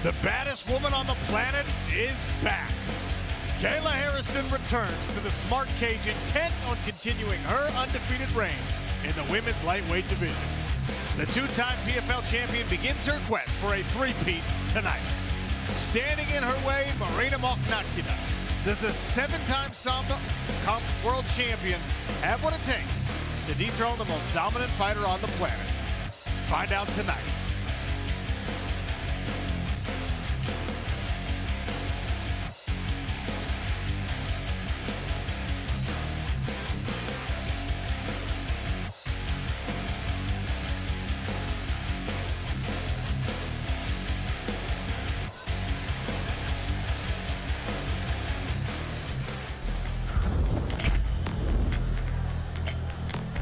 The baddest woman on the planet is back. Kayla Harrison returns to the Smart Cage intent on continuing her undefeated reign in the women's lightweight division. The two-time PFL champion begins her quest for a three-peat tonight. Standing in her way, Marina Mokhnatkina. Does the seven-time Sambo world champion have what it takes to dethrone the most dominant fighter on the planet? Find out tonight.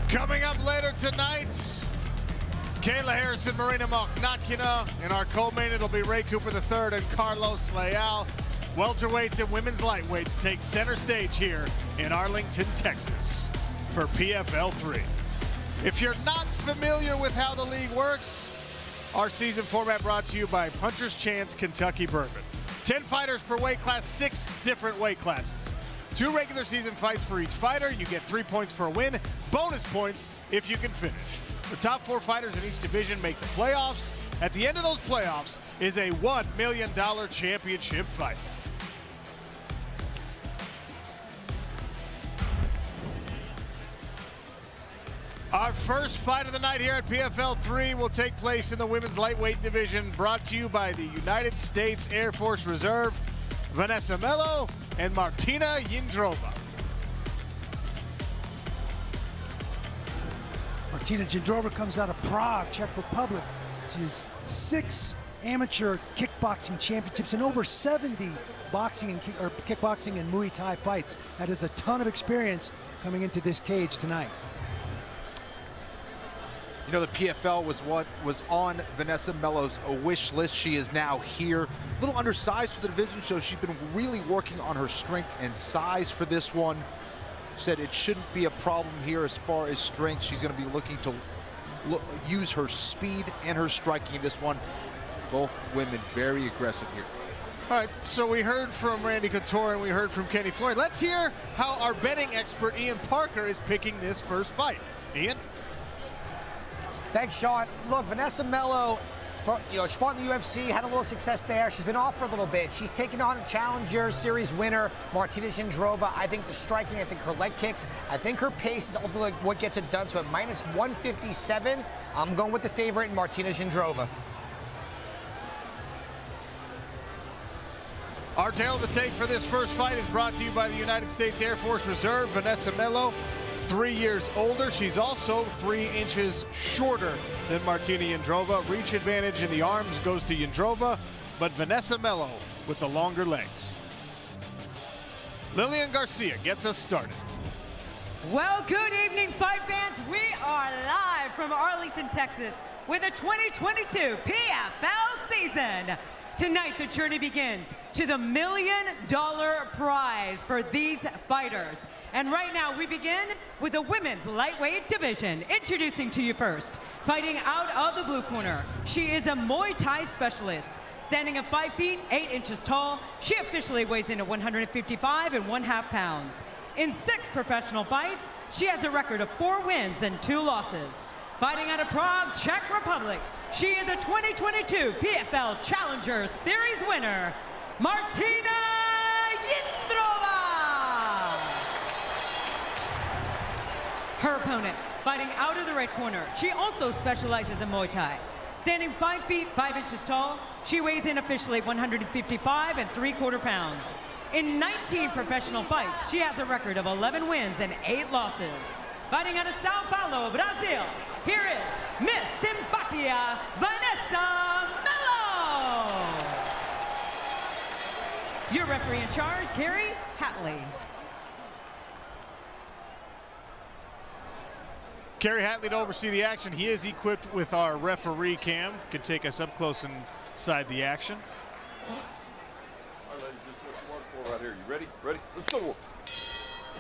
Coming up later tonight, Kayla Harrison, Marina Mokhnatkina. In our co-main, it'll be Ray Cooper III and Carlos Leal. Welterweights and women's lightweights take center stage here in Arlington, Texas for PFL 3. If you're not familiar with how the league works, our season format brought to you by Puncher's Chance Kentucky Bourbon. 10 fighters per weight class, 6 different weight classes. 2 regular season fights for each fighter. You get 3 points for a win, bonus points if you can finish. The top 4 fighters in each division make the playoffs. At the end of those playoffs is a $1 million championship fight. Our first fight of the night here at PFL 3 will take place in the women's lightweight division, brought to you by the United States Air Force Reserve, Vanessa Melo and Martina Jindrova. Martina Jindrova comes out of Prague, Czech Republic. She has 6 amateur kickboxing championships and over 70 boxing and kickboxing and Muay Thai fights. That is a ton of experience coming into this cage tonight. You know, the PFL was what was on Vanessa Melo's wish list. She is now here. A little undersized for the division, so she's been really working on her strength and size for this one. Said it shouldn't be a problem here as far as strength. She's going to be looking to use her speed and her striking in this one. Both women very aggressive here. All right, so we heard from Randy Couture and we heard from Kenny Floyd. Let's hear how our betting expert Ian Parker is picking this first fight. Ian? Thanks, Sean. Look, Vanessa Melo, she fought in the UFC, had a little success there. She's been off for a little bit. She's taken on a Challenger Series winner, Martina Jindrova. I think the striking, I think her leg kicks, I think her pace is ultimately what gets it done. So at minus 157, I'm going with the favorite, Martina Jindrova. Our tale of the tape for this first fight is brought to you by the United States Air Force Reserve. Vanessa Melo, 3 years older. She's also 3 inches shorter than Martina Jindrova. Reach advantage in the arms goes to Jindrova, but Vanessa Melo with the longer legs. Lillian Garcia gets us started. Well, good evening, fight fans. We are live from Arlington, Texas with the 2022 PFL season. Tonight, the journey begins to the $1 million prize for these fighters. And right now, we begin with the women's lightweight division. Introducing to you first, fighting out of the blue corner. She is a Muay Thai specialist. Standing at 5 feet, 8 inches tall, she officially weighs in at 155 1/2 pounds. In 6 professional fights, she has a record of 4 wins and 2 losses. Fighting out of Prague, Czech Republic, she is a 2022 PFL Challenger Series winner, Martina Jindrova. Her opponent, fighting out of the red corner, she also specializes in Muay Thai. Standing 5 feet, 5 inches tall, she weighs in officially 155 3/4 pounds. In 19 professional fights, she has a record of 11 wins and 8 losses. Fighting out of Sao Paulo, Brazil, here is Miss Simpatia, Vanessa Melo. Your referee in charge, Kerry Hatley. Kerry Hatley to oversee the action. He is equipped with our referee cam. Could take us up close inside the action. All right, ladies, this is what you work for right here. You ready? Ready? Let's go.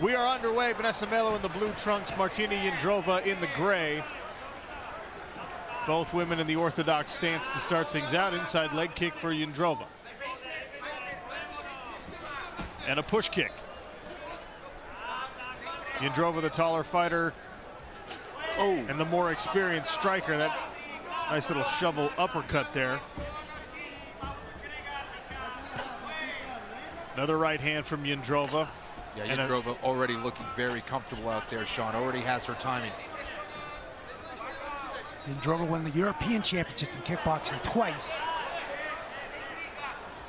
We are underway. Vanessa Melo in the blue trunks, Martina Jindrova in the gray. Both women in the orthodox stance to start things out. Inside leg kick for Jindrova. And a push kick. Jindrova, the taller fighter. Oh. And the more experienced striker. That nice little shovel uppercut there. Another right hand from Jindrova. Yeah, Jindrova already looking very comfortable out there, Sean. Already has her timing. Jindrova won the European Championship in kickboxing twice.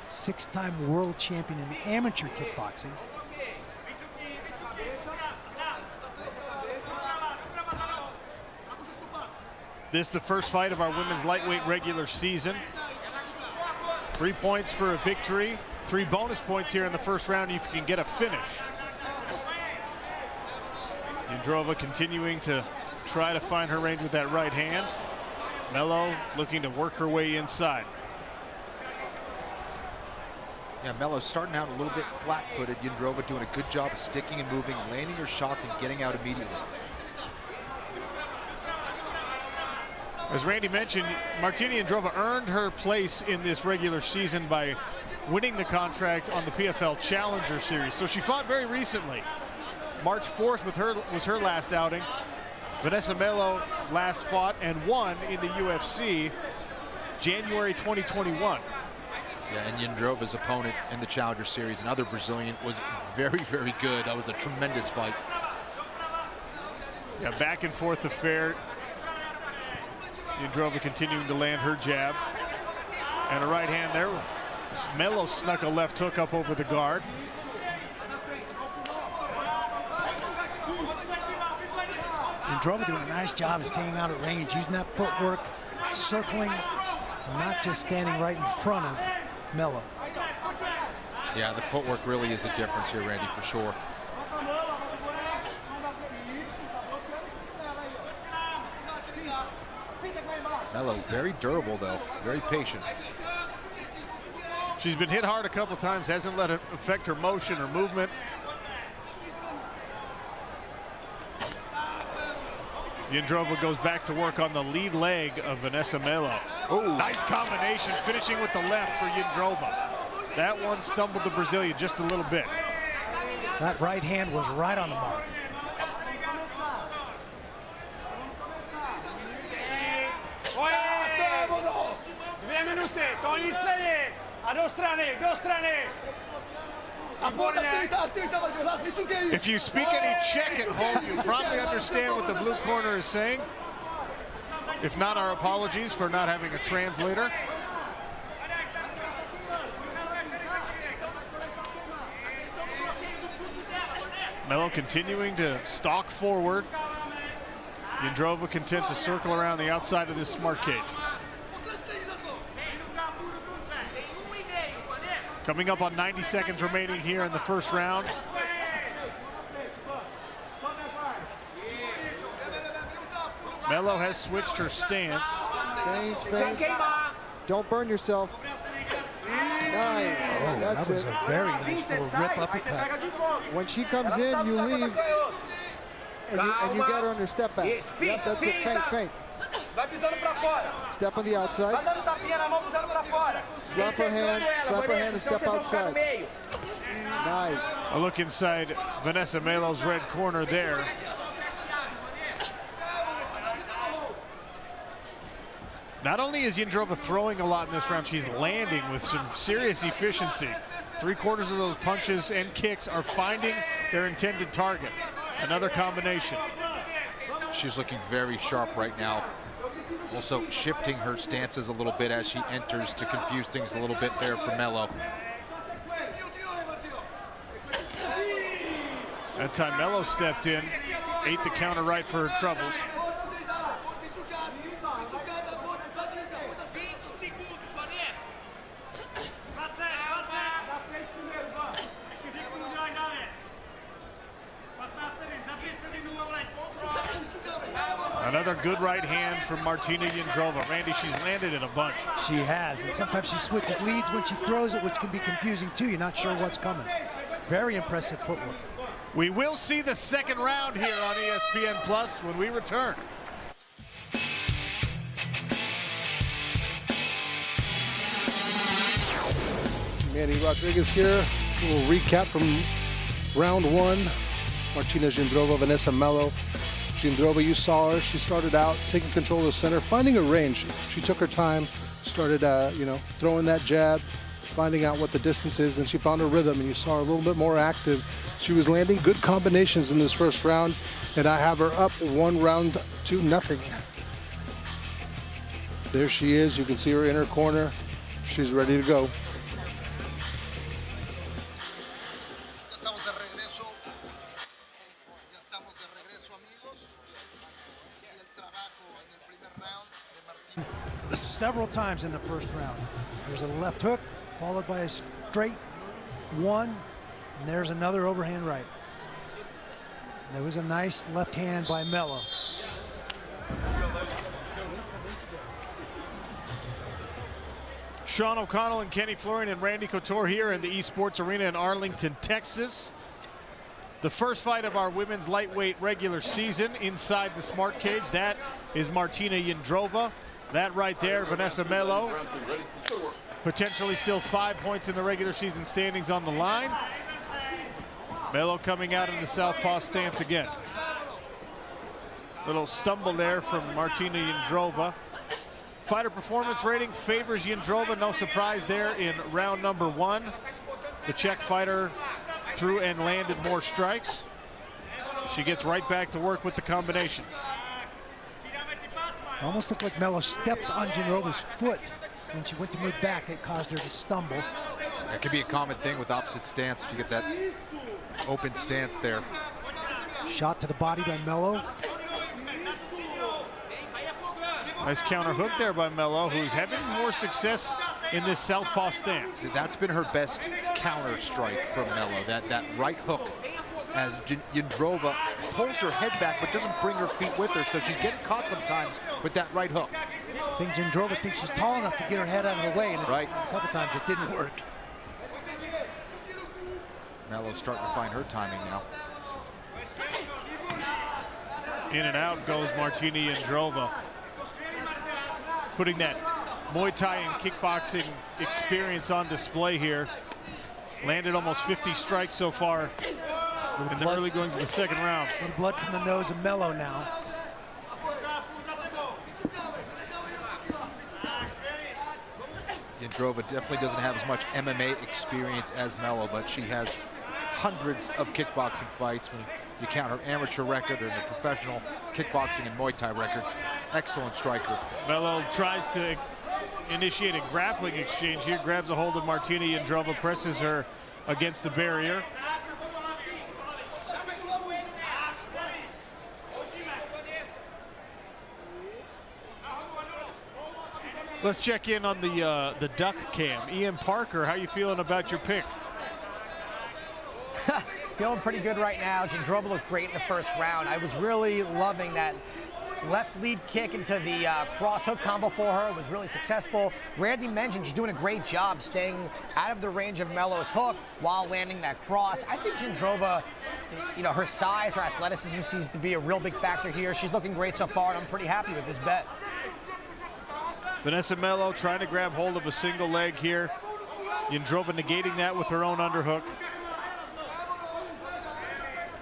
6-time world champion in amateur kickboxing. This is the first fight of our women's lightweight regular season. 3 points for a victory. 3 bonus points here in the first round if you can get a finish. Jindrova continuing to try to find her range with that right hand. Melo looking to work her way inside. Yeah, Melo starting out a little bit flat-footed. Jindrova doing a good job of sticking and moving, landing her shots and getting out immediately. As Randy mentioned, Martina Jindrova earned her place in this regular season by winning the contract on the PFL Challenger Series. So she fought very recently. March 4th was her last outing. Vanessa Melo last fought and won in the UFC January 2021. Yeah, and Jindrova's opponent in the Challenger Series, another Brazilian, was very, very good. That was a tremendous fight. Yeah, back and forth affair. Jindrova continuing to land her jab. And a right hand there. Melo snuck a left hook up over the guard. Jindrova doing a nice job of staying out of range, using that footwork, circling, not just standing right in front of Melo. Yeah, the footwork really is the difference here, Randy, for sure. Melo, very durable, though. Very patient. She's been hit hard a couple times, hasn't let it affect her motion or movement. Jindrova goes back to work on the lead leg of Vanessa Melo. Ooh. Nice combination, finishing with the left for Jindrova. That one stumbled the Brazilian just a little bit. That right hand was right on the mark. If you speak any Czech at home, you probably understand what the blue corner is saying. If not, our apologies for not having a translator. Melo continuing to stalk forward. Jindrova content to circle around the outside of this smart cage. Coming up on 90 seconds remaining here in the first round. Melo has switched her stance. Feint, feint. Don't burn yourself. Nice. Oh, that's that was it. a very nice little rip uppercut. When she comes in, you leave, and you get her on her step back. Yep, that's it. Feint, feint. Step on the outside. Slap her hand and step outside. Nice. A look inside Vanessa Melo's red corner there. Not only is Jindrova throwing a lot in this round, she's landing with some serious efficiency. 3/4 of those punches and kicks are finding their intended target. Another combination. She's looking very sharp right now. Also shifting her stances a little bit as she enters to confuse things a little bit there for Melo. That time Melo stepped in, ate the counter right for her troubles. Another good right hand from Martina Jindrova. Randy, she's landed it a bunch. She has, and sometimes she switches leads when she throws it, which can be confusing too. You're not sure what's coming. Very impressive footwork. We will see the second round here on ESPN Plus when we return. Manny Rodriguez here. A little recap from round one. Martina Jindrova, Vanessa Melo. Jindrova, you saw her. She started out taking control of the center, finding a range. She took her time, started, throwing that jab, finding out what the distance is. Then she found her rhythm, and you saw her a little bit more active. She was landing good combinations in this first round, and I have her up 1-0. There she is. You can see her in her corner. She's ready to go. Several times in the first round. There's a left hook, followed by a straight one, and there's another overhand right. There was a nice left hand by Melo. Sean O'Connell and Kenny Florian and Randy Couture here in the Esports Arena in Arlington, Texas. The first fight of our women's lightweight regular season inside the smart cage. That is Martina Jindrova. That right there, Vanessa Melo. Potentially still 5 points in the regular season standings on the line. Melo coming out in the southpaw stance again. Little stumble there from Martina Jindrova. Fighter performance rating favors Jindrova. No surprise there in round number one. The Czech fighter threw and landed more strikes. She gets right back to work with the combinations. Almost looked like Melo stepped on Jindrova's foot when she went to move back. It caused her to stumble. That could be a common thing with opposite stance if you get that open stance there. Shot to the body by Melo. Nice counter hook there by Melo, who's having more success in this southpaw stance. That's been her best counter strike from Melo. That right hook, as Jindrova pulls her head back but doesn't bring her feet with her, so she's getting caught sometimes with that right hook. I think Jindrova thinks she's tall enough to get her head out of the way, and right. A couple times it didn't work. Melo's starting to find her timing now. In and out goes Martina Jindrova, putting that Muay Thai and kickboxing experience on display here. Landed almost 50 strikes so far in the early goings of the second round. A little blood from the nose of Melo now. Jindrova definitely doesn't have as much MMA experience as Melo, but she has hundreds of kickboxing fights when you count her amateur record and her professional kickboxing and Muay Thai record. Excellent striker. Melo tries to initiate a grappling exchange here, grabs a hold of Martina Jindrova, presses her against the barrier. Let's check in on the duck cam. Ian Parker, how you feeling about your pick? Feeling pretty good right now. Jindrova looked great in the first round. I was really loving that left lead kick into the cross hook combo for her. It was really successful. Randy mentioned she's doing a great job staying out of the range of Melo's hook while landing that cross. I think Jindrova, her size, her athleticism seems to be a real big factor here. She's looking great so far, and I'm pretty happy with this bet. Vanessa Melo trying to grab hold of a single leg here. Jindrova negating that with her own underhook.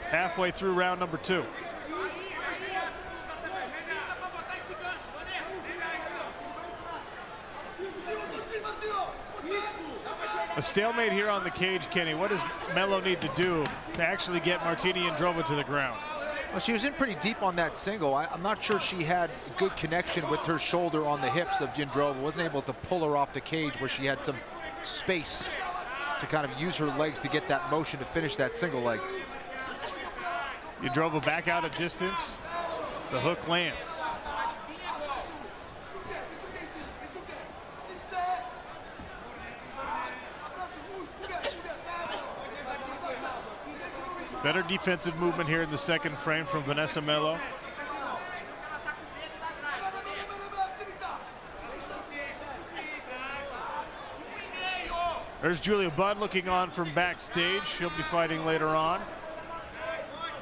Halfway through round number two. A stalemate here on the cage, Kenny. What does Melo need to do to actually get Martina Jindrova to the ground? Well, she was in pretty deep on that single. I'm not sure she had good connection with her shoulder on the hips of Jindrova. Wasn't able to pull her off the cage where she had some space to kind of use her legs to get that motion to finish that single leg. Jindrova back out of distance. The hook lands. Better defensive movement here in the second frame from Vanessa Melo. There's Julia Budd looking on from backstage. She'll be fighting later on.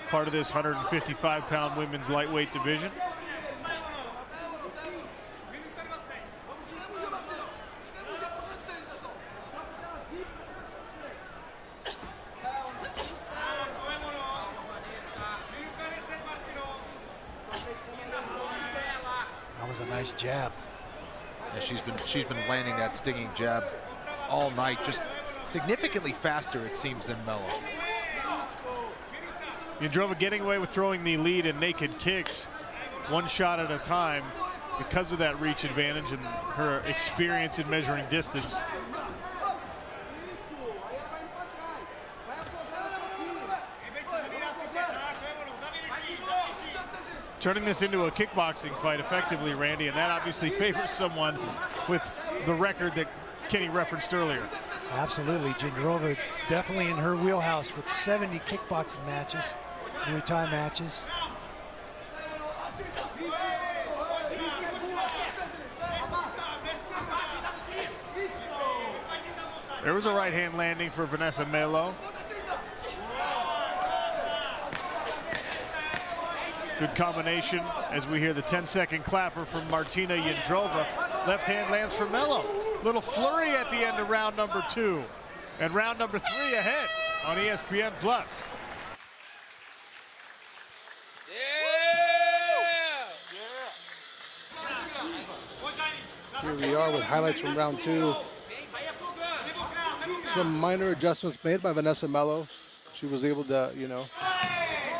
Part of this 155-pound women's lightweight division. was a nice jab. Yeah, she's been landing that stinging jab all night, just significantly faster, it seems, than Melo. Jindrova getting away with throwing the lead in naked kicks, one shot at a time, because of that reach advantage and her experience in measuring distance. Turning this into a kickboxing fight effectively, Randy, and that obviously favors someone with the record that Kenny referenced earlier. Absolutely, Jindrova definitely in her wheelhouse with 70 kickboxing matches, Muay Thai matches. There was a right hand landing for Vanessa Melo. Good combination as we hear the 10-second clapper from Martina Jindrova. Left hand lands for Melo. Little flurry at the end of round number 2. And round number 3 ahead on ESPN+. Here we are with highlights from round 2. Some minor adjustments made by Vanessa Melo. She was able to,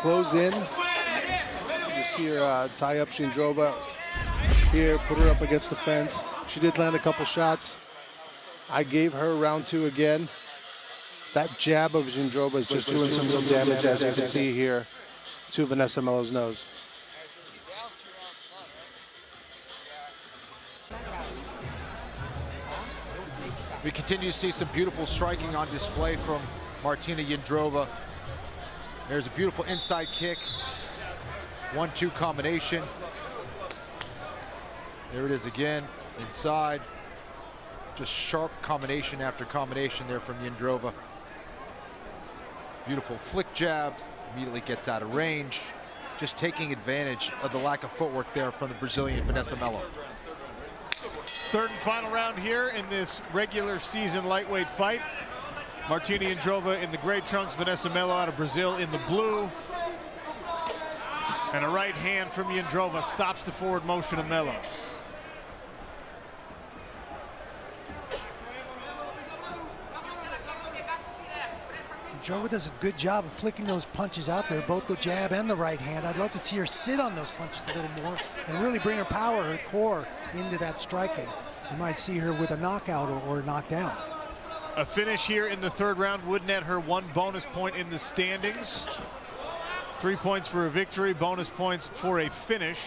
close in. You see her tie up Jindrova here, put her up against the fence. She did land a couple shots. I gave her round 2 again. That jab of Jindrova is just doing some damage, as you can see here, to Vanessa Melo's nose. We continue to see some beautiful striking on display from Martina Jindrova. There's a beautiful inside kick. 1-2 combination. There it is again, inside. Just sharp combination after combination there from Jindrova. Beautiful flick jab, immediately gets out of range. Just taking advantage of the lack of footwork there from the Brazilian Vanessa Melo. Third and final round here in this regular season lightweight fight. Martina Jindrova in the gray trunks, Vanessa Melo out of Brazil in the blue. And a right hand from Jindrova stops the forward motion of Melo. Jindrova does a good job of flicking those punches out there, both the jab and the right hand. I'd love to see her sit on those punches a little more and really bring her power, her core into that striking. You might see her with a knockout or a knockdown. A finish here in the third round would net her 1 bonus point in the standings. 3 points for a victory, bonus points for a finish.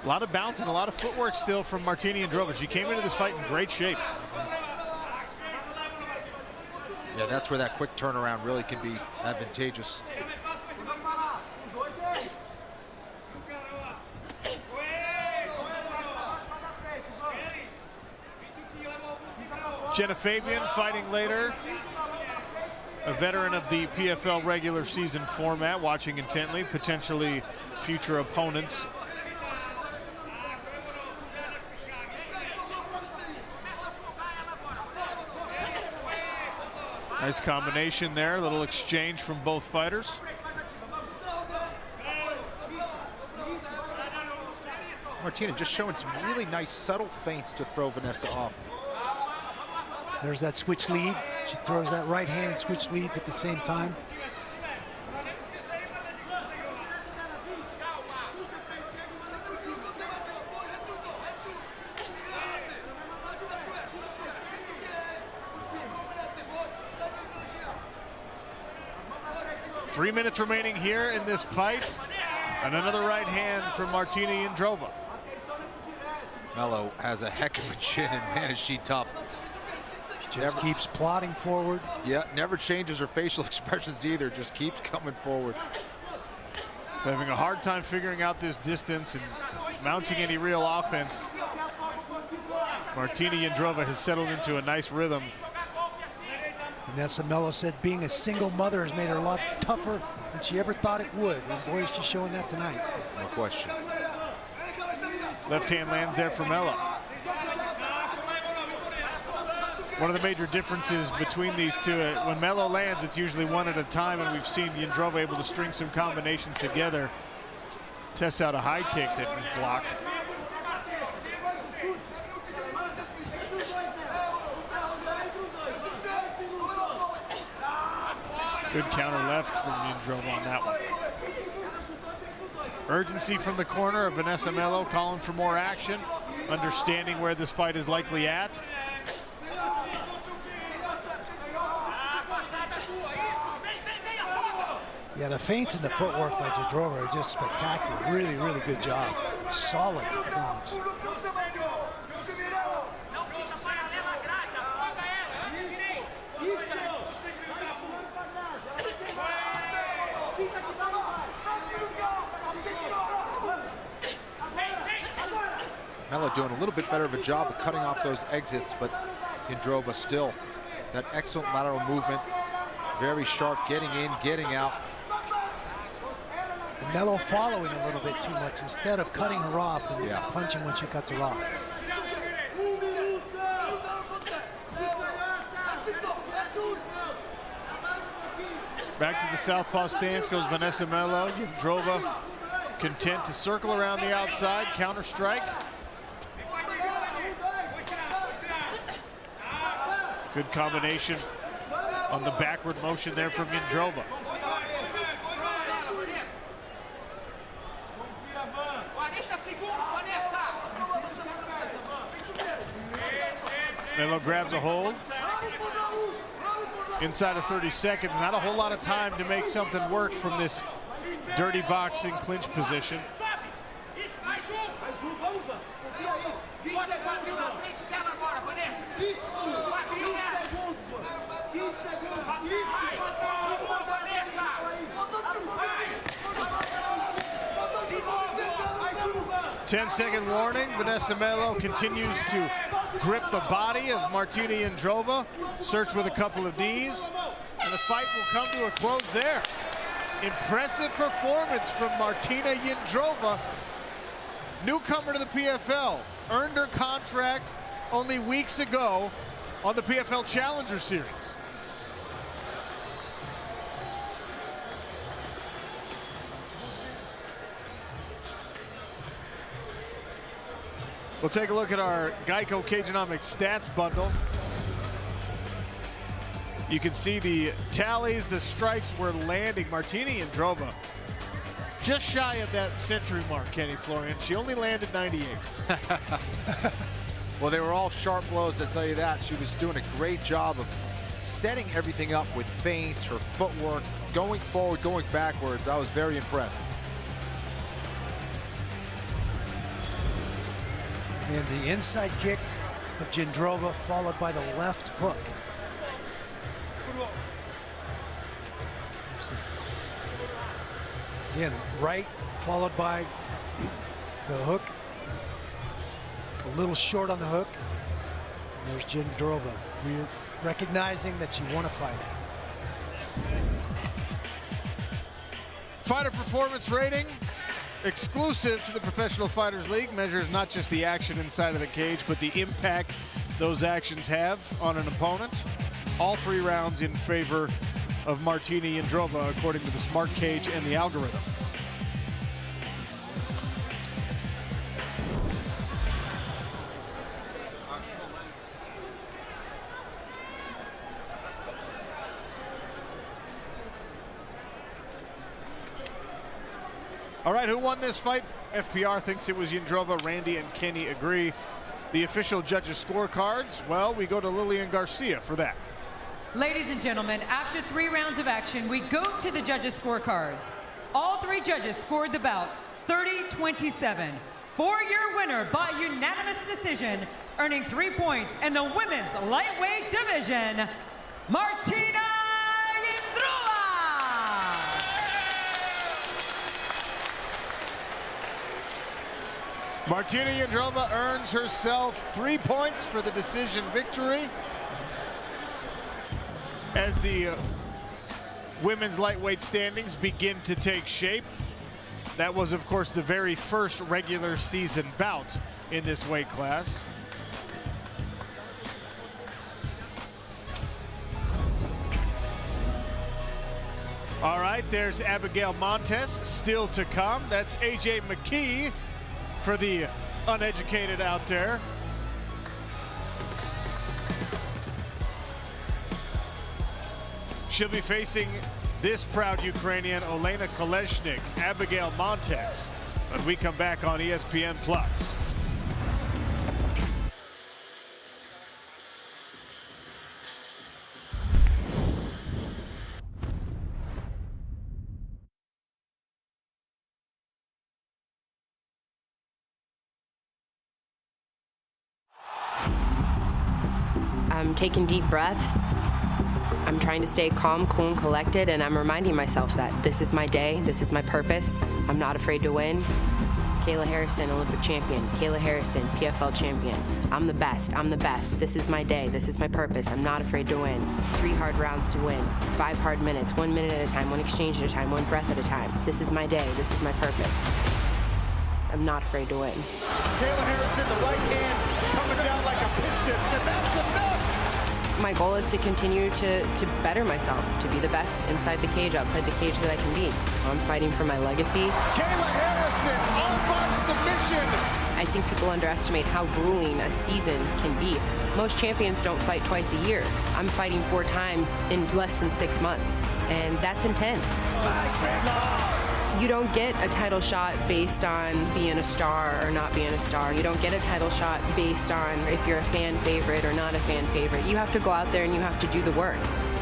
A lot of bounce and a lot of footwork still from Martina Jindrova. She came into this fight in great shape. Yeah, that's where that quick turnaround really can be advantageous. Genah Fabian fighting later. A veteran of the PFL regular season format, watching intently, potentially future opponents. Nice combination there, a little exchange from both fighters. Martina just showing some really nice subtle feints to throw Vanessa off. There's that switch lead. She throws that right hand and switch leads at the same time. Three minutes remaining here in this fight. And another right hand from Martina Jindrova. Melo has a heck of a chin, and man, is she tough. She just keeps plodding forward. Yeah, never changes her facial expressions either, just keeps coming forward. Having a hard time figuring out this distance and mounting any real offense. Martina Jindrova has settled into a nice rhythm. Vanessa Melo said being a single mother has made her a lot tougher than she ever thought it would. And boy, is she showing that tonight. No question. Left hand lands there for Melo. One of the major differences between these two, when Melo lands, it's usually one at a time, and we've seen Jindrova able to string some combinations together. Tests out a high kick that was blocked. Good counter left from Jindrova on that one. Urgency from the corner of Vanessa Melo, calling for more action, understanding where this fight is likely at. Yeah, the feints and the footwork by Jindrova are just spectacular. Really, really good job. Solid performance. Melo doing a little bit better of a job of cutting off those exits, but Jindrova still that excellent lateral movement, very sharp, getting in, getting out. And Melo following a little bit too much instead of cutting her off and punching when she cuts her off. Back to the southpaw stance goes Vanessa Melo. Jindrova content to circle around the outside, counter strike. Good combination on the backward motion there from Jindrova. Melo grabs a hold. Inside of 30 seconds, not a whole lot of time to make something work from this dirty boxing clinch position. Ten-second warning. Vanessa Melo continues to grip the body of Martina Jindrova. Search with a couple of knees. And the fight will come to a close there. Impressive performance from Martina Jindrova. Newcomer to the PFL. Earned her contract only weeks ago on the PFL Challenger Series. We'll take a look at our Geico Cagenomics stats bundle. You can see the tallies, the strikes were landing. Martina Jindrova just shy of that century mark, Kenny Florian. She only landed 98. Well, they were all sharp blows, I'll tell you that. She was doing a great job of setting everything up with feints, her footwork, going forward, going backwards. I was very impressed. And the inside kick of Jindrova followed by the left hook. Again, right followed by the hook. A little short on the hook. And there's Jindrova recognizing that she won a fight. Fighter performance rating. Exclusive to the Professional Fighters League, measures not just the action inside of the cage, but the impact those actions have on an opponent. All 3 rounds in favor of Martina Jindrova, according to the Smart Cage and the algorithm. All right, who won this fight? FPR thinks it was Jindrova. Randy and Kenny agree. The official judges' scorecards, well, we go to Lillian Garcia for that. Ladies and gentlemen, after 3 rounds of action, we go to the judges' scorecards. All 3 judges scored the bout 30-27. For your winner by unanimous decision, earning 3 points in the women's lightweight division, Martina Jindrova! Martina Jindrova earns herself 3 points for the decision victory. As the women's lightweight standings begin to take shape. That was, of course, the very first regular season bout in this weight class. All right, there's Abigail Montes still to come. That's AJ McKee for the uneducated out there. She'll be facing this proud Ukrainian, Olena Kolesnyk, Abigail Montes, when we come back on ESPN+. I'm taking deep breaths. I'm trying to stay calm, cool, and collected, and I'm reminding myself that this is my day, this is my purpose. I'm not afraid to win. Kayla Harrison, Olympic champion. Kayla Harrison, PFL champion. I'm the best, I'm the best. This is my day, this is my purpose. I'm not afraid to win. 3 hard rounds to win, 5 hard minutes, 1 minute at a time, 1 exchange at a time, 1 breath at a time. This is my day, this is my purpose. I'm not afraid to win. Kayla Harrison, the right hand coming down like a piston, and that's enough! My goal is to continue to better myself, to be the best inside the cage, outside the cage that I can be. I'm fighting for my legacy. Kayla Harrison, armbar submission! I think people underestimate how grueling a season can be. Most champions don't fight twice a year. I'm fighting 4 times in less than 6 months, and that's intense. You don't get a title shot based on being a star or not being a star. You don't get a title shot based on if you're a fan favorite or not a fan favorite. You have to go out there and you have to do the work.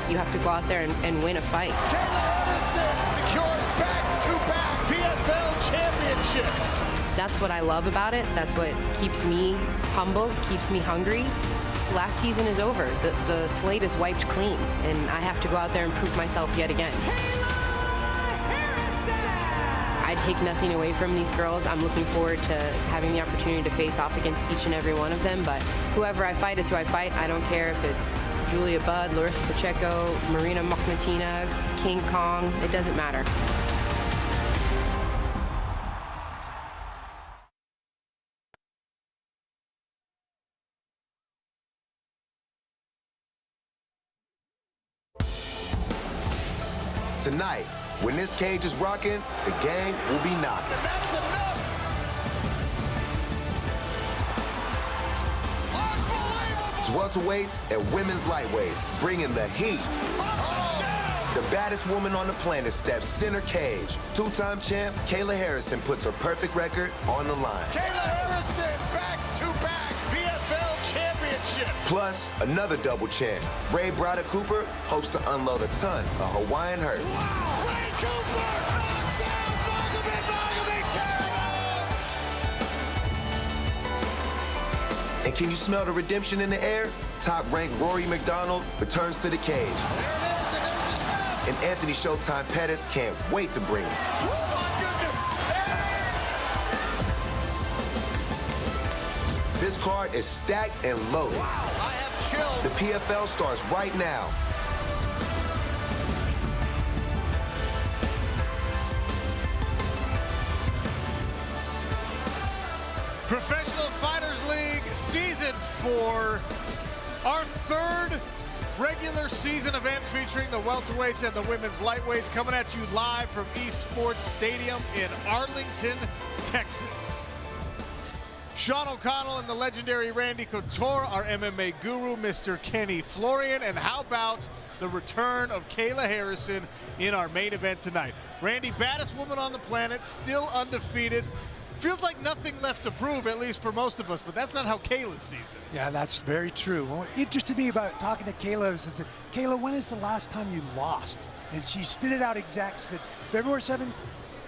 You have to go out there and win a fight. Kayla Harrison secures back-to-back PFL championships. That's what I love about it. That's what keeps me humble, keeps me hungry. Last season is over. The slate is wiped clean, and I have to go out there and prove myself yet again. I take nothing away from these girls. I'm looking forward to having the opportunity to face off against each and every one of them, but whoever I fight is who I fight. I don't care if it's Julia Budd, Larissa Pacheco, Marina Mokhnatkina, King Kong, it doesn't matter. Tonight, when this cage is rocking, the gang will be knocking. That's enough! It's welterweights and women's lightweights, bringing the heat. The baddest woman on the planet steps center cage. 2-time champ Kayla Harrison puts her perfect record on the line. Kayla Harrison, back-to-back PFL championship. Plus, another double champ. Ray Brada Cooper hopes to unload a ton of Hawaiian hurt. Wow! Ray Cooper knocks out Magomed. And can you smell the redemption in the air? Top-ranked Rory MacDonald returns to the cage. There it is, and there's the tap. And Anthony Showtime Pettis can't wait to bring it. Oh, my goodness. This card is stacked and loaded. Wow, I have chills. The PFL starts right now. Professional Fighters League Season 4, our 3rd regular season event featuring the welterweights and the women's lightweights, coming at you live from Esports Stadium in Arlington, Texas. Sean O'Connell and the legendary Randy Couture, our MMA guru, Mr. Kenny Florian, and how about the return of Kayla Harrison in our main event tonight. Randy, baddest woman on the planet, still undefeated. Feels like nothing left to prove, at least for most of us, but that's not how Kayla sees it. Yeah, that's very true. What interested me about talking to Kayla is, Kayla, when is the last time you lost? And she spit it out exact. She said, February 7th,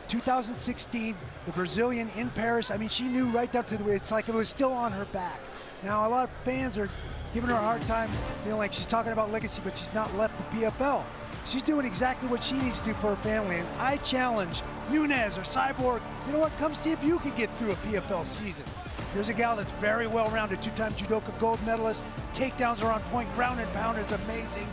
2016, the Brazilian in Paris. I mean, she knew right up to the way, it's like it was still on her back. Now, a lot of fans are giving her a hard time, feeling like she's talking about legacy, but she's not left the PFL. She's doing exactly what she needs to do for her family, and I challenge Nunes or Cyborg, you know what, come see if you can get through a PFL season. Here's a gal that's very well-rounded, 2-time judoka gold medalist, takedowns are on point, ground and pound is amazing.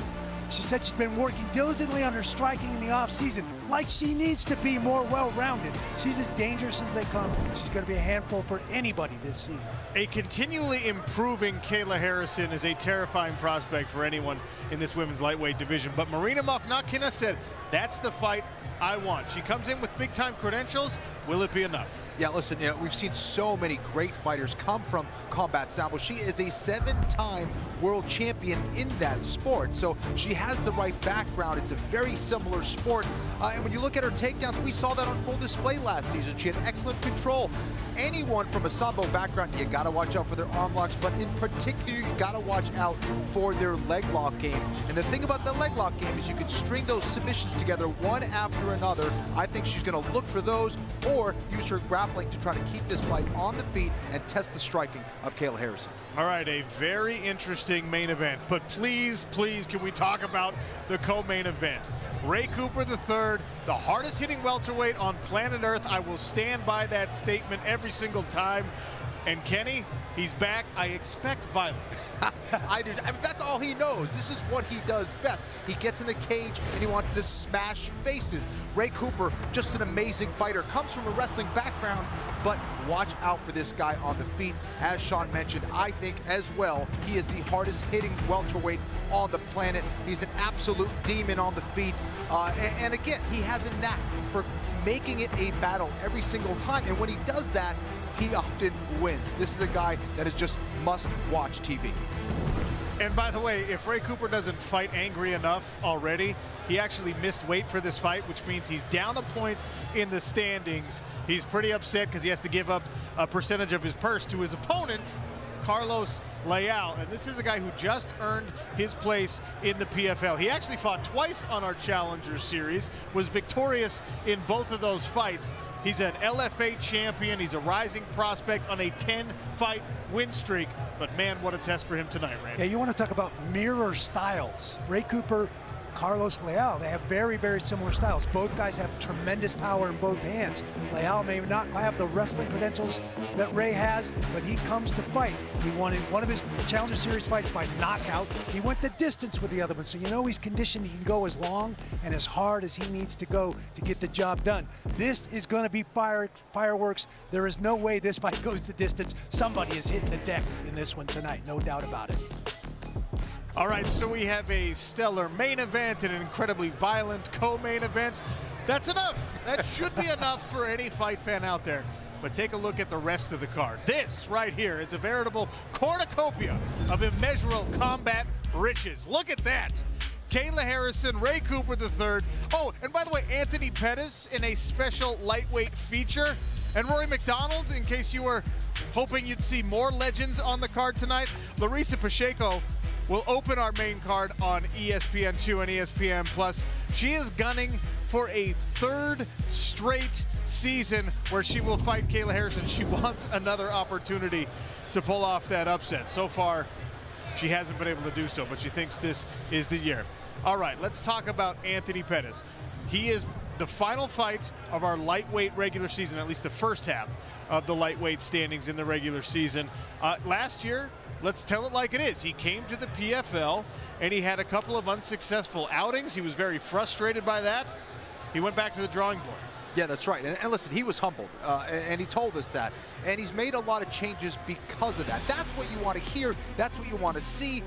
She said she's been working diligently on her striking in the off-season, like she needs to be more well-rounded. She's as dangerous as they come. She's going to be a handful for anybody this season. A continually improving Kayla Harrison is a terrifying prospect for anyone in this women's lightweight division. But Marina Mokhnatkina said That's the fight I want. She comes in with big-time credentials. Will it be enough? Yeah, listen, we've seen so many great fighters come from combat sambo. She is a 7-time world champion in that sport, so she has the right background. It's a very similar sport. And when you look at her takedowns, we saw that on full display last season. She had excellent control. Anyone from a sambo background, you gotta watch out for their arm locks, but in particular, you gotta watch out for their leg lock game. And the thing about the leg lock game is you can string those submissions together one after another. I think she's gonna look for those or use her grappling to try to keep this fight on the feet and test the striking of Kayla Harrison. All right, a very interesting main event, but please, please, can we talk about the co-main event? Ray Cooper III, the hardest hitting welterweight on planet Earth. I will stand by that statement every single time. And Kenny, he's back. I expect violence. I do. I mean, that's all he knows. This is what he does best. He gets in the cage and he wants to smash faces. Ray Cooper, just an amazing fighter, comes from a wrestling background, but watch out for this guy on the feet. As Sean mentioned, I think as well, he is the hardest hitting welterweight on the planet. He's an absolute demon on the feet. And again, he has a knack for making it a battle every single time. And when he does that, he often wins. This is a guy that is just must-watch TV. And by the way, if Ray Cooper doesn't fight angry enough already, he actually missed weight for this fight, which means he's down a point in the standings. He's pretty upset because he has to give up a percentage of his purse to his opponent, Carlos Leal. And this is a guy who just earned his place in the PFL. He actually fought twice on our Challenger Series, was victorious in both of those fights. He's an LFA champion. He's a rising prospect on a 10-fight win streak. But man, what a test for him tonight, Randy. Yeah, you want to talk about mirror styles. Ray Cooper, Carlos Leal, they have very, very similar styles. Both guys have tremendous power in both hands. Leal may not have the wrestling credentials that Ray has, but he comes to fight. He won one of his Challenger Series fights by knockout. He went the distance with the other one, so you know he's conditioned. He can go as long and as hard as he needs to go to get the job done. This is going to be fireworks. There is no way this fight goes the distance. Somebody is hitting the deck in this one tonight, no doubt about it. All right, so we have a stellar main event, an incredibly violent co-main event. That's enough. That should be enough for any fight fan out there. But take a look at the rest of the card. This right here is a veritable cornucopia of immeasurable combat riches. Look at that. Kayla Harrison, Ray Cooper III. Oh, and by the way, Anthony Pettis in a special lightweight feature. And Rory MacDonald, in case you were hoping you'd see more legends on the card tonight. Larissa Pacheco will open our main card on ESPN2 and ESPN+. She is gunning for a third straight season where she will fight Kayla Harrison. She wants another opportunity to pull off that upset. So far, she hasn't been able to do so, but she thinks this is the year. All right, let's talk about Anthony Pettis. He is the final fight of our lightweight regular season, at least the first half of the lightweight standings in the regular season. Last year, let's tell it like it is. He came to the PFL and he had a couple of unsuccessful outings. He was very frustrated by that. He went back to the drawing board. Yeah, that's right. And listen, he was humbled, and he told us that. And he's made a lot of changes because of that. That's what you want to hear. That's what you want to see.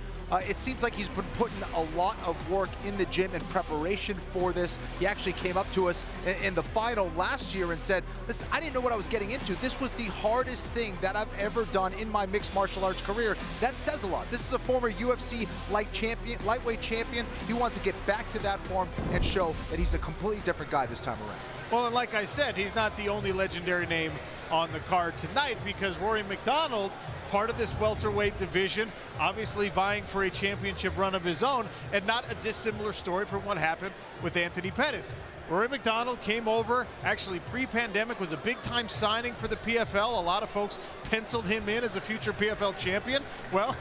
It seems like he's been putting a lot of work in the gym in preparation for this. He actually came up to us in the final last year and said, listen, I didn't know what I was getting into. This was the hardest thing that I've ever done in my mixed martial arts career. That says a lot. This is a former UFC lightweight champion. He wants to get back to that form and show that he's a completely different guy this time around. Well, and like I said, he's not the only legendary name on the card tonight, because Rory MacDonald, part of this welterweight division, obviously vying for a championship run of his own, and not a dissimilar story from what happened with Anthony Pettis. Rory MacDonald came over, actually pre-pandemic, was a big-time signing for the PFL. A lot of folks penciled him in as a future PFL champion. Well,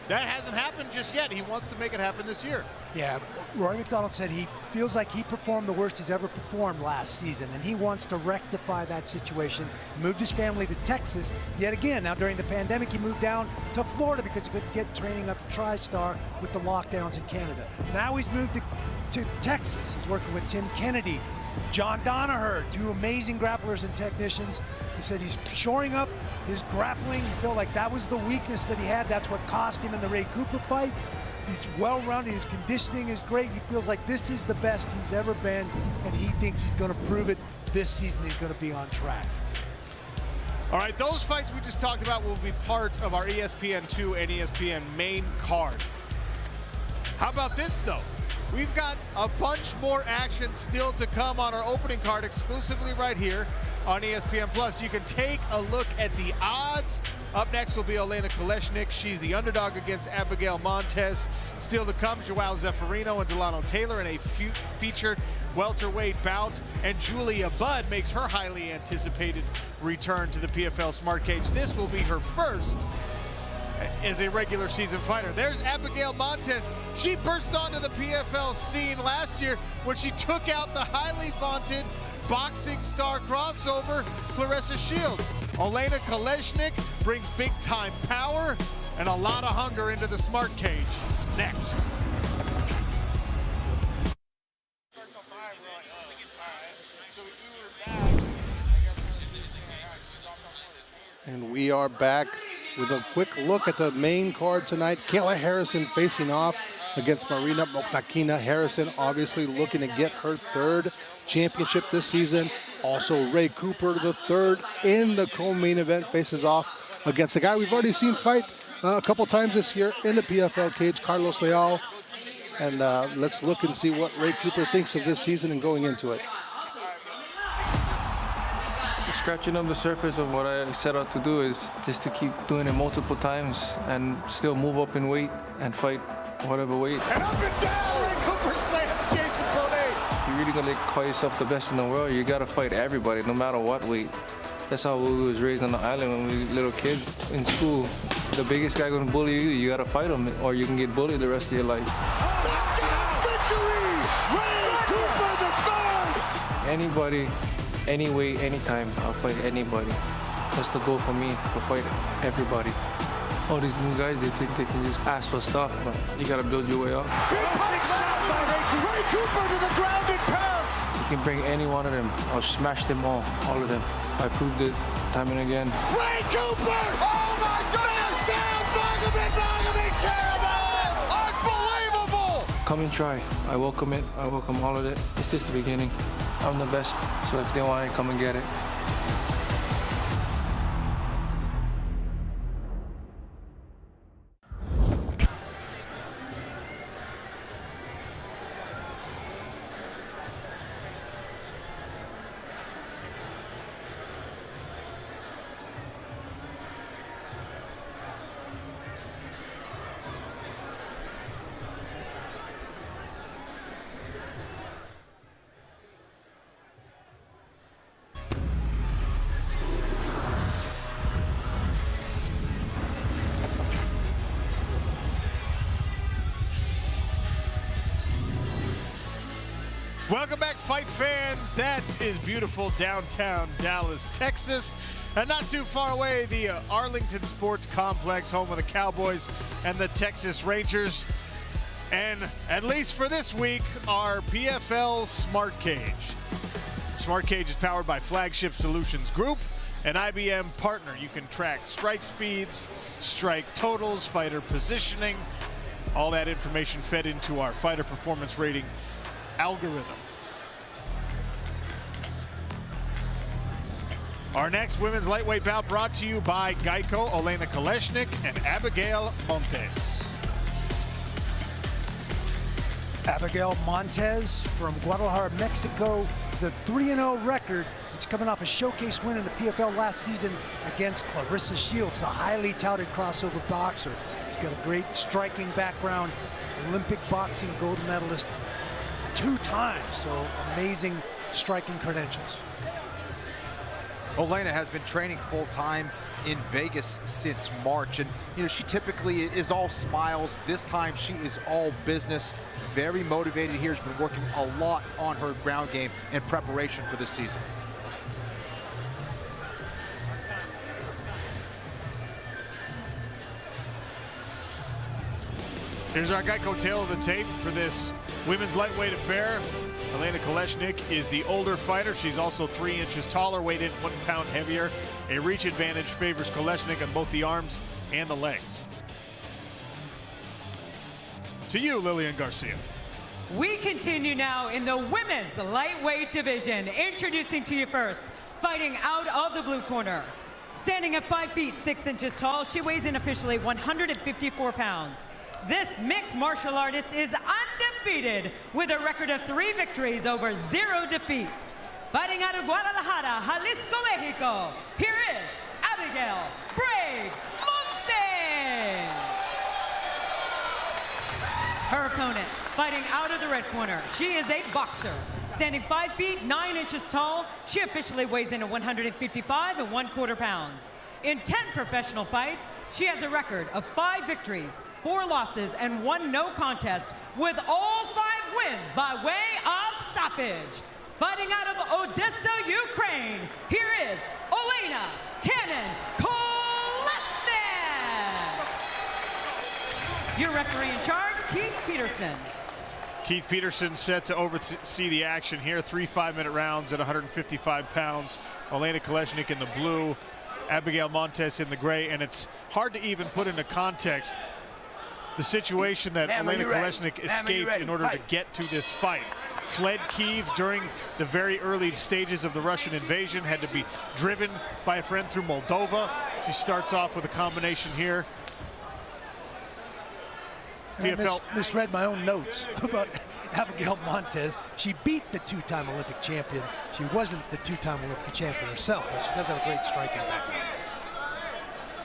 that hasn't happened just yet. He wants to make it happen this year. Yeah, Rory MacDonald said he feels like he performed the worst he's ever performed last season, and he wants to rectify that situation. He moved his family to Texas yet again. Now, during the pandemic, he moved down to Florida because he couldn't get training up at TriStar with the lockdowns in Canada. Now he's moved to Texas. He's working with Tim Kennedy, John Danaher, two amazing grapplers and technicians. He said he's shoring up his grappling. He felt like that was the weakness that he had. That's what cost him in the Ray Cooper fight. He's well-rounded. His conditioning is great. He feels like this is the best he's ever been, and he thinks he's going to prove it this season. He's going to be on track. All right, those fights we just talked about will be part of our ESPN2 and ESPN main card. How about this, though? We've got a bunch more action still to come on our opening card exclusively right here on ESPN Plus. You can take a look at the odds. Up next will be Elena Kolesnyk. She's the underdog against Abigail Montes. Still to come, Joao Zeferino and Dilano Taylor in a featured welterweight bout. And Julia Budd makes her highly anticipated return to the PFL Smart Cage. This will be her first as a regular season fighter. There's Abigail Montes. She burst onto the PFL scene last year when she took out the highly vaunted boxing star crossover, Clarissa Shields. Elena Kolesnyk brings big-time power and a lot of hunger into the Smart Cage. Next. And we are back with a quick look at the main card tonight. Kayla Harrison facing off against Marina Mokhnatkina. Harrison obviously looking to get her third championship this season. Also, Ray Cooper, the third in the co-main event, faces off against a guy we've already seen fight a couple times this year in the PFL cage, Carlos Leal. And let's look and see what Ray Cooper thinks of this season and going into it. Scratching up the surface of what I set out to do is just to keep doing it multiple times and still move up in weight and fight whatever weight. And up and down, Ray Cooper slams Jason Bonnet. You're really gonna call yourself the best in the world, you gotta fight everybody, no matter what weight. That's how we was raised on the island when we were little kids in school. The biggest guy gonna bully you, you gotta fight him, or you can get bullied the rest of your life. Knockout victory! Ray Cooper the third! Anybody, any weight, anytime, I'll fight anybody. That's the goal for me, to fight everybody. All these new guys, they think they can just ask for stuff, but you gotta build your way up. Big shot by Ray Cooper to the ground and pound. You can bring any one of them. I'll smash them all of them. I proved it time and again. Ray Cooper! Oh my goodness! Terrible! Unbelievable! Come and try. I welcome it. I welcome all of it. It's just the beginning. I'm the best, so if they want it, come and get it. Welcome back, fight fans. That is beautiful downtown Dallas, Texas. And not too far away, the Arlington Sports Complex, home of the Cowboys and the Texas Rangers. And at least for this week, our PFL Smart Cage. Smart Cage is powered by Flagship Solutions Group, an IBM partner. You can track strike speeds, strike totals, fighter positioning, all that information fed into our fighter performance rating algorithm. Our next women's lightweight bout brought to you by Geico, Elena Kolesnyk, and Abigail Montes. Abigail Montes from Guadalajara, Mexico, the 3-0 record. It's coming off a showcase win in the PFL last season against Clarissa Shields, a highly touted crossover boxer. She's got a great striking background, Olympic boxing gold medalist 2 times, so amazing striking credentials. Elena has been training full-time in Vegas since March, and she typically is all smiles. This time she is all business. Very motivated here. She's been working a lot on her ground game in preparation for this season. Here's our Geico tail of the tape for this women's lightweight affair. Elena Kolesnyk is the older fighter. She's also 3 inches taller, weighed in 1 pound heavier. A reach advantage favors Kolesnyk on both the arms and the legs. To you, Lillian Garcia. We continue now in the women's lightweight division. Introducing to you first, fighting out of the blue corner. Standing at 5 feet 6 inches tall, she weighs in officially 154 pounds. This mixed martial artist is undefeated with a record of 3 victories over 0 defeats. Fighting out of Guadalajara, Jalisco, Mexico, here is Abigail Brave Montes. Her opponent, fighting out of the red corner, she is a boxer. Standing 5 feet 9 inches tall, she officially weighs in at 155 1/4 pounds. In 10 professional fights, she has a record of 5 victories, 4 losses, and 1 no contest, with all 5 wins by way of stoppage. Fighting out of Odessa, Ukraine, here is Olena Cannon Kolesnyk. Your referee in charge, Keith Peterson. Keith Peterson set to oversee the action here. 3 5-minute rounds at 155 pounds. Olena Kolesnyk in the blue, Abigail Montes in the gray, and it's hard to even put into context the situation that Olena Kolesnyk escaped in order to get to this fight. Fled Kyiv during the very early stages of the Russian invasion, had to be driven by a friend through Moldova. She starts off with a combination here. I misread my own notes about Abigail Montes. She beat the 2-time Olympic champion. She wasn't the 2-time Olympic champion herself, but she does have a great striking background.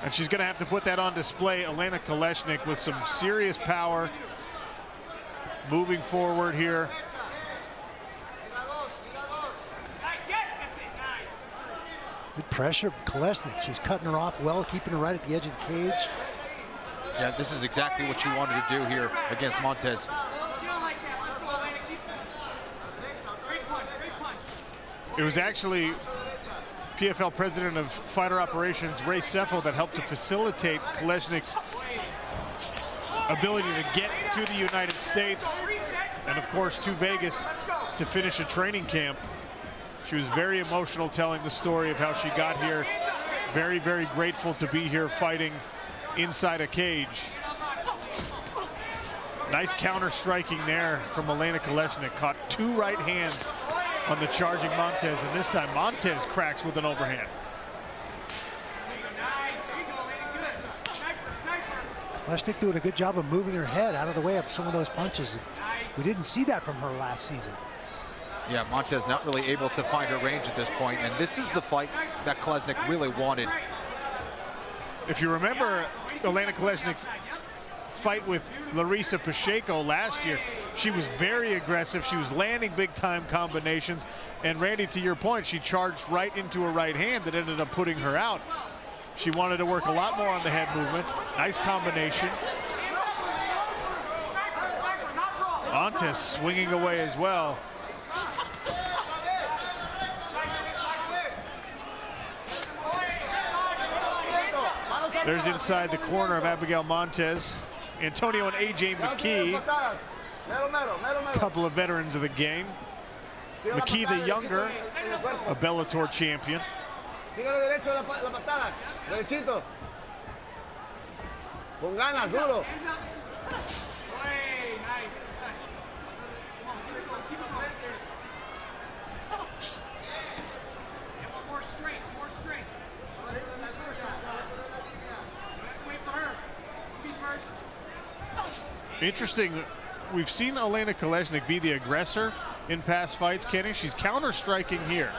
And she's going to have to put that on display. Olena Kolesnyk with some serious power. Moving forward here. Good pressure, Kolesnyk. She's cutting her off well, keeping her right at the edge of the cage. Yeah, this is exactly what she wanted to do here against Montes. It was actually PFL president of fighter operations, Ray Seffel, that helped to facilitate Kolesnyk's ability to get to the United States and, of course, to Vegas to finish a training camp. She was very emotional telling the story of how she got here. Very, very grateful to be here fighting inside a cage. Nice counter striking there from Olena Kolesnyk. Caught 2 right hands on the charging Montes, and this time Montes cracks with an overhand. Kolesnyk doing a good job of moving her head out of the way of some of those punches. We didn't see that from her last season. Yeah, Montes not really able to find her range at this point, and this is the fight that Kolesnyk really wanted. If you remember Olena Kolesnyk's fight with Larissa Pacheco last year, she was very aggressive. She was landing big-time combinations. And Randy, to your point, she charged right into a right hand that ended up putting her out. She wanted to work a lot more on the head movement. Nice combination. Montes swinging away as well. There's inside the corner of Abigail Montes. Antonio and AJ McKee, a couple of veterans of the game. McKee the younger, a Bellator champion. Interesting, we've seen Olena Kolesnyk be the aggressor in past fights, Kenny. She's counter-striking here.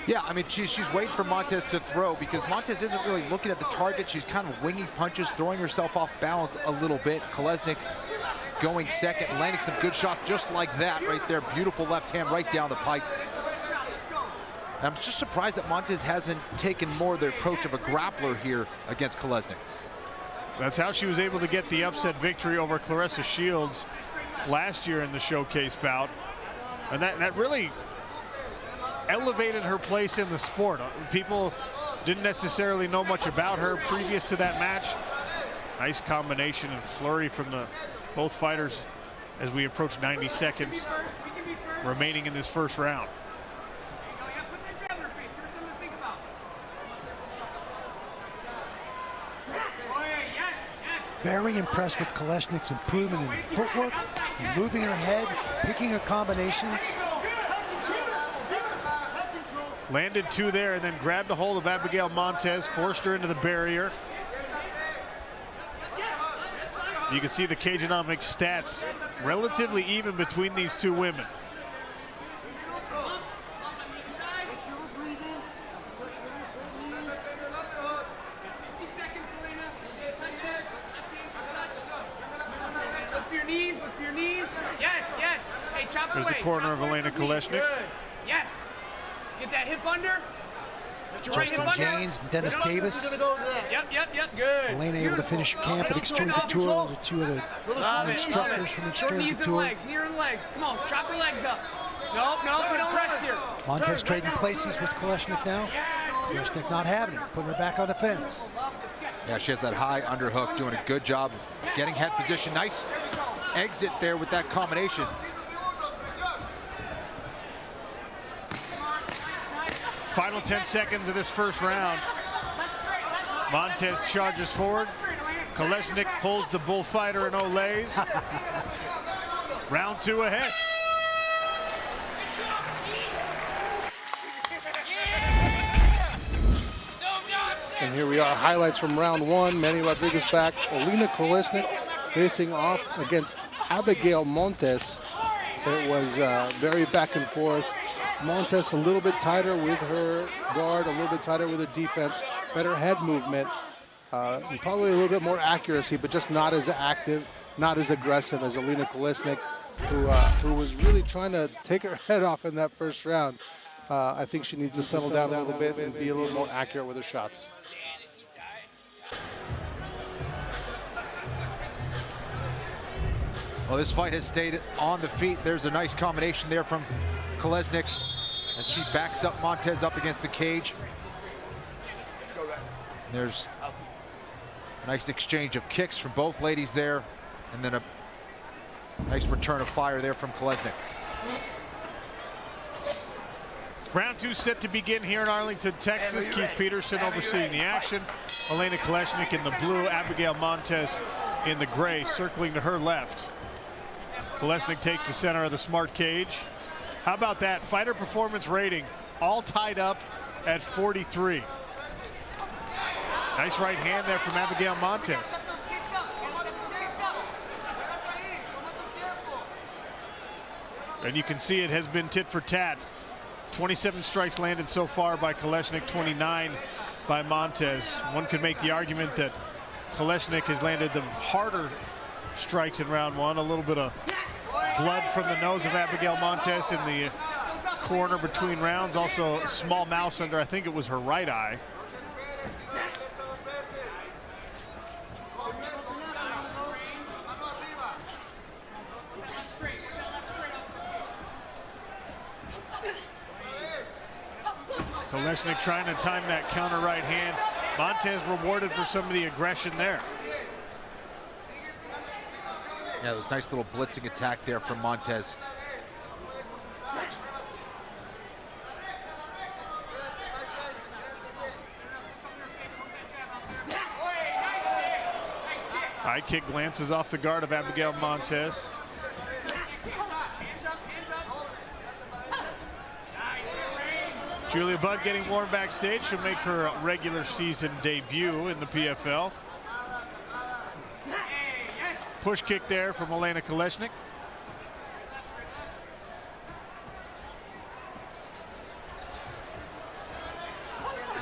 Yeah, I mean, she's waiting for Montes to throw because Montes isn't really looking at the target. She's kind of winging punches, throwing herself off balance a little bit. Kolesnyk going second, landing some good shots just like that right there. Beautiful left hand right down the pipe. And I'm just surprised that Montes hasn't taken more of the approach of a grappler here against Kolesnyk. That's how she was able to get the upset victory over Claressa Shields last year in the showcase bout. And that really elevated her place in the sport. People didn't necessarily know much about her previous to that match. Nice combination and flurry from both fighters as we approach 90 seconds remaining in this first round. very impressed with Kolesnyk's improvement in footwork, in moving her head, picking her combinations. Landed 2 there and then grabbed a hold of Abigail Montes, forced her into the barrier. You can see the Cageonomics stats relatively even between these two women. Lift your knees. Yes, yes. Hey, chop There's away. the corner of Elena Kolesnyk. Good. Yes. Get that hip under. Get your right hip Justin under. James and Dennis Davis. Yep. Good. Elena able to finish camp at Extreme Couture. Those are two of the instructors from Short Extreme knees to the Couture. legs, near the legs. Come on, chop your legs up. No, we don't rest here. Montes trading places with Kolesnyk now. Kolesnyk not having it, putting her back on the fence. Yeah, she has that high underhook, doing a good job of getting head position. Nice exit there with that combination. Final 10 seconds of this first round. Montes charges forward. Kolesnyk pulls the bullfighter and olays. Round 2 ahead. And here we are, highlights from round 1. Manny Rodriguez back. Elena Kolesnyk facing off against Abigail Montes. It was very back and forth. Montes a little bit tighter with her guard, a little bit tighter with her defense, better head movement, and probably a little bit more accuracy, but just not as active, not as aggressive as Elena Kolesnyk, who was really trying to take her head off in that first round. I think she needs to settle down a little bit and be a little more accurate with her shots. Well, this fight has stayed on the feet. There's a nice combination there from Kolesnyk as she backs up Montes up against the cage. There's a nice exchange of kicks from both ladies there, and then a nice return of fire there from Kolesnyk. Round 2 set to begin here in Arlington, Texas. Keith Peterson overseeing the action. Elena Kolesnyk in the blue, Abigail Montes in the gray, circling to her left. Kolesnyk takes the center of the smart cage. How about that? Fighter performance rating, all tied up at 43. Nice right hand there from Abigail Montes. And you can see it has been tit for tat. 27 strikes landed so far by Kolesnyk, 29 by Montes. One could make the argument that Kolesnyk has landed the harder strikes in round 1. A little bit of blood from the nose of Abigail Montes in the corner between rounds. Also a small mouse under, I think it was her right eye. Kolesnyk trying to time that counter right hand. Montes rewarded for some of the aggression there. Yeah, it was a nice little blitzing attack there from Montes. High kick glances off the guard of Abigail Montes. Julia Budd getting warm backstage. She'll make her regular season debut in the PFL. Push kick there from Elena Kolesnyk.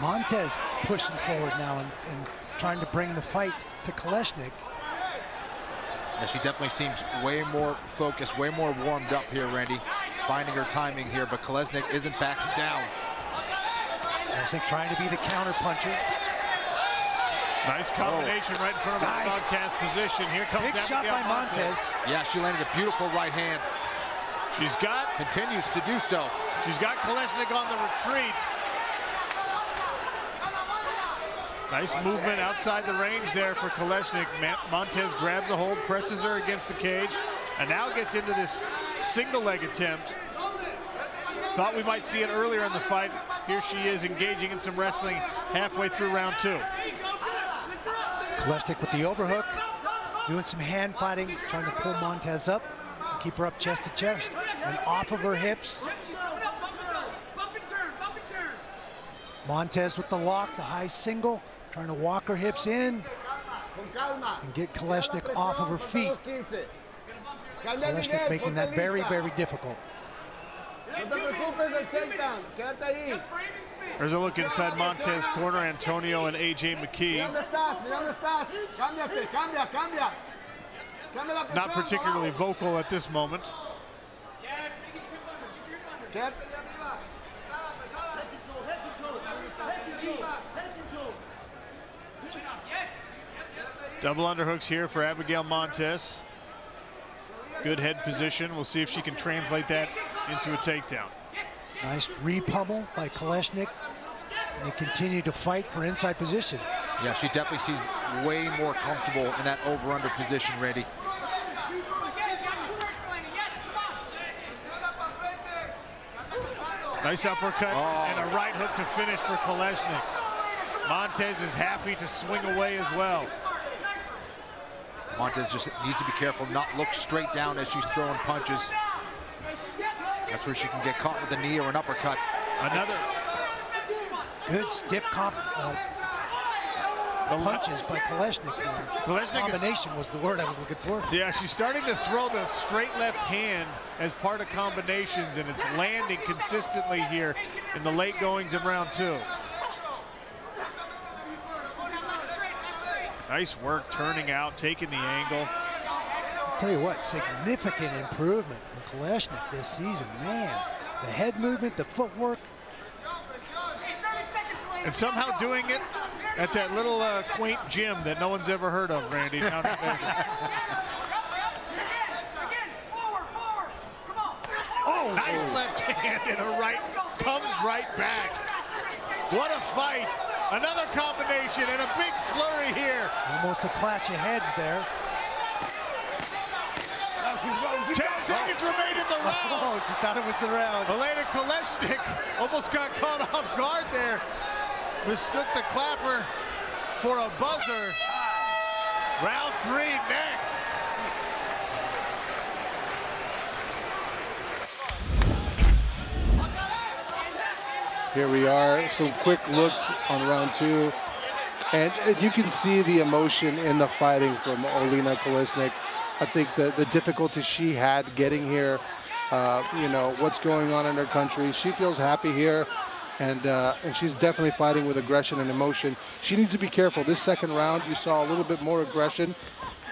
Montes pushing forward now and trying to bring the fight to Kolesnyk. Yeah, she definitely seems way more focused, way more warmed up here, Randy. Finding her timing here, but Kolesnyk isn't backing down. Kolesnyk trying to be the counter puncher. Nice combination right in front of the broadcast position. Here comes big shot by Montes. Yeah, she landed a beautiful right hand. Continues to do so. She's got Kolesnyk on the retreat. Nice movement outside the range there for Kolesnyk. Montes grabs a hold, presses her against the cage, and now gets into this single leg attempt. Thought we might see it earlier in the fight. Here she is engaging in some wrestling halfway through round 2. Kolesnyk with the overhook. doing some hand fighting, trying to pull Montes up, keep her up chest to chest, and off of her hips. Montes with the lock, the high single, trying to walk her hips in and get Kolesnyk off of her feet. Kolesnyk making that very, very difficult. There's a look inside Montes' corner, Antonio and AJ McKee. Not particularly vocal at this moment. Double underhooks here for Abigail Montes. Good head position. We'll see if she can translate that into a takedown. Nice re-pummel by Kolesnyk. And they continue to fight for inside position. Yeah, she definitely seems way more comfortable in that over-under position, Randy. Nice uppercut and a right hook to finish for Kolesnyk. Montes is happy to swing away as well. Montes just needs to be careful, not look straight down as she's throwing punches. That's where she can get caught with a knee or an uppercut. Another good stiff punches by Kolesnyk. Combination was the word I was looking for. Yeah, she's starting to throw the straight left hand as part of combinations, and it's landing consistently here in the late goings in round 2. Nice work turning out, taking the angle. I'll tell you what, significant improvement from Kolesnyk this season. Man, the head movement, the footwork. And somehow doing it at that little quaint gym that no one's ever heard of, Randy, down in Vegas. Oh, nice left hand and a right, comes right back. What a fight. Another combination and a big flurry here. Almost a clash of heads there. 10 seconds remain in the round. Oh, she thought it was the round. Elena Kolesnyk almost got caught off guard there. Mistook the clapper for a buzzer. Round 3 next. Here we are, some quick looks on round 2. And you can see the emotion in the fighting from Elena Kolesnyk. I think the difficulty she had getting here, you know, what's going on in her country. She feels happy here, and she's definitely fighting with aggression and emotion. She needs to be careful. This second round, you saw a little bit more aggression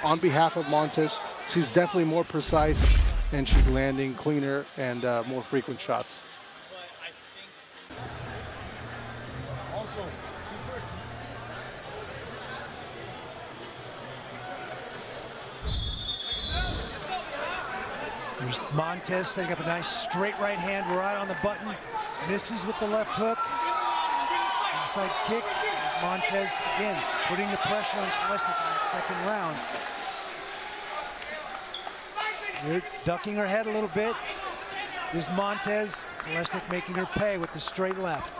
on behalf of Montes. She's definitely more precise, and she's landing cleaner and more frequent shots. There's Montes setting up a nice straight right hand right on the button. Misses with the left hook. Inside kick. Montes, again, putting the pressure on Kolesnyk in that second round. They're ducking her head a little bit. This Montes, Kolesnyk making her pay with the straight left.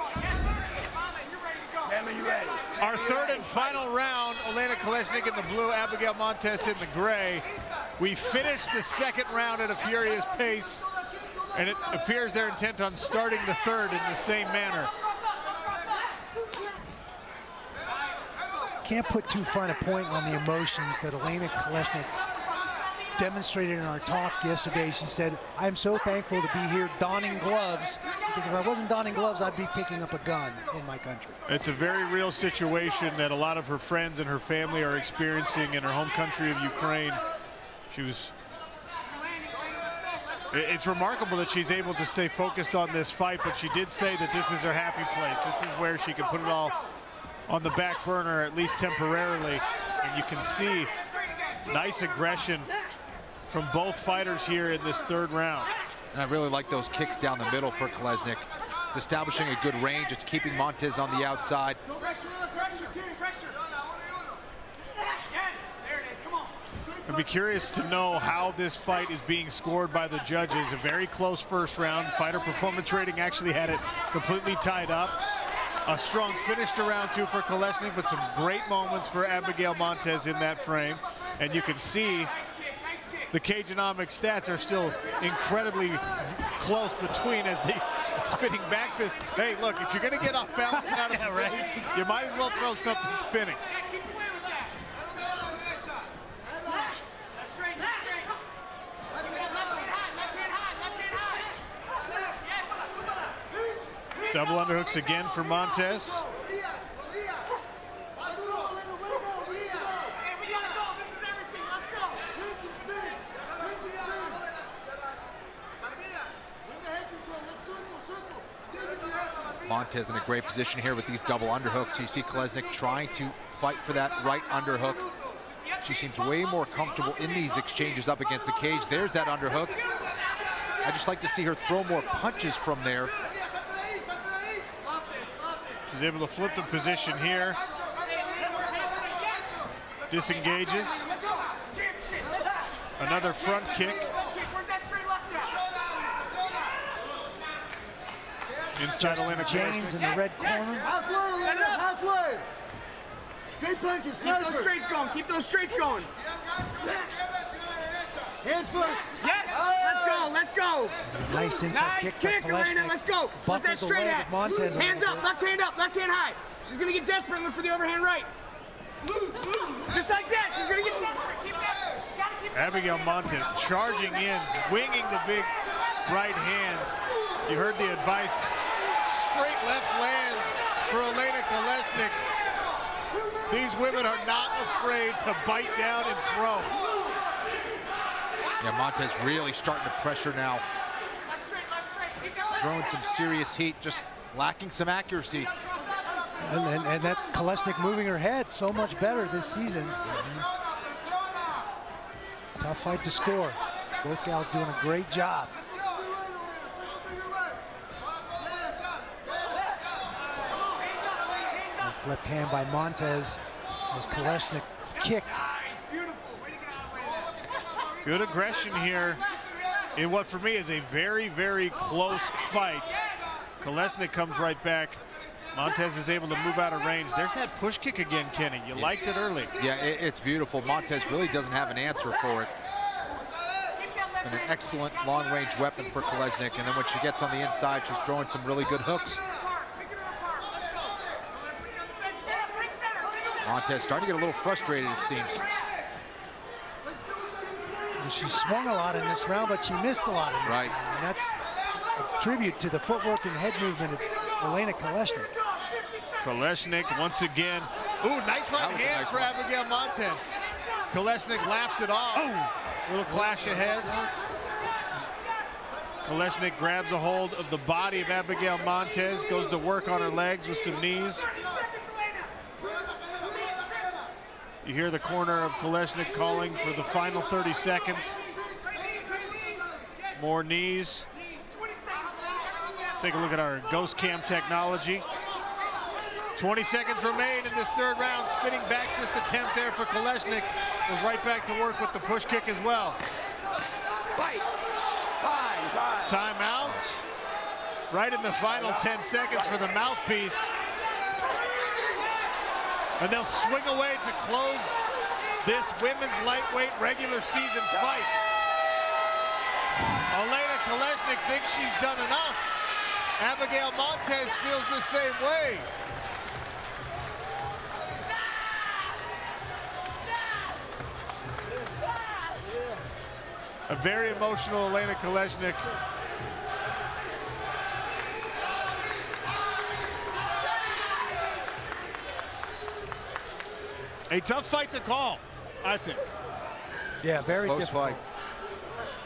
Our third and final round, Elena Kolesnyk in the blue, Abigail Montes in the gray. We finished the second round at a furious pace, and it appears they're intent on starting the third in the same manner. Can't put too fine a point on the emotions that Elena Kolesnyk demonstrated in our talk yesterday. She said, I'm so thankful to be here donning gloves, because if I wasn't donning gloves, I'd be picking up a gun in my country. It's a very real situation that a lot of her friends and her family are experiencing in her home country of Ukraine. It's remarkable that she's able to stay focused on this fight, but she did say that this is her happy place. This is where she can put it all on the back burner, at least temporarily. And you can see nice aggression from both fighters here in this third round. And I really like those kicks down the middle for Kolesnyk. It's establishing a good range. It's keeping Montes on the outside. I'd be curious to know how this fight is being scored by the judges. A very close first round. Fighter performance rating actually had it completely tied up. A strong finish to round 2 for Kolesnyk, but some great moments for Abigail Montes in that frame. And you can see the Cageonomic stats are still incredibly close between as the spinning back fist. Hey, look, if you're going to get off balance out of the right, you might as well throw something spinning. Double underhooks again for Montes. Montes in a great position here with these double underhooks. You see Kolesnyk trying to fight for that right underhook. She seems way more comfortable in these exchanges up against the cage. There's that underhook. I just like to see her throw more punches from there. She's able to flip the position here. Disengages. Another front kick. Inside Elena James in the red corner. Halfway. Straight punches. Keep those straights going. Keep those straights going. Hands first. Yes. Let's go. Let's go. Nice inside Nice kick by Elena. Kolesnyk. Let's go. Put Buckled that the straight leg at. of Montes. Hands up. Left hand high. She's gonna get desperate and look for the overhand right. Just like that. She's gonna get desperate. Keep that. Gotta keep that. Abigail Montes charging in, winging the big right hands. You heard the advice. Straight left lands for Elena Kolesnyk. These women are not afraid to bite down and throw. Yeah, Montes really starting to pressure now. Throwing some serious heat, just lacking some accuracy. And that Kolesnyk moving her head so much better this season. Tough fight to score. Both gals doing a great job. Nice left hand by Montes as Kolesnyk kicked. Good aggression here in what for me is a very, very close fight. Kolesnyk comes right back. Montes is able to move out of range. There's that push kick again, Kenny. You liked it early. Yeah, it's beautiful. Montes really doesn't have an answer for it. And an excellent long-range weapon for Kolesnyk. And then when she gets on the inside, she's throwing some really good hooks. Montes starting to get a little frustrated, it seems. She swung a lot in this round, but she missed a lot in this round. And that's a tribute to the footwork and head movement of Elena Kolesnyk. Kolesnyk once again. Ooh, nice right hand for Abigail Montes. Kolesnyk laughs it off. Little clash of heads. Kolesnyk grabs a hold of the body of Abigail Montes, goes to work on her legs with some knees. You hear the corner of Kolesnyk calling for the final 30 seconds. More knees. Take a look at our ghost cam technology. 20 seconds remain in this third round. Spinning back fist attempt there for Kolesnyk. Goes right back to work with the push kick as well. Fight. Time. Timeout. Right in the final 10 seconds for the mouthpiece. And they'll swing away to close this women's lightweight regular season fight. Elena Kolesnyk thinks she's done enough. Abigail Montes feels the same way. A very emotional Elena Kolesnyk. A tough fight to call, I think. Yeah, very close difficult. fight.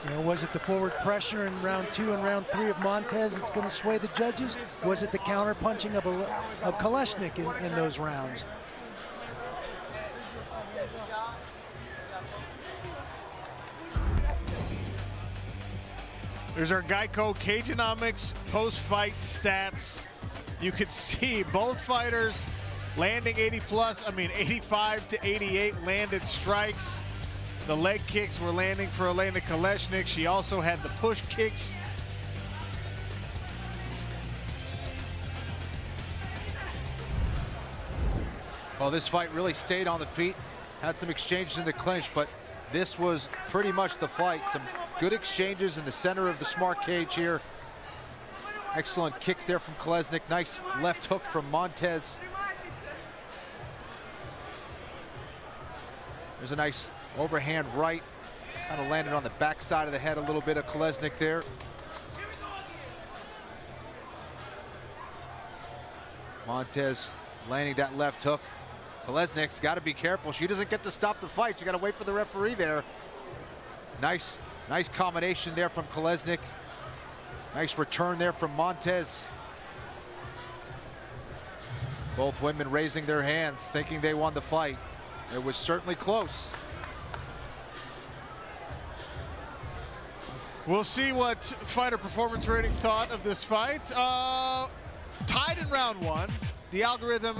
You know, was it the forward pressure in round 2 and round 3 of Montes that's going to sway the judges? Was it the counter punching of Kolesnyk in those rounds? There's our Geico Cageonomics post-fight stats. You could see both fighters landing 85 to 88 landed strikes. The leg kicks were landing for Elena Kolesnyk. She also had the push kicks. Well, this fight really stayed on the feet. Had some exchanges in the clinch, but this was pretty much the fight. Some good exchanges in the center of the smart cage here. Excellent kicks there from Kolesnyk. Nice left hook from Montes. There's a nice overhand right. Kind of landed on the backside of the head a little bit of Kolesnyk there. Montes landing that left hook. Kolesnyk's got to be careful. She doesn't get to stop the fight. You got to wait for the referee there. Nice combination there from Kolesnyk. Nice return there from Montes. Both women raising their hands, thinking they won the fight. It was certainly close. We'll see what fighter performance rating thought of this fight. Tied in round 1. The algorithm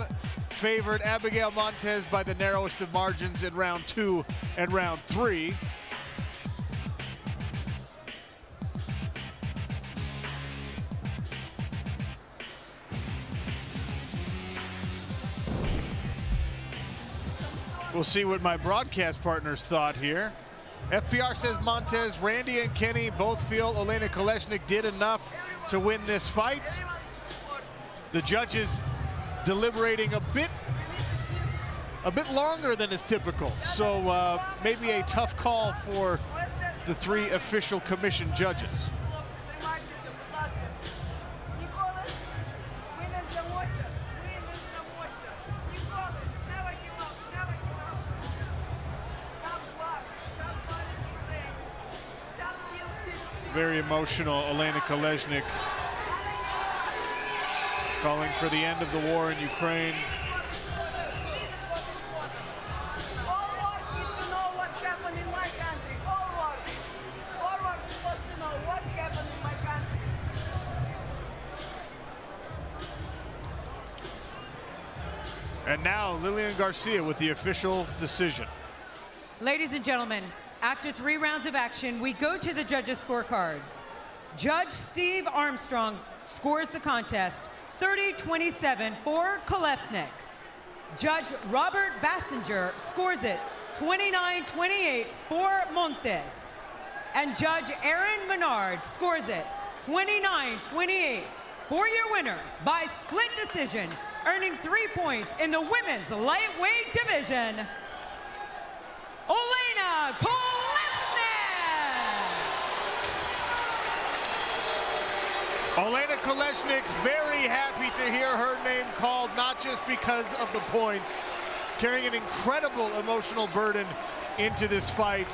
favored Abigail Montes by the narrowest of margins in round 2 and round 3. We'll see what my broadcast partners thought here. FPR says Montes, Randy and Kenny both feel Oleinik Kolesnyk did enough to win this fight. The judges deliberating a bit longer than is typical. So maybe a tough call for the 3 official commission judges. Very emotional, Oleinik Kolesnyk calling for the end of the war in Ukraine. And now Lillian Garcia with the official decision. Ladies and gentlemen, after 3 rounds of action, we go to the judges' scorecards. Judge Steve Armstrong scores the contest 30-27 for Kolesnyk. Judge Robert Bassinger scores it 29-28 for Montes. And Judge Aaron Menard scores it 29-28 for your winner by split decision, earning 3 points in the women's lightweight division, Oleinik Kolesnyk! Oleinik Kolesnyk very happy to hear her name called, not just because of the points, carrying an incredible emotional burden into this fight,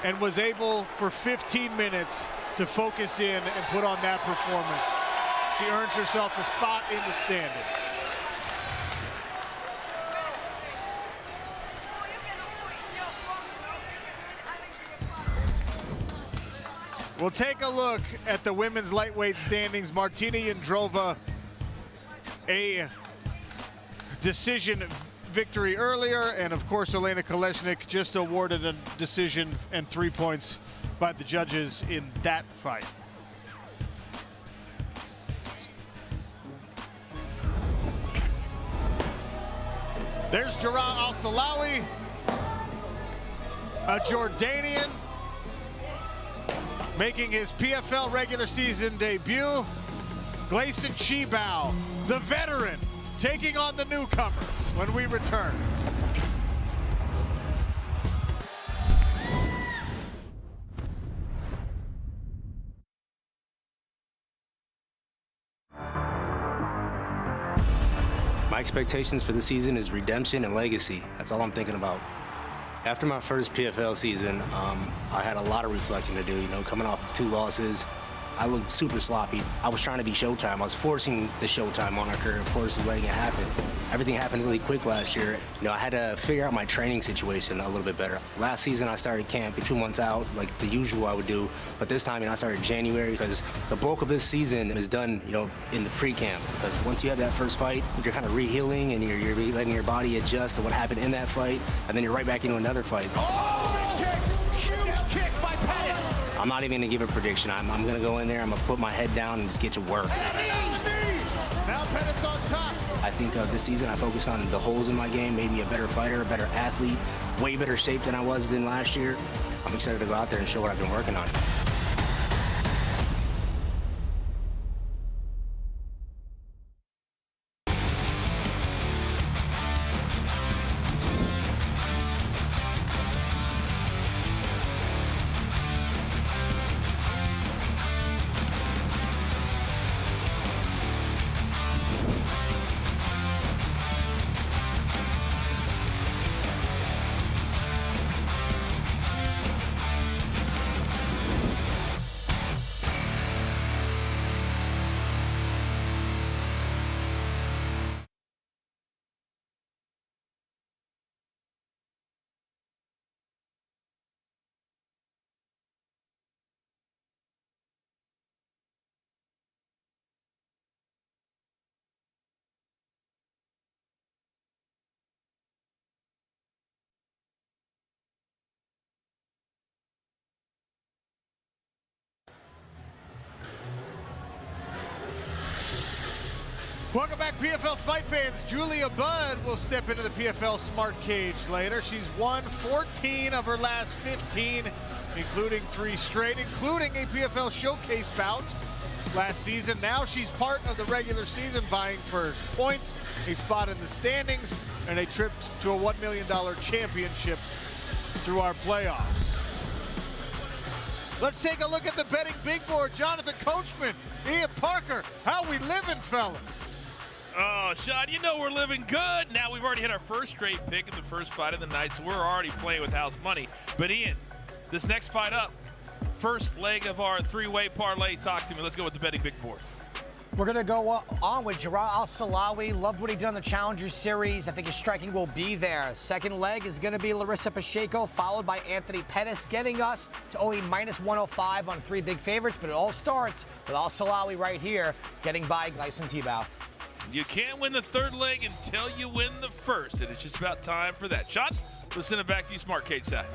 and was able for 15 minutes to focus in and put on that performance. She earns herself a spot in the standings. We'll take a look at the women's lightweight standings. Martina Jindrova, a decision victory earlier, and of course Oleinik Kolesnyk just awarded a decision and 3 points by the judges in that fight. There's Joao Al-Silawi, a Jordanian, making his PFL regular season debut. Gleison Tibau, the veteran, taking on the newcomer when we return. My expectations for the season is redemption and legacy. That's all I'm thinking about. After my first PFL season, I had a lot of reflecting to do, coming off of 2 losses. I looked super sloppy. I was trying to be Showtime. I was forcing the Showtime moniker, of course, letting it happen. Everything happened really quick last year. I had to figure out my training situation a little bit better. Last season, I started camp 2 months out, like the usual I would do. But this time, I started January because the bulk of this season is done, in the pre-camp. Because once you have that first fight, you're kind of re-healing and you're letting your body adjust to what happened in that fight, and then you're right back into another fight. Oh, big kick! Huge kick by Pettis! I'm not even going to give a prediction. I'm going to go in there, I'm going to put my head down and just get to work. Now Pettis on top. I think this season I focused on the holes in my game, made me a better fighter, a better athlete, way better shape than I was in last year. I'm excited to go out there and show what I've been working on. Welcome back, PFL fight fans. Julia Budd will step into the PFL Smart Cage later. She's won 14 of her last 15, including 3 straight, including a PFL Showcase bout last season. Now she's part of the regular season, vying for points, a spot in the standings, and a trip to a $1 million championship through our playoffs. Let's take a look at the betting big board. Jonathan Coachman, Ian Parker, how we living, fellas? Oh, Sean, you know we're living good. Now we've already hit our first straight pick in the first fight of the night, so we're already playing with house money. But Ian, this next fight up, first leg of our 3-way parlay. Talk to me. Let's go with the betting big board. We're going to go on with Joao Al-Silawi. Loved what he did on the Challenger Series. I think his striking will be there. Second leg is going to be Larissa Pacheco, followed by Anthony Pettis, getting us to only -105 on 3 big favorites. But it all starts with Al-Silawi right here, getting by Tibau. You can't win the third leg until you win the first, and it's just about time for that. Sean, let's send it back to you, Smart Cage side.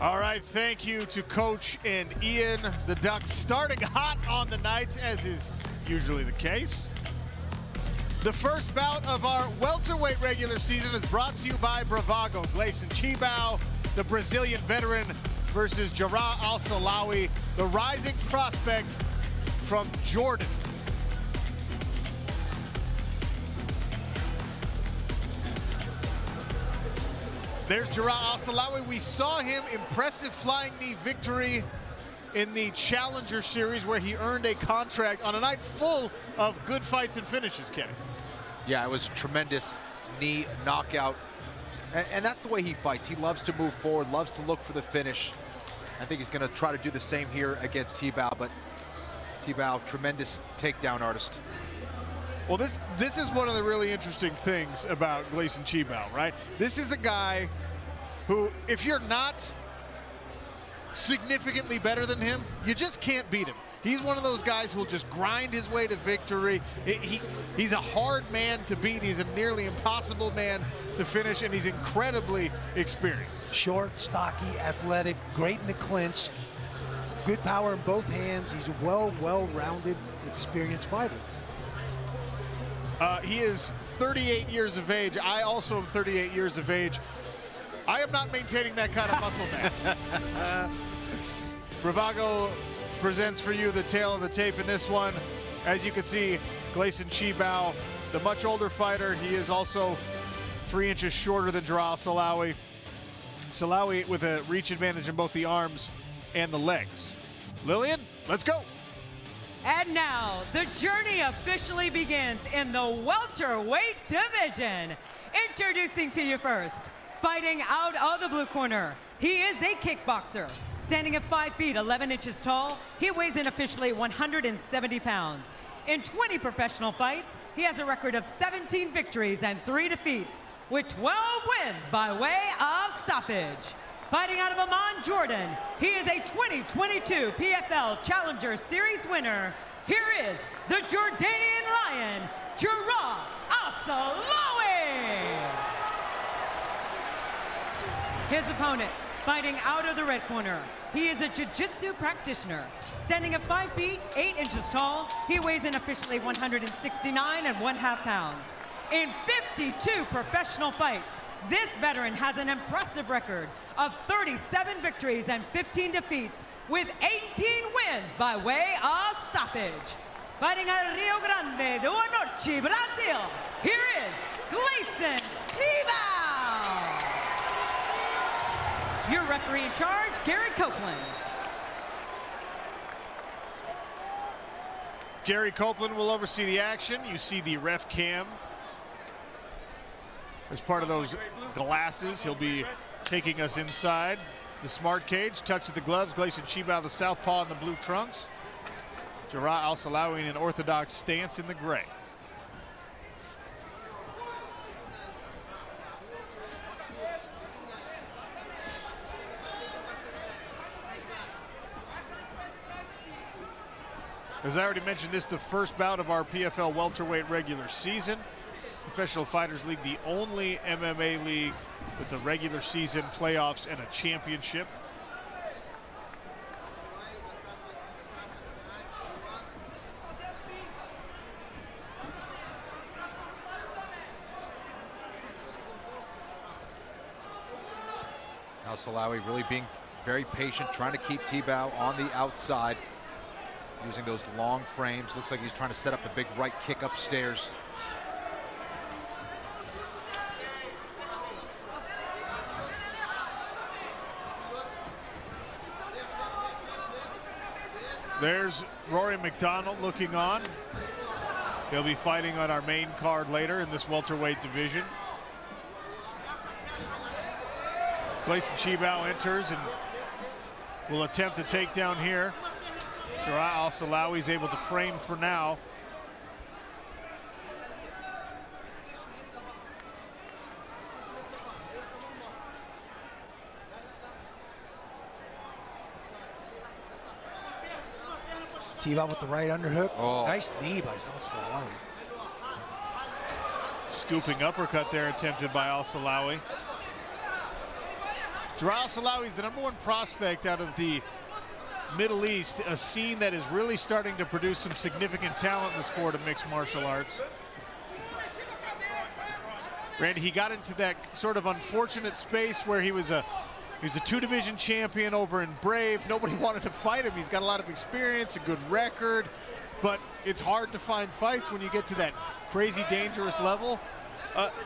All right, thank you to Coach and Ian. The Ducks starting hot on the night, as is usually the case. The first bout of our welterweight regular season is brought to you by Bravago. Tibau, the Brazilian veteran, versus Joao Al-Silawi, the rising prospect from Jordan. There's Joao Al-Silawi. We saw him impressive flying knee victory in the Challenger Series, where he earned a contract on a night full of good fights and finishes, Kenny. Yeah, it was tremendous knee knockout. And that's the way he fights. He loves to move forward, loves to look for the finish. I think he's going to try to do the same here against Tibau, but Tibau, tremendous takedown artist. Well, this is one of the really interesting things about Tibau, right? This is a guy who, if you're not significantly better than him, you just can't beat him. He's one of those guys who will just grind his way to victory. He's a hard man to beat. He's a nearly impossible man to finish, and he's incredibly experienced. Short, stocky, athletic, great in the clinch, good power in both hands. He's a well-rounded, experienced fighter. He is 38 years of age. I also am 38 years of age. I am not maintaining that kind of muscle mass. Bravago presents for you the tale of the tape in this one. As you can see, Tibau, the much older fighter. He is also 3 inches shorter than Joao Al-Silawi. Silawi with a reach advantage in both the arms and the legs. Lillian, let's go. And now, the journey officially begins in the welterweight division. Introducing to you first, fighting out of the blue corner, he is a kickboxer. Standing at 5 feet, 11 inches tall, he weighs in officially 170 pounds. In 20 professional fights, he has a record of 17 victories and 3 defeats, with 12 wins by way of stoppage. Fighting out of Amman, Jordan, he is a 2022 PFL Challenger Series winner. Here is the Jordanian Lion, Joao Al-Silawi. His opponent, fighting out of the red corner, he is a jiu-jitsu practitioner. Standing at 5 feet, 8 inches tall, he weighs in officially 169 1/2 pounds. in 52 professional fights, this veteran has an impressive record of 37 victories and 15 defeats, with 18 wins by way of stoppage. Fighting out of Rio Grande do Norte, Brazil, here is Gleison Tibau. Your referee in charge, Gary Copeland. Gary Copeland will oversee the action. You see the ref cam as part of those glasses. He'll be taking us inside the smart cage. Touch of the gloves. Gleison Tibau, the southpaw in the blue trunks. Joao Al-Silawi in an orthodox stance in the gray. As I already mentioned, this is the first bout of our PFL welterweight regular season. Professional Fighters League, the only MMA league with a regular season, playoffs, and a championship. Al-Silawi really being very patient, trying to keep Tibau on the outside, using those long frames. Looks like he's trying to set up the big right kick upstairs. There's Rory MacDonald looking on. He'll be fighting on our main card later in this welterweight division. Gleison Tibau enters and will attempt a takedown here. Joao Al-Silawi is able to frame for now. Tibau with the right underhook. Oh. Nice knee by Al-Silawi. Scooping uppercut there attempted by Al-Silawi. Joao Al-Silawi is the #1 prospect out of the Middle East, a scene that is really starting to produce some significant talent in the sport of mixed martial arts. Randy, he got into that sort of unfortunate space where he was a 2-division champion over in Brave. Nobody wanted to fight him. He's got a lot of experience, a good record, but it's hard to find fights when you get to that crazy dangerous level.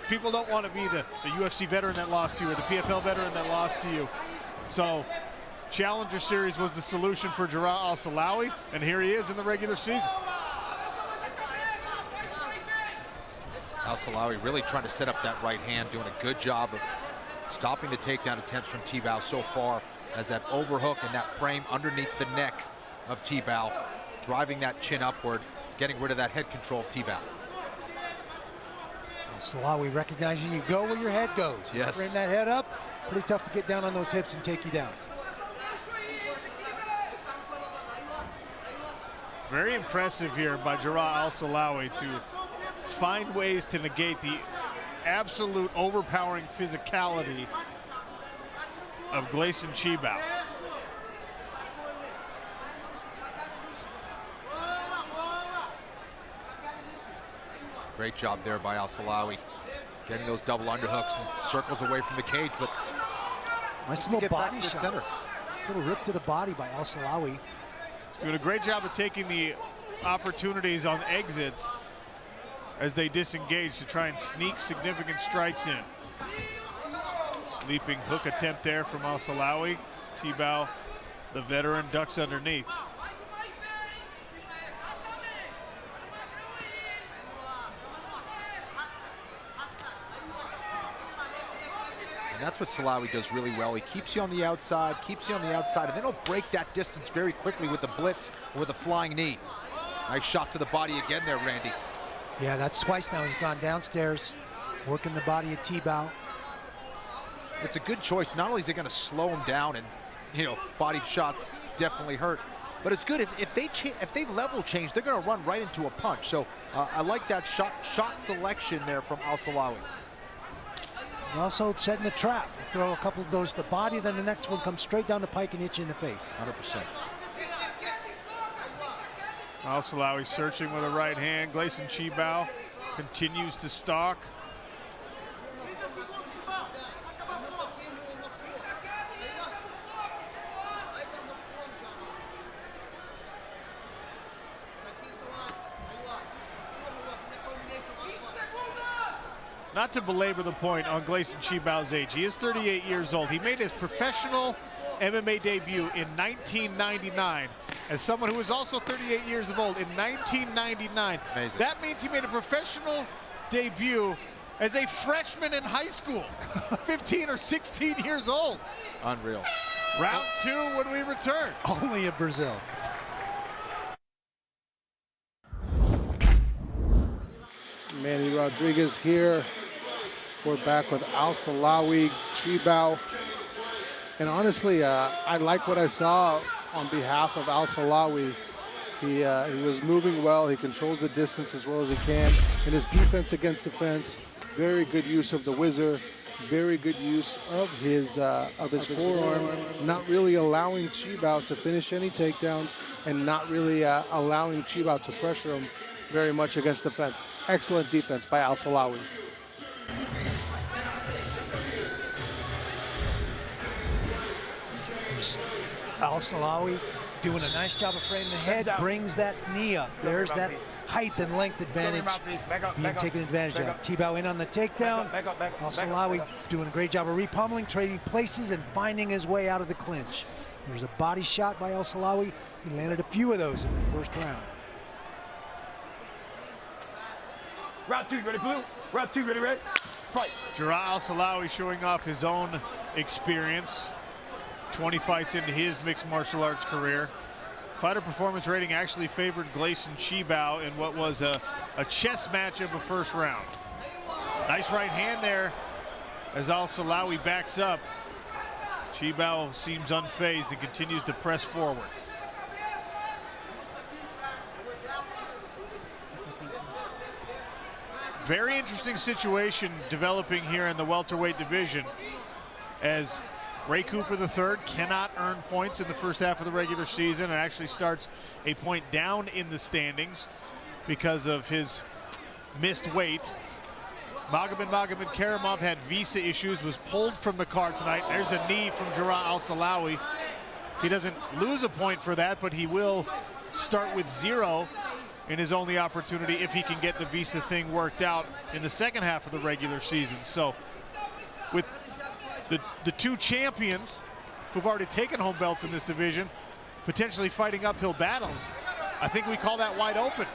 People don't want to be the UFC veteran that lost to you or the PFL veteran that lost to you. So Challenger Series was the solution for Joao Al-Silawi, and here he is in the regular season. Al-Silawi really trying to set up that right hand, doing a good job of stopping the takedown attempts from Tibau so far, as that overhook and that frame underneath the neck of Tibau, driving that chin upward, getting rid of that head control of Tibau. Al-Silawi recognizing you go where your head goes. Yes. Bring that head up, pretty tough to get down on those hips and take you down. Very impressive here by Joao Al-Silawi to find ways to negate the absolute overpowering physicality of Gleison Tibau. Great job there by Al-Silawi, getting those double underhooks and circles away from the cage, but nice little body shot. Center. Little rip to the body by Al-Silawi. He's doing a great job of taking the opportunities on exits as they disengage to try and sneak significant strikes in. Leaping hook attempt there from Al-Silawi. Tibau, the veteran, ducks underneath. And that's what Silawi does really well. He keeps you on the outside, and then he'll break that distance very quickly with the blitz or with a flying knee. Nice shot to the body again there, Randy. Yeah, that's twice now. He's gone downstairs, working the body of Tibau. It's a good choice. Not only is it going to slow him down, and body shots definitely hurt, but it's good if they level change, they're going to run right into a punch. So I like that shot selection there from Al-Silawi. Also setting the trap. Throw a couple of those to the body, then the next one comes straight down the pike and hit you in the face. 100%. Al-Silawi searching with a right hand. Gleison Tibau continues to stalk. Not to belabor the point on Gleison Tibau's age, he is 38 years old. He made his professional MMA debut in 1999 as someone who was also 38 years old in 1999. Amazing. That means he made a professional debut as a freshman in high school, 15 or 16 years old. Unreal. Round 2 when we return. Only in Brazil. Manny Rodriguez here. We're back with Al-Silawi, Tibau. And honestly, I like what I saw on behalf of Al-Silawi. He was moving well. He controls the distance as well as he can. And his defense against the fence, very good use of the whizzer, very good use of his forearm, not really allowing Tibau to finish any takedowns and not really allowing Tibau to pressure him very much against the fence. Excellent defense by Al-Silawi. Al-Silawi doing a nice job of framing the head, brings that knee up. There's that height and length advantage being taken advantage of. Tibau in on the takedown. Al-Silawi doing a great job of repummeling, trading places, and finding his way out of the clinch. There's a body shot by Al-Silawi. He landed a few of those in the first round. Round 2, ready blue? Round 2, ready red? Fight. Joao Al-Silawi showing off his own experience. 20 fights into his mixed martial arts career. Fighter performance rating actually favored Gleison Tibau in what was a chess match of a first round. Nice right hand there as Al-Silawi backs up. Tibau seems unfazed and continues to press forward. Very interesting situation developing here in the welterweight division as Ray Cooper III cannot earn points in the first half of the regular season and actually starts a point down in the standings because of his missed weight. Magomed Karimov had visa issues, was pulled from the card tonight. There's a knee from Joao Al-Silawi. He doesn't lose a point for that, but he will start with 0 in his only opportunity if he can get the visa thing worked out in the second half of the regular season. So with the two champions who've already taken home belts in this division potentially fighting uphill battles, I think we call that wide open.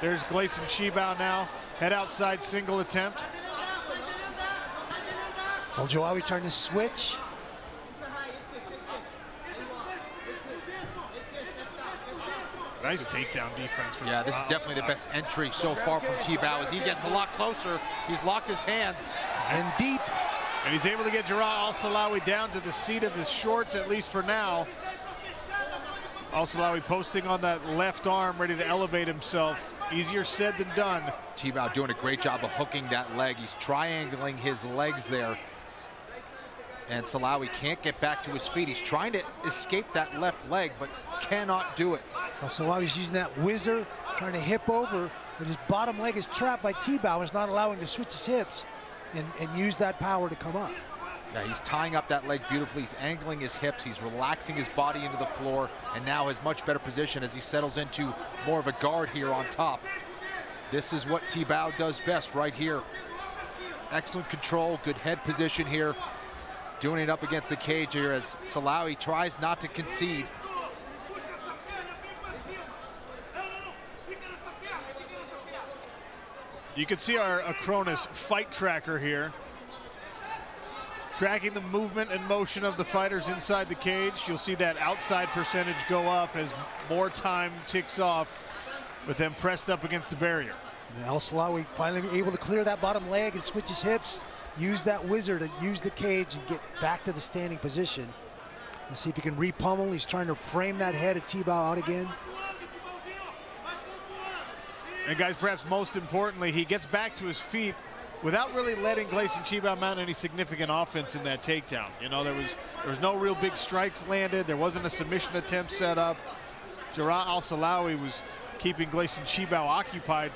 There's Gleison Tibau now, head outside single attempt. Well, Joao trying to switch. Nice takedown defense. Yeah, this is definitely the best entry so far from Tibau. As he gets a lot closer, he's locked his hands. And deep. And he's able to get Joao Al-Silawi down to the seat of his shorts, at least for now. Al-Silawi posting on that left arm, ready to elevate himself. Easier said than done. Tibau doing a great job of hooking that leg. He's triangling his legs there. And Silawi can't get back to his feet. He's trying to escape that left leg, but cannot do it. Well, Silawi's using that whizzer, trying to hip over, but his bottom leg is trapped by Tibau. It's not allowing him to switch his hips and use that power to come up. Yeah, he's tying up that leg beautifully. He's angling his hips. He's relaxing his body into the floor, and now has much better position as he settles into more of a guard here on top. This is what Tibau does best right here. Excellent control, good head position here. Doing it up against the cage here as Silawi tries not to concede. You can see our Acronis fight tracker here, tracking the movement and motion of the fighters inside the cage. You'll see that outside percentage go up as more time ticks off with them pressed up against the barrier. Al-Silawi finally able to clear that bottom leg and switch his hips, use that whizzer to use the cage and get back to the standing position. Let's see if he can repummel. He's trying to frame that head of Tibau out again. And guys, perhaps most importantly, he gets back to his feet without really letting Gleison Tibau mount any significant offense in that takedown. You know, there was no real big strikes landed. There wasn't a submission attempt set up. Joao Al-Silawi was keeping Gleison Tibau occupied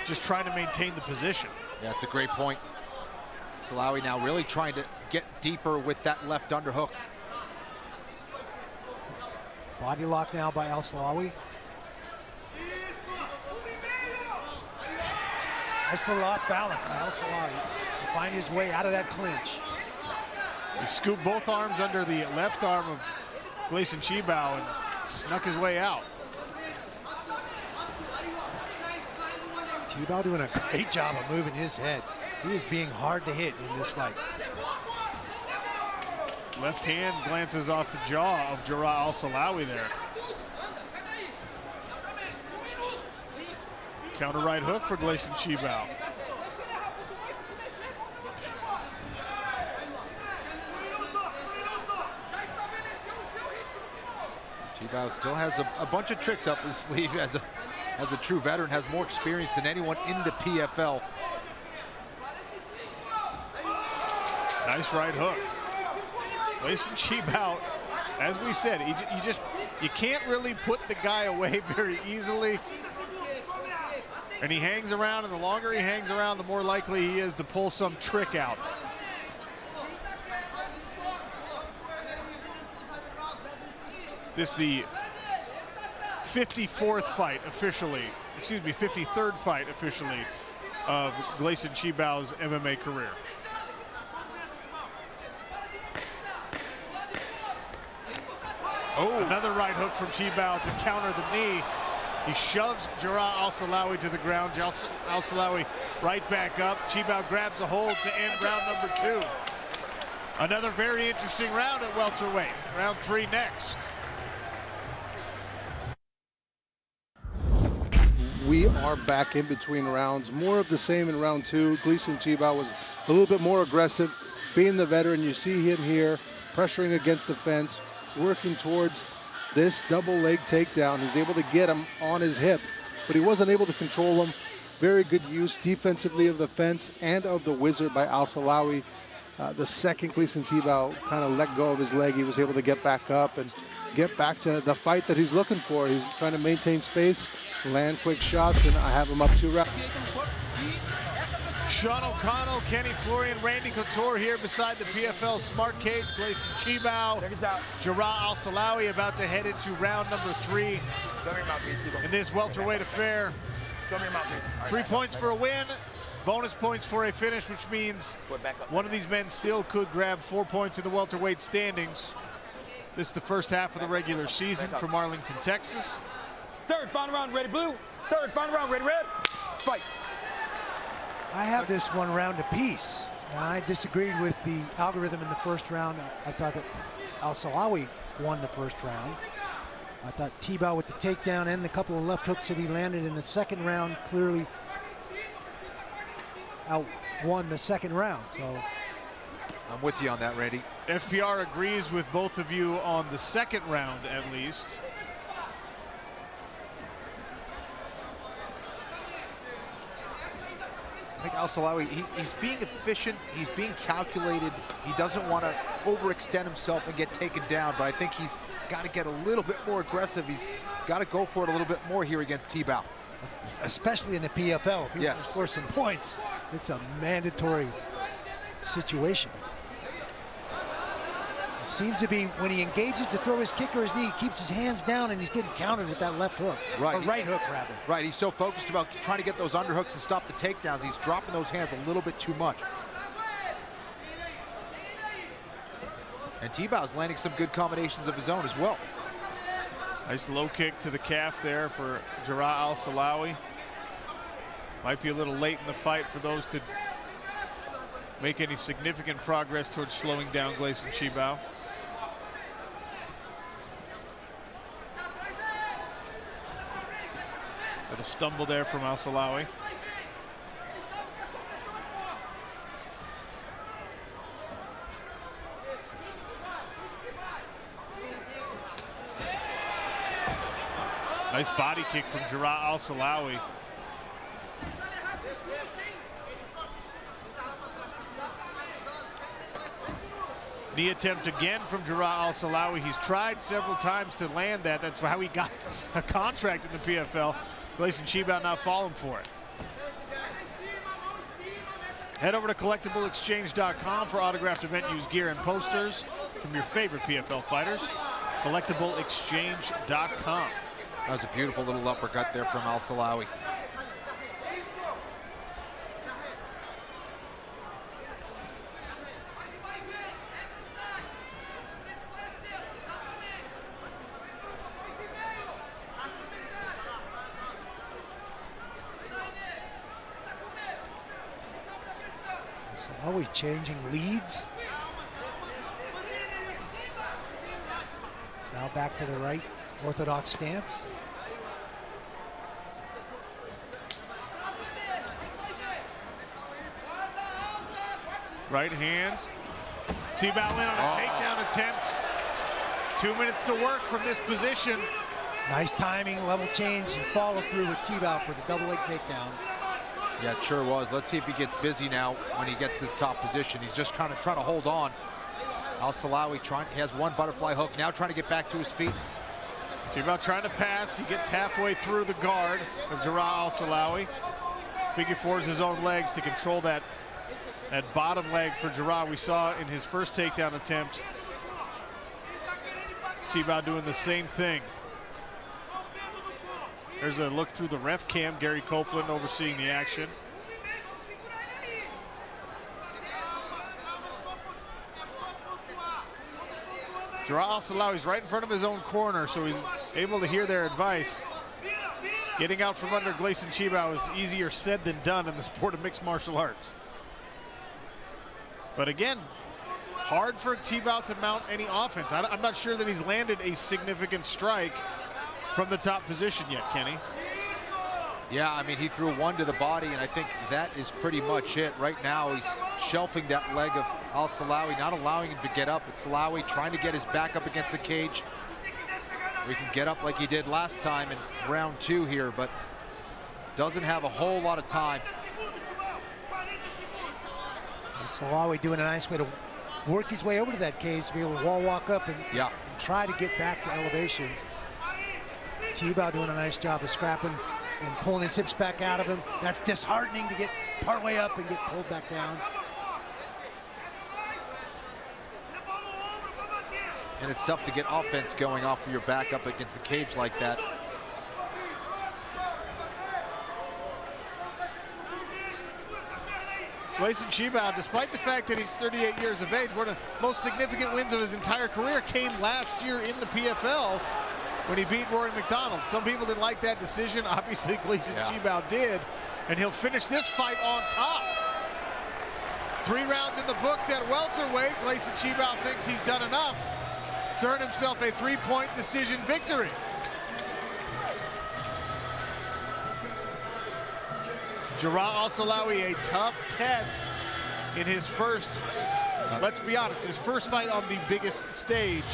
just trying to maintain the position. Yeah, that's a great point. Al-Silawi now really trying to get deeper with that left underhook. Body lock now by Al-Silawi. Nice little off balance by Al-Silawi to find his way out of that clinch. He scooped both arms under the left arm of Gleison Tibau and snuck his way out. Tibau doing a great job of moving his head. He is being hard to hit in this fight. Left hand glances off the jaw of Joao Al-Silawi there. Counter right hook for Gleison Tibau. Tibau still has a bunch of tricks up his sleeve as a true veteran, has more experience than anyone in the PFL. Nice right hook. Gleison Tibau, as we said, you can't really put the guy away very easily. And he hangs around, and the longer he hangs around, the more likely he is to pull some trick out. This is the 54th fight officially, excuse me, 53rd fight officially of Gleison Tibau's MMA career. Oh, another right hook from Tibau to counter the knee. He shoves Joao Al-Silawi to the ground. Al-Silawi right back up. Tibau grabs a hold to end round number 2. Another very interesting round at welterweight. Round 3 next. We are back in between rounds. More of the same in round 2. Gleison Tibau was a little bit more aggressive. Being the veteran, you see him here pressuring against the fence, working towards this double leg takedown. He's able to get him on his hip, but he wasn't able to control him. Very good use defensively of the fence and of the wizard by Al-Silawi. The second Gleison Tibau kind of let go of his leg, he was able to get back up and get back to the fight that he's looking for. He's trying to maintain space, land quick shots, and I have him up 2 rounds. Sean O'Connell, Kenny Florian, Randy Couture here beside the PFL Smart Cage. Gleison Tibau, Joao Al-Silawi about to head into round number 3 in this welterweight affair. 3 points for a win, bonus points for a finish, which means one of these men still could grab 4 points in the welterweight standings. This is the first half of the regular season from Arlington, Texas. Third final round, ready blue. Third final round, ready red. Fight. I have this 1 round apiece. Now, I disagreed with the algorithm in the first round. I thought that Al-Silawi won the first round. I thought Tibau with the takedown and the couple of left hooks that he landed in the second round clearly outwon the second round. So I'm with you on that, Randy. FPR agrees with both of you on the second round, at least. I think Al-Silawi, he's being efficient, he's being calculated. He doesn't want to overextend himself and get taken down, but I think he's got to get a little bit more aggressive. He's got to go for it a little bit more here against Tibau. Especially in the PFL, if he wants to score some points, it's a mandatory situation. It seems to be when he engages to throw his kick or his knee, he keeps his hands down and he's getting countered with that left hook, or right hook rather. Right, he's so focused about trying to get those underhooks and stop the takedowns, he's dropping those hands a little bit too much. And Tibau's landing some good combinations of his own as well. Nice low kick to the calf there for Joao Al-Silawi. Might be a little late in the fight for those to make any significant progress towards slowing down Gleison Tibau. Got a stumble there from Al-Silawi. Nice body kick from Joao Al-Silawi. Knee attempt again from Joao Al-Silawi. He's tried several times to land that. That's how he got a contract in the PFL. Gleison Tibau not falling for it. Head over to collectibleexchange.com for autographed event used gear and posters from your favorite PFL fighters. collectibleexchange.com. That was a beautiful little uppercut there from Al-Silawi. Always changing leads. Now back to the right, orthodox stance. Right hand. Tibau in on a takedown attempt. 2 minutes to work from this position. Nice timing, level change, and follow through with Tibau for the double leg takedown. Yeah, it sure was. Let's see if he gets busy now when he gets this top position. He's just kind of trying to hold on. Al-Silawi he has one butterfly hook, now trying to get back to his feet. Tibau trying to pass. He gets halfway through the guard of Joao Al-Silawi. Figure fours his own legs to control that bottom leg for Joao. We saw in his first takedown attempt, Tibau doing the same thing. There's a look through the ref cam. Gary Copeland overseeing the action. Joao Al-Silawi's right in front of his own corner, so he's able to hear their advice. Getting out from under Gleison Tibau is easier said than done in the sport of mixed martial arts. But again, hard for Tibau to mount any offense. I'm not sure that he's landed a significant strike from the top position yet, Kenny. Yeah, I mean, he threw one to the body, and I think that is pretty much it. Right now, he's shelving that leg of Al-Silawi, not allowing him to get up. It's Silawi trying to get his back up against the cage. We can get up like he did last time in round 2 here, but doesn't have a whole lot of time. Silawi doing a nice way to work his way over to that cage to be able to wall walk up and try to get back to elevation. Tibau doing a nice job of scrapping and pulling his hips back out of him. That's disheartening to get partway up and get pulled back down. And it's tough to get offense going off of your back up against the cage like that. Gleison Tibau, despite the fact that he's 38 years of age, one of the most significant wins of his entire career came last year in the PFL when he beat Rory MacDonald. Some people didn't like that decision. Obviously, Gleison Tibau did, and he'll finish this fight on top. 3 rounds in the books at welterweight. Gleison Tibau thinks he's done enough to earn himself a 3-point decision victory. Joao Al-Silawi, a tough test in his first, let's be honest, his first fight on the biggest stage.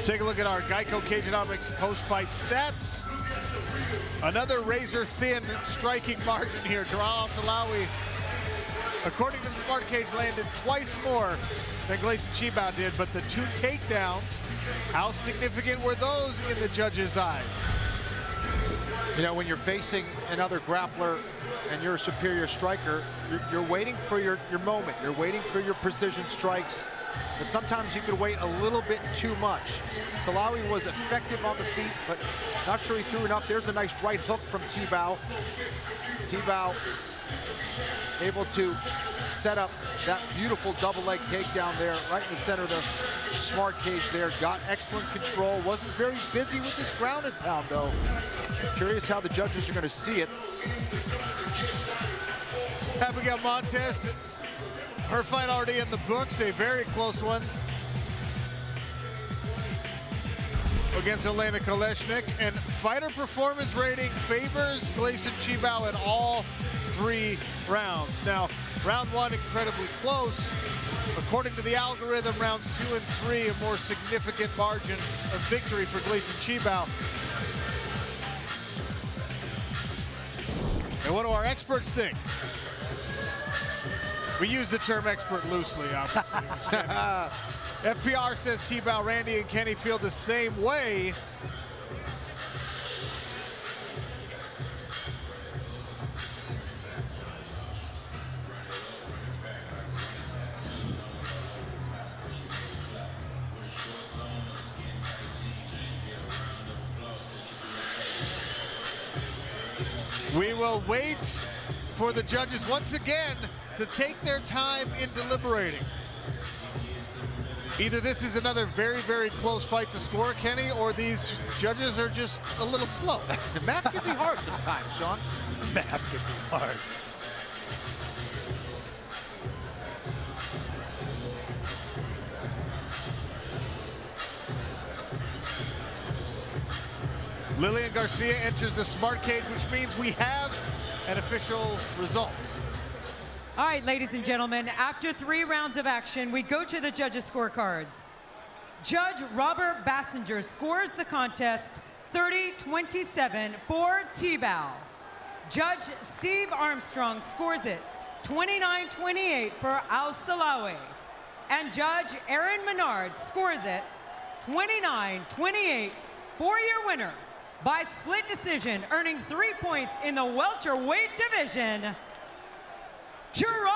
Take a look at our Geico Cageonomics post-fight stats. Another razor-thin striking margin here. Joao Al-Silawi, according to the Smart Cage, landed twice more than Gleison Tibau did, but the 2 takedowns, how significant were those in the judge's eye? You know, when you're facing another grappler and you're a superior striker, you're waiting for your moment. You're waiting for your precision strikes. But sometimes you could wait a little bit too much. Silawi was effective on the feet, but not sure he threw enough. There's a nice right hook from Tibau. Tibau able to set up that beautiful double leg takedown there, right in the center of the Smart Cage there. Got excellent control. Wasn't very busy with his ground and pound, though. Curious how the judges are going to see it. Abigail Montes, her fight already in the books, a very close one against Elena Kolesnyk, and fighter performance rating favors Gleison Tibau in all 3 rounds. Now, round 1 incredibly close. According to the algorithm, rounds 2 and 3 a more significant margin of victory for Gleison Tibau. And what do our experts think? We use the term expert loosely, obviously. FPR says Tibau, Randy, and Kenny feel the same way. We will wait for the judges once again to take their time in deliberating. Either this is another very, very close fight to score, Kenny, or these judges are just a little slow. Math can be hard sometimes, Sean. Math can be hard. Lillian Garcia enters the smart cage, which means we have an official result. All right, ladies and gentlemen, after 3 rounds of action, we go to the judges' scorecards. Judge Robert Bassinger scores the contest 30-27 for Tibau. Judge Steve Armstrong scores it 29-28 for Al-Silawi. And Judge Aaron Menard scores it 29-28 for your winner by split decision, earning 3 points in the welterweight division, Joao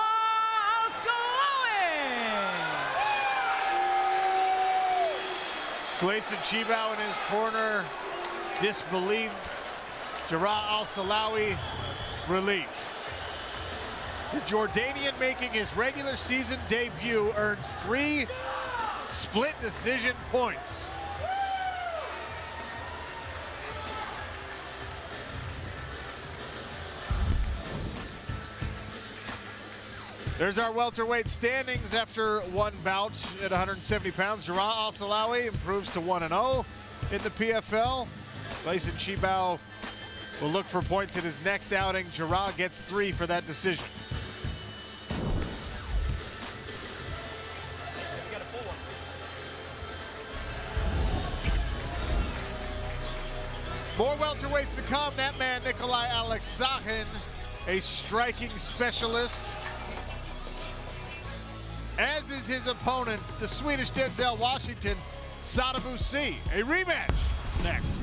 Gleison Tibau in his corner, disbelief. Joao Al-Silawi, relief. The Jordanian, making his regular season debut, earns 3 split decision points. There's our welterweight standings after 1 bout at 170 pounds. Joao Al-Silawi improves to 1-0 in the PFL. Gleison Tibau will look for points in his next outing. Joao gets 3 for that decision. More welterweights to come. That man, Nikolai Aleksakhin, a striking specialist, as is his opponent, the Swedish Denzel Washington, Sadabusi. A rematch next.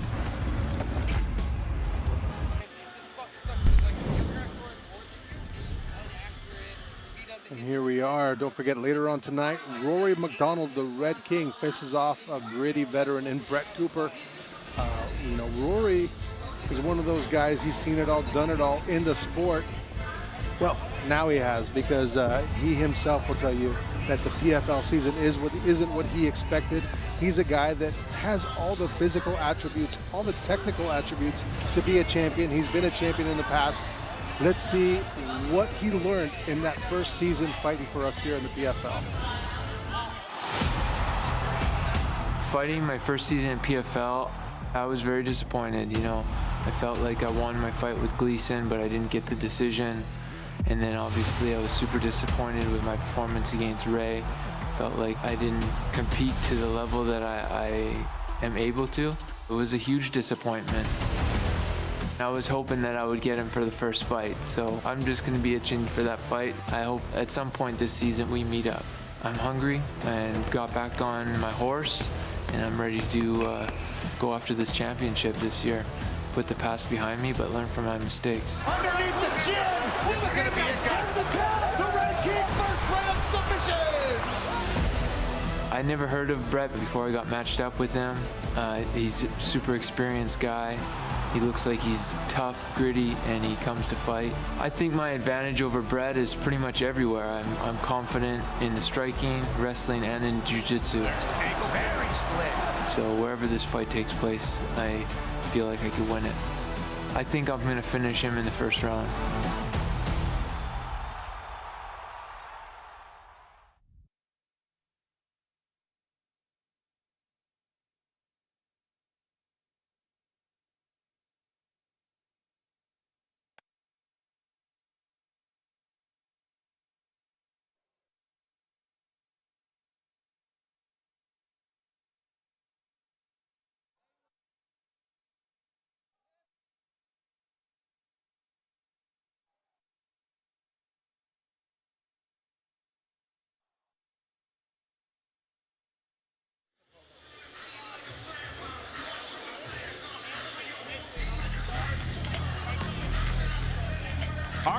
And here we are. Don't forget, later on tonight, Rory MacDonald, the Red King, faces off a gritty veteran in Brett Cooper. You know, Rory is one of those guys, he's seen it all, done it all in the sport. Well, now he has, because he himself will tell you that the PFL season isn't what he expected. He's a guy that has all the physical attributes, all the technical attributes to be a champion. He's been a champion in the past. Let's see what he learned in that first season fighting for us here in the PFL. Fighting my first season in PFL, I was very disappointed. You know, I felt like I won my fight with Gleison, but I didn't get the decision. And then obviously I was super disappointed with my performance against Ray. Felt like I didn't compete to the level that I am able to. It was a huge disappointment. I was hoping that I would get him for the first fight, so I'm just going to be itching for that fight. I hope at some point this season we meet up. I'm hungry and got back on my horse, and I'm ready to go after this championship this year. Put the past behind me, but learn from my mistakes. Underneath the chin, this is going to be it, guys. The Red King first round submission. I never heard of Brett before I got matched up with him. He's a super experienced guy. He looks like he's tough, gritty, and he comes to fight. I think my advantage over Brett is pretty much everywhere. I'm confident in the striking, wrestling, and in jiu-jitsu. Very slick. So wherever this fight takes place, I feel like I could win it. I think I'm going to finish him in the first round.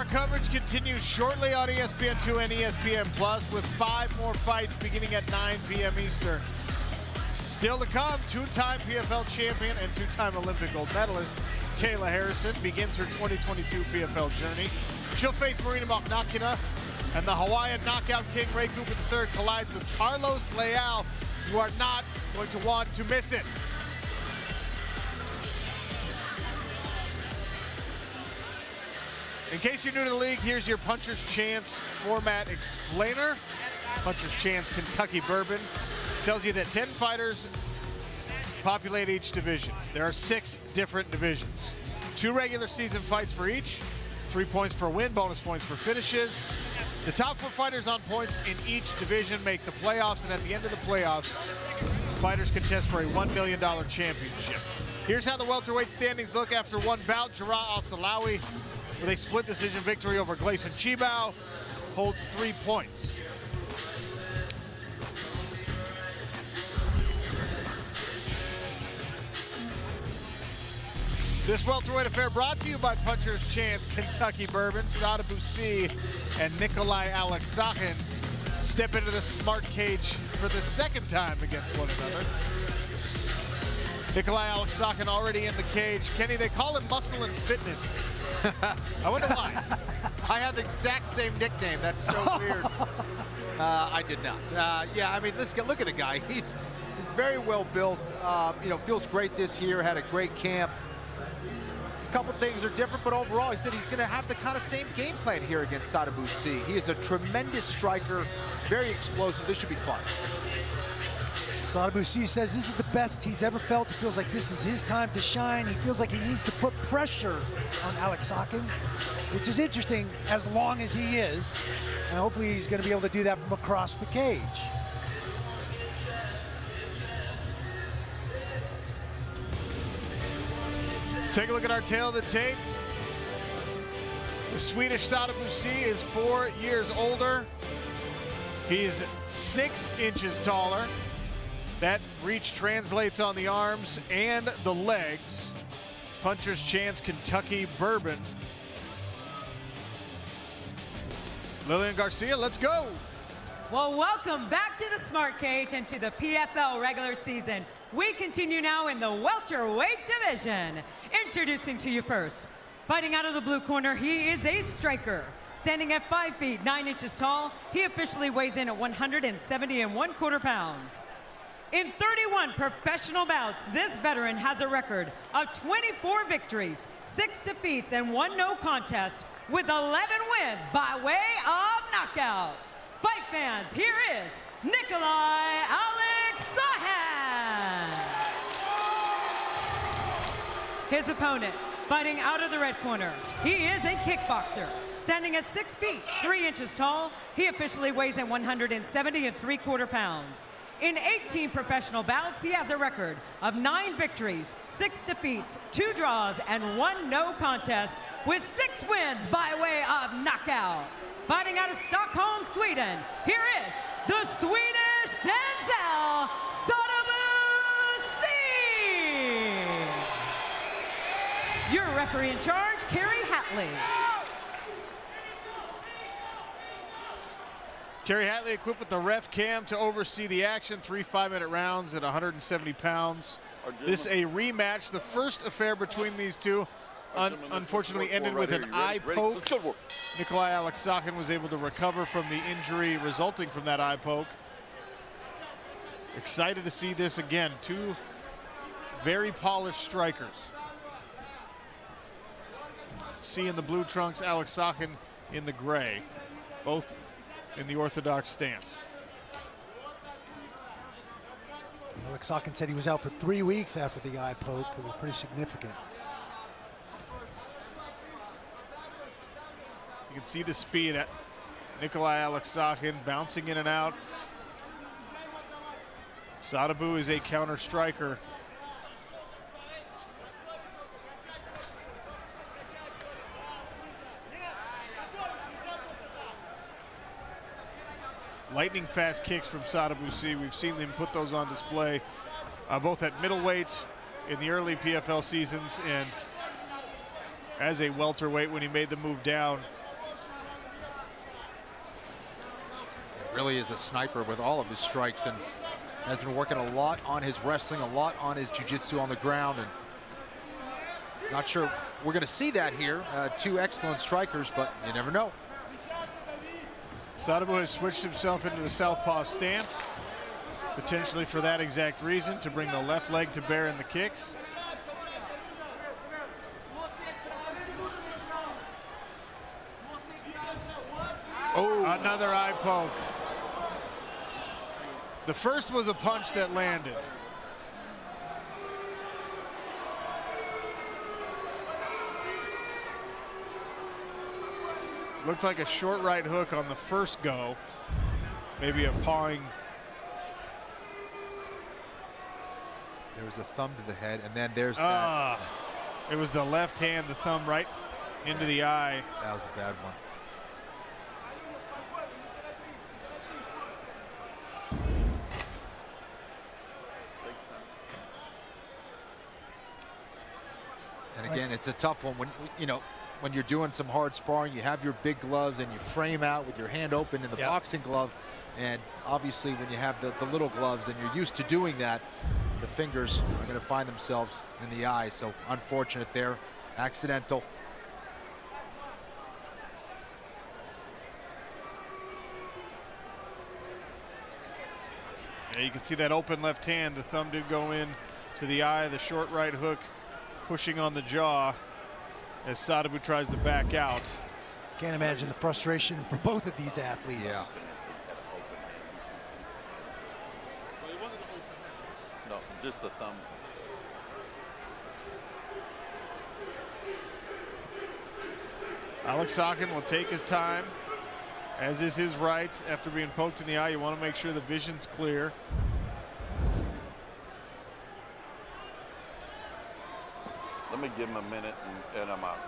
Our coverage continues shortly on ESPN2 and ESPN Plus with 5 more fights beginning at 9 p.m. Eastern. Still to come, 2-time PFL champion and 2-time Olympic gold medalist Kayla Harrison begins her 2022 PFL journey. She'll face Marina Mokhnatkina, and the Hawaiian knockout king Ray Cooper III collides with Carlos Leal. You are not going to want to miss it. In case you're new to the league, here's your Puncher's Chance format explainer. Puncher's Chance Kentucky Bourbon tells you that 10 fighters populate each division. There are 6 different divisions. 2 regular season fights for each, 3 points for a win, bonus points for finishes. The top 4 fighters on points in each division make the playoffs, and at the end of the playoffs, fighters contest for a $1 million championship. Here's how the welterweight standings look after one bout. Joao Al-Silawi, with a split decision victory over Tibau, holds 3 points. This welterweight affair brought to you by Puncher's Chance Kentucky Bourbon. Sada Busi and Nikolai Aleksakhin step into the smart cage for the 2nd time against one another. Nikolai Aleksakhin already in the cage. Kenny, they call him Muscle and Fitness. I wonder why. I have the exact same nickname. That's so weird. I did not. Yeah, I mean, look at the guy. He's very well built. You know, feels great this year. Had a great camp. A couple things are different, but overall, he said he's going to have the kind of same game plan here against Sada Busi. He is a tremendous striker, very explosive. This should be fun. Sada Busi says this is the best he's ever felt. He feels like this is his time to shine. He feels like he needs to put pressure on Aleksakhin, which is interesting as long as he is. And hopefully he's going to be able to do that from across the cage. Take a look at our tail of the tape. The Swedish Sada Busi is 4 years older. He's 6 inches taller. That reach translates on the arms and the legs. Puncher's Chance Kentucky Bourbon. Lillian Garcia, let's go. Well, welcome back to the Smart Cage and to the PFL regular season. We continue now in the welterweight division. Introducing to you first, fighting out of the blue corner, he is a striker. Standing at 5 feet 9 inches tall, he officially weighs in at 170 1/4 pounds. In 31 professional bouts, this veteran has a record of 24 victories, 6 defeats, and 1 no contest, with 11 wins by way of knockout. Fight fans, here is Nikolai Aleksakhin. His opponent, fighting out of the red corner, he is a kickboxer. Standing at 6 feet 3 inches tall, he officially weighs in 170 3/4 pounds. In 18 professional bouts, he has a record of 9 victories, 6 defeats, 2 draws, and 1 no contest, with 6 wins by way of knockout. Fighting out of Stockholm, Sweden, here is the Swedish Denzel Sotobusi. Your referee in charge, Kerry Hatley. Kerry Hatley equipped with the ref cam to oversee the action. 3 5-minute rounds at 170 pounds. This a rematch. The first affair between these two unfortunately ended with an eye poke. Nikolai Aleksakhin was able to recover from the injury resulting from that eye poke. Excited to see this again. 2 very polished strikers. See in the blue trunks, Aleksakhin in the gray. Both in the orthodox stance. Aleksakhin said he was out for 3 weeks after the eye poke. It was pretty significant. You can see the speed at Nikolai Aleksakhin bouncing in and out. Sotobu is a counter striker. Lightning fast kicks from Sada Busi. We've seen him put those on display both at middleweight in the early PFL seasons and as a welterweight when he made the move down really is a sniper with all of his strikes and has been working a lot on his wrestling, a lot on his jiu-jitsu on the ground, and not sure we're going to see that here. Two excellent strikers, but you never know. Sadibou has switched himself into the southpaw stance, potentially for that exact reason, to bring the left leg to bear in the kicks. Oh, another eye poke. The first was a punch that landed. Looked like a short right hook on the first go. Maybe a pawing. There was a thumb to the head, and then there's that. It was the left hand, the thumb right into the eye. That was a bad one. And again, it's a tough one when, you know, when you're doing some hard sparring, you have your big gloves and you frame out with your hand open in the boxing glove. And obviously when you have the little gloves and you're used to doing that, the fingers are going to find themselves in the eye. So unfortunate there, accidental. Yeah, you can see that open left hand. The thumb did go in to the eye, the short right hook pushing on the jaw as Sadibou tries to back out. Can't imagine the frustration for both of these athletes. Yeah. No, just the thumb. Aleksakhin will take his time, as is his right. After being poked in the eye, you want to make sure the vision's clear. Let me give him a minute and I'm out.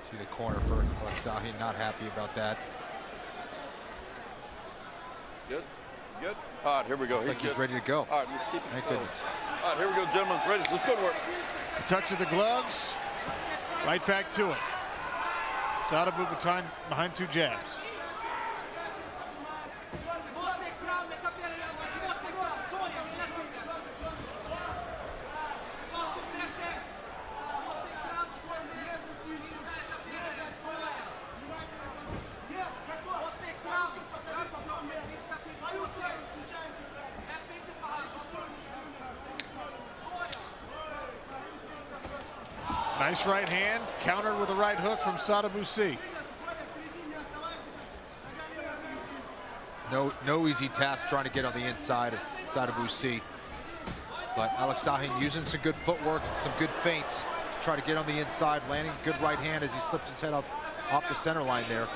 See the corner for Aleksakhin, not happy about that. Good, good. All right, here we go. Looks like he's ready to go. All right, let's keep it Thank close. goodness. All right, here we go, gentlemen. Ready, let's go to work. A touch of the gloves, right back to it. Sadibou behind two jabs. Nice right hand, countered with a right hook from Sadibou. No easy task trying to get on the inside of Sadibou. But Aleksakhin using some good footwork, some good feints to try to get on the inside, landing a good right hand as he slips his head up off the center line there.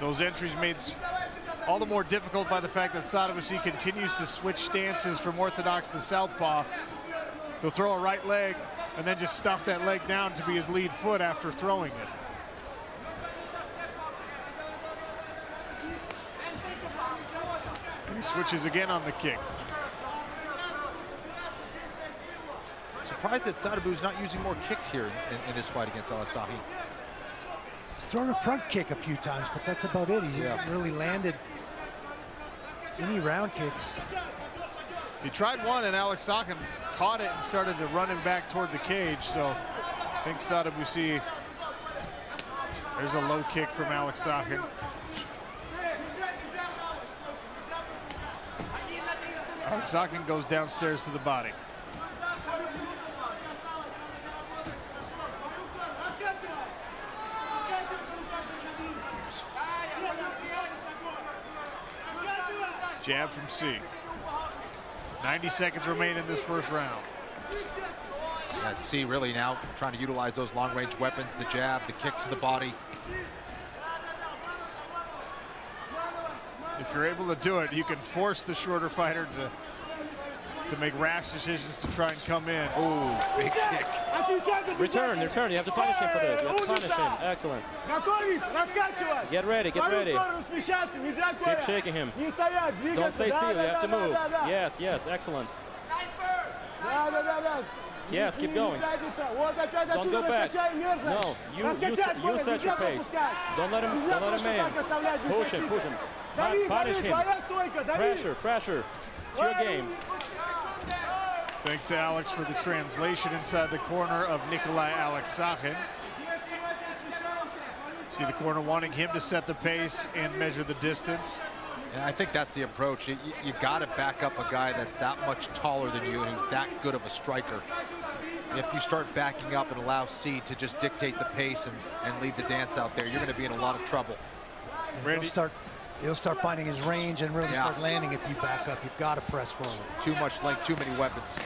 Those entries made all the more difficult by the fact that Sadibou continues to switch stances from orthodox to southpaw. He'll throw a right leg and then just stomp that leg down to be his lead foot after throwing it. And he switches again on the kick. Surprised that Sadibou's not using more kicks here in this fight against Aleksakhin. He's thrown a front kick a few times, but that's about it. He hasn't really landed any round kicks. He tried one and Aleksakhin caught it and started to run him back toward the cage. So I think Sadibou, there's a low kick from Aleksakhin. Aleksakhin goes downstairs to the body. Jab from C. 90 seconds remain in this first round. C really now trying to utilize those long-range weapons, the jab, the kick to the body. If you're able to do it, you can force the shorter fighter to make rash decisions to try and come in. Oh, big kick. Return. You have to punish him for this. You have to punish him. Excellent. Get ready. Keep shaking him. Don't stay still. You have to move. Yes, excellent. Yes, keep going. Don't go back. No, you set your pace. Don't let him man. Push him. Punish him. Pressure. It's your game. Thanks to Alex for the translation inside the corner of Nikolai Aleksakhin. See the corner wanting him to set the pace and measure the distance. And I think that's the approach. You got to back up a guy that's that much taller than you and who's that good of a striker. If you start backing up and allow C to just dictate the pace and lead the dance out there, you're going to be in a lot of trouble. He'll start finding his range and really start landing if you back up. You've got to press forward. Too much length, too many weapons.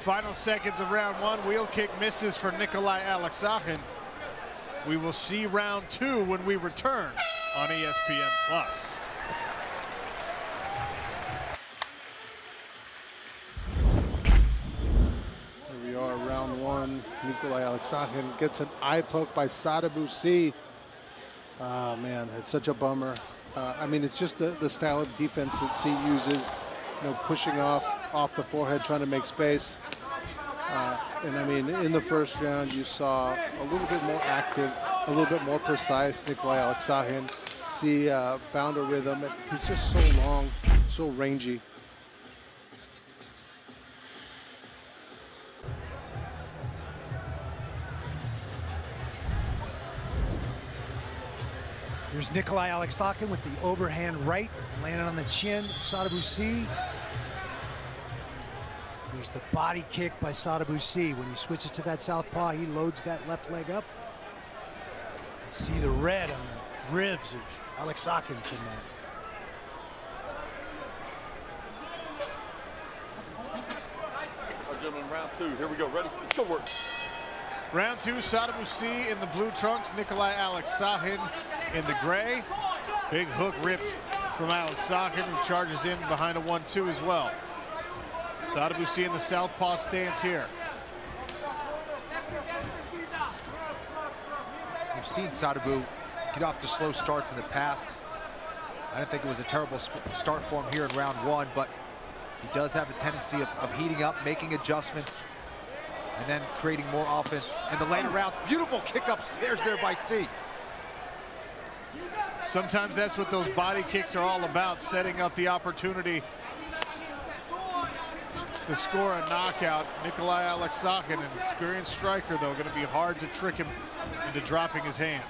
Final seconds of round one. Wheel kick misses for Nikolai Aleksakhin. We will see round two when we return on ESPN+. Here we are, round one. Nikolai Aleksakhin gets an eye poke by Sadibou C. Oh man, it's such a bummer. I mean, it's just the style of defense that C uses, you know, pushing off the forehead, trying to make space. And I mean, in the first round, you saw a little bit more active, a little bit more precise Nikolai Aleksakhin. C found a rhythm. He's just so long, so rangy. Here's Nikolai Aleksakhin with the overhand right, landing on the chin of Sadibou C. Here's the body kick by Sadibou C. When he switches to that southpaw, he loads that left leg up. See the red on the ribs of Aleksakhin from that. All right, gentlemen, round two. Here we go. Ready? Let's go work. Round two, Sadibou C in the blue trunks, Nikolai Aleksakhin in the gray. Big hook ripped from Aleksakhin, who charges in behind a 1-2 as well. Sadibou C in the southpaw stance here. We've seen Sadibou get off to slow starts in the past. I didn't think it was a terrible start for him here in round one, but he does have a tendency of heating up, making adjustments, and then creating more offense in the later rounds. Beautiful kick upstairs there by C. Sometimes that's what those body kicks are all about, setting up the opportunity to score a knockout. Nikolai Aleksakhin, an experienced striker, though, going to be hard to trick him into dropping his hands.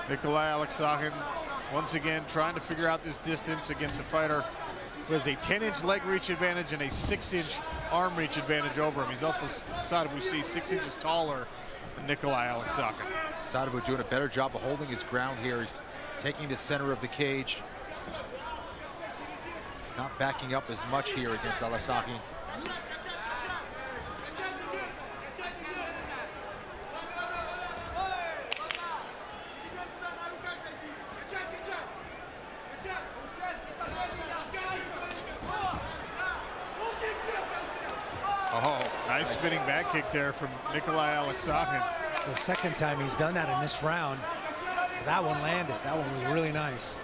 Nikolai Aleksakhin once again trying to figure out this distance against a fighter who has a 10-inch leg reach advantage and a 6-inch arm reach advantage over him. He's also, Sadibou C, 6 inches taller than Nikolai Aleksakhin. Sadibou doing a better job of holding his ground here. He's taking the center of the cage. Not backing up as much here against Aleksakhin. Nice spinning back kick there from Nikolai Aleksakhin. The second time he's done that in this round. That one landed. That one was really nice.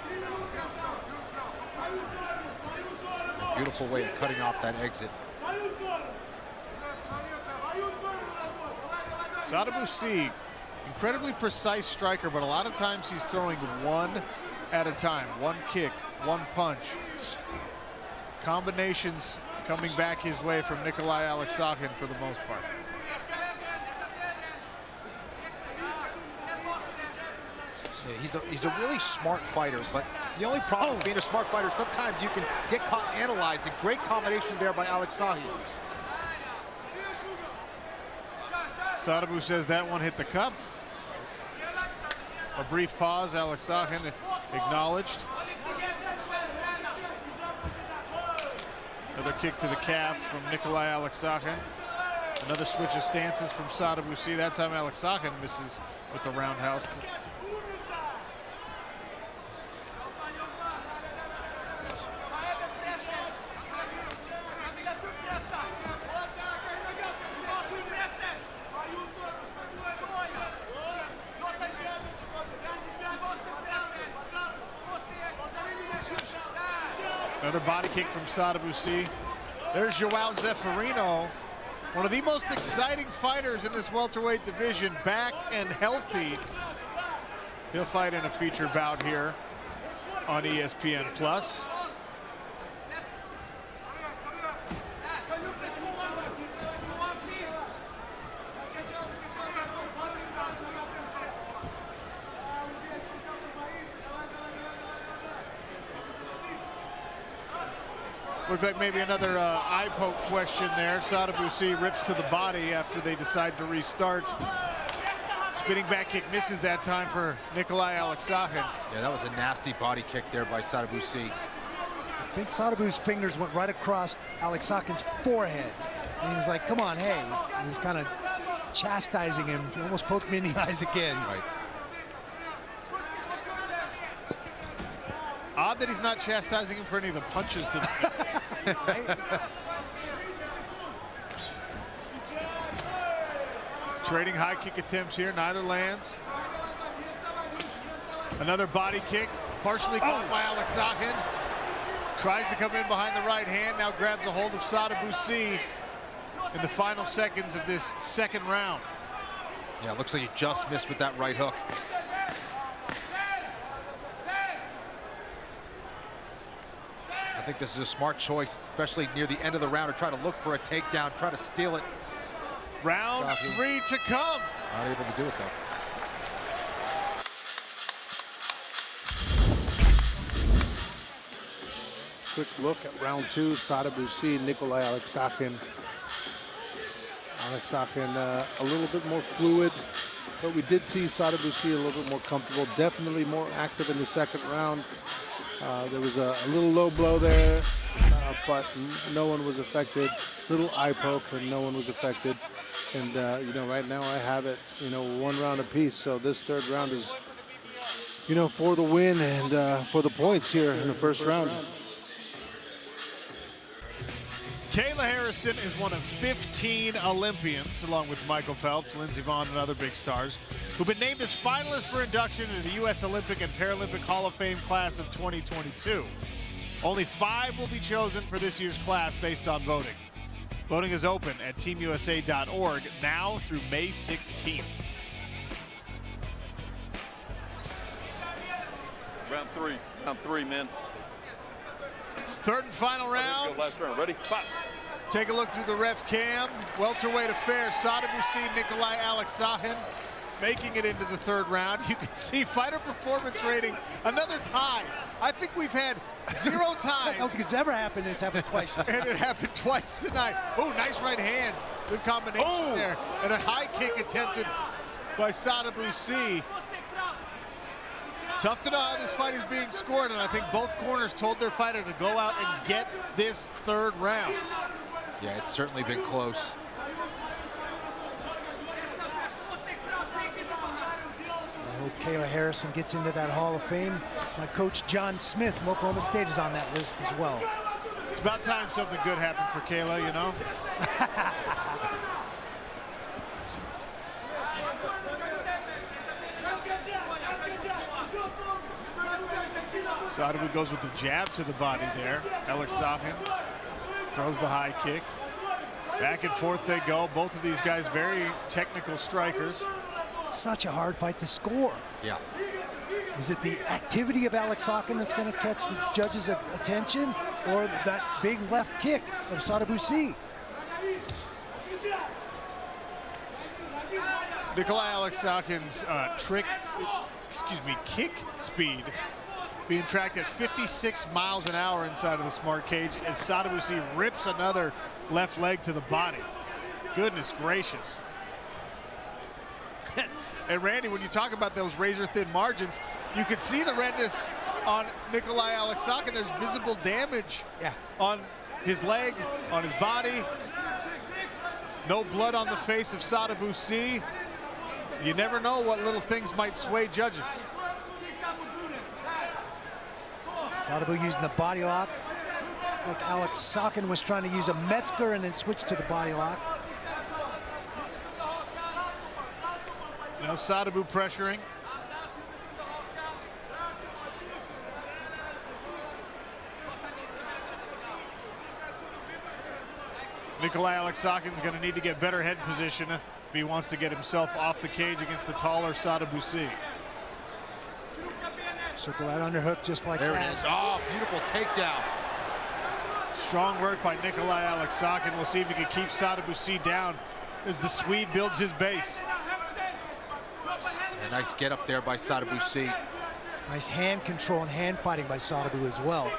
Beautiful way of cutting off that exit. Sadibou C, incredibly precise striker, but a lot of times he's throwing one at a time. One kick, one punch. Combinations coming back his way from Nikolai Aleksakhin for the most part. Yeah, he's a really smart fighter, but the only problem with being a smart fighter, sometimes you can get caught analyzing. Great combination there by Aleksakhin. Sadibou says that one hit the cup. A brief pause, Aleksakhin acknowledged. Another kick to the calf from Nikolai Aleksakhin. Another switch of stances from Sadabusi. That time Aleksakhin misses with the roundhouse. Another body kick from Sadabusi. There's Joao Zeferino, one of the most exciting fighters in this welterweight division, back and healthy. He'll fight in a featured bout here on ESPN+. Looks like maybe another eye poke question there. Sadabusi rips to the body after they decide to restart. Spinning back kick misses that time for Nikolai Aleksakhin. Yeah, that was a nasty body kick there by Sadabusi. I think Sadabusi's fingers went right across Aleksakhin's forehead. And he was like, come on, hey. He was kind of chastising him. He almost poked me in the eyes again. Right. Odd that he's not chastising him for any of the punches to the right? Trading high kick attempts here, neither lands. Another body kick, partially caught by Aleksakhin. Tries to come in behind the right hand, now grabs a hold of Sadabusi in the final seconds of this second round. Yeah, looks like he just missed with that right hook. I think this is a smart choice, especially near the end of the round, to try to look for a takedown, try to steal it. Round 3 to come. Not able to do it, though. Quick look at round 2. Sadabusi, Nikolai Aleksakhin. Aleksakhin a little bit more fluid, but we did see Sadabusi a little bit more comfortable, definitely more active in the second round. There was a little low blow there, but no one was affected. Little eye poke, and no one was affected. And you know, right now I have it, you know, 1 round apiece. So this third round is, you know, for the win and for the points here in the first round. Kayla Harrison is one of 15 Olympians, along with Michael Phelps, Lindsey Vonn, and other big stars, who've been named as finalists for induction into the U.S. Olympic and Paralympic Hall of Fame class of 2022. Only 5 will be chosen for this year's class based on voting. Voting is open at teamusa.org now through May 16th. Round three, man. Third and final round. Last round, ready? 5. Take a look through the ref cam. Welterweight affair, Sadabusi, Nikolai Aleksakhin making it into the third round. You can see fighter performance rating, another tie. I think we've had 0 times. I don't think it's ever happened. It's happened twice. And it happened twice tonight. Oh, nice right hand. Good combination there. And a high kick attempted by Sadabusi. Tough to know how this fight is being scored, and I think both corners told their fighter to go out and get this third round. Yeah, it's certainly been close. I hope Kayla Harrison gets into that Hall of Fame. My coach John Smith from Oklahoma State is on that list as well. It's about time something good happened for Kayla, you know? Sadabusi goes with the jab to the body there. Aleksakhin throws the high kick. Back and forth they go. Both of these guys very technical strikers. Such a hard fight to score. Yeah. Is it the activity of Aleksakhin that's going to catch the judges' attention, or that big left kick of Sadabusi? Nikolai Aleksakhin's kick speed being tracked at 56 miles an hour inside of the smart cage as Sadabusi rips another left leg to the body. Goodness gracious. And Randy, when you talk about those razor-thin margins, you can see the redness on Nikolai Aleksakhin. There's visible damage on his leg, on his body. No blood on the face of Sada Boussi. You never know what little things might sway judges. Sadibou using the body lock, like Aleksakhin was trying to use a Metzger and then switch to the body lock. Now Sadibou pressuring. Nikolai Aleksakhin's going to need to get better head position if he wants to get himself off the cage against the taller Sada Boussi. Circle that underhook just like that. There it is. Oh, beautiful takedown. Strong work by Nikolai Aleksakhin. We'll see if he can keep Sada Boussi down as the Swede builds his base. A nice get up there by Sada Boussi. Nice hand control and hand fighting by Sadibou as well.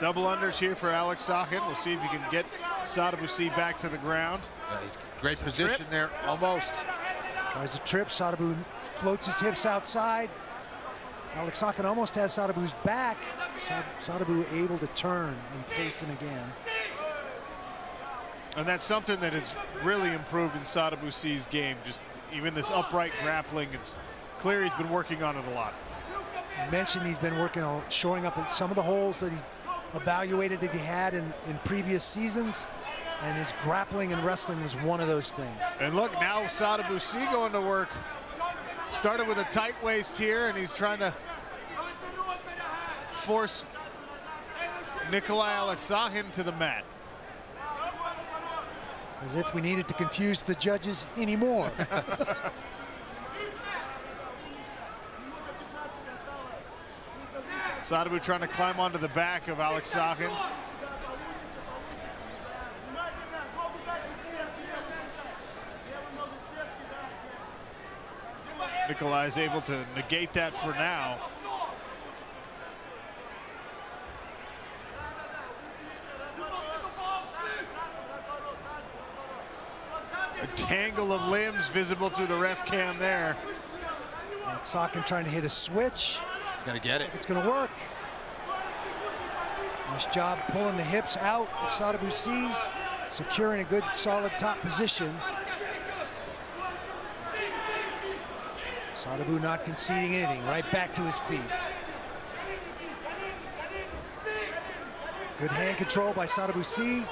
Double unders here for Aleksakhin. We'll see if he can get Sada Boussi back to the ground. Yeah, he's great position there, almost. Tries a trip, Sadibou floats his hips outside. Aleksakhin almost has Sadibou's back. Sadibou able to turn and face him again. And that's something that has really improved in Sada Boussi's game. Just even this upright grappling, it's clear he's been working on it a lot. You mentioned he's been working on shoring up some of the holes that he's evaluated that he had in previous seasons, and his grappling and wrestling was one of those things. And look, now Sada Boussi going to work. Started with a tight waist here, and he's trying to force Nikolai Aleksakhin to the mat. As if we needed to confuse the judges anymore. Sadibou trying to climb onto the back of Aleksakhin. Nikolai is able to negate that for now. A tangle of limbs visible through the ref cam there. Aleksakhin trying to hit a switch. He's gonna get it. It's gonna work. Nice job pulling the hips out of Sada Boussi, securing a good solid top position. Sadibou not conceding anything, right back to his feet. Good hand control by Sada Boussi.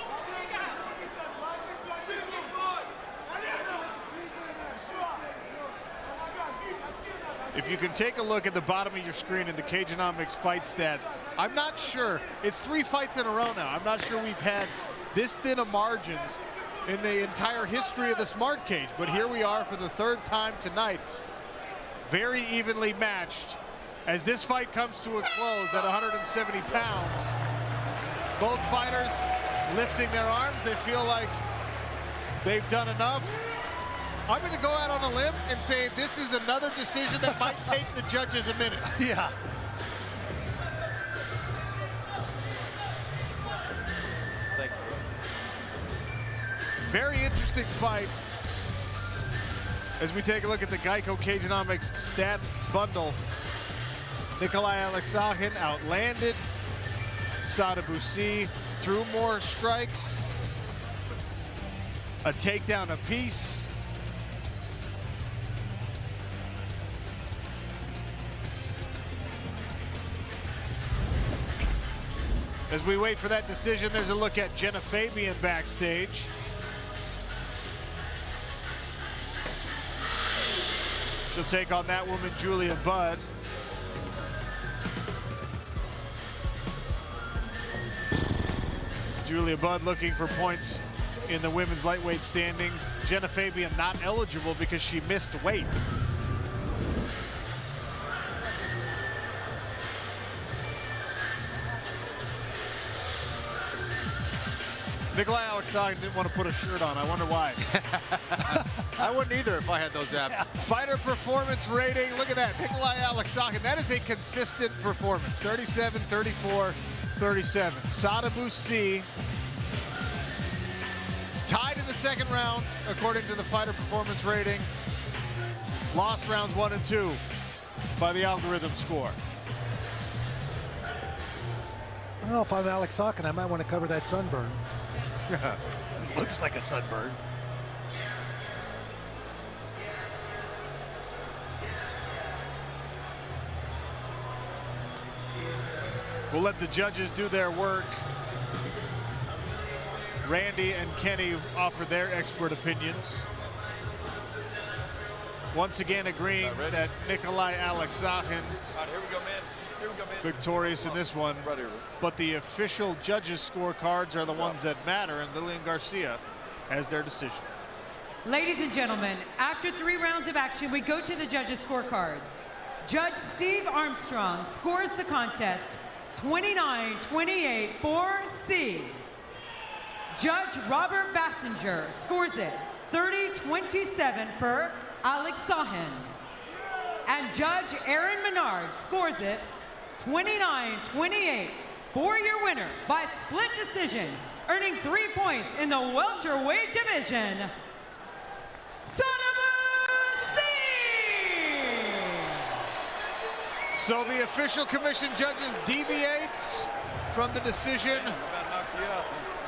If you can take a look at the bottom of your screen in the Cageonomics fight stats, I'm not sure, it's 3 fights in a row now. I'm not sure we've had this thin of margins in the entire history of the Smart Cage, but here we are for the 3rd time tonight. Very evenly matched as this fight comes to a close at 170 pounds. Both fighters lifting their arms. They feel like they've done enough. I'm going to go out on a limb and say this is another decision that might take the judges a minute. Yeah. Thank you. Very interesting fight as we take a look at the Geico Cageonomics stats bundle. Nikolai Aleksakhin outlanded Sada Boussi, threw more strikes, a takedown apiece. As we wait for that decision, there's a look at Genah Fabian backstage. She'll take on that woman, Julia Budd. Julia Budd looking for points in the women's lightweight standings. Genah Fabian not eligible because she missed weight. Nikolai Aleksakhin didn't want to put a shirt on. I wonder why. I wouldn't either if I had those abs. Fighter performance rating. Look at that. Nikolai Aleksakhin. That is a consistent performance. 37, 34, 37. Sada Boussi tied in the 2nd round, according to the fighter performance rating. Lost rounds 1 and 2. by the algorithm score. I don't know if I'm Aleksakhin, I might want to cover that sunburn. Looks like a sunburn. We'll let the judges do their work. Randy and Kenny offer their expert opinions. Once again agreeing that Nikolai Aleksakhin victorious in this one, but the official judges' scorecards are the ones that matter, and Lillian Garcia has their decision. Ladies and gentlemen, after 3 rounds of action, we go to the judges' scorecards. Judge Steve Armstrong scores the contest 29-28 for C. Judge Robert Bassinger scores it 30-27 for Aleksakhin. And Judge Aaron Menard scores it 29-28 for your winner by split decision, earning 3 points in the welterweight division, So the official commission judges deviate from the decision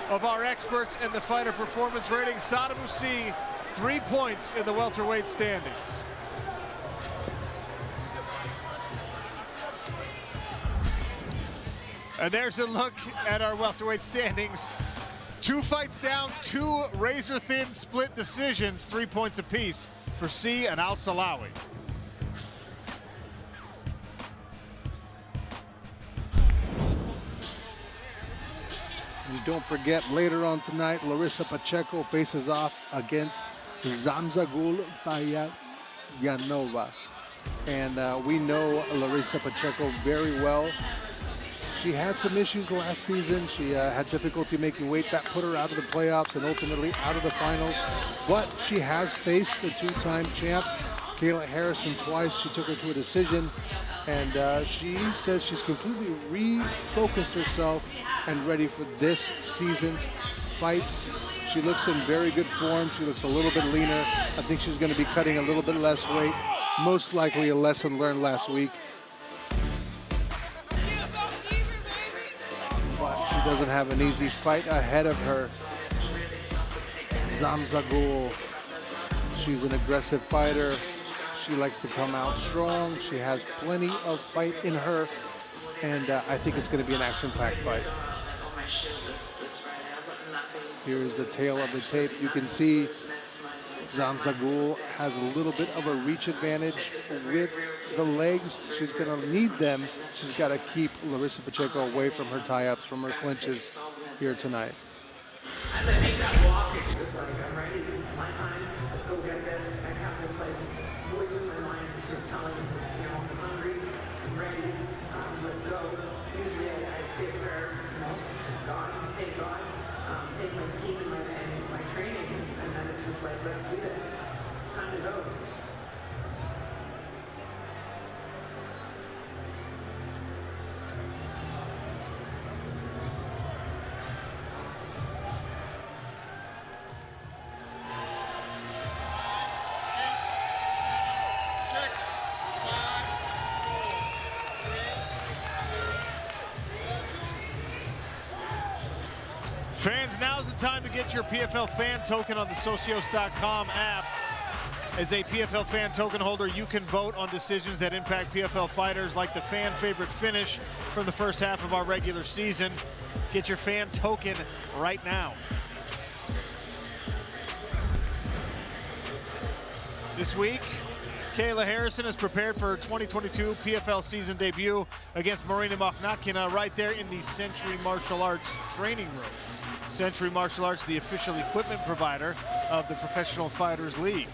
of our experts in the fighter performance rating. Sadibou C, 3 points in the welterweight standings. And there's a look at our welterweight standings. 2 fights down, 2 razor-thin split decisions, 3 points apiece for C and Al-Silawi. And don't forget, later on tonight, Larissa Pacheco faces off against Zamzagul Fayzallanova. And we know Larissa Pacheco very well. She had some issues last season. She had difficulty making weight. That put her out of the playoffs and ultimately out of the finals. But she has faced the 2-time champ, Kayla Harrison, twice. She took her to a decision. And she says she's completely refocused herself and ready for this season's fights. She looks in very good form. She looks a little bit leaner. I think she's going to be cutting a little bit less weight. Most likely a lesson learned last week. But she doesn't have an easy fight ahead of her. Zamzagul, she's an aggressive fighter. She likes to come out strong. She has plenty of fight in her. And I think it's going to be an action-packed fight. Here's the tail of the tape. You can see Zamzagul has a little bit of a reach advantage with the legs. She's going to need them. She's got to keep Larissa Pacheco away from her tie-ups, from her clinches here tonight. As I make that walk, it's just like, I'm ready. It's my time. Let's go get this. I have this like voice in my mind. It's just telling me, you know, I'm hungry. I'm ready. Let's go. Usually I say a prayer, you know, God, thank God, thank my team and my training, and then it's just like, let's do this. It's time to go. Fans, now's the time to get your PFL fan token on the Socios.com app. As a PFL fan token holder, you can vote on decisions that impact PFL fighters, like the fan favorite finish from the first half of our regular season. Get your fan token right now. This week, Kayla Harrison is prepared for her 2022 PFL season debut against Marina Mokhnatkina right there in the Century Martial Arts training room. Century Martial Arts, the official equipment provider of the Professional Fighters League.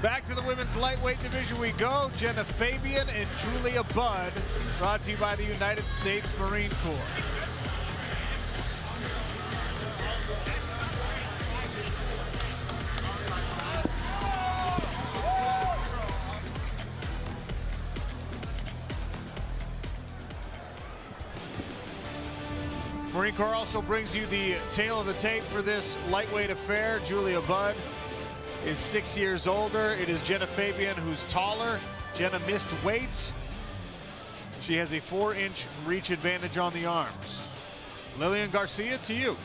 Back to the women's lightweight division we go. Genah Fabian and Julia Budd, brought to you by the United States Marine Corps. Marine Corps also brings you the tail of the tape for this lightweight affair. Julia Budd is 6 years older. It is Genah Fabian who's taller. Genah missed weight. She has a 4-inch reach advantage on the arms. Lillian Garcia, to you.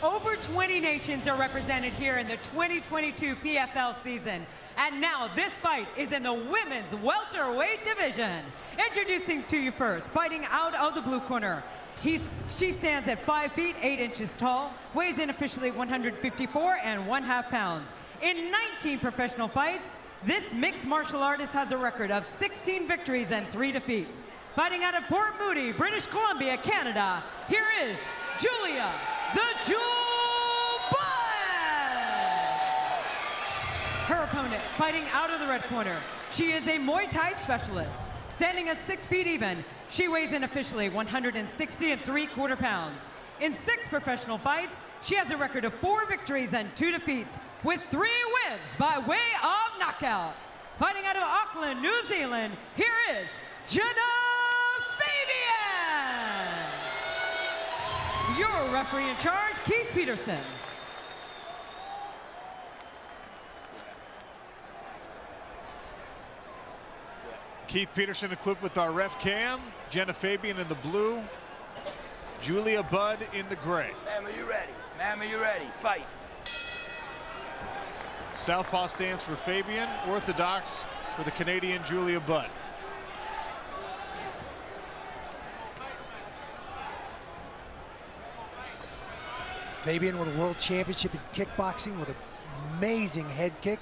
Over 20 nations are represented here in the 2022 PFL season. And now this fight is in the women's welterweight division. Introducing to you first, fighting out of the blue corner. She stands at 5 feet 8 inches tall, weighs in officially 154.5 pounds. In 19 professional fights, this mixed martial artist has a record of 16 victories and 3 defeats. Fighting out of Port Moody, British Columbia, Canada, here is Julia the Jewel Budd. Her opponent, fighting out of the red corner. She is a Muay Thai specialist. Standing at 6 feet even, she weighs in officially 160.75 pounds. In 6 professional fights, she has a record of 4 victories and 2 defeats, with 3 wins by way of knockout. Fighting out of Auckland, New Zealand, here is Genah Fabian. Your referee in charge, Keith Peterson. Keith Peterson equipped with our ref cam. Genah Fabian in the blue. Julia Budd in the gray. Ma'am, are you ready? Ma'am, are you ready? Fight. Southpaw stands for Fabian. Orthodox for the Canadian Julia Budd. Fabian with a world championship in kickboxing with an amazing head kick.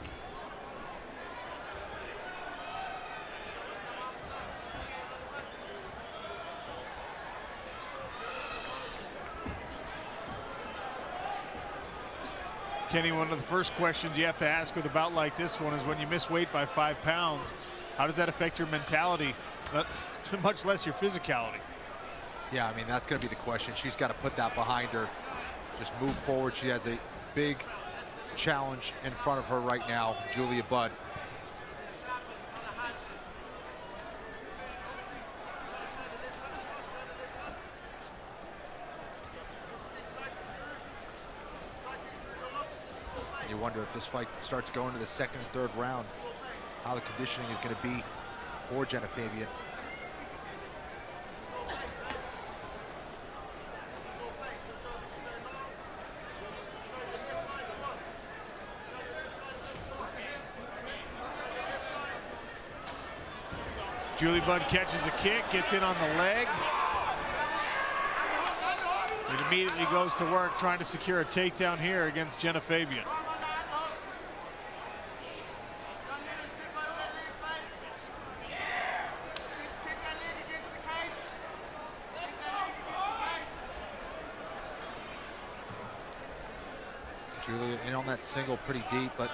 Kenny, one of the first questions you have to ask with a bout like this one is when you miss weight by 5 pounds, how does that affect your mentality, much less your physicality? Yeah, I mean, that's going to be the question. She's got to put that behind her. Just move forward. She has a big challenge in front of her right now, Julia Budd. You wonder if this fight starts going to the 2nd and 3rd round, how the conditioning is going to be for Genah Fabian. Julia Budd catches a kick, gets in on the leg. And immediately goes to work trying to secure a takedown here against Genah Fabian. Julia in on that single pretty deep, but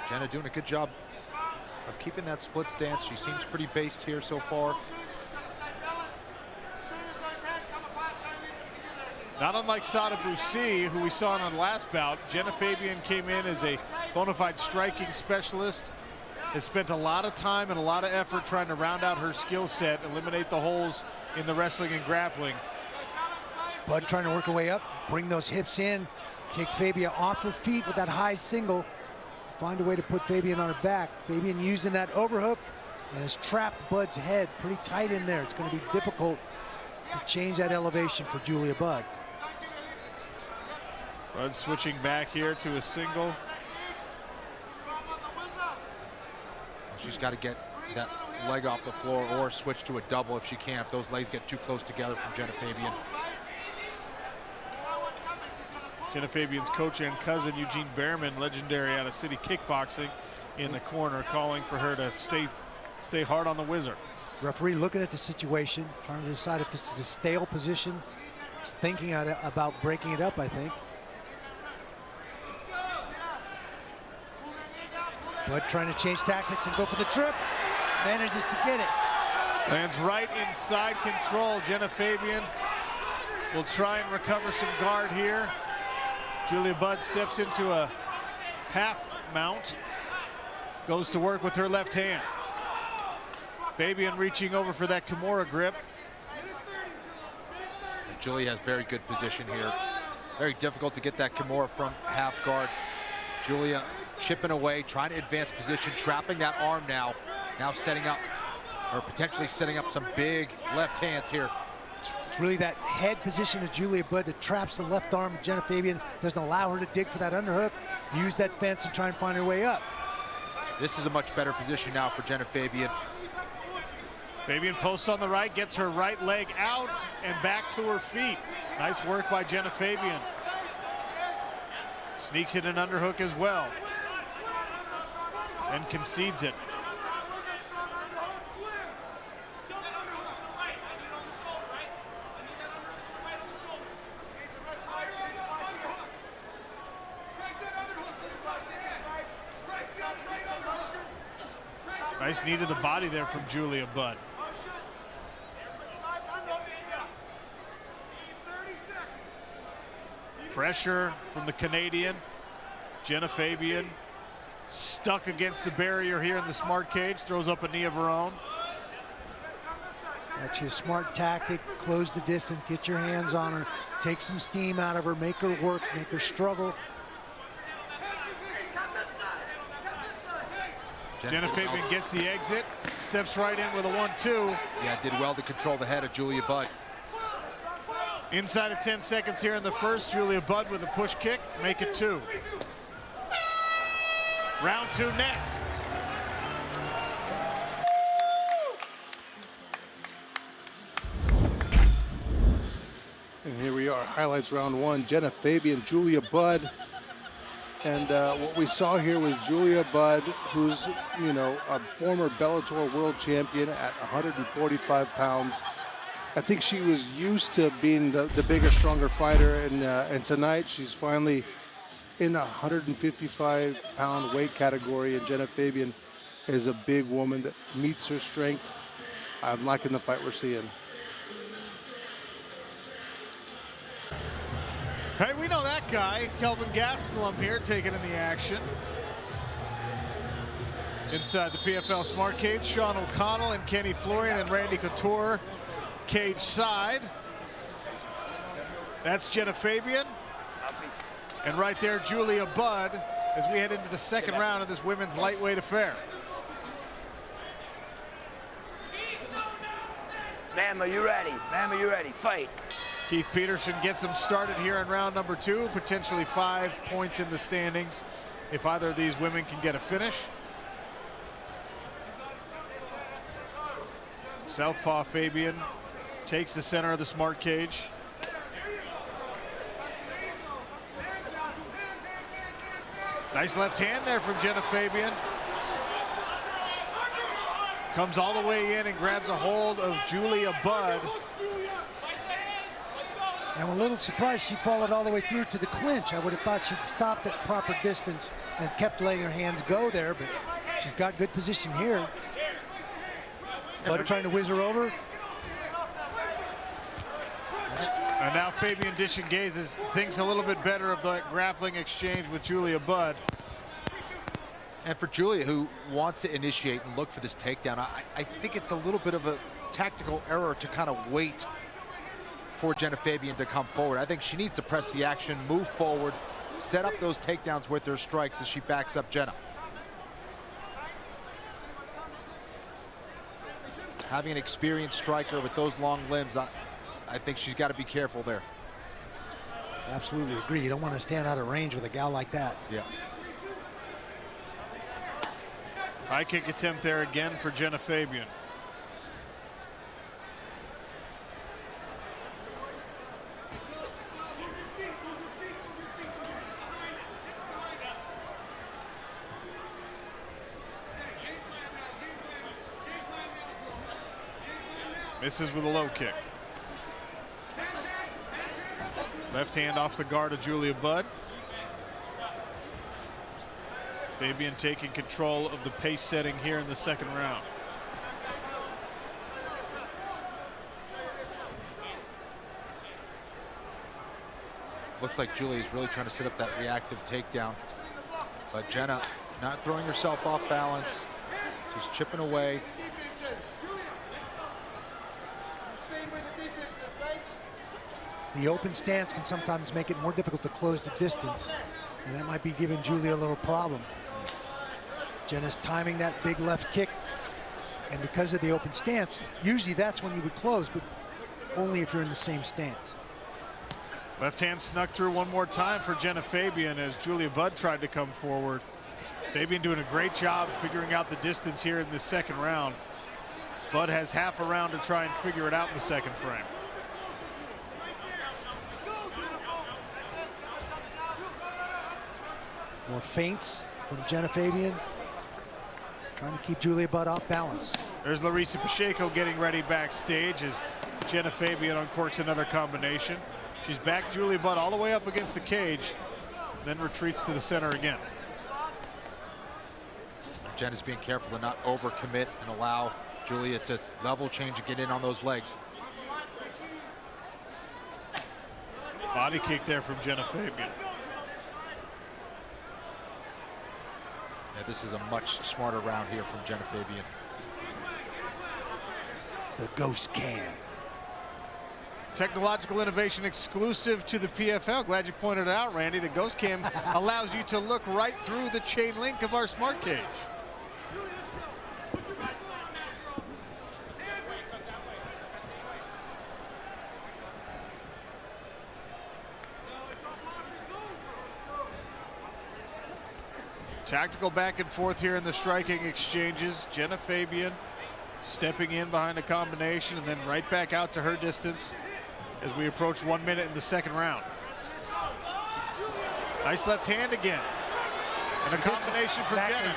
Genah doing a good job of keeping that split stance. She seems pretty based here so far. Not unlike Sada Boussi, who we saw in the last bout, Genah Fabian came in as a bona fide striking specialist, has spent a lot of time and a lot of effort trying to round out her skill set, eliminate the holes in the wrestling and grappling. Budd trying to work her way up, bring those hips in, take Fabian off her feet with that high single, find a way to put Fabian on her back. Fabian using that overhook and has trapped Budd's head pretty tight in there. It's going to be difficult to change that elevation for Julia Budd. Budd switching back here to a single. She's got to get that leg off the floor or switch to a double if she can, if those legs get too close together from Genah Fabian. Genah Fabian's coach and cousin, Eugene Behrman, legendary out of City Kickboxing, in the corner, calling for her to stay hard on the whizzer. Referee looking at the situation, trying to decide if this is a stale position. He's thinking about breaking it up, I think. Budd trying to change tactics and go for the trip. Manages to get it. Lands right inside control. Genah Fabian will try and recover some guard here. Julia Budd steps into a half mount. Goes to work with her left hand. Fabian reaching over for that Kimura grip. Julia has very good position here. Very difficult to get that Kimura from half guard. Julia chipping away, trying to advance position, trapping that arm now. Now setting up, or potentially setting up some big left hands here. It's really that head position of Julia Budd that traps the left arm of Genah Fabian, doesn't allow her to dig for that underhook, use that fence and try and find her way up. This is a much better position now for Genah Fabian. Fabian posts on the right, gets her right leg out and back to her feet. Nice work by Genah Fabian. Sneaks in an underhook as well. And concedes it. Nice knee to the body there from Julia Budd. Pressure from the Canadian. Genah Fabian stuck against the barrier here in the smart cage, throws up a knee of her own. It's actually a smart tactic, close the distance, get your hands on her, take some steam out of her, make her work, make her struggle. Genah Fabian gets the exit, steps right in with a 1-2. Yeah, did well to control the head of Julia Budd. Inside of 10 seconds here in the first, Julia Budd with a push kick, make it 2. Round 2 next. And here we are, highlights round 1, Genah Fabian, Julia Budd. And what we saw here was Julia Budd, who's, you know, a former Bellator world champion at 145 pounds. I think she was used to being the bigger, stronger fighter, and tonight she's finally in a 155-pound weight category, and Genah Fabian is a big woman that meets her strength. I'm liking the fight we're seeing. Hey, we know that guy. Kelvin Gastelum here taking in the action. Inside the PFL Smart Cage, Sean O'Connell and Kenny Florian and Randy Couture cage side. That's Genah Fabian. And right there, Julia Budd, as we head into the second round of this women's lightweight affair. Ma'am, are you ready? Ma'am, are you ready? Fight. Keith Peterson gets them started here in round number 2, potentially 5 points in the standings if either of these women can get a finish. Southpaw Fabian takes the center of the smart cage. Nice left hand there from Genah Fabian. Comes all the way in and grabs a hold of Julia Budd. I'm a little surprised she followed all the way through to the clinch. I would have thought she'd stopped at proper distance and kept letting her hands go there, but she's got good position here. Budd trying to whiz her over. And now Fabian disengages, thinks a little bit better of the grappling exchange with Julia Budd. And for Julia, who wants to initiate and look for this takedown, I think it's a little bit of a tactical error to kind of wait for Genah Fabian to come forward. I think she needs to press the action, move forward, set up those takedowns with her strikes as she backs up Genah. Having an experienced striker with those long limbs, I think she's got to be careful there. Absolutely agree. You don't want to stand out of range with a gal like that. Yeah. High kick attempt there again for Genah Fabian. Misses with a low kick. Left hand off the guard of Julia Budd. Fabian taking control of the pace setting here in the second round. Looks like Julia's really trying to set up that reactive takedown. But Genah not throwing herself off balance. She's chipping away. The open stance can sometimes make it more difficult to close the distance, and that might be giving Julia a little problem. Genah's timing that big left kick, and because of the open stance, usually that's when you would close, but only if you're in the same stance. Left hand snuck through one more time for Genah Fabian as Julia Budd tried to come forward. Fabian doing a great job figuring out the distance here in the second round. Budd has half a round to try and figure it out in the second frame. More feints from Genah Fabian, trying to keep Julia Budd off balance. There's Larissa Pacheco getting ready backstage as Genah Fabian uncorks another combination. She's back Julia Budd all the way up against the cage, then retreats to the center again. Genah's being careful to not overcommit and allow Julia to level change and get in on those legs. Body kick there from Genah Fabian. Yeah, this is a much smarter round here from Genah Fabian. The ghost can. Technological innovation exclusive to the PFL. Glad you pointed it out, Randy. The Ghost Cam allows you to look right through the chain link of our smart cage. Tactical back and forth here in the striking exchanges. Genah Fabian stepping in behind a combination and then right back out to her distance as we approach 1 minute in the second round. Nice left hand again. And a combination from Genah.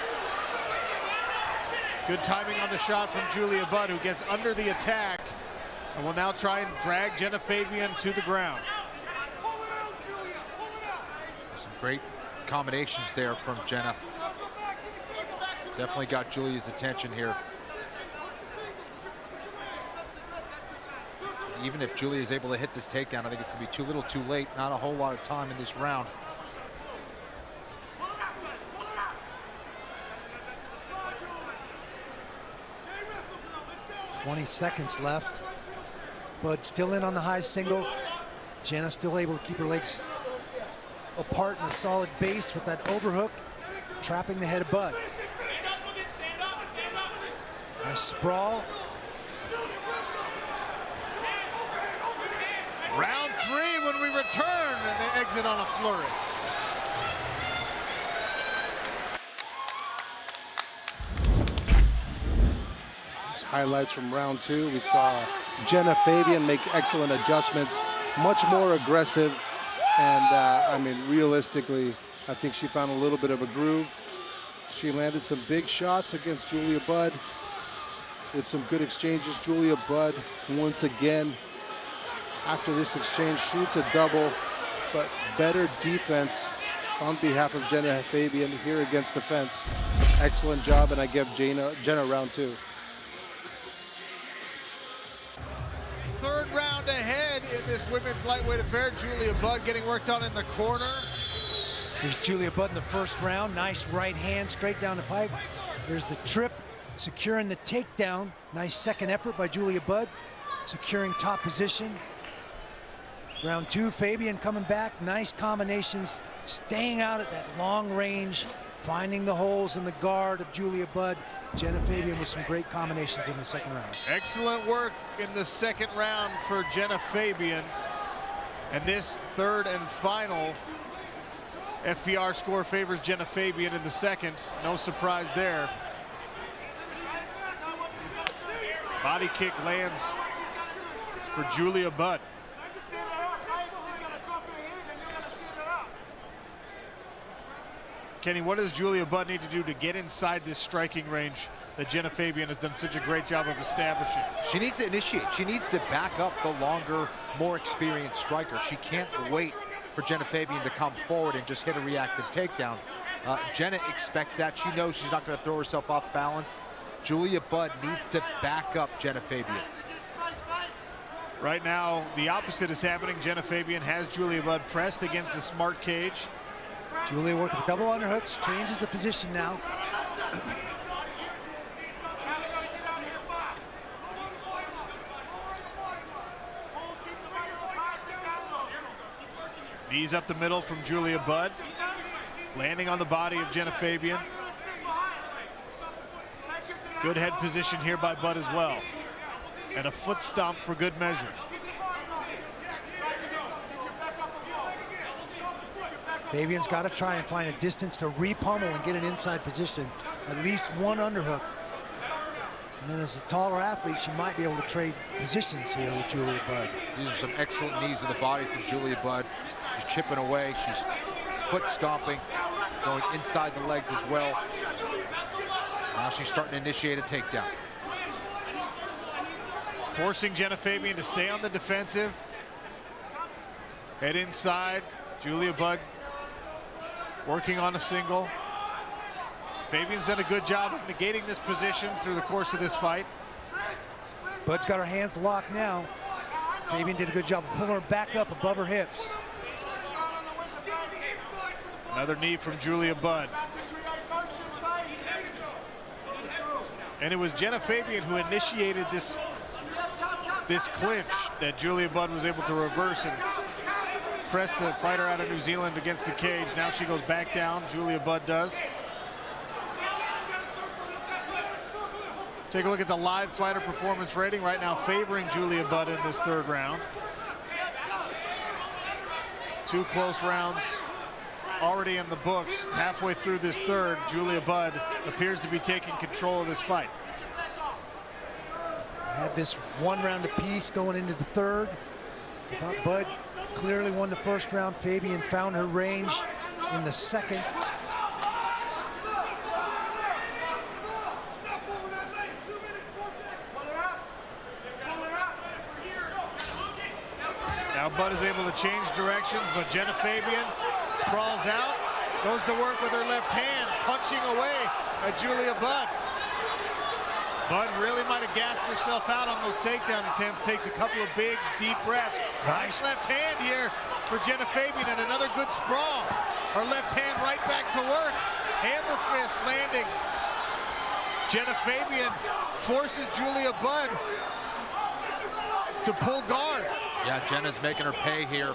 Good timing on the shot from Julia Budd, who gets under the attack and will now try and drag Genah Fabian to the ground. Some great combinations there from Genah. Definitely got Julia's attention here. Even if Julia is able to hit this takedown, I think it's gonna be too little too late. Not a whole lot of time in this round. "20 seconds left. Budd still in on the high single. Genah still able to keep her legs apart in a solid base with that overhook, trapping the head of Budd. Nice sprawl. Round 3 when we return, and they exit on a flurry. Highlights from round 2. We saw Genah Fabian make excellent adjustments, much more aggressive, and I mean, realistically, I think she found a little bit of a groove. She landed some big shots against Julia Budd with some good exchanges. Julia Budd, once again, after this exchange, shoots a double, but better defense on behalf of Genah Fabian here against the fence. Excellent job, and I give Genah round 2. Third round ahead in this women's lightweight affair. Julia Budd getting worked on in the corner. Here's Julia Budd in the first round. Nice right hand straight down the pipe. There's the trip, securing the takedown. Nice second effort by Julia Budd, securing top position. Round 2, Fabian coming back. Nice combinations, staying out at that long range, finding the holes in the guard of Julia Budd. Genah Fabian with some great combinations in the second round. Excellent work in the second round for Genah Fabian. And this third and final FPR score favors Genah Fabian in the second. No surprise there. Body kick lands for Julia Budd. Kenny, what does Julia Budd need to do to get inside this striking range that Genah Fabian has done such a great job of establishing? She needs to initiate. She needs to back up the longer, more experienced striker. She can't wait for Genah Fabian to come forward and just hit a reactive takedown. Genah expects that. She knows she's not going to throw herself off balance. Julia Budd needs to back up Genah Fabian. Right now, the opposite is happening. Genah Fabian has Julia Budd pressed against the smart cage. Julia working with double underhooks, changes the position now. Knees up the middle from Julia Budd. Landing on the body of Genah Fabian. Good head position here by Budd as well. And a foot stomp for good measure. Fabian's got to try and find a distance to re-pummel and get an inside position. At least one underhook. And then as a taller athlete, she might be able to trade positions here with Julia Budd. These are some excellent knees in the body from Julia Budd. She's chipping away. She's foot stomping, going inside the legs as well. Now she's starting to initiate a takedown. Forcing Genah Fabian to stay on the defensive. Head inside. Julia Budd working on a single. Fabian's done a good job of negating this position through the course of this fight. Budd's got her hands locked now. Fabian did a good job of pulling her back up above her hips. Another knee from Julia Budd. And it was Genah Fabian who initiated this clinch that Julia Budd was able to reverse and press the fighter out of New Zealand against the cage. Now she goes back down, Julia Budd does. Take a look at the live fighter performance rating right now, favoring Julia Budd in this third round. 2 close rounds already in the books. Halfway through this third, Julia Budd appears to be taking control of this fight. Had this 1 round apiece going into the third. I thought Budd clearly won the first round. Fabian found her range in the second. Now Budd is able to change directions, but Genah Fabian sprawls out, goes to work with her left hand, punching away at Julia Budd. Budd really might have gassed herself out on those takedown attempts. Takes a couple of big, deep breaths. Nice left hand here for Genah Fabian, and another good sprawl. Her left hand right back to work. Hammer fist landing. Genah Fabian forces Julia Budd to pull guard. Yeah, Jenna's making her pay here.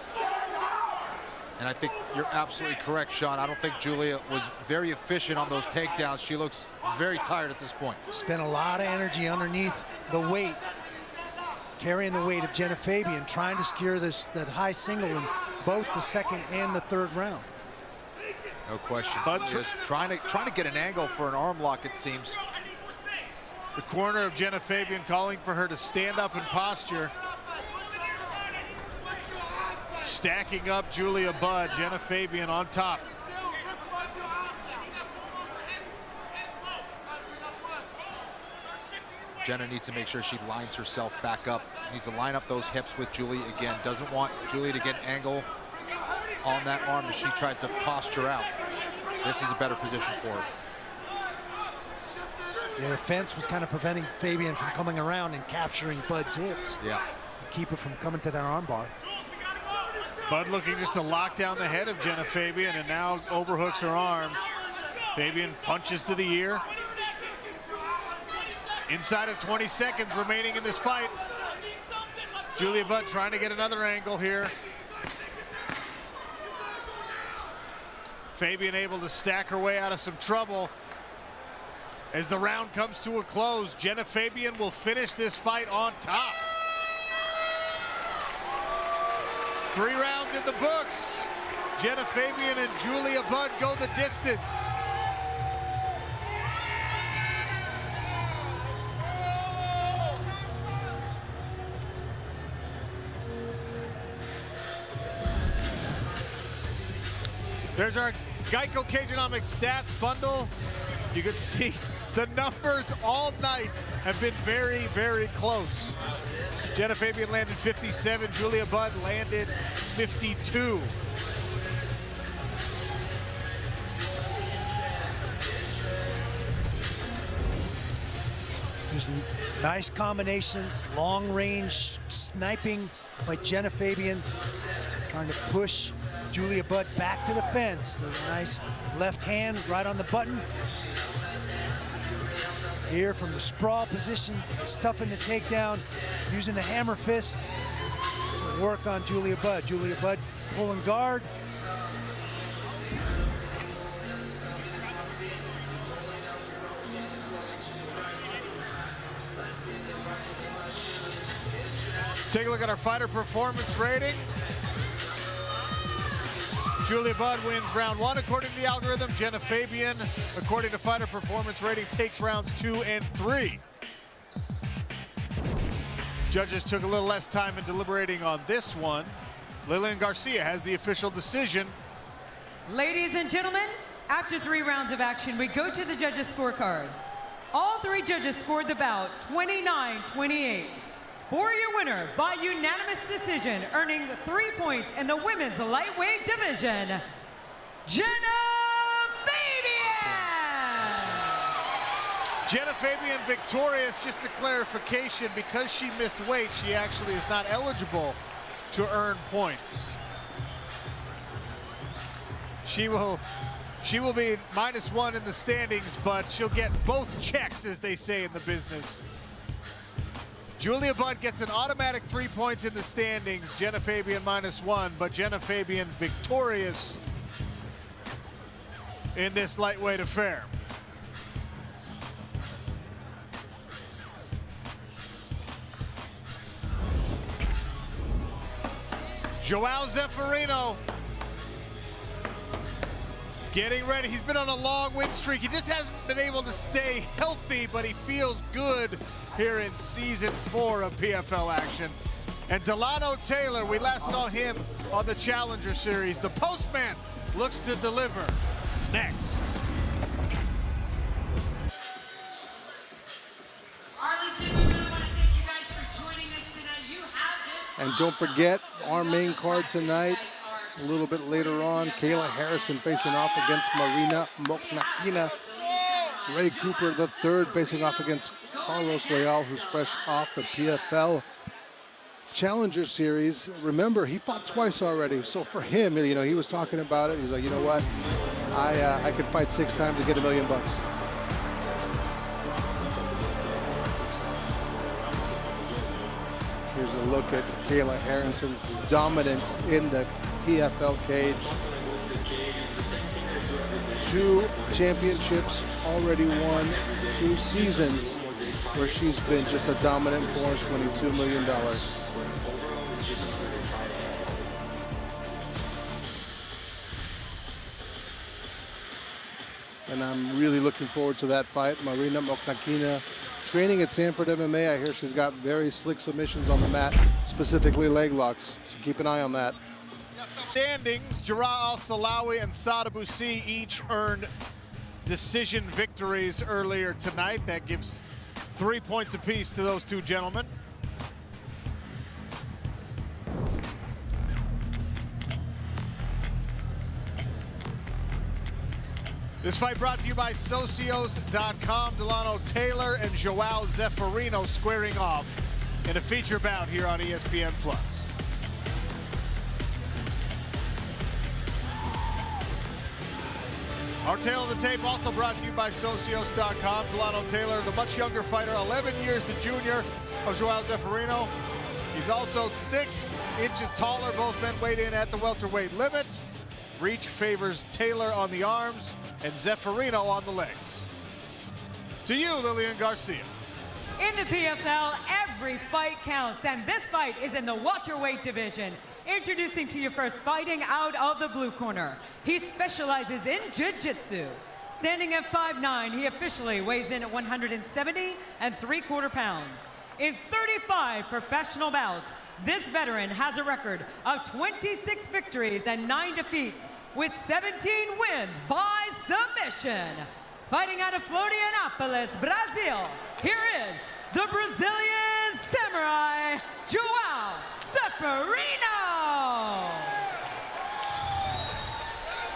And I think you're absolutely correct, Sean. I don't think Julia was very efficient on those takedowns. She looks very tired at this point. Spent a lot of energy underneath the weight, carrying the weight of Genah Fabian, trying to secure that high single in both the second and the third round. No question. But just trying to get an angle for an arm lock, it seems. The corner of Genah Fabian calling for her to stand up in posture. Stacking up Julia Budd, Genah Fabian on top. Genah needs to make sure she lines herself back up. Needs to line up those hips with Julia again. Doesn't want Julia to get angle on that arm as she tries to posture out. This is a better position for her. Yeah, the fence was kind of preventing Fabian from coming around and capturing Budd's hips. Yeah. Keep her from coming to that arm bar. Budd looking just to lock down the head of Genah Fabian, and now overhooks her arms. Fabian punches to the ear. Inside of 20 seconds remaining in this fight. Julia Budd trying to get another angle here. Fabian able to stack her way out of some trouble. As the round comes to a close, Genah Fabian will finish this fight on top. 3 rounds in the books. Genah Fabian and Julia Budd go the distance. There's our Geico Cageonomics stats bundle. You can see the numbers all night have been very, very close. Genah Fabian landed 57, Julia Budd landed 52. There's a nice combination, long range sniping by Genah Fabian, trying to push Julia Budd back to the fence. There's a nice left hand right on the button. Here from the sprawl position, stuffing the takedown, using the hammer fist to work on Julia Budd. Julia Budd pulling guard. Take a look at our fighter performance rating. Julia Budd wins round 1 according to the algorithm. Genah Fabian, according to fighter performance rating, takes rounds 2 and 3. Judges took a little less time in deliberating on this one. Lillian Garcia has the official decision. Ladies and gentlemen, after 3 rounds of action, we go to the judges' scorecards. All 3 judges scored the bout 29-28. For your winner by unanimous decision, earning 3 points in the women's lightweight division, Genah Fabian! Genah Fabian victorious. Just a clarification, because she missed weight, she actually is not eligible to earn points. She will be -1 in the standings, but she'll get both checks, as they say in the business. Julia Budd gets an automatic 3 points in the standings. Genah Fabian -1, but Genah Fabian victorious in this lightweight affair. Joao Zeferino getting ready. He's been on a long win streak. He just hasn't been able to stay healthy, but he feels good here in season 4 of PFL action. And Dilano Taylor, we last saw him on the Challenger Series. The postman looks to deliver next. Arlington, we really want to thank you guys for joining us tonight. You have been. And don't forget our main card tonight. A little bit later on, Kayla Harrison facing off against Marina Mokhnatkina. Ray Cooper III facing off against Carlos Leal, who's fresh off the PFL Challenger Series. Remember, he fought twice already. So for him, you know, he was talking about it. He's like, you know what? I could fight 6 times and get $1 million. Here's a look at Kayla Harrison's dominance in the PFL cage. 2 championships already won, 2 seasons where she's been just a dominant force, winning $2 million. And I'm really looking forward to that fight. Marina Mokhnatkina training at Sanford MMA. I hear she's got very slick submissions on the mat, specifically leg locks. So keep an eye on that. Standings, Jarrah Al-Silawi and Sada Boussi each earned decision victories earlier tonight. That gives 3 points apiece to those 2 gentlemen. This fight brought to you by Socios.com. Dilano Taylor and Joao Zeferino squaring off in a feature bout here on ESPN+. Our tail of the tape also brought to you by Socios.com. Dilano Taylor, the much younger fighter, 11 years the junior of Joao Zeferino. He's also 6 inches taller. Both men weighed in at the welterweight limit. Reach favors Taylor on the arms and Zeferino on the legs. To you, Lillian Garcia. In the PFL, every fight counts, and this fight is in the welterweight division. Introducing to you first, fighting out of the blue corner. He specializes in jiu-jitsu. Standing at 5'9", he officially weighs in at 170 3/4 pounds. In 35 professional bouts, this veteran has a record of 26 victories and 9 defeats, with 17 wins by submission. Fighting out of Florianópolis, Brazil, here is the Brazilian samurai, Joao Zeferino.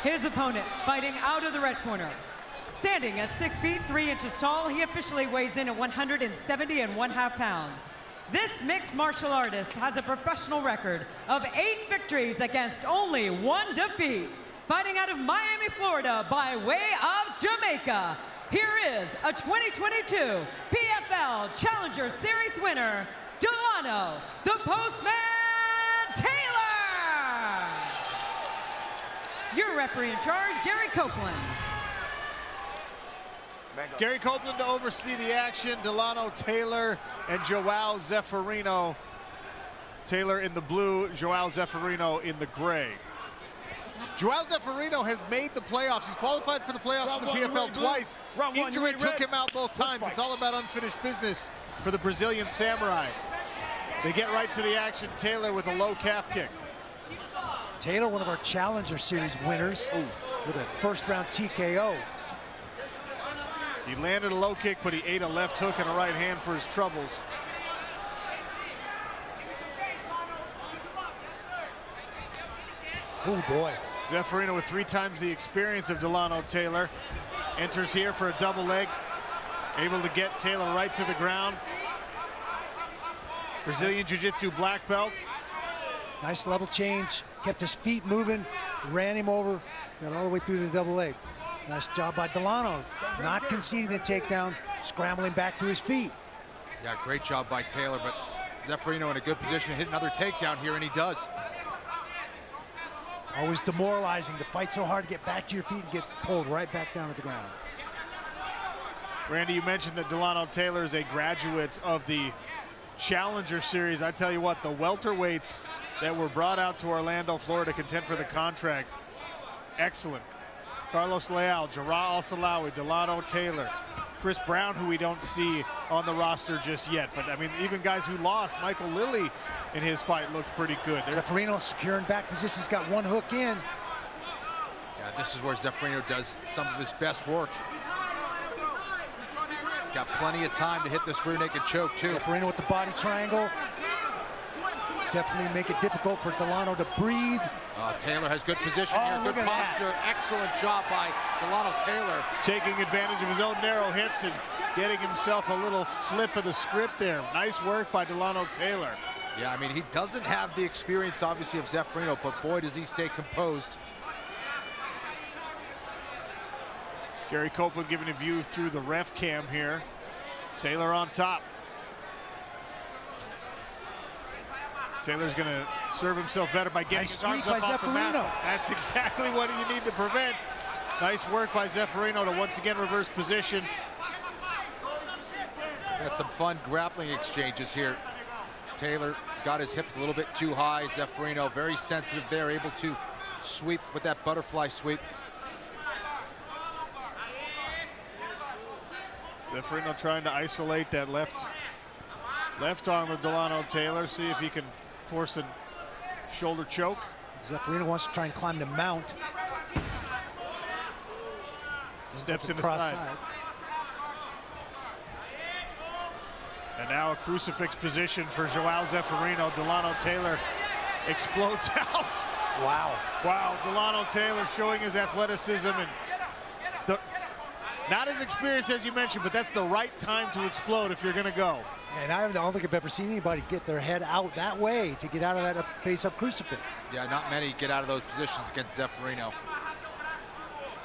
His opponent, fighting out of the red corner. Standing at 6 feet 3 inches tall, he officially weighs in at 170 1/2 pounds. This mixed martial artist has a professional record of 8 victories against only 1 defeat. Fighting out of Miami, Florida, by way of Jamaica, here is a 2022 PFL Challenger Series winner, Dilano, the Postman Taylor. Your referee in charge, Gary Copeland. Gary Copeland to oversee the action. Dilano Taylor and Joao Zeferino. Taylor in the blue, Joao Zeferino in the gray. Joao Zeferino has made the playoffs. He's qualified for the playoffs in the PFL twice. Injury took him out both times. It's all about unfinished business for the Brazilian Samurai. They get right to the action. Taylor with a low calf kick. Taylor, one of our Challenger Series winners, with a first-round TKO. He landed a low kick, but he ate a left hook and a right hand for his troubles. Oh, boy. Zeferino with 3 times the experience of Dilano Taylor. Enters here for a double leg. Able to get Taylor right to the ground. Brazilian Jiu-Jitsu black belt. Nice level change. Kept his feet moving. Ran him over. Got all the way through the double leg. Nice job by Dilano. Not conceding the takedown. Scrambling back to his feet. Yeah, great job by Taylor, but Zeferino in a good position to hit another takedown here, and he does. Always demoralizing to fight so hard to get back to your feet and get pulled right back down to the ground. Randy, you mentioned that Dilano Taylor is a graduate of the Challenger Series. I tell you what, the welterweights that were brought out to Orlando, Florida to contend for the contract, excellent. Carlos Leal, Jarrah Al-Silawi, Dilano Taylor, Chris Brown, who we don't see on the roster just yet. But I mean, even guys who lost, Michael Lilly in his fight looked pretty good. Zeferino securing back positions, got one hook in. Yeah, this is where Zeferino does some of his best work. Got plenty of time to hit this rear naked choke too. Zeferino with the body triangle. Definitely make it difficult for Dilano to breathe. Taylor has good position here, good posture. Excellent job by Dilano Taylor. Taking advantage of his own narrow hips and getting himself a little flip of the script there. Nice work by Dilano Taylor. Yeah, I mean, he doesn't have the experience, obviously, of Zeferino, but boy, does he stay composed. Gary Copeland giving a view through the ref cam here. Taylor on top. Taylor's going to serve himself better by getting his arms up off the mat. That's exactly what you need to prevent. Nice work by Zeferino to once again reverse position. Got some fun grappling exchanges here. Taylor got his hips a little bit too high. Zeferino very sensitive there, able to sweep with that butterfly sweep. Zeferino trying to isolate that left arm of Dilano Taylor, see if he can force a shoulder choke. Zeferino wants to try and climb the mount. Steps in the side. And now a crucifix position for Joao Zeferino. Dilano Taylor explodes out. Wow. Wow, Dilano Taylor showing his athleticism and not as experienced as you mentioned, but that's the right time to explode if you're going to go. And I don't think I've ever seen anybody get their head out that way to get out of that face-up crucifix. Yeah, not many get out of those positions against Zeferino.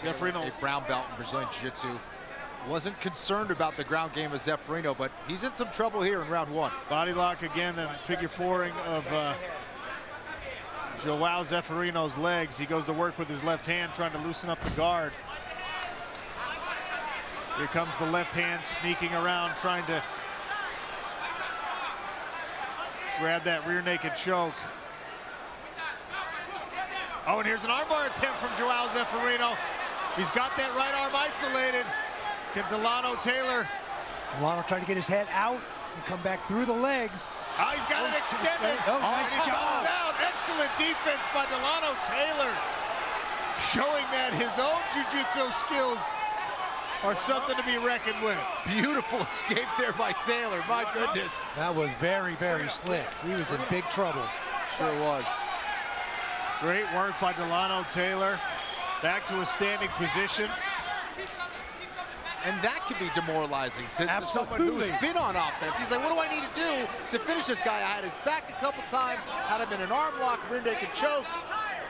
Zeferino, a brown belt in Brazilian Jiu-Jitsu. Wasn't concerned about the ground game of Zeferino, but he's in some trouble here in round 1. Body lock again, and figure fouring of Joao Zeferino's legs. He goes to work with his left hand, trying to loosen up the guard. Here comes the left hand sneaking around, trying to grab that rear naked choke. Oh, and here's an armbar attempt from Joao Zeferino. He's got that right arm isolated. Can Dilano Taylor. Dilano trying to get his head out and come back through the legs. Oh, he's got it extended. Oh, nice job. Excellent defense by Dilano Taylor. Showing that his own jiu-jitsu skills are something to be reckoned with. Beautiful escape there by Taylor, my goodness. That was very, very slick. He was in big trouble. Sure was. Great work by Dilano Taylor. Back to a standing position. And that can be demoralizing to someone who's been on offense. He's like, what do I need to do to finish this guy? I had his back a couple times, had him in an arm lock, rear naked choke.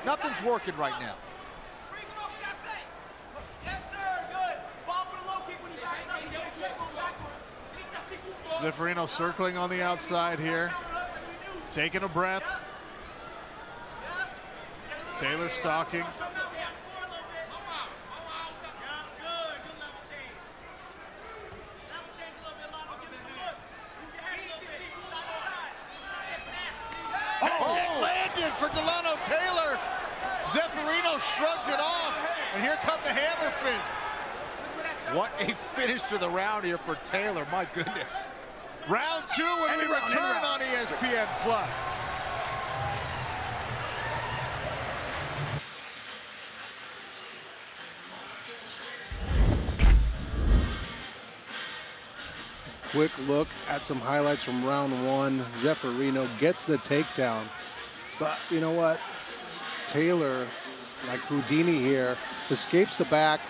Nothing's working right now. Zeferino circling on the outside here, taking a breath. Taylor stalking. for Dilano Taylor. Zeferino shrugs it off, and here come the hammer fists. What a finish to the round here for Taylor, my goodness. Round 2 when we return on ESPN+. Quick look at some highlights from round 1. Zeferino gets the takedown. But you know what? Taylor, like Houdini here, escapes the back.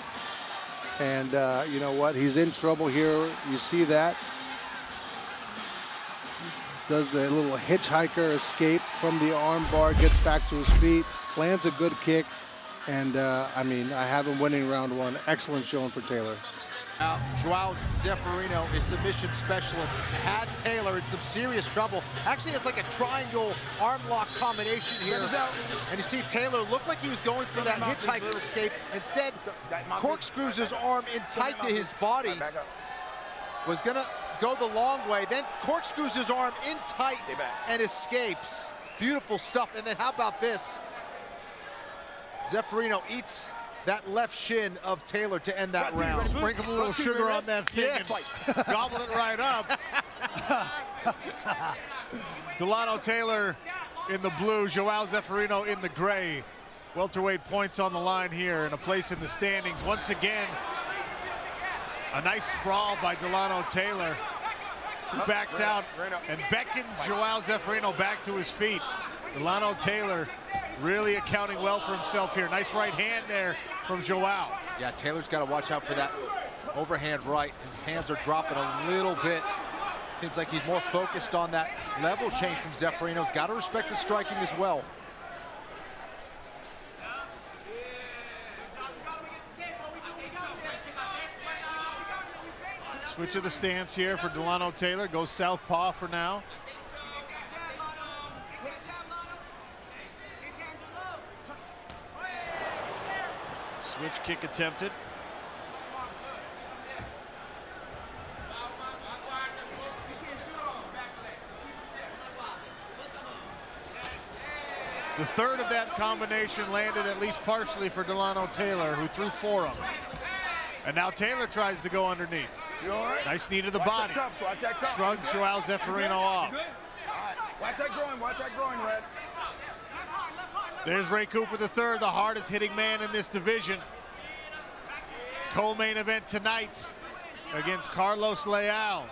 And you know what? He's in trouble here. You see that? Does the little hitchhiker escape from the arm bar, gets back to his feet, lands a good kick. And I mean, I have him winning round 1. Excellent showing for Taylor. Now, Joao Zeferino, a submission specialist, had Taylor in some serious trouble. Actually, it's like a triangle arm lock combination here. And you see Taylor looked like he was going for that hitchhiker escape. Instead, corkscrews his arm in tight to his body. Was gonna go the long way, then corkscrews his arm in tight and escapes. Beautiful stuff. And then how about this? Zeferino eats that left shin of Taylor to end that round. Sprinkle a little sugar on that thing and gobble it right up. Dilano Taylor in the blue, Joao Zeferino in the gray. Welterweight points on the line here and a place in the standings. Once again, a nice sprawl by Dilano Taylor, who backs out and beckons Joao Zeferino back to his feet. Dilano Taylor really accounting well for himself here. Nice right hand there from Joao. Yeah, Taylor's got to watch out for that overhand right. His hands are dropping a little bit. Seems like he's more focused on that level change from Zeferino. He's got to respect his striking as well. Switch of the stance here for Dilano Taylor. Goes southpaw for now. Switch kick attempted. The third of that combination landed at least partially for Dilano Taylor, who threw 4 of them. And now Taylor tries to go underneath. Nice knee to the body. Shrugs Joao Zeferino off. Watch that groin, Red. There's Ray Cooper III, the hardest hitting man in this division. Co-main event tonight against Carlos Leal.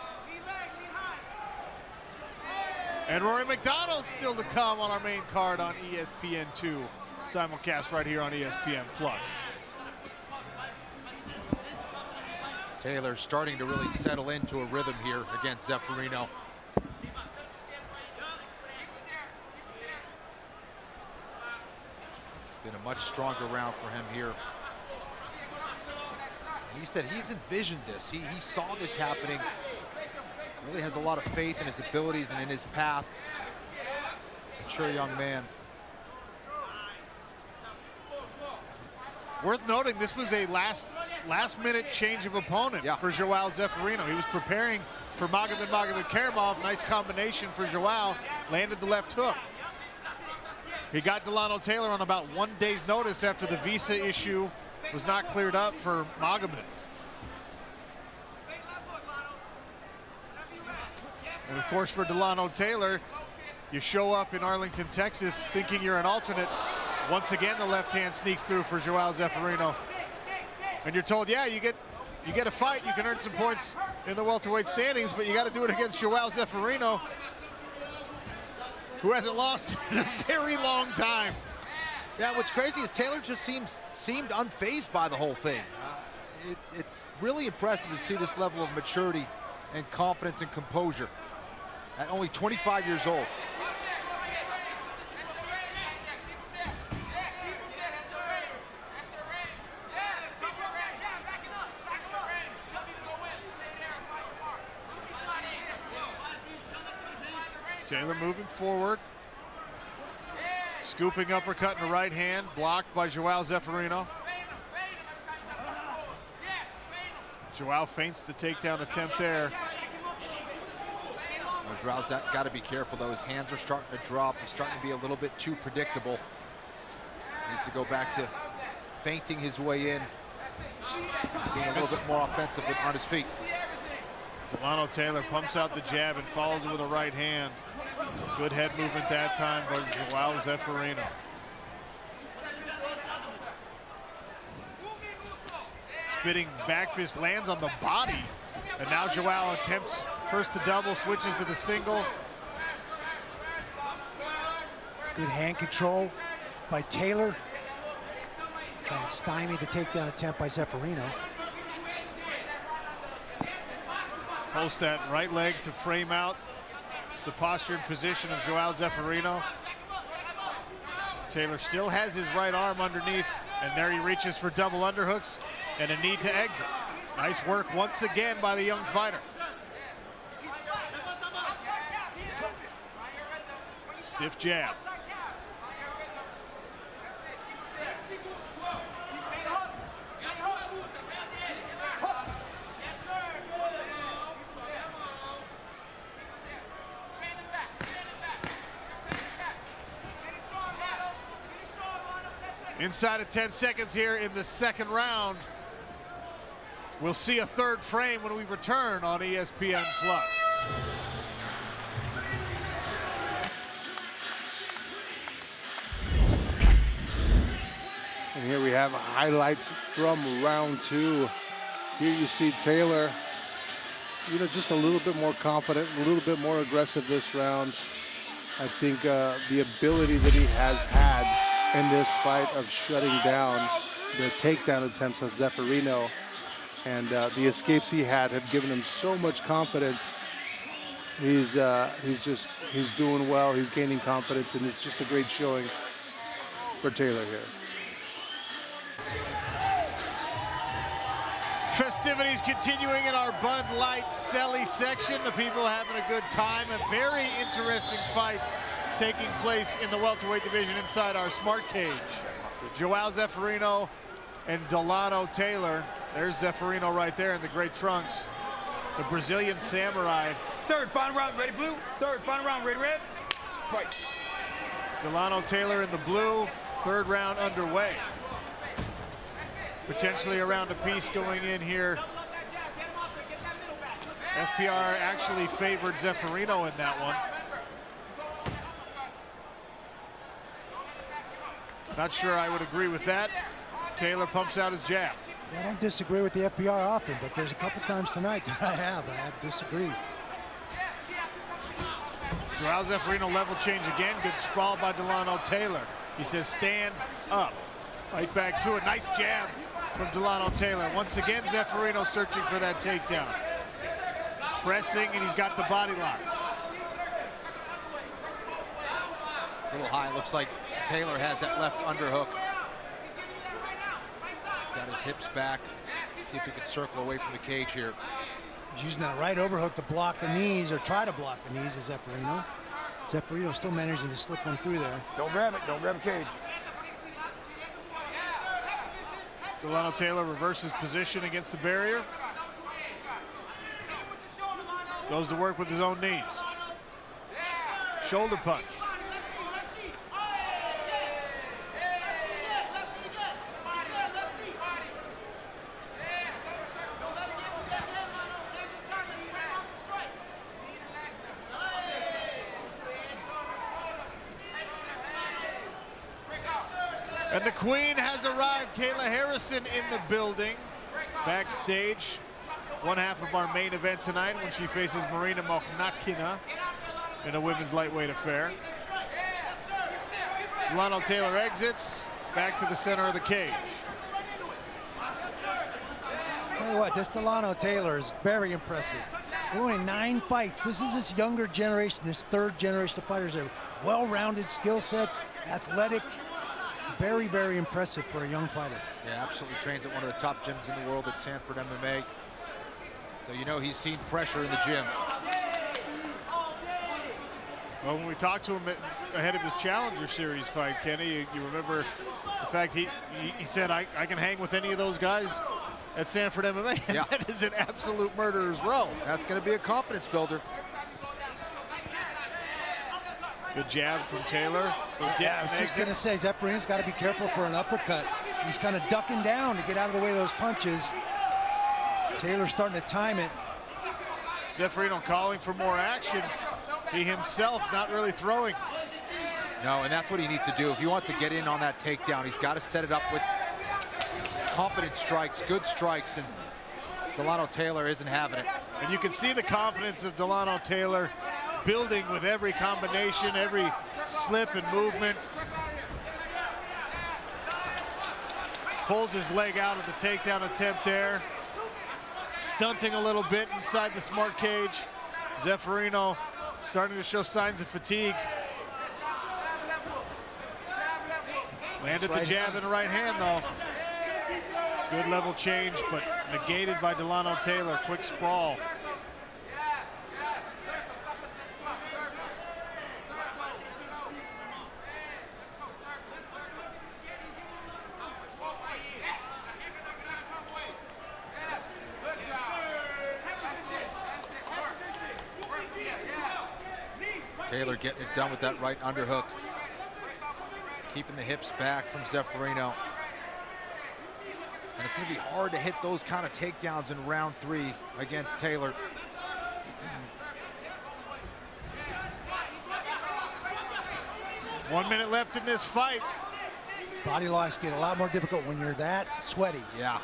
And Rory MacDonald still to come on our main card on ESPN2. Simulcast right here on ESPN+. Taylor starting to really settle into a rhythm here against Zeferino. Been a much stronger round for him here. And he said he's envisioned this. He saw this happening. Really has a lot of faith in his abilities and in his path. Mature young man. Worth noting, this was a last minute change of opponent for Joao Zeferino. He was preparing for Magomed Karimov. Nice combination for Joao. Landed the left hook. He got Dilano Taylor on about 1 day's notice after the visa issue was not cleared up for Magomed. And of course for Dilano Taylor, you show up in Arlington, Texas thinking you're an alternate. Once again, the left hand sneaks through for Joao Zeferino. And you're told, yeah, you get a fight, you can earn some points in the welterweight standings, but you got to do it against Joao Zeferino, who hasn't lost in a very long time. Yeah, what's crazy is Taylor just seemed unfazed by the whole thing. It's really impressive to see this level of maturity and confidence and composure at only 25 years old. Taylor moving forward. Scooping uppercut in the right hand, blocked by Joao Zeferino. Joao feints the takedown attempt there. Joao's got to be careful, though. His hands are starting to drop. He's starting to be a little bit too predictable. Needs to go back to feinting his way in, being a little bit more offensive on his feet. Dilano Taylor pumps out the jab and follows it with a right hand. Good head movement that time by Joao Zeferino. Spitting back fist lands on the body. And now Joao attempts first the double, switches to the single. Good hand control by Taylor. Trying to stymie the takedown attempt by Zeferino. Post that right leg to frame out the posture and position of Joao Zeferino. Taylor still has his right arm underneath, and there he reaches for double underhooks and a knee to exit. Nice work once again by the young fighter. Stiff jab. Inside of 10 seconds here in the second round. We'll see a third frame when we return on ESPN+. And here we have highlights from round 2. Here you see Taylor, just a little bit more confident, a little bit more aggressive this round. I think the ability that he has had in this fight of shutting down the takedown attempts of Zeferino and the escapes he had have given him so much confidence. He's doing well. He's gaining confidence, and it's just a great showing for Taylor here. Festivities continuing in our Bud Light Celly section. The people having a good time. A very interesting fight taking place in the welterweight division inside our smart cage. Joao Zeferino and Dilano Taylor. There's Zeferino right there in the gray trunks. The Brazilian samurai. Third final round, ready blue. Third final round, ready red. Fight. Dilano Taylor in the blue. Third round underway. Potentially a round apiece going in here. FPR actually favored Zeferino in that one. Not sure I would agree with that. Taylor pumps out his jab. I don't disagree with the FPR often, but there's a couple times tonight that I have disagreed. Joao Zeferino level change again. Good sprawl by Dilano Taylor. He says stand up. Right back to it. Nice jab from Dilano Taylor. Once again, Zeferino searching for that takedown. Pressing, and he's got the body lock. A little high. Looks like Taylor has that left underhook. Got his hips back. See if he can circle away from the cage here. He's using that right overhook to block the knees, or try to block the knees of Zeferino. Zeferino still managing to slip one through there. Don't grab it. Don't grab a cage. Dilano Taylor reverses position against the barrier. Goes to work with his own knees. Shoulder punch. And the queen has arrived. Kayla Harrison in the building. Backstage, one half of our main event tonight when she faces Marina Mokhnatkina in a women's lightweight affair. Dilano Taylor exits, back to the center of the cage. Tell you what, this Dilano Taylor is very impressive. Only 9 fights. This is this younger generation, this third generation of fighters. Are well-rounded skill sets, athletic. Very, very impressive for a young fighter. Yeah, absolutely. Trains at one of the top gyms in the world at Sanford MMA. So he's seen pressure in the gym. Well, when we talked to him ahead of his Challenger Series fight, Kenny, you remember the fact he said, I can hang with any of those guys at Sanford MMA. And yeah. That is an absolute murderer's row. That's going to be a confidence builder. Good jab from Taylor. Yeah, I was just going to say, Zeferino's got to be careful for an uppercut. He's kind of ducking down to get out of the way of those punches. Taylor's starting to time it. Zeferino calling for more action. He himself not really throwing. No, and that's what he needs to do. If he wants to get in on that takedown, he's got to set it up with competent strikes, good strikes, and Dilano Taylor isn't having it. And you can see the confidence of Dilano Taylor building with every combination, every slip and movement. Pulls his leg out of the takedown attempt there. Stunting a little bit inside the smart cage. Zeferino starting to show signs of fatigue. Landed the jab in the right hand though. Good level change, but negated by Dilano Taylor. Quick sprawl. Taylor getting it done with that right underhook. Keeping the hips back from Zeferino. And it's going to be hard to hit those kind of takedowns in round 3 against Taylor. One minute left in this fight. Body loss get a lot more difficult when you're that sweaty. Yeah.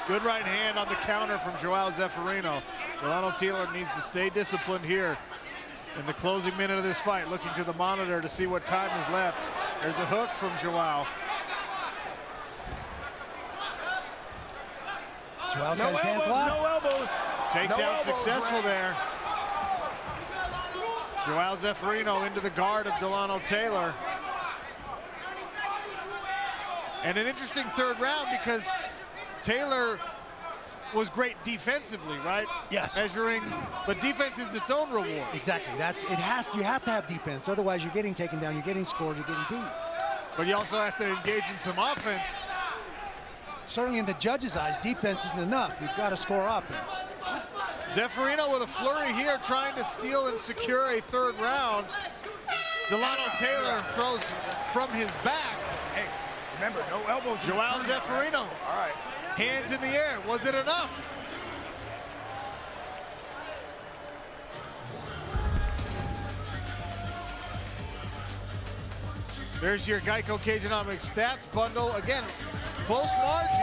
Good right hand on the counter from Joao Zeferino. Dilano Taylor needs to stay disciplined here in the closing minute of this fight, looking to the monitor to see what time is left. There's a hook from Joao. Joao's got his hands locked. No elbows. Takedown successful there. Joao Zeferino into the guard of Dilano Taylor. And an interesting third round because Taylor was great defensively, right? Yes. Measuring, but defense is its own reward. Exactly. You have to have defense. Otherwise, you're getting taken down, you're getting scored, you're getting beat. But you also have to engage in some offense. Certainly in the judges' eyes, defense isn't enough. You've got to score offense. Zeferino with a flurry here, trying to steal and secure a third round. Dilano Taylor throws from his back. Hey, remember, no elbows. Joao Zeferino. All right. Hands in the air. Was it enough? There's your Geico Cageonomics stats bundle. Again, close margin.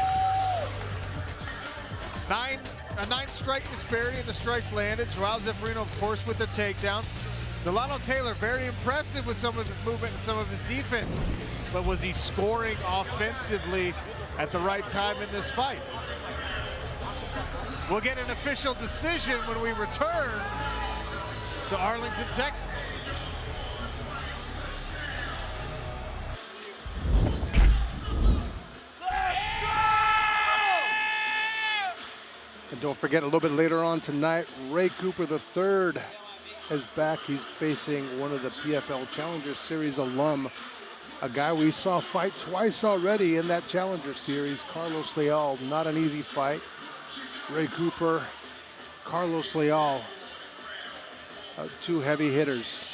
A 9-strike disparity in the strikes landed. Joao Zeferino, of course, with the takedowns. Dilano Taylor, very impressive with some of his movement and some of his defense. But was he scoring offensively at the right time in this fight? We'll get an official decision when we return to Arlington, Texas. And don't forget, a little bit later on tonight, Ray Cooper III is back. He's facing one of the PFL Challenger Series alum, a guy we saw fight twice already in that Challenger Series, Carlos Leal. Not an easy fight. Ray Cooper, Carlos Leal, 2 heavy hitters.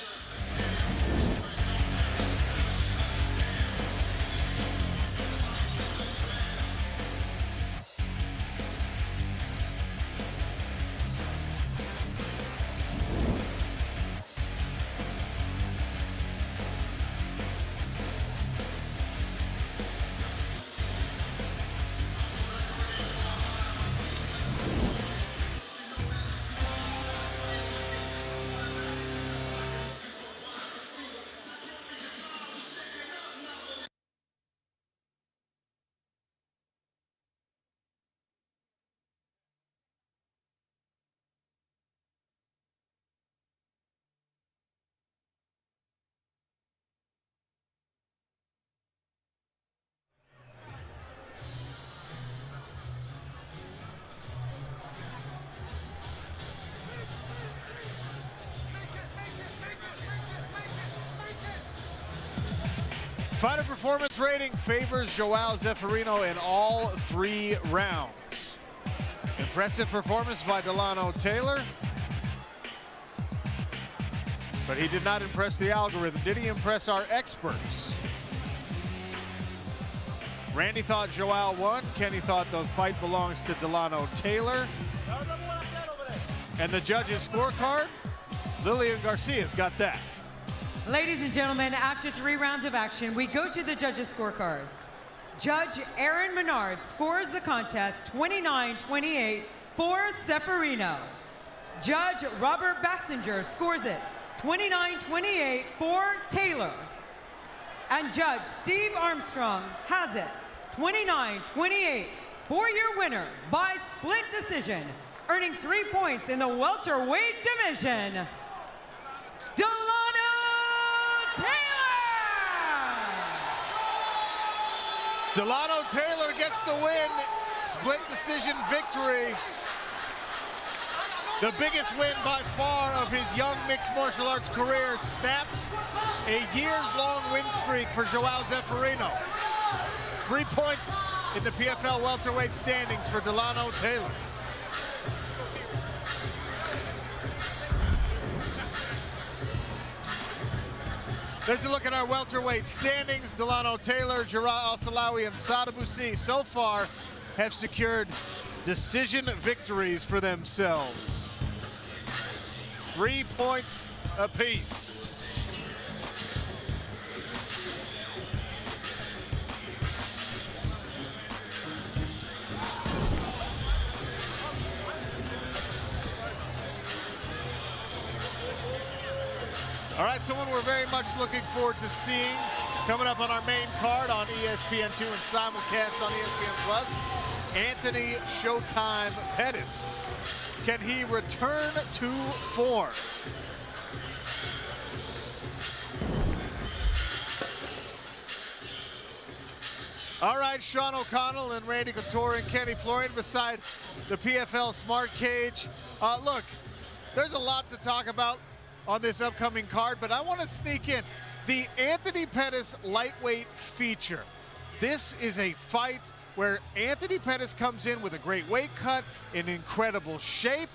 Fighter performance rating favors Joao Zeferino in all 3 rounds. Impressive performance by Dilano Taylor. But he did not impress the algorithm. Did he impress our experts? Randy thought Joao won. Kenny thought the fight belongs to Dilano Taylor. And the judges' scorecard, Lillian Garcia's got that. Ladies and gentlemen, after 3 rounds of action, we go to the judges' scorecards. Judge Aaron Menard scores the contest 29-28 for Zeferino. Judge Robert Bassinger scores it 29-28 for Taylor. And Judge Steve Armstrong has it 29-28 for your winner by split decision, earning 3 points in the welterweight division, Dilano Taylor! Dilano Taylor gets the win, split decision victory. The biggest win by far of his young mixed martial arts career, snaps a years-long win streak for Joao Zeferino. 3 points in the PFL welterweight standings for Dilano Taylor. There's a look at our welterweight standings. Dilano Taylor, Jarrah Al-Silawi, and Sadabusi so far have secured decision victories for themselves. 3 points apiece. All right, someone we're very much looking forward to seeing coming up on our main card on ESPN2 and simulcast on ESPN Plus, Anthony Showtime Pettis. Can he return to form? All right, Sean O'Connell and Randy Couture and Kenny Florian beside the PFL Smart Cage. Look, there's a lot to talk about on this upcoming card, but I want to sneak in the Anthony Pettis lightweight feature. This is a fight where Anthony Pettis comes in with a great weight cut, in incredible shape.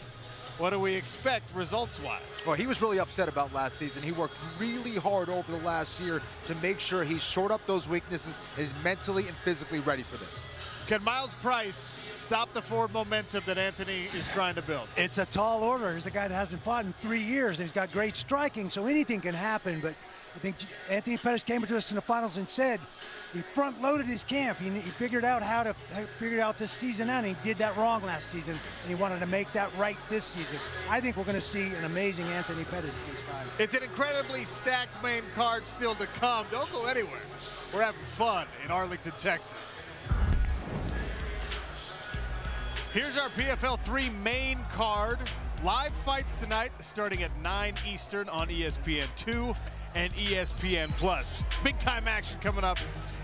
What do we expect results-wise? Well, he was really upset about last season. He worked really hard over the last year to make sure he shored up those weaknesses, is mentally and physically ready for this. Can Myles Price stop the forward momentum that Anthony is trying to build? It's a tall order. He's a guy that hasn't fought in 3 years, and he's got great striking, so anything can happen. But I think Anthony Pettis came to us in the finals and said he front-loaded his camp. He figured out how to figure out this season out, and he did that wrong last season, and he wanted to make that right this season. I think we're going to see an amazing Anthony Pettis this time. It's an incredibly stacked main card still to come. Don't go anywhere. We're having fun in Arlington, Texas. Here's our PFL 3 main card. Live fights tonight starting at 9 Eastern on ESPN2 and ESPN Plus. Big time action coming up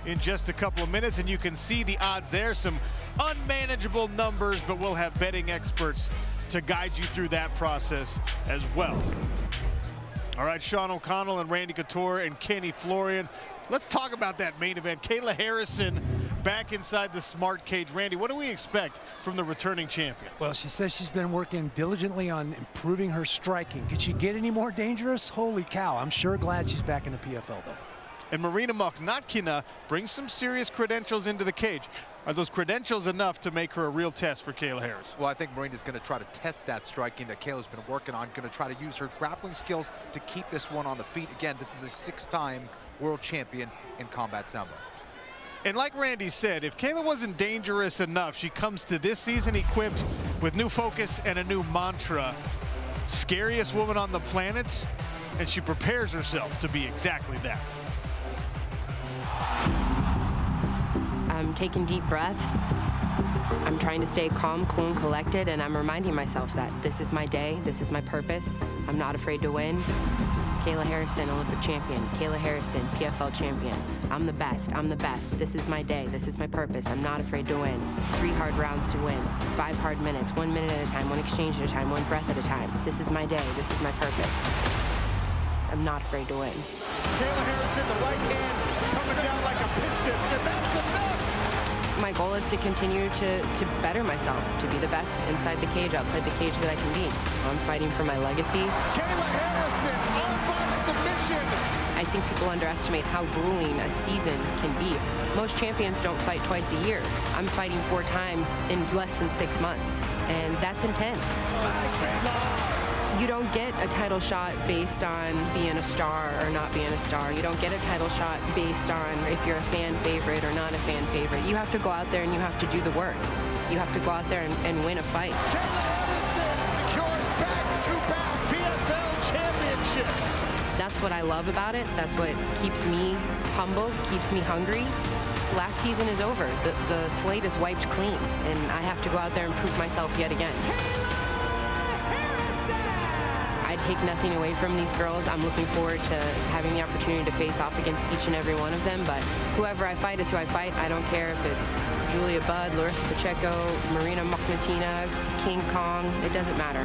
in just a couple of minutes, and you can see the odds there. Some unmanageable numbers, but we'll have betting experts to guide you through that process as well. All right, Sean O'Connell and Randy Couture and Kenny Florian. Let's talk about that main event. Kayla Harrison back inside the Smart Cage. Randy, what do we expect from the returning champion? Well, she says she's been working diligently on improving her striking. Could she get any more dangerous? Holy cow, I'm sure glad she's back in the PFL, though. And Marina Mokhnatkina brings some serious credentials into the cage. Are those credentials enough to make her a real test for Kayla Harris? Well, I think Marina's going to try to test that striking that Kayla's been working on, going to try to use her grappling skills to keep this one on the feet. Again, this is a 6-time world champion in combat sambo. And like Randy said, if Kayla wasn't dangerous enough, she comes to this season equipped with new focus and a new mantra. Scariest woman on the planet, and she prepares herself to be exactly that. I'm taking deep breaths. I'm trying to stay calm, cool, and collected, and I'm reminding myself that this is my day, this is my purpose. I'm not afraid to win. Kayla Harrison, Olympic champion. Kayla Harrison, PFL champion. I'm the best, I'm the best. This is my day, this is my purpose. I'm not afraid to win. 3 hard rounds to win. 5 hard minutes, 1 minute at a time, 1 exchange at a time, 1 breath at a time. This is my day, this is my purpose. I'm not afraid to win. Kayla Harrison, the right hand coming down like a piston, and that's enough. my goal is to continue to better myself, to be the best inside the cage, outside the cage that I can be. I'm fighting for my legacy. Kayla Harrison, armbar submission. I think people underestimate how grueling a season can be. Most champions don't fight twice a year. I'm fighting 4 times in less than 6 months, and that's intense. You don't get a title shot based on being a star or not being a star. You don't get a title shot based on if you're a fan favorite or not a fan favorite. You have to go out there and you have to do the work. You have to go out there and win a fight. Kayla Harrison secures back-to-back PFL championships. That's what I love about it. That's what keeps me humble, keeps me hungry. Last season is over. The slate is wiped clean, and I have to go out there and prove myself yet again. I take nothing away from these girls. I'm looking forward to having the opportunity to face off against each and every one of them, but whoever I fight is who I fight. I don't care if it's Julia Budd, Larissa Pacheco, Marina Mokhnatkina, King Kong. It doesn't matter.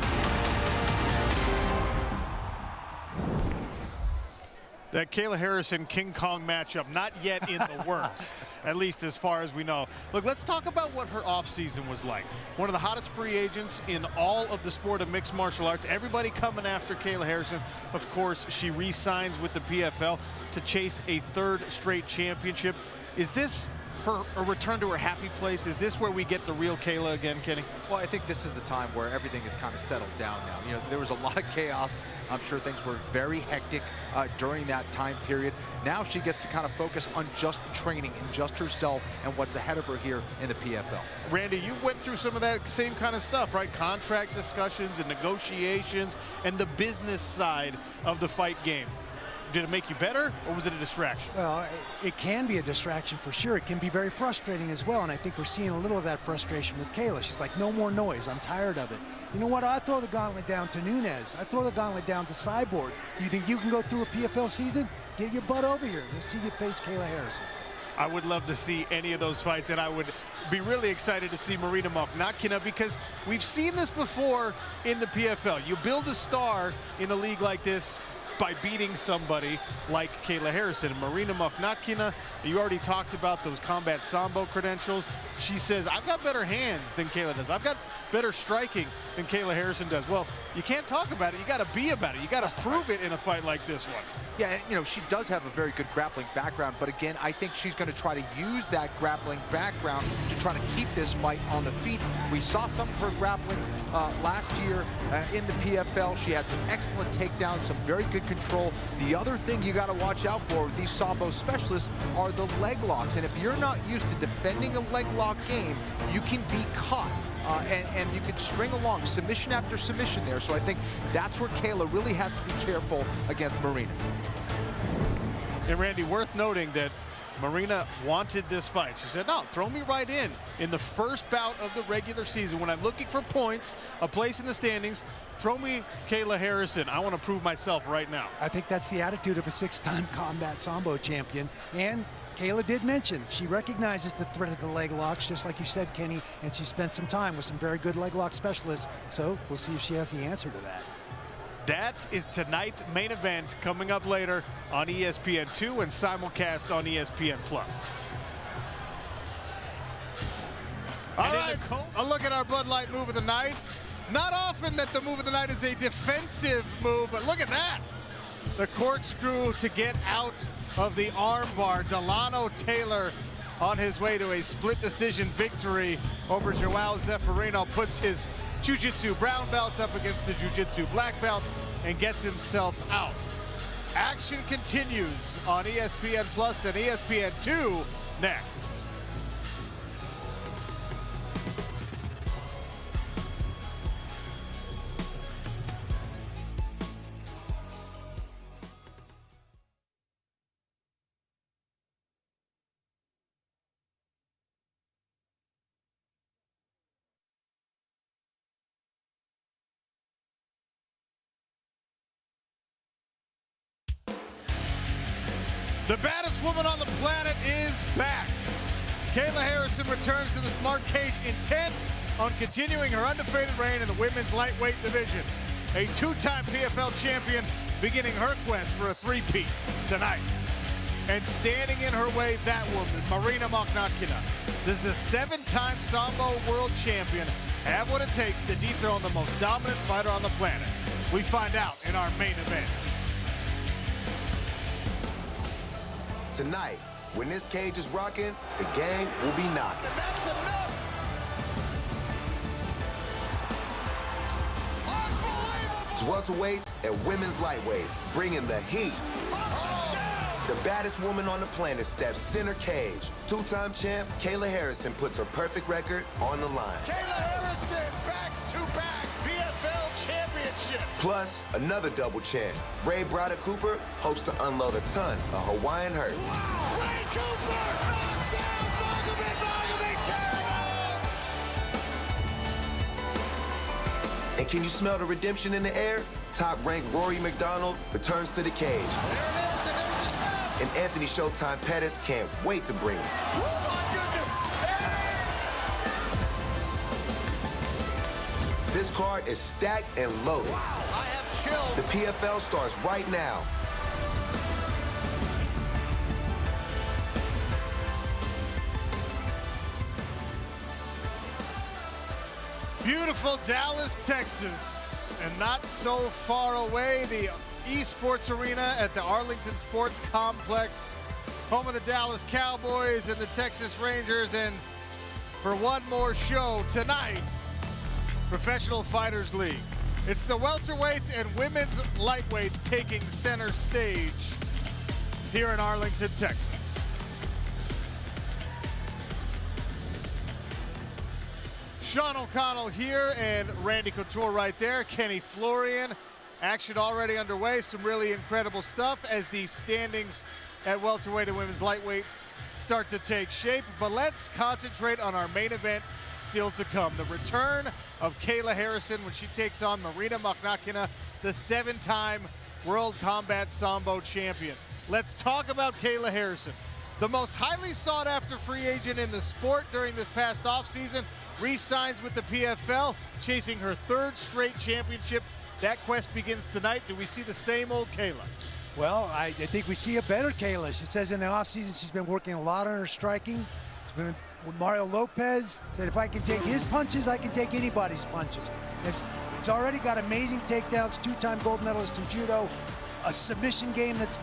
That Kayla Harrison King Kong matchup not yet in the works, at least as far as we know. Look, let's talk about what her offseason was like. One of the hottest free agents in all of the sport of mixed martial arts. Everybody coming after Kayla Harrison. Of course, she re-signs with the PFL to chase a 3rd straight championship. Is this a return to her happy place? Is this where we get the real Kayla again, Kenny? Well, I think this is the time where everything is kind of settled down now. You know, there was a lot of chaos. I'm sure things were very hectic during that time period. Now she gets to kind of focus on just training and just herself and what's ahead of her here in the PFL. Randy, you went through some of that same kind of stuff, right? Contract discussions and negotiations and the business side of the fight game. Did it make you better, or was it a distraction? Well, it can be a distraction for sure. It can be very frustrating as well, and I think we're seeing a little of that frustration with Kayla. She's like, no more noise. I'm tired of it. You know what? I throw the gauntlet down to Nunes. I throw the gauntlet down to Cyborg. You think you can go through a PFL season? Get your butt over here. Let's see you face Kayla Harrison. I would love to see any of those fights, and I would be really excited to see Marina Mokhnatkina, because we've seen this before in the PFL. You build a star in a league like this by beating somebody like Kayla Harrison. And Marina Mokhnatkina, you already talked about those combat sambo credentials. She says, I've got better hands than Kayla does. I've got better striking than Kayla Harrison does. Well, you can't talk about it. You got to be about it. You got to prove it in a fight like this one. Yeah, and you know, she does have a very good grappling background, but again, I think she's going to try to use that grappling background to try to keep this fight on the feet. We saw some of her grappling last year in the PFL. She had some excellent takedowns, some very good control. The other thing you got to watch out for with these sambo specialists are the leg locks, and if you're not used to defending a leg lock game, you can be caught. And you can string along submission after submission there. So I think that's where Kayla really has to be careful against Marina. And Randy, worth noting that Marina wanted this fight. She said, no, throw me right in the first bout of the regular season. When I'm looking for points, a place in the standings, throw me Kayla Harrison. I want to prove myself right now. I think that's the attitude of a 6-time combat sambo champion. And Kayla did mention she recognizes the threat of the leg locks, just like you said, Kenny, and she spent some time with some very good leg lock specialists. So we'll see if she has the answer to that. That is tonight's main event, coming up later on ESPN2 and simulcast on ESPN+. All right, a look at our Bud Light move of the night. Not often that the move of the night is a defensive move, but look at that. The corkscrew to get out of the armbar. Dilano Taylor on his way to a split decision victory over Joao Zeferino, puts his jiu-jitsu brown belt up against the jiu-jitsu black belt and gets himself out. Action continues on ESPN Plus and ESPN2 next. The baddest woman on the planet is back. Kayla Harrison returns to the Smart Cage, intent on continuing her undefeated reign in the women's lightweight division. A 2-time PFL champion beginning her quest for a 3-peat tonight. And standing in her way, that woman, Marina Mokhnatkina. Does the 7-time Sambo world champion have what it takes to dethrone the most dominant fighter on the planet? We find out in our main event. Tonight, when this cage is rocking, the gang will be knocking. That's enough. It's welterweights and women's lightweights, bringing the heat. The baddest woman on the planet steps center cage. 2-time champ Kayla Harrison puts her perfect record on the line. Kayla Harrison, back-to-back PFL championship. Plus, another double champ. Ray Brada Cooper hopes to unload a ton of Hawaiian hurt. Ray Cooper knocks out Magomed. And can you smell the redemption in the air? Top-ranked Rory MacDonald returns to the cage. There it is, and there's the tap. And Anthony Showtime Pettis can't wait to bring it. Oh, my goodness. This card is stacked and loaded. Wow, I have chills. The PFL starts right now. Beautiful Dallas, Texas. And not so far away, the eSports Arena at the Arlington Sports Complex, home of the Dallas Cowboys and the Texas Rangers. And for one more show tonight, Professional Fighters League. It's the welterweights and women's lightweights taking center stage here in Arlington, Texas. Sean O'Connell here and Randy Couture right there. Kenny Florian. Action already underway. Some really incredible stuff as the standings at welterweight and women's lightweight start to take shape. But let's concentrate on our main event still to come. The return of Kayla Harrison when she takes on Marina Mokhnatkina, the 7-time World Combat Sambo champion. Let's talk about Kayla Harrison. The most highly sought after free agent in the sport during this past offseason, re-signs with the PFL, chasing her 3rd straight championship. That quest begins tonight. Do we see the same old Kayla? Well, I think we see a better Kayla. She says in the offseason she's been working a lot on her striking. She's been with Mario Lopez. Said if I can take his punches, I can take anybody's punches. It's already got amazing takedowns, 2-time gold medalist in judo, a submission game that's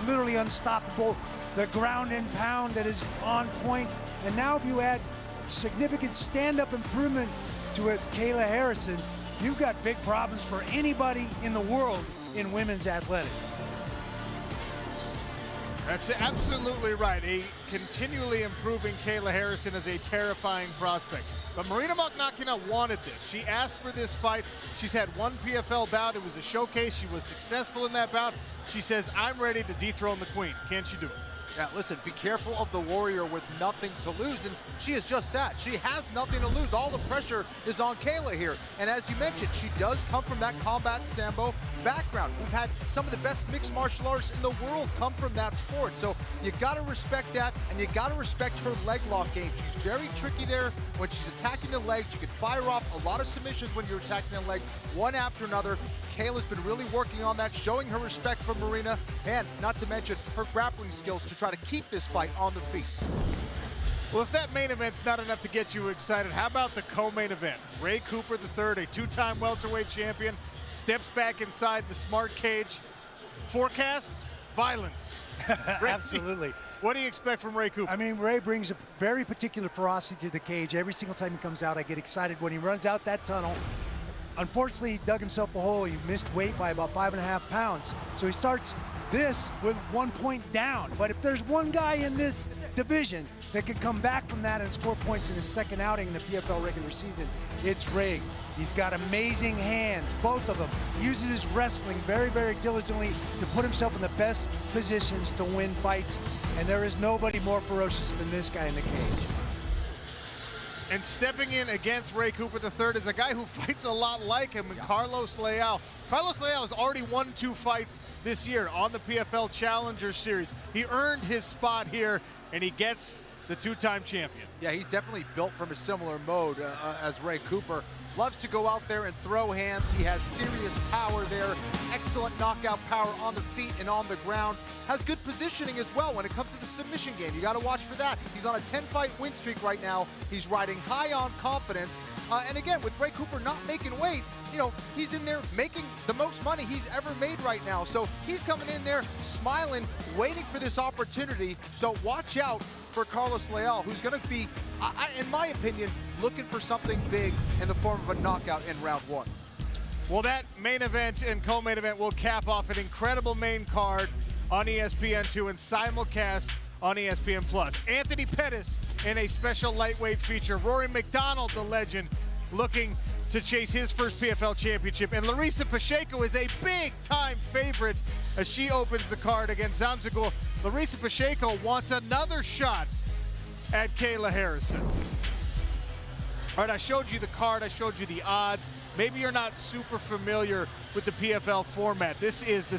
literally unstoppable, the ground and pound that is on point. And now if you add significant stand-up improvement to it, Kayla Harrison, you've got big problems for anybody in the world in women's athletics. That's absolutely right. A continually improving Kayla Harrison is a terrifying prospect. But Marina Mokhnatkina wanted this. She asked for this fight. She's had one PFL bout. It was a showcase. She was successful in that bout. She says, I'm ready to dethrone the queen. Can she do it? Yeah, listen, be careful of the warrior with nothing to lose, and she is just that. She has nothing to lose. All the pressure is on Kayla here. And as you mentioned, she does come from that combat sambo background. We've had some of the best mixed martial artists in the world come from that sport. So you got to respect that, and you got to respect her leg lock game. She's very tricky there when she's attacking the legs. You can fire off a lot of submissions when you're attacking the legs, one after another. Kayla's been really working on that, showing her respect for Marina, and not to mention her grappling skills to try to keep this fight on the feet. Well, if that main event's not enough to get you excited, how about the co-main event? Ray Cooper III, a 2-time welterweight champion, steps back inside the smart cage. Forecast? Violence. Absolutely. What do you expect from Ray Cooper? I mean, Ray brings a very particular ferocity to the cage. Every single time he comes out, I get excited. When he runs out that tunnel, unfortunately, he dug himself a hole. He missed weight by about 5.5 pounds. So he starts this with 1 point down. But if there's one guy in this division that can come back from that and score points in his second outing in the PFL regular season, it's Ray. He's got amazing hands, both of them. He uses his wrestling very, very diligently to put himself in the best positions to win fights. And there is nobody more ferocious than this guy in the cage. And stepping in against Ray Cooper III is a guy who fights a lot like him, Carlos Leal. Carlos Leal has already won 2 fights this year on the PFL Challenger Series. He earned his spot here, and he gets the 2-time champion. Yeah, he's definitely built from a similar mode as Ray Cooper. loves to go out there and throw hands. He has serious power there, excellent knockout power on the feet and on the ground. Has good positioning as well when it comes to the submission game. You got to watch for that. He's on a 10-fight win streak right now. He's riding high on confidence. And again, with Ray Cooper not making weight, you know, he's in there making the most money he's ever made right now. So he's coming in there smiling, waiting for this opportunity. So watch out for Carlos Leal, who's going to be, in my opinion, looking for something big in the form of a knockout in round 1. Well, that main event and co-main event will cap off an incredible main card on ESPN2 and simulcast on ESPN+. Anthony Pettis in a special lightweight feature. Rory MacDonald, the legend, looking to chase his first PFL championship. And Larissa Pacheco is a big-time favorite as she opens the card against Zamzagul. Larissa Pacheco wants another shot at Kayla Harrison. All right, I showed you the card, I showed you the odds. Maybe you're not super familiar with the PFL format. This is the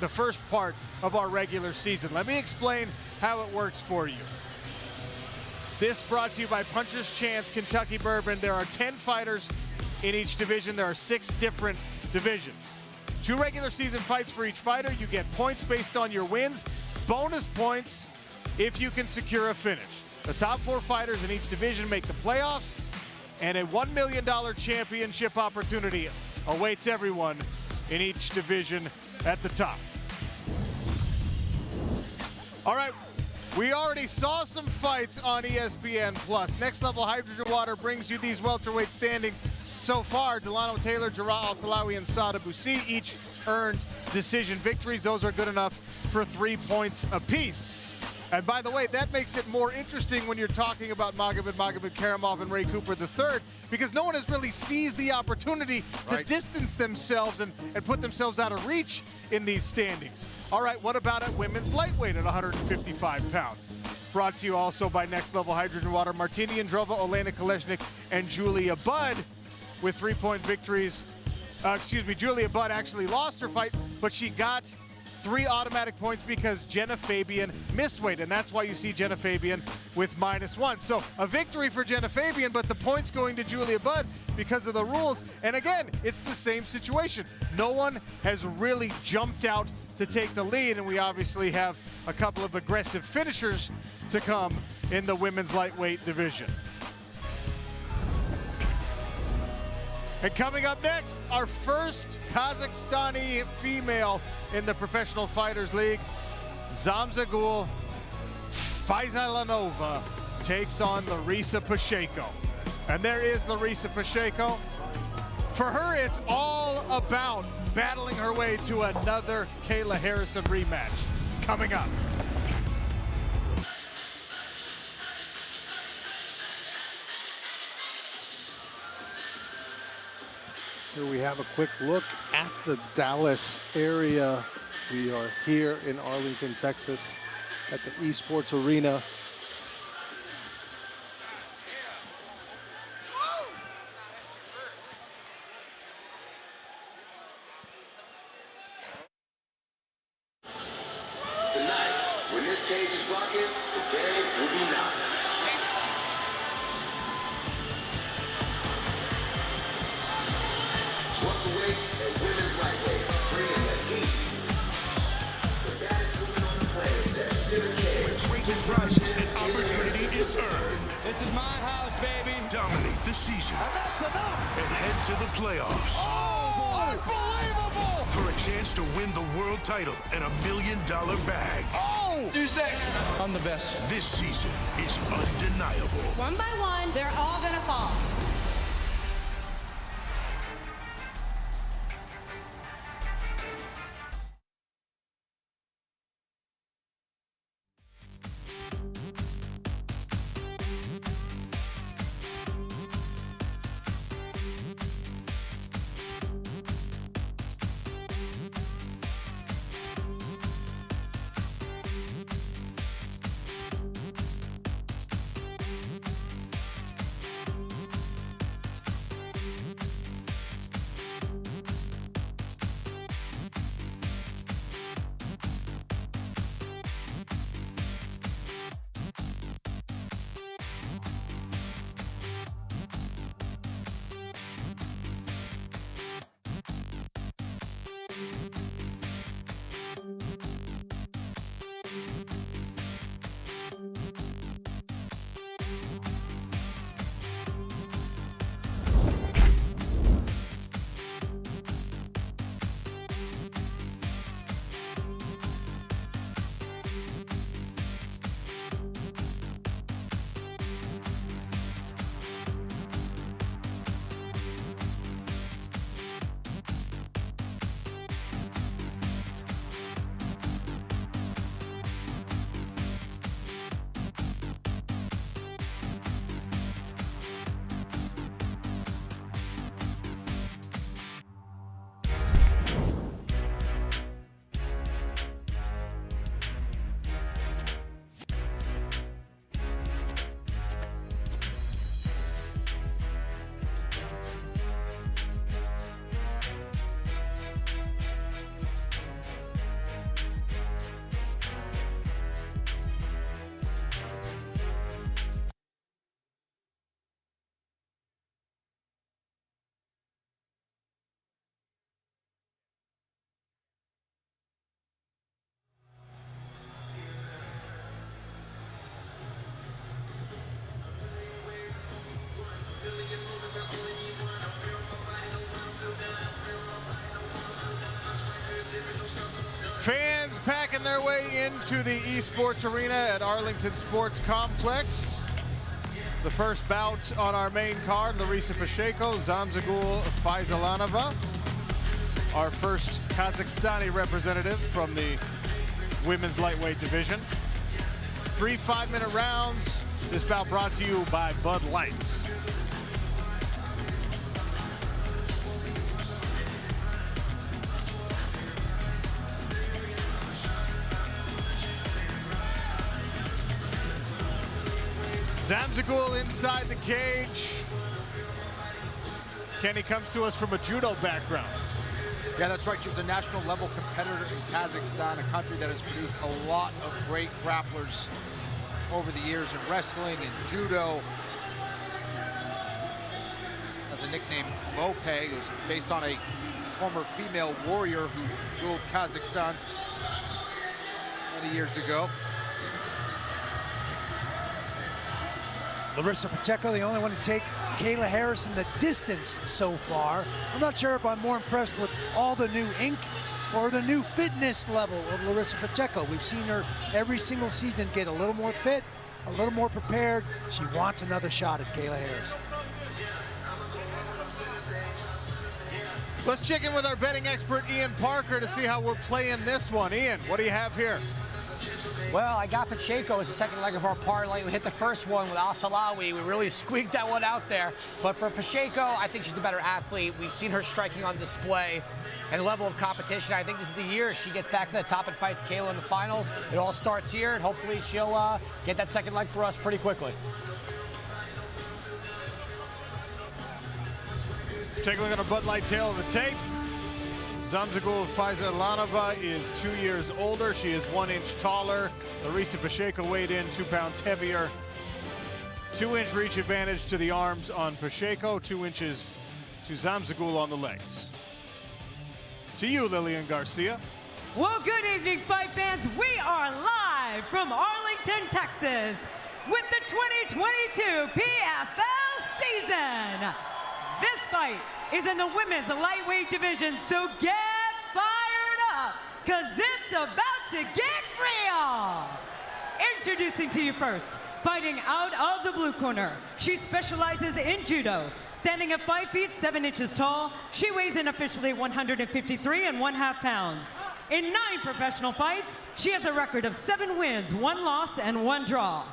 first part of our regular season. Let me explain how it works for you. This brought to you by Puncher's Chance Kentucky Bourbon. There are 10 fighters in each division. There are 6 different divisions. 2 regular season fights for each fighter. You get points based on your wins, bonus points if you can secure a finish. The top 4 fighters in each division make the playoffs, and a $1 million championship opportunity awaits everyone in each division at the top. All right, we already saw some fights on ESPN+. Next Level Hydrogen Water brings you these welterweight standings so far. Dilano Taylor, Joao, Al-Silawi, and Sada Boussi each earned decision victories. Those are good enough for 3 points apiece. And by the way, that makes it more interesting when you're talking about Magomed Karamov and Ray Cooper III, because no one has really seized the opportunity to distance themselves and put themselves out of reach in these standings. All right, what about at women's lightweight at 155 pounds? Brought to you also by Next Level Hydrogen Water. Martina Jindrova, Oleinik Kolesnyk, and Julia Budd with 3-point victories. Julia Budd actually lost her fight, but she got 3 automatic points because Genah Fabian missed weight, and that's why you see Genah Fabian with -1. So a victory for Genah Fabian, but the points going to Julia Budd because of the rules. And again, it's the same situation. No one has really jumped out to take the lead, and we obviously have a couple of aggressive finishers to come in the women's lightweight division. And coming up next, our first Kazakhstani female in the Professional Fighters League, Zamzagul Fayzallanova takes on Larissa Pacheco. And there is Larissa Pacheco. For her, it's all about battling her way to another Kayla Harrison rematch. Coming up. Here we have a quick look at the Dallas area. We are here in Arlington, Texas at the Esports Arena. Tonight, when this cage is rocking, the game will be knocking. Welterweights and women's lightweights, bringing the heat. The baddest woman on the planet steps in the cage. Prizes and opportunity is earned. This is my house, baby. Dominate the season. And that's enough. And head to the playoffs. Oh, unbelievable! For a chance to win the world title and $1 million bag. Oh! Who's next? I'm the best. This season is undeniable. One by one, they're all gonna fall. Fans packing their way into the esports arena at Arlington Sports Complex. The first bout on our main card, Larissa Pacheco, Zamzagul, Fayzallanova. Our first Kazakhstani representative from the women's lightweight division. 3 5-minute rounds. This bout brought to you by Bud Light. Zamzagul inside the cage. Kenny comes to us from a judo background. Yeah, that's right. She was a national level competitor in Kazakhstan, a country that has produced a lot of great grapplers over the years in wrestling and judo. Has a nickname, Mope, it was based on a former female warrior who ruled Kazakhstan many years ago. Larissa Pacheco, the only one to take Kayla Harrison the distance so far. I'm not sure if I'm more impressed with all the new ink or the new fitness level of Larissa Pacheco. We've seen her every single season get a little more fit, a little more prepared. She wants another shot at Kayla Harrison. Let's check in with our betting expert, Ian Parker, to see how we're playing this one. Ian, what do you have here? Well, I got Pacheco as the second leg of our parlay. We hit the first one with Al-Silawi. We really squeaked that one out there. But for Pacheco, I think she's the better athlete. We've seen her striking on display and level of competition. I think this is the year she gets back to the top and fights Kayla in the finals. It all starts here, and hopefully she'll get that second leg for us pretty quickly. Take a look at our Bud Light tail of the tape. Zamzagul Fayzallanova is 2 years older. She is 1 inch taller. Larissa Pacheco weighed in 2 pounds heavier. 2-inch reach advantage to the arms on Pacheco, 2 inches to Zamzagul on the legs. To you, Lillian Garcia. Well, good evening, fight fans. We are live from Arlington, Texas with the 2022 PFL season. This fight is in the women's lightweight division, so get fired up, because it's about to get real. Introducing to you first, fighting out of the blue corner. She specializes in judo. Standing at 5 feet 7 inches tall, she weighs in officially 153.5 pounds. In 9 professional fights, she has a record of 7 wins, 1 loss, and 1 draw.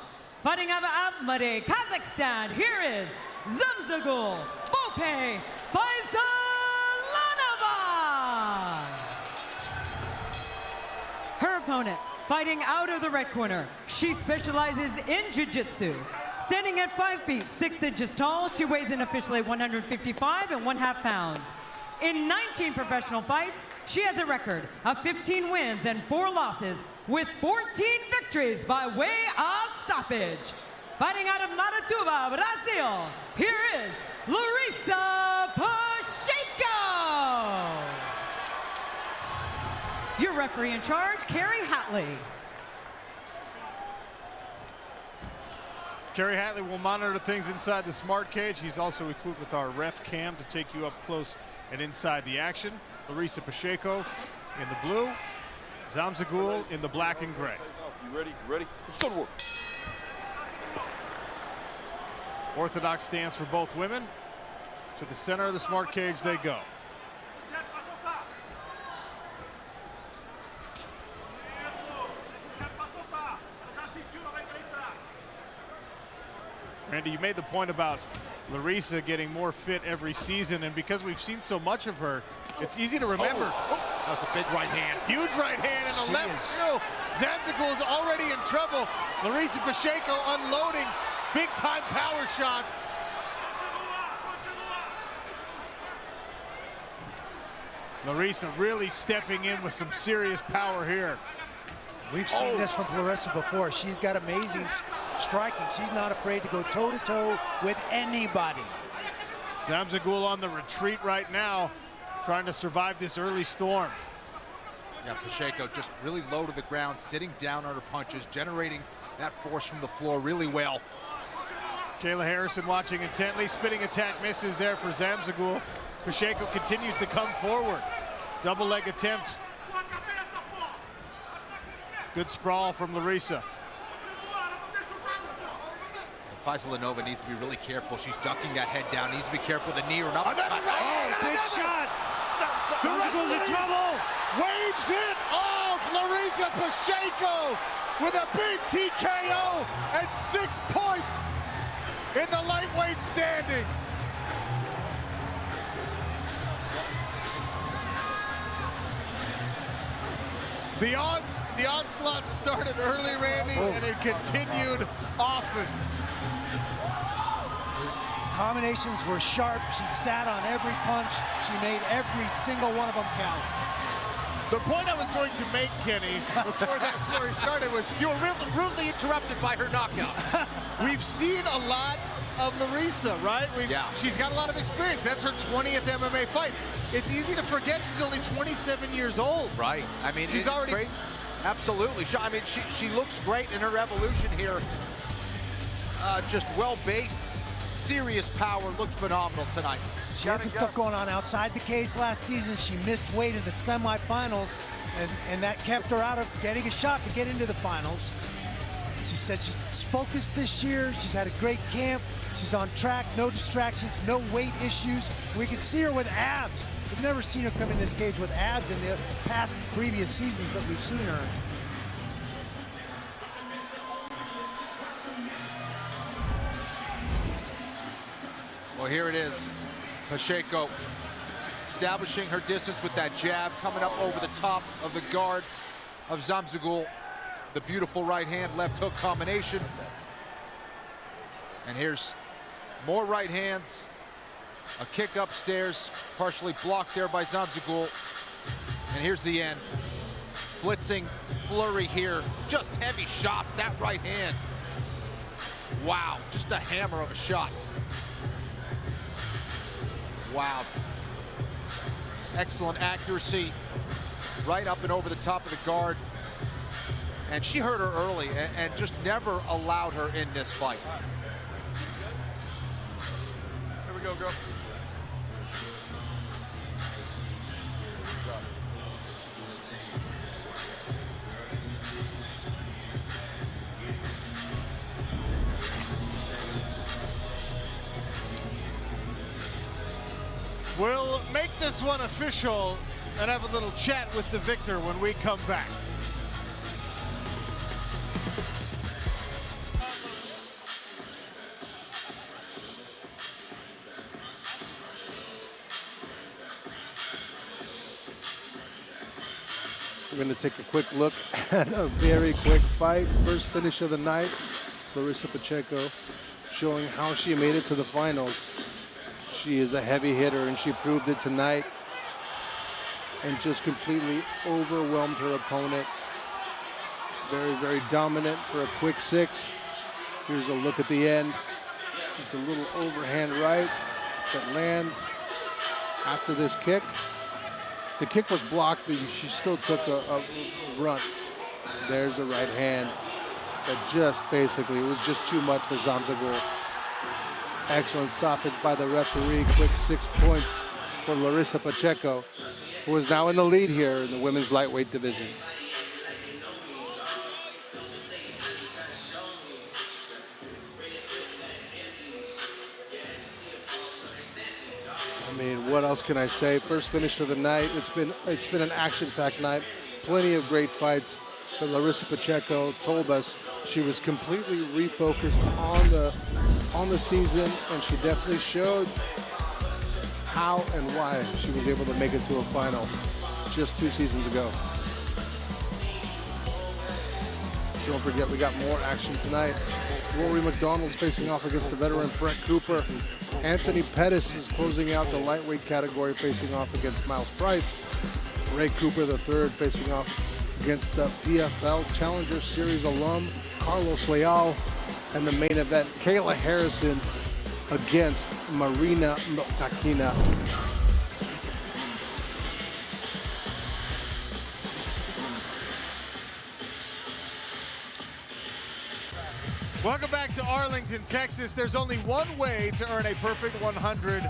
Fighting out of Almaty, Kazakhstan, here is Zamzagul Fayzallanova. Her opponent, fighting out of the red corner. She specializes in jiu-jitsu. Standing at 5 feet 6 inches tall, she weighs in officially 155.5 pounds. In 19 professional fights, she has a record of 15 wins and 4 losses, with 14 victories by way of stoppage. Fighting out of Marituba, Brazil, here is Larissa Pacheco. Your referee in charge, Kerry Hatley. Kerry Hatley will monitor things inside the smart cage. He's also equipped with our ref cam to take you up close and inside the action. Larissa Pacheco in the blue, Zamzagul in the black and gray. You ready? You ready? Let's go to work. Orthodox stance for both women. To the center of the smart cage they go. Randy, you made the point about Larissa getting more fit every season, and because we've seen so much of her, it's easy to remember. That was a big right hand. Huge right hand and a left through. Zamzagul is already in trouble. Larissa Pacheco unloading big-time power shots. Larissa really stepping in with some serious power here. We've seen this from Larissa before. She's got amazing striking. She's not afraid to go toe-to-toe with anybody. Zamzagul on the retreat right now, trying to survive this early storm. Yeah, Pacheco just really low to the ground, sitting down on her punches, generating that force from the floor really well. Kayla Harrison watching intently. Spinning attack misses there for Zamzagul. Pacheco continues to come forward. Double leg attempt Good sprawl from Larissa. Fayzallanova needs to be really careful. She's ducking that head down. Needs to be careful with the knee or not. Big shot. Zamzagul's in trouble. Waves it off Larissa Pacheco with a big TKO and 6 points in the lightweight standings. The onslaught started early, Randy, and it continued often. Combinations were sharp. She sat on every punch. She made every single one of them count. The point I was going to make, Kenny, before that story started was you were rudely interrupted by her knockout. We've seen a lot of Larissa, right? She's got a lot of experience. That's her 20th MMA fight. It's easy to forget she's only 27 years old. Right. I mean, she's already great. Absolutely. I mean, she looks great in her evolution here. Just well-based, serious power. Looked phenomenal tonight. She had some stuff going on outside the cage last season. She missed weight in the semifinals, and that kept her out of getting a shot to get into the finals. She said she's focused this year. She's had a great camp. She's on track, no distractions, no weight issues. We can see her with abs. We've never seen her come in this cage with abs in the past previous seasons that we've seen her. Well, here it is. Pacheco establishing her distance with that jab, coming up over the top of the guard of Zamzagul. The beautiful right hand, left hook combination. And here's more right hands. A kick upstairs, partially blocked there by Zamzagul. And here's the end. Blitzing flurry here. Just heavy shots, that right hand. Wow, just a hammer of a shot. Wow. Excellent accuracy. Right up and over the top of the guard. And she hurt her early and just never allowed her in this fight. Here we go, girl. We'll make this one official and have a little chat with the victor when we come back. We're going to take a quick look at a very quick fight. First finish of the night. Larissa Pacheco showing how she made it to the finals. She is a heavy hitter, and she proved it tonight and just completely overwhelmed her opponent. Very, very dominant for a quick 6. Here's a look at the end. It's a little overhand right that lands after this kick. The kick was blocked, but she still took a run. There's a right hand that just basically, it was just too much for Zamzagul. Excellent stoppage by the referee. Quick 6 points for Larissa Pacheco, who is now in the lead here in the women's lightweight division. I mean, what else can I say? First finish of the night. It's been an action-packed night. Plenty of great fights. But Larissa Pacheco told us she was completely refocused on the season, and she definitely showed how and why she was able to make it to a final just 2 seasons ago. Don't forget, we got more action tonight. Rory MacDonald facing off against the veteran Brett Cooper. Anthony Pettis is closing out the lightweight category, facing off against Myles Price. Ray Cooper III facing off against the PFL Challenger Series alum Carlos Leal. And the main event, Kayla Harrison against Marina Mokhnatkina. Welcome back to Arlington, Texas. There's only one way to earn a perfect 100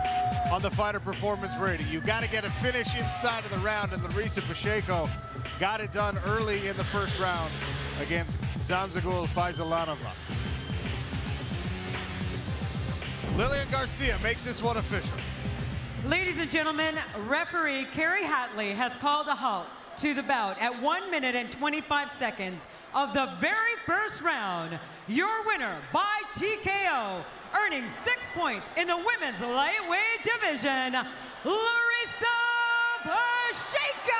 on the fighter performance rating. You got to get a finish inside of the round, and Larissa Pacheco got it done early in the first round against Zamzagul Fayzallanova. Lillian Garcia makes this one official. Ladies and gentlemen, referee Kerry Hatley has called a halt to the bout at 1 minute and 25 seconds of the very first round. Your winner by TKO, earning 6 points in the women's lightweight division, Larissa Pacheco.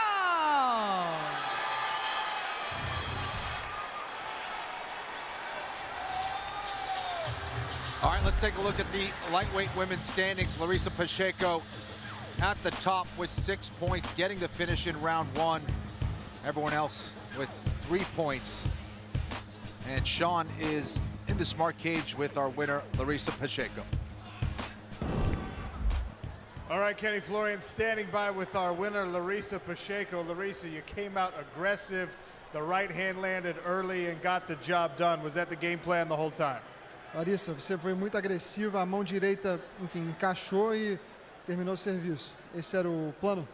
All right, let's take a look at the lightweight women's standings. Larissa Pacheco at the top with 6 points, getting the finish in round one. Everyone else with 3 points. And Sean is in the smart cage with our winner, Larissa Pacheco. All right, Kenny Florian standing by with our winner, Larissa Pacheco. Larissa, you came out aggressive. The right hand landed early and got the job done. Was that the game plan the whole time? Larissa, você foi muito agressiva, a mão direita, enfim, encaixou e terminou o serviço. Esse era o plano?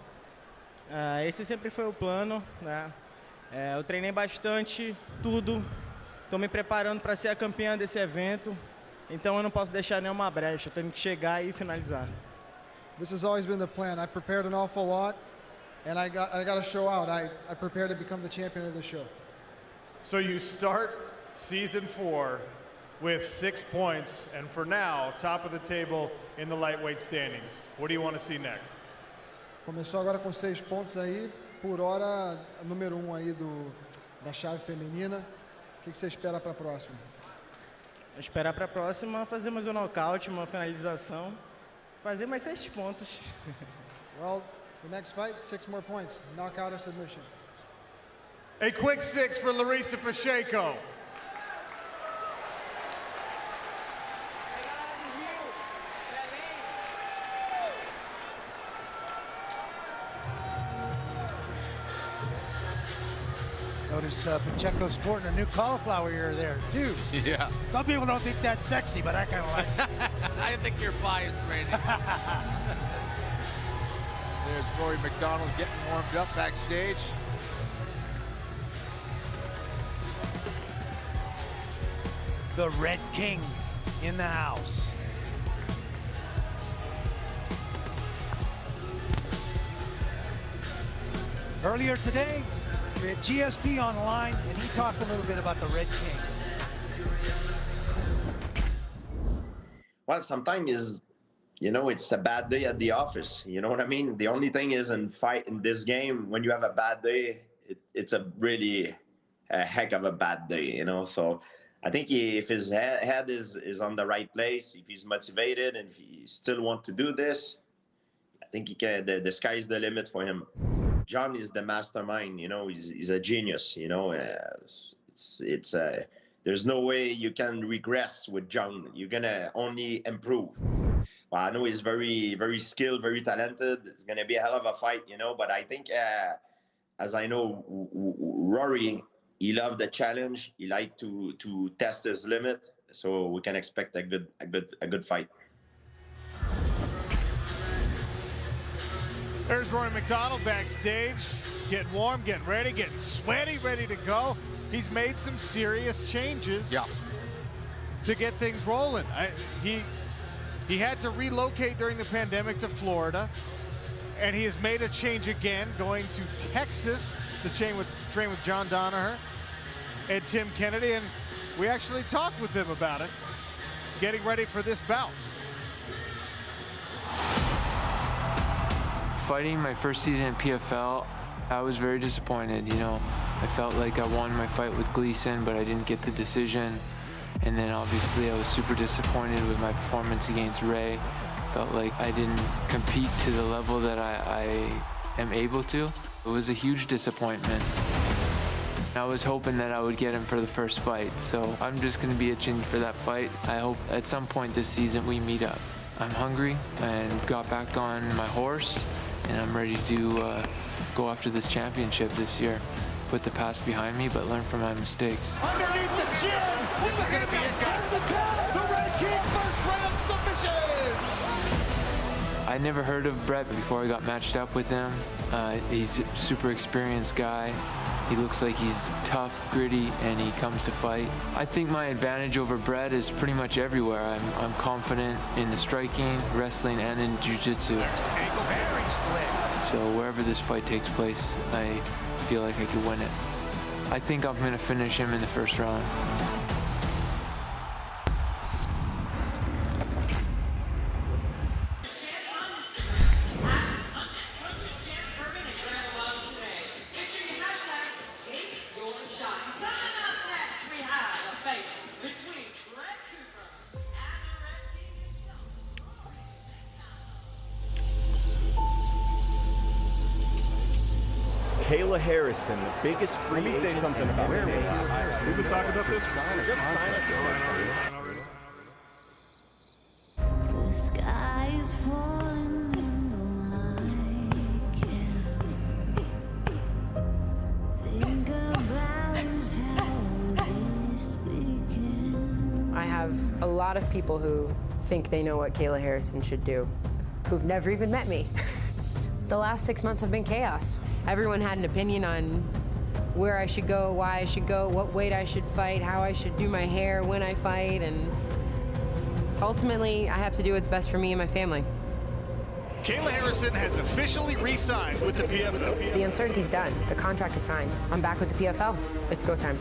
Esse sempre foi o plano, né? Eu treinei bastante, tudo. Estou me preparando para ser a campeã desse evento, então eu não posso deixar nenhuma brecha. Eu tenho que chegar e finalizar. This has always been the plan. I prepared an awful lot, and I got to show out. I prepared to become the champion of the show. So you start season 4 with 6 points, and for now, top of the table in the lightweight standings. What do you want to see next? Começou agora com 6 pontos aí, por hora, número 1 aí da chave feminina. O que você espera para a próxima? Esperar para a próxima, fazer mais um nocaute, uma finalização, fazer mais 6 pontos. Well, for next fight, 6 more points, knockout or submission. A quick 6 for Larissa Pacheco. Notice Pacheco sporting a new cauliflower ear there, too. Yeah. Some people don't think that's sexy, but I kind of like it. I think you're biased, Brady. There's Rory MacDonald getting warmed up backstage. The Red King in the house. Earlier today, we had GSP on the line, and he talked a little bit about the Red King. Well, sometimes, you know, it's a bad day at the office. You know what I mean? The only thing is in this game, when you have a bad day, it's a really a heck of a bad day, you know? So I think if his head is on the right place, if he's motivated, and if he still wants to do this, I think he can, the sky is the limit for him. John is the mastermind, you know, he's a genius, you know. There's no way you can regress with John. You're gonna only improve. Well, I know he's very, very skilled, very talented. It's gonna be a hell of a fight, you know. But I think, as I know, Rory, he loved the challenge. He liked to test his limit, so we can expect a good fight. There's Rory MacDonald backstage, getting warm, getting ready, getting sweaty, ready to go. He's made some serious changes to get things rolling. He had to relocate during the pandemic to Florida, and he has made a change again, going to Texas to train with John Danaher and Tim Kennedy, and we actually talked with him about it, getting ready for this bout. Fighting my first season in PFL, I was very disappointed. You know, I felt like I won my fight with Gleason, but I didn't get the decision. And then obviously I was super disappointed with my performance against Ray. Felt like I didn't compete to the level that I am able to. It was a huge disappointment. I was hoping that I would get him for the first fight, so I'm just gonna be itching for that fight. I hope at some point this season we meet up. I'm hungry and got back on my horse, and I'm ready to go after this championship this year. Put the past behind me, but learn from my mistakes. Underneath the chin, this is gonna be it, guys. The Red King first round submission. I never heard of Brett before I got matched up with him. He's a super experienced guy. He looks like he's tough, gritty, and he comes to fight. I think my advantage over Brett is pretty much everywhere. I'm confident in the striking, wrestling, and in jiu-jitsu. Very slick. So wherever this fight takes place, I feel like I could win it. I think I'm gonna finish him in the first round. Kayla Harrison, the biggest free agent. Let me say something about Kayla Harrison. We've been talking about this. Just sign a contract. The sky is falling and don't like it. Think about how this began. I have a lot of people who think they know what Kayla Harrison should do, who've never even met me. The last 6 months have been chaos. Everyone had an opinion on where I should go, why I should go, what weight I should fight, how I should do my hair when I fight, and ultimately, I have to do what's best for me and my family. Kayla Harrison has officially re-signed with the PFL. The uncertainty's done. The contract is signed. I'm back with the PFL. It's go time.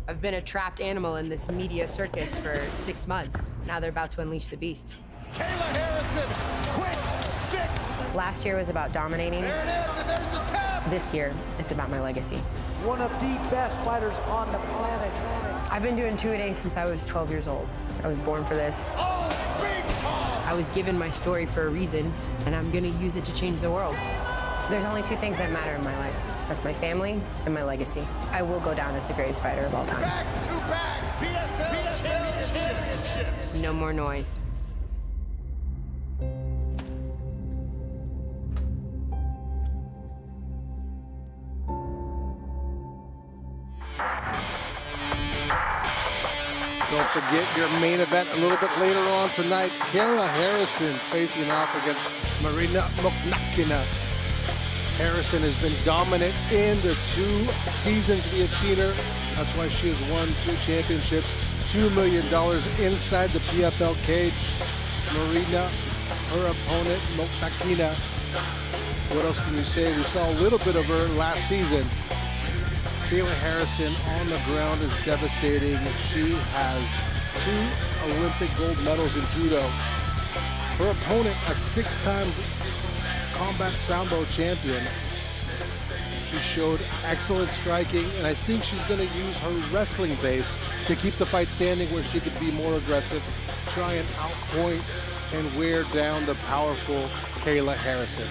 I've been a trapped animal in this media circus for 6 months. Now they're about to unleash the beast. Kayla Harrison, quick 6. Last year was about dominating. There it is, and there's the tap. This year, it's about my legacy. One of the best fighters on the planet. I've been doing 2-a-day since I was 12 years old. I was born for this. Oh, big toss. I was given my story for a reason, and I'm gonna use it to change the world. There's only 2 things that matter in my life. That's my family and my legacy. I will go down as the greatest fighter of all time. Back to back, PFL championship. No more noise. Don't forget your main event a little bit later on tonight. Kayla Harrison facing off against Marina Mokhnatkina. Harrison has been dominant in the 2 seasons we have seen her. That's why she has won 2 championships, $2 million inside the PFL cage. Marina, her opponent, Mokhnatkina. What else can you say? We saw a little bit of her last season. Kayla Harrison on the ground is devastating. She has 2 Olympic gold medals in judo. Her opponent, a 6-time combat sambo champion. She showed excellent striking, and I think she's going to use her wrestling base to keep the fight standing, where she could be more aggressive, try and outpoint and wear down the powerful Kayla Harrison.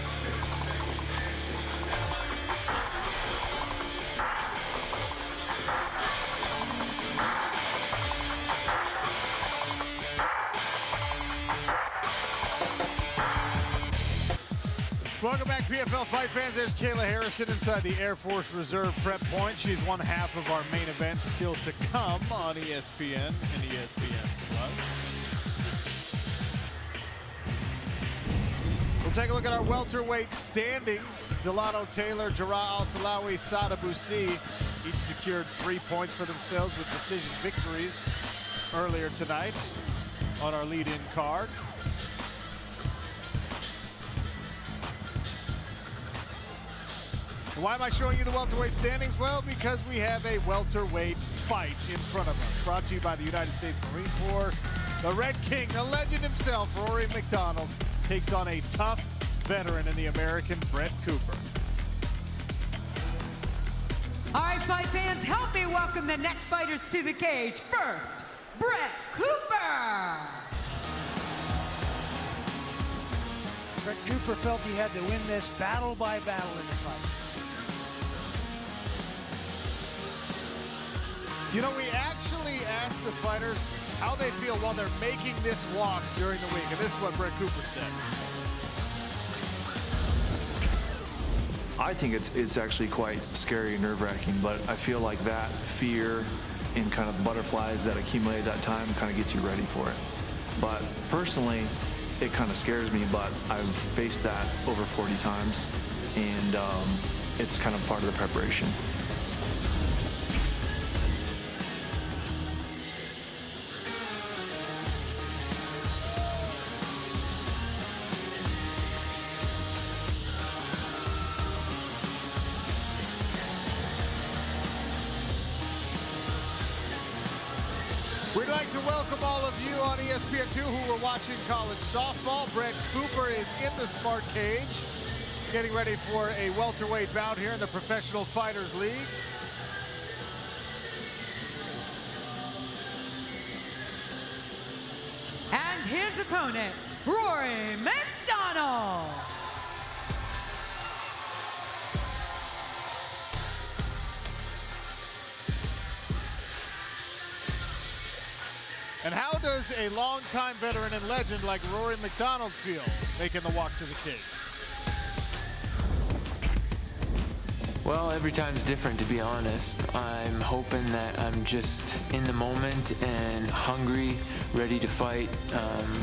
Welcome back, PFL fight fans. There's Kayla Harrison inside the Air Force Reserve prep point. She's one half of our main event still to come on ESPN and ESPN+. We'll take a look at our welterweight standings. Dilano, Taylor, Joao, Al-Silawi, Sada Busi each secured 3 points for themselves with decision victories earlier tonight on our lead-in card. Why am I showing you the welterweight standings? Well, because we have a welterweight fight in front of us. Brought to you by the United States Marine Corps. The Red King, the legend himself, Rory MacDonald, takes on a tough veteran in the American, Brett Cooper. All right, fight fans, help me welcome the next fighters to the cage. First, Brett Cooper. Brett Cooper felt he had to win this battle by battle in the fight. You know, we actually asked the fighters how they feel while they're making this walk during the week, and this is what Brett Cooper said. I think it's actually quite scary and nerve-wracking, but I feel like that fear and kind of butterflies that accumulate that time kind of gets you ready for it. But personally, it kind of scares me, but I've faced that over 40 times, and it's kind of part of the preparation. We'd like to welcome all of you on ESPN2 who were watching college softball. Brett Cooper is in the smart cage, getting ready for a welterweight bout here in the Professional Fighters League. And his opponent, Rory MacDonald. And how does a longtime veteran and legend like Rory MacDonald feel making the walk to the cage? Well, every time's different, to be honest. I'm hoping that I'm just in the moment and hungry, ready to fight,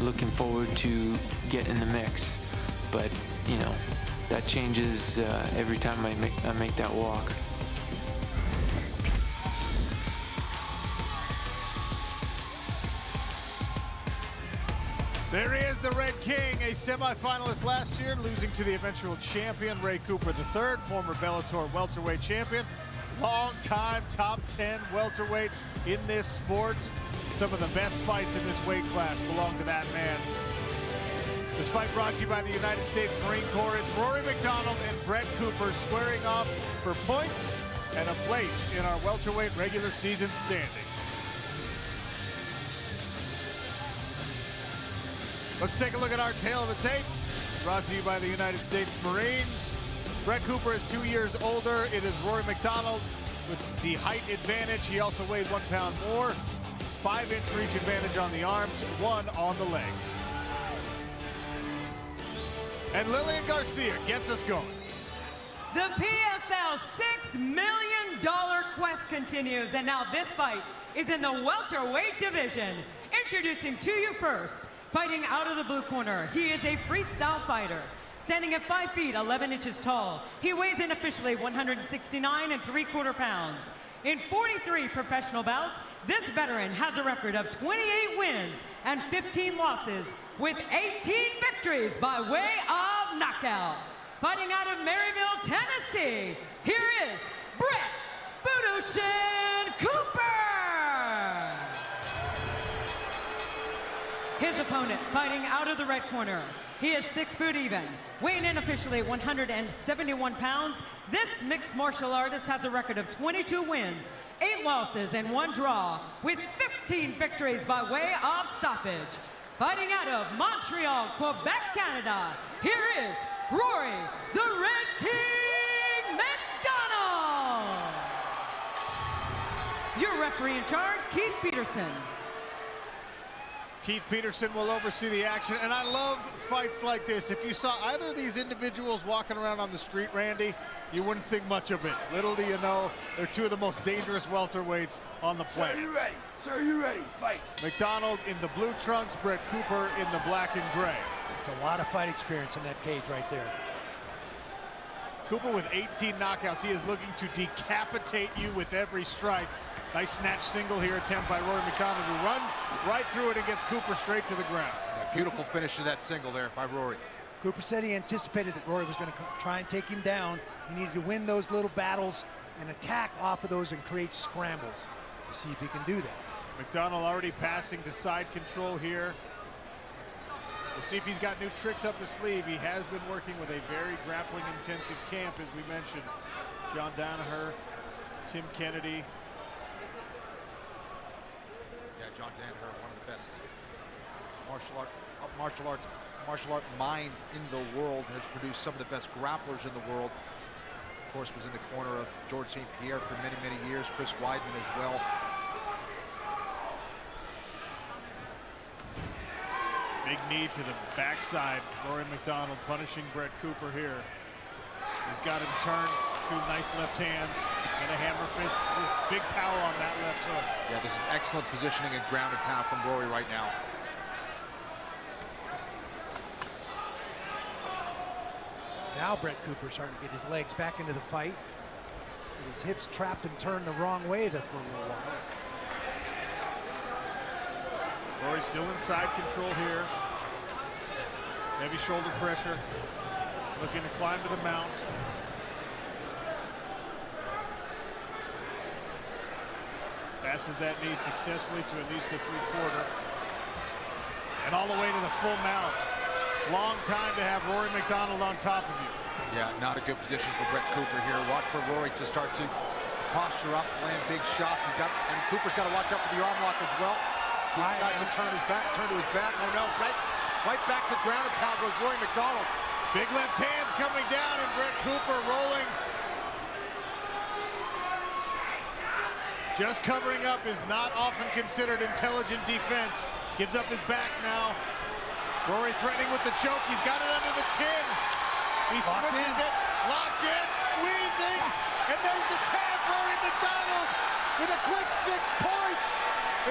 looking forward to getting in the mix. But, you know, that changes every time I make that walk. There he is, the Red King, a semifinalist last year, losing to the eventual champion, Ray Cooper III, former Bellator welterweight champion, long-time top 10 welterweight in this sport. Some of the best fights in this weight class belong to that man. This fight brought to you by the United States Marine Corps. It's Rory MacDonald and Brett Cooper squaring off for points and a place in our welterweight regular season standings. Let's take a look at our tail of the tape, brought to you by the United States Marines. Brett Cooper is 2 years older. It is Rory MacDonald with the height advantage. He also weighed 1 pound more. 5-inch reach advantage on the arms, 1 on the leg. And Lillian Garcia gets us going. The PFL $6 million quest continues, and now this fight is in the welterweight division. Introducing to you first, fighting out of the blue corner, he is a freestyle fighter. Standing at 5 feet, 11 inches tall, he weighs in officially 169 3/4 pounds. In 43 professional bouts, this veteran has a record of 28 wins and 15 losses, with 18 victories by way of knockout. Fighting out of Maryville, Tennessee, here is Brett Fudushin Cooper. His opponent, fighting out of the red corner, he is 6 foot even, weighing in officially 171 pounds. This mixed martial artist has a record of 22 wins, 8 losses, and 1 draw, with 15 victories by way of stoppage. Fighting out of Montreal, Quebec, Canada, here is Rory, the Red King MacDonald. Your referee in charge, Keith Peterson. Keith Peterson will oversee the action, and I love fights like this. If you saw either of these individuals walking around on the street, Randy, you wouldn't think much of it. Little do you know, they're 2 of the most dangerous welterweights on the planet. Sir, you ready? Sir, you ready? Fight. MacDonald in the blue trunks, Brett Cooper in the black and gray. It's a lot of fight experience in that cage right there. Cooper with 18 knockouts. He is looking to decapitate you with every strike. Nice snatch single here attempt by Rory MacDonald, who runs right through it and gets Cooper straight to the ground. Yeah, beautiful finish to that single there by Rory. Cooper said he anticipated that Rory was going to try and take him down. He needed to win those little battles and attack off of those and create scrambles. Let's see if he can do that. MacDonald already passing to side control here. We'll see if he's got new tricks up his sleeve. He has been working with a very grappling intensive camp, as we mentioned. John Danaher, Tim Kennedy. Yeah, John Danaher, one of the best martial art minds in the world, has produced some of the best grapplers in the world. Of course, was in the corner of George St. Pierre for many, many years. Chris Weidman as well. Big knee to the backside. Rory MacDonald punishing Brett Cooper here. He's got him turned. 2 nice left hands and a hammer fist. Big power on that left hook. Yeah, this is excellent positioning and ground and pound from Rory right now. Now Brett Cooper's starting to get his legs back into the fight. With his hips trapped and turned the wrong way there for a little while. Rory still inside control here. Heavy shoulder pressure. Looking to climb to the mount. Passes that knee successfully to at least the 3/4. And all the way to the full mount. Long time to have Rory MacDonald on top of you. Yeah, not a good position for Brett Cooper here. Watch for Rory to start to posture up, land big shots. And Cooper's got to watch out for the arm lock as well. He tries to turn to his back. Oh no, right back to ground and pound goes Rory MacDonald. Big left hands coming down and Brett Cooper rolling. Just covering up is not often considered intelligent defense. Gives up his back now. Rory threatening with the choke. He's got it under the chin. He switches it, locked in, squeezing, and there's the tap. Rory MacDonald with a quick 6 points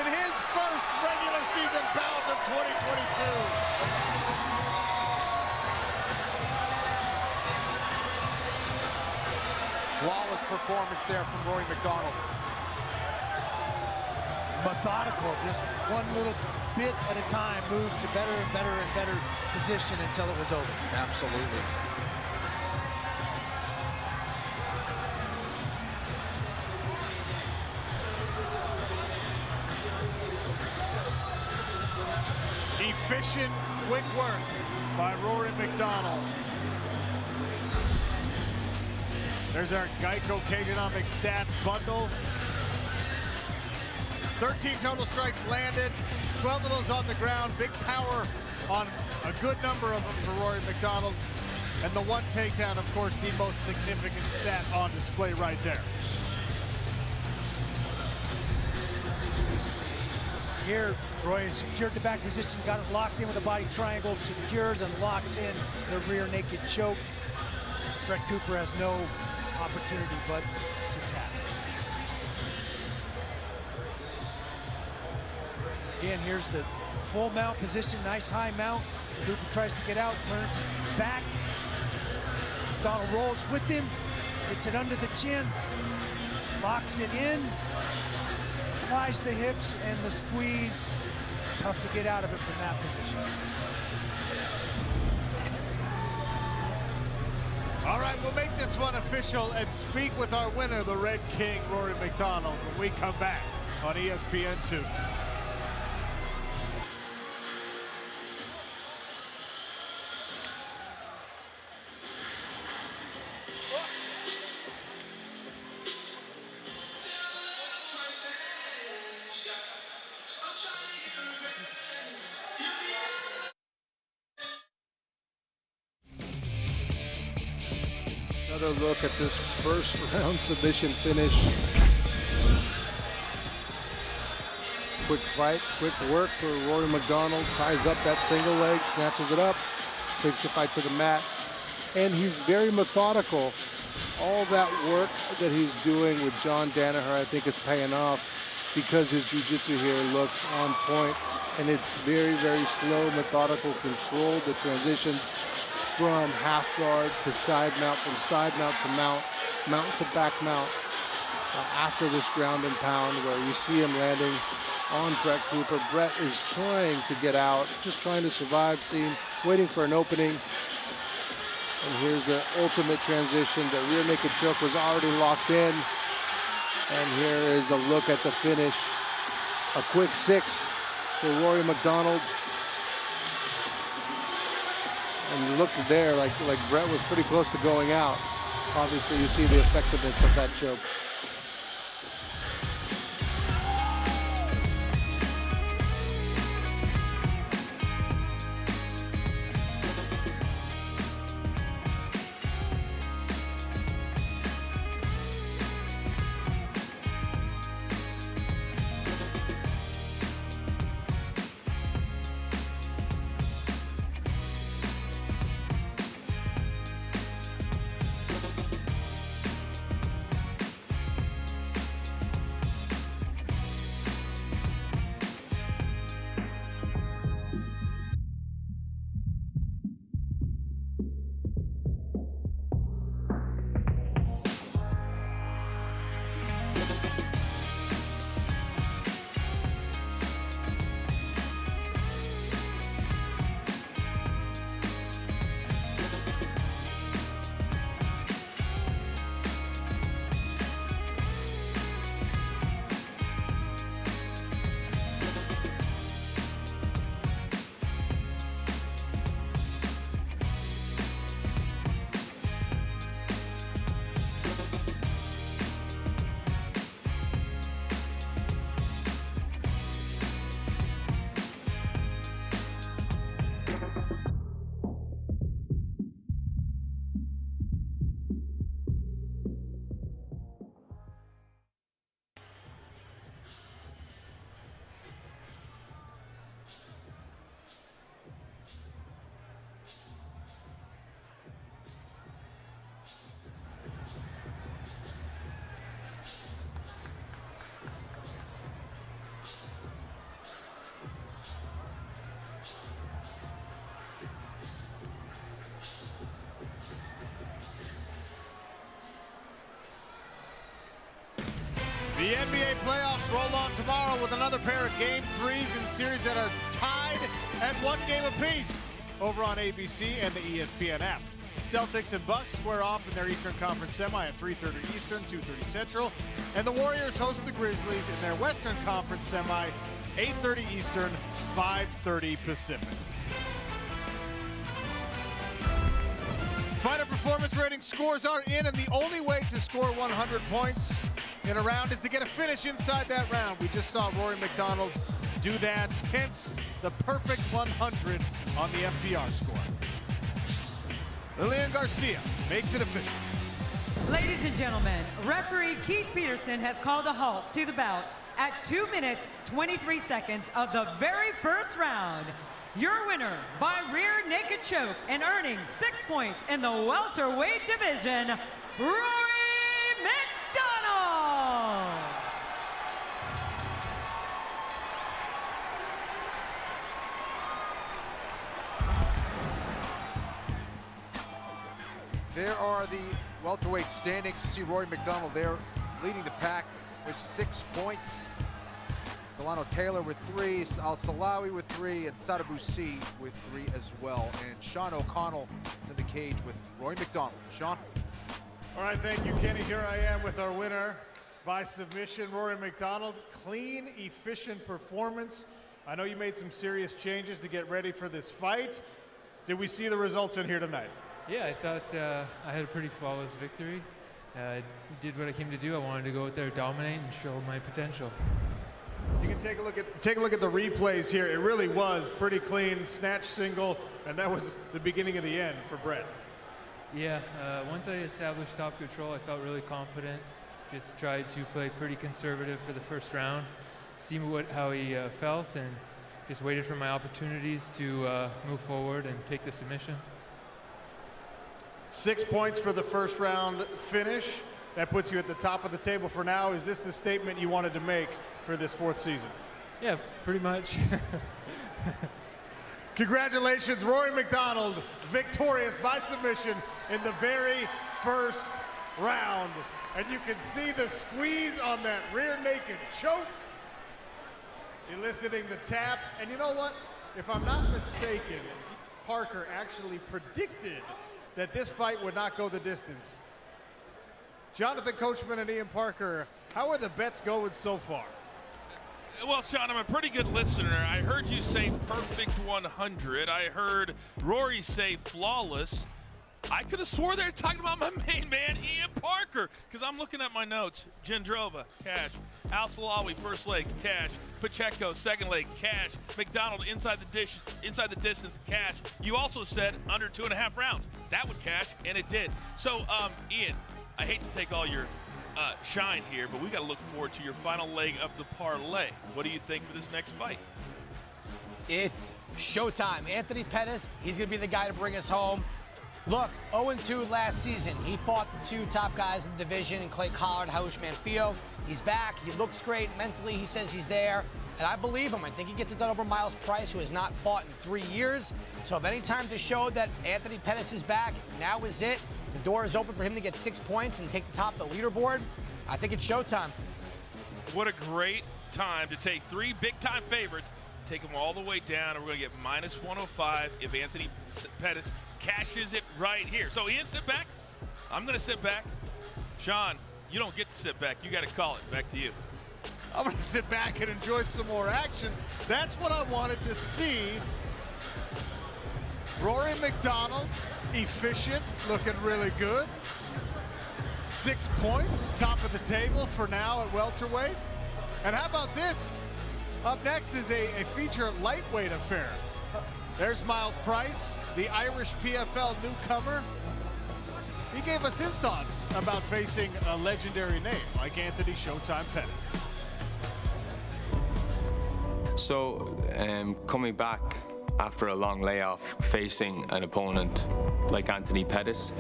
in his first regular season bout of 2022. Flawless performance there from Rory MacDonald. Methodical, just one little bit at a time, moved to better and better and better position until it was over. Absolutely. Efficient, quick work by Rory MacDonald. There's our Geico Kagenomic stats bundle. 13 total strikes landed, 12 of those on the ground. Big power on a good number of them for Rory MacDonald. And the one takedown, of course, the most significant stat on display right there. Here, Roy has secured the back position, got it locked in with a body triangle, secures and locks in the rear naked choke. Brett Cooper has no opportunity but to tap. Again, here's the full mount position, nice high mount. Cooper tries to get out, turns his back. Donald rolls with him, hits it under the chin, locks it in, applies the hips and the squeeze. Tough to get out of it from that position. All right, we'll make this one official and speak with our winner, the Red King, Rory MacDonald, when we come back on ESPN2. Another look at this first round submission finish. Quick fight, quick work for Rory MacDonald. Ties up that single leg, snatches it up, takes the fight to the mat. And he's very methodical. All that work that he's doing with John Danaher, I think, is paying off because his jiu-jitsu here looks on point. And it's very, very slow, methodical control. The transitions from half guard to side mount, from side mount to mount to back mount. After this ground and pound where you see him landing on Brett Cooper. Brett is trying to get out, just trying to survive, waiting for an opening. And here's the ultimate transition. The rear naked choke was already locked in. And here is a look at the finish. A quick 6 for Rory MacDonald. And you look there, like Brett was pretty close to going out. Obviously, you see the effectiveness of that choke. The NBA playoffs roll on tomorrow with another pair of Game 3s in series that are tied at 1 game apiece over on ABC and the ESPN app. Celtics and Bucks square off in their Eastern Conference semi at 3:30 Eastern, 2:30 Central. And the Warriors host the Grizzlies in their Western Conference semi, 8:30 Eastern, 5:30 Pacific. Fighter performance rating scores are in, and the only way to score 100 points in a round is to get a finish inside that round. We just saw Rory MacDonald do that, hence the perfect 100 on the FPR score. Lillian Garcia makes it official. Ladies and gentlemen, referee Keith Peterson has called a halt to the bout at 2 minutes, 23 seconds of the very first round. Your winner by rear naked choke and earning 6 points in the welterweight division, Rory MacDonald. There are the welterweight standings. You see Rory MacDonald there leading the pack with 6 points. Dilano Taylor with 3, Al-Silawi with 3, and Sadabusi with 3 as well. And Sean O'Connell in the cage with Rory MacDonald. Sean? All right, thank you, Kenny. Here I am with our winner by submission, Rory MacDonald. Clean, efficient performance. I know you made some serious changes to get ready for this fight. Did we see the results in here tonight? Yeah, I thought I had a pretty flawless victory. I did what I came to do. I wanted to go out there, dominate, and show my potential. You can take a look at the replays here. It really was pretty clean, snatch single, and that was the beginning of the end for Brett. Yeah, once I established top control, I felt really confident. Just tried to play pretty conservative for the first round, see how he felt, and just waited for my opportunities to move forward and take the submission. 6 points for the first round finish. That puts you at the top of the table for now. Is this the statement you wanted to make for this 4th season? Yeah, pretty much. Congratulations, Rory MacDonald, victorious by submission in the very first round. And you can see the squeeze on that rear naked choke, eliciting the tap. And you know what? If I'm not mistaken, Parker actually predicted that this fight would not go the distance. Jonathan Coachman and Ian Parker, how are the bets going so far? Well, Sean, I'm a pretty good listener. I heard you say perfect 100. I heard Rory say flawless. I could have swore they're talking about my main man, Ian Parker, because I'm looking at my notes. Jindrova, cash. Al-Silawi, first leg, cash. Pacheco, second leg, cash. MacDonald, inside the distance, cash. You also said under 2.5 rounds. That would cash, and it did. So, Ian, I hate to take all your shine here, but we got to look forward to your final leg of the parlay. What do you think for this next fight? It's showtime. Anthony Pettis, he's going to be the guy to bring us home. Look, 0-2 last season. He fought the 2 top guys in the division, in Clay Collard and Haush Manfio. He's back. He looks great. Mentally, he says he's there. And I believe him. I think he gets it done over Myles Price, who has not fought in 3 years. So if any time to show that Anthony Pettis is back, now is it. The door is open for him to get 6 points and take the top of the leaderboard. I think it's showtime. What a great time to take 3 big-time favorites, take them all the way down, and we're going to get -105 if Anthony Pettis cashes it right here. So, Ian, sit back. I'm going to sit back. Sean, you don't get to sit back. You got to call it. Back to you. I'm going to sit back and enjoy some more action. That's what I wanted to see. Rory MacDonald, efficient, looking really good. 6 points, top of the table for now at welterweight. And how about this? Up next is a feature lightweight affair. There's Myles Price, the Irish PFL newcomer. He gave us his thoughts about facing a legendary name like Anthony Showtime Pettis. So coming back after a long layoff facing an opponent like Anthony Pettis.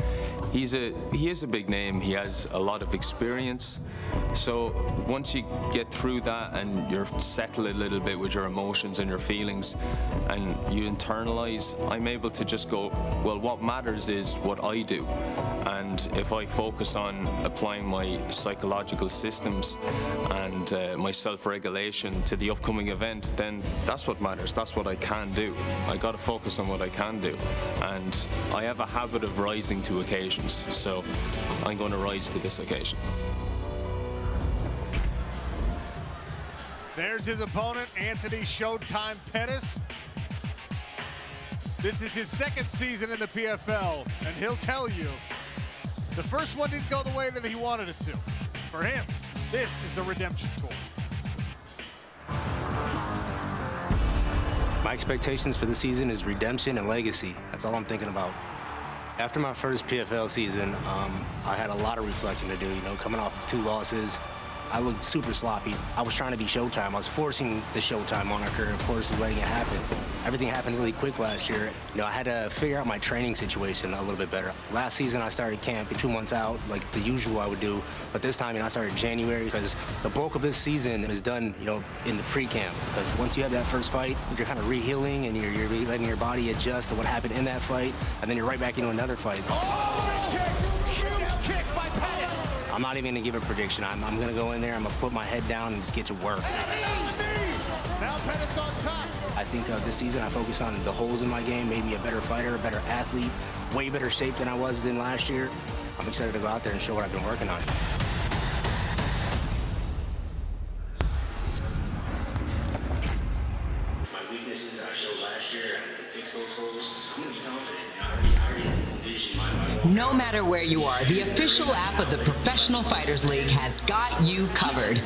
He is a big name. He has a lot of experience. So once you get through that and you're settled a little bit with your emotions and your feelings and you internalize, I'm able to just go, well, what matters is what I do. And if I focus on applying my psychological systems and my self-regulation to the upcoming event, then that's what matters. That's what I can do. I got to focus on what I can do. And I have a habit of rising to occasions, so I'm going to rise to this occasion. There's his opponent, Anthony Showtime Pettis. This is his second season in the PFL, and he'll tell you the first one didn't go the way that he wanted it to. For him, this is the redemption tour. My expectations for the season is redemption and legacy. That's all I'm thinking about. After my first PFL season, I had a lot of reflecting to do, coming off of 2 losses. I looked super sloppy. I was trying to be Showtime. I was forcing the Showtime moniker, of course, and letting it happen. Everything happened really quick last year. I had to figure out my training situation a little bit better. Last season, I started camp 2 months out, like the usual I would do. But this time, I started in January because the bulk of this season is done, in the pre-camp. Because once you have that first fight, you're kind of re-healing and you're letting your body adjust to what happened in that fight, and then you're right back into another fight. Huge kick by Pettis. I'm not even gonna give a prediction. I'm gonna go in there, I'm gonna put my head down and just get to work. Now Pettis on top. I think this season I focused on the holes in my game, made me a better fighter, a better athlete, way better shape than I was in last year. I'm excited to go out there and show what I've been working on. My weaknesses that I showed last year, I can fix those holes. I'm gonna be confident. I already envision my body. No matter where you are, the official app of the Professional Fighters League has got you covered.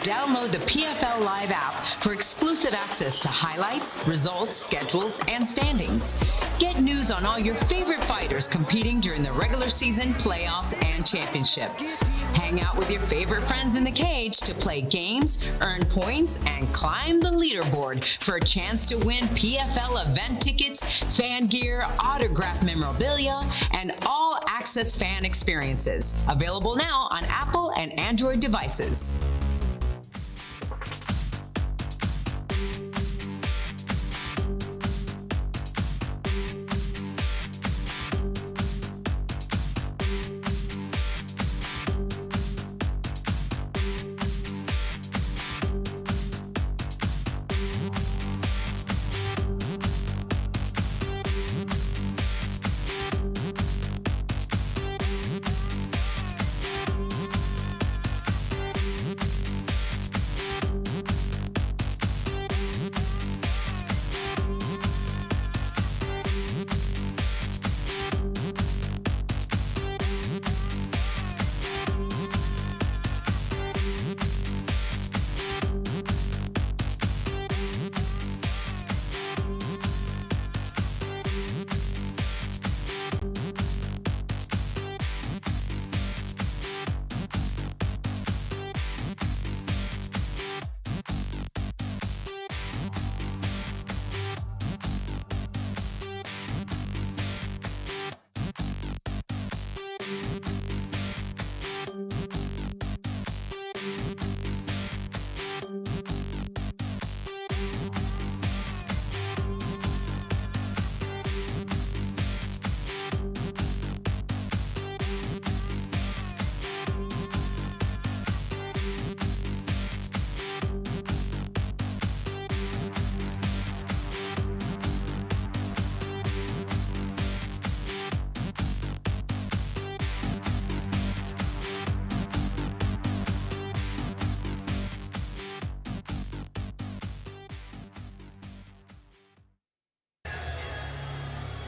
Download the PFL Live app for exclusive access to highlights, results, schedules, and standings. Get news on all your favorite fighters competing during the regular season, playoffs, and championship. Hang out with your favorite friends in the cage to play games, earn points, and climb the leaderboard for a chance to win PFL event tickets, fan gear, autographed memorabilia, and all-access fan experiences. Available now on Apple and Android devices.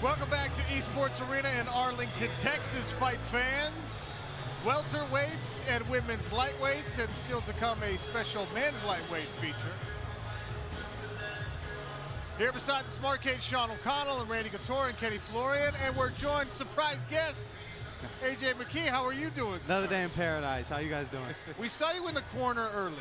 Welcome back to Esports Arena in Arlington, Texas, fight fans. Welterweights and women's lightweights, and still to come a special men's lightweight feature. Here beside the Smart Cage, Sean O'Connell and Randy Couture and Kenny Florian, and we're joined, surprise guest, AJ McKee. How are you doing? Another day in paradise. How you guys doing? We saw you in the corner early.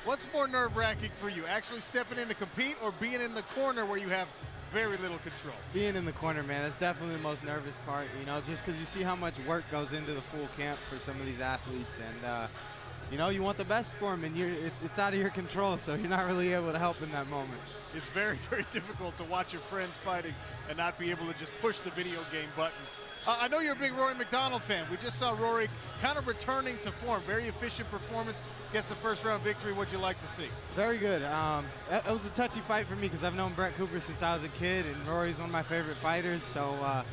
What's more nerve-wracking for you, actually stepping in to compete or being in the corner where you have very little control. Being in the corner, man, that's definitely the most nervous part, you know, just because you see how much work goes into the full camp for some of these athletes. And, you know, you want the best for them, and it's out of your control, so you're not really able to help in that moment. It's very, very difficult to watch your friends fighting and not be able to just push the video game buttons. I know you're a big Rory MacDonald fan. We just saw Rory kind of returning to form. Very efficient performance. Gets the first round victory. What'd you like to see? Very good. It was a touchy fight for me because I've known Brett Cooper since I was a kid, and Rory's one of my favorite fighters. So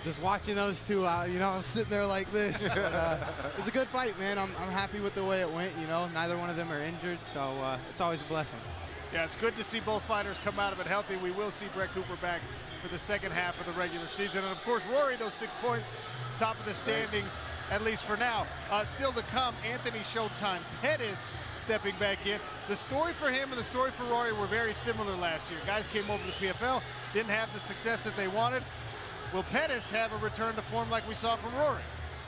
just watching those two, you know, I'm sitting there like this. But, it was a good fight, man. I'm happy with the way it went. You know, neither one of them are injured, so it's always a blessing. Yeah, it's good to see both fighters come out of it healthy. We will see Brett Cooper back for the second half of the regular season. And of course, Rory, those 6 points, top of the standings, at least for now. Still to come, Anthony Showtime Pettis stepping back in. The story for him and the story for Rory were very similar last year. Guys came over to the PFL, didn't have the success that they wanted. Will Pettis have a return to form like we saw from Rory?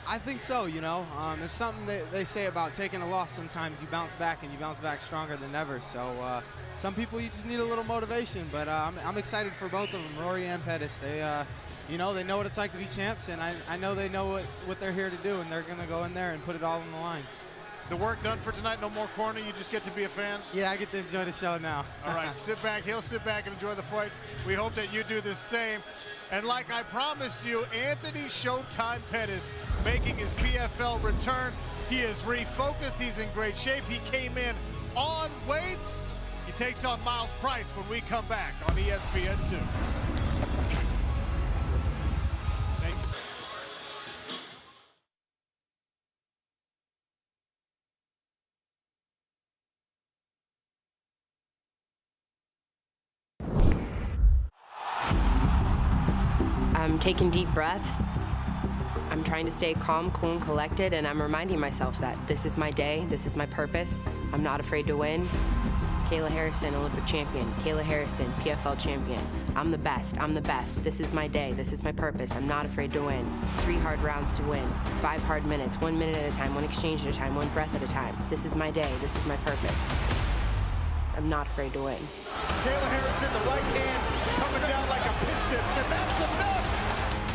I think so, you know. There's something that they say about taking a loss. Sometimes you bounce back, and you bounce back stronger than ever. So some people, you just need a little motivation. But I'm excited for both of them, Rory and Pettis. They, you know, they know what it's like to be champs, and I know they know what they're here to do, and they're going to go in there and put it all on the line. The work done for tonight, no more corner, you just get to be a fan? Yeah, I get to enjoy the show now. All right, sit back, he'll sit back and enjoy the fights. We hope that you do the same. And like I promised you, Anthony Showtime Pettis making his PFL return. He is refocused, he's in great shape. He came in on weights. He takes on Myles when we come back on ESPN2. Thank you. I'm taking deep breaths. I'm trying to stay calm, cool, and collected, and I'm reminding myself that this is my day, this is my purpose. I'm not afraid to win. Kayla Harrison, Olympic champion. Kayla Harrison, PFL champion. I'm the best, I'm the best. This is my day, this is my purpose. I'm not afraid to win. 3 hard rounds to win. 5 hard minutes, 1 minute at a time, 1 exchange at a time, 1 breath at a time. This is my day, this is my purpose. I'm not afraid to win. Kayla Harrison, the right hand coming down like a piston, and that's enough!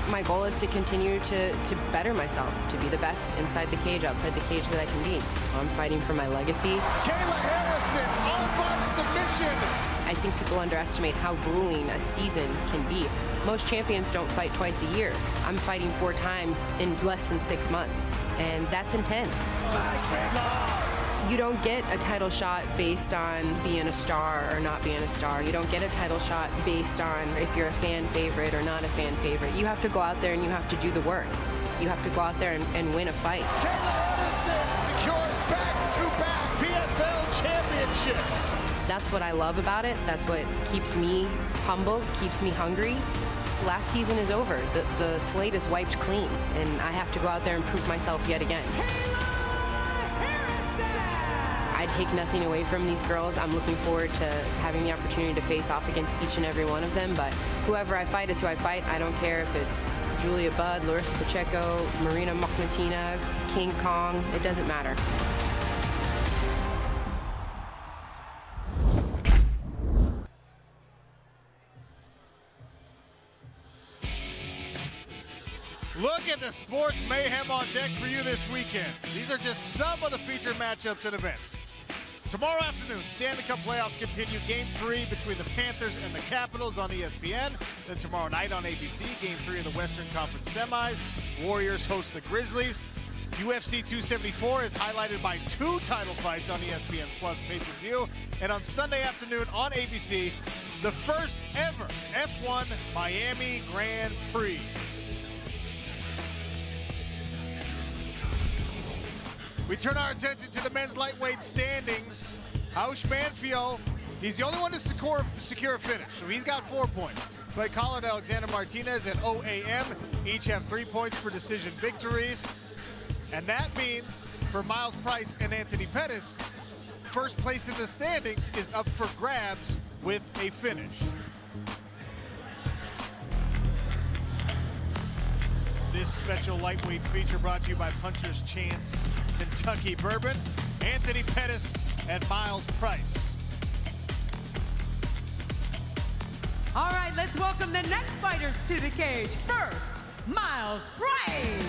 My goal is to continue to better myself, to be the best inside the cage, outside the cage that I can be. I'm fighting for my legacy. Kayla Harrison, armbar submission! I think people underestimate how grueling a season can be. Most champions don't fight twice a year. I'm fighting 4 times in less than 6 months, and that's intense. You don't get a title shot based on being a star or not being a star. You don't get a title shot based on if you're a fan favorite or not a fan favorite. You have to go out there and you have to do the work. You have to go out there and win a fight. Kayla Harrison secures back-to-back PFL championships. That's what I love about it. That's what keeps me humble, keeps me hungry. Last season is over. The slate is wiped clean, and I have to go out there and prove myself yet again. I take nothing away from these girls. I'm looking forward to having the opportunity to face off against each and every one of them, but whoever I fight is who I fight. I don't care if it's Julia Budd, Larissa Pacheco, Marina Mokhnatkina, King Kong, it doesn't matter. Look at the sports mayhem on deck for you this weekend. These are just some of the featured matchups and events. Tomorrow afternoon, Stanley Cup playoffs continue. Game 3 between the Panthers and the Capitals on ESPN. Then tomorrow night on ABC, Game 3 of the Western Conference Semis. Warriors host the Grizzlies. UFC 274 is highlighted by 2 title fights on ESPN Plus pay-per-view. And on Sunday afternoon on ABC, the first ever F1 Miami Grand Prix. We turn our attention to the men's lightweight standings. Hausch Manfio, he's the only one to secure a finish, so he's got 4 points. Clay Collard, Alexander Martinez, and OAM each have 3 points for decision victories. And that means for Myles Price and Anthony Pettis, first place in the standings is up for grabs with a finish. This special lightweight feature brought to you by Puncher's Chance Kentucky Bourbon, Anthony Pettis and Myles Price. All right, let's welcome the next fighters to the cage. First, Myles Price.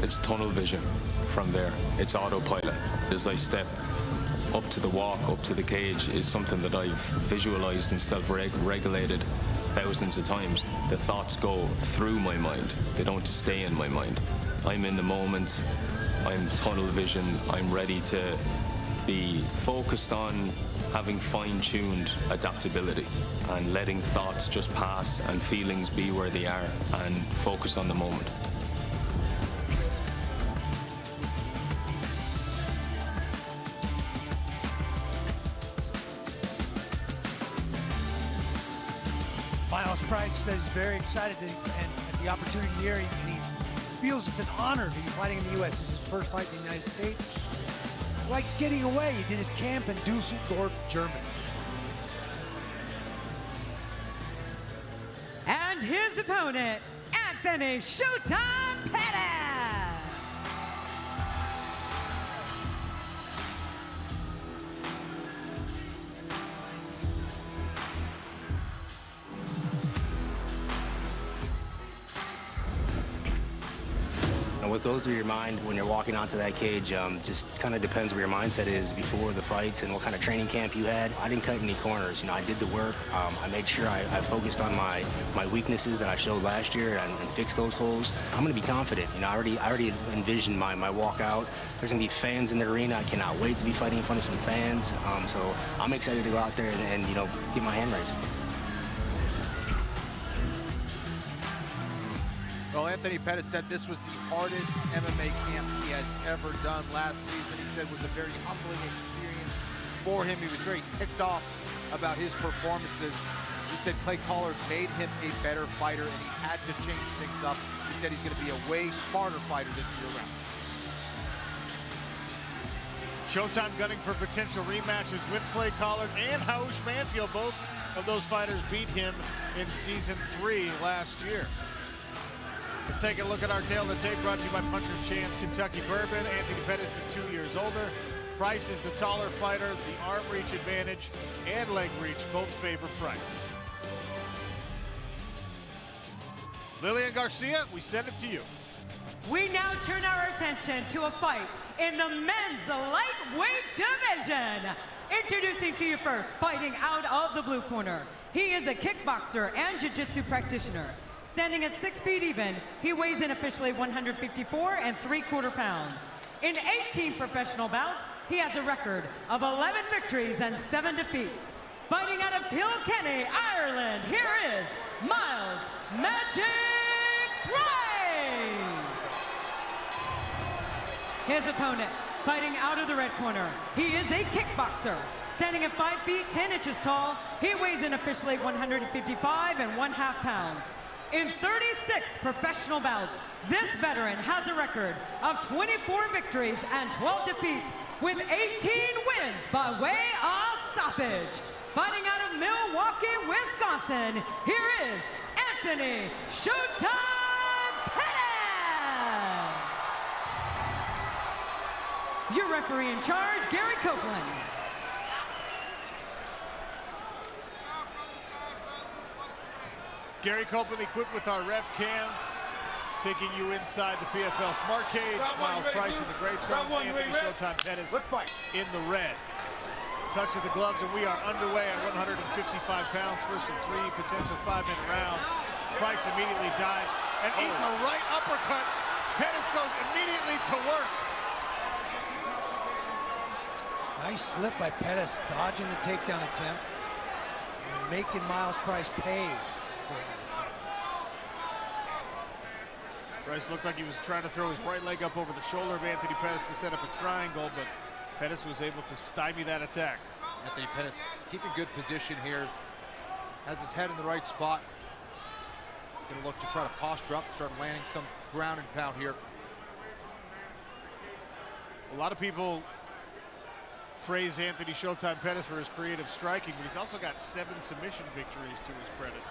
It's tunnel vision from there. It's autopilot. As I step up to the walk, up to the cage, is something that I've visualized and self-regulated thousands of times. The thoughts go through my mind. They don't stay in my mind. I'm in the moment. I'm tunnel vision. I'm ready to be focused on having fine-tuned adaptability and letting thoughts just pass and feelings be where they are and focus on the moment. Myles Price says he's very excited and at the opportunity here, and he feels it's an honor to be fighting in the U.S. This is his first fight in the United States. He likes getting away. He did his camp in Dusseldorf, Germany. And his opponent, Anthony Showtime Pettis. What goes through your mind when you're walking onto that cage just kind of depends where your mindset is before the fights and what kind of training camp you had. I didn't cut any corners. You know, I did the work. I made sure I focused on my weaknesses that I showed last year and fixed those holes. I'm going to be confident. You know, I already envisioned my walk out. There's going to be fans in the arena. I cannot wait to be fighting in front of some fans. So I'm excited to go out there and you know, get my hand raised. Well, Anthony Pettis said this was the hardest MMA camp he has ever done last season. He said it was a very humbling experience for him. He was very ticked off about his performances. He said Clay Collard made him a better fighter and he had to change things up. He said he's going to be a way smarter fighter this year round. Showtime gunning for potential rematches with Clay Collard and Haush Manfield. Both of those fighters beat him in Season 3 last year. Let's take a look at our tail of the tape, brought to you by Puncher's Chance Kentucky Bourbon. Anthony Pettis is 2 years older. Price is the taller fighter. The arm reach advantage and leg reach both favor Price. Lillian Garcia, we send it to you. We now turn our attention to a fight in the men's lightweight division. Introducing to you first, fighting out of the blue corner. He is a kickboxer and jiu-jitsu practitioner. Standing at 6 feet even, he weighs in officially 154 3/4 pounds. In 18 professional bouts, he has a record of 11 victories and 7 defeats. Fighting out of Kilkenny, Ireland, here is Myles Magic Price. His opponent, fighting out of the red corner, he is a kickboxer. Standing at 5 feet 10 inches tall, he weighs in officially 155 1/2 pounds. In 36 professional bouts, this veteran has a record of 24 victories and 12 defeats with 18 wins by way of stoppage. Fighting out of Milwaukee, Wisconsin, here is Anthony Showtime Pettis. Your referee in charge, Gary Copeland. Gary Copeland equipped with our ref cam, taking you inside the PFL Smart Cage. Myles Price in the gray trunks, Anthony Showtime Pettis in the red. Touch of the gloves, and we are underway at 155 pounds. First of 3 potential 5-minute rounds. Price immediately dives and eats a right uppercut. Pettis goes immediately to work. Nice slip by Pettis, dodging the takedown attempt and making Myles Price pay. Price looked like he was trying to throw his right leg up over the shoulder of Anthony Pettis to set up a triangle, but Pettis was able to stymie that attack. Anthony Pettis keeping good position here. Has his head in the right spot. Gonna look to try to posture up, start landing some ground and pound here. A lot of people praise Anthony Showtime Pettis for his creative striking, but he's also got 7 submission victories to his credit.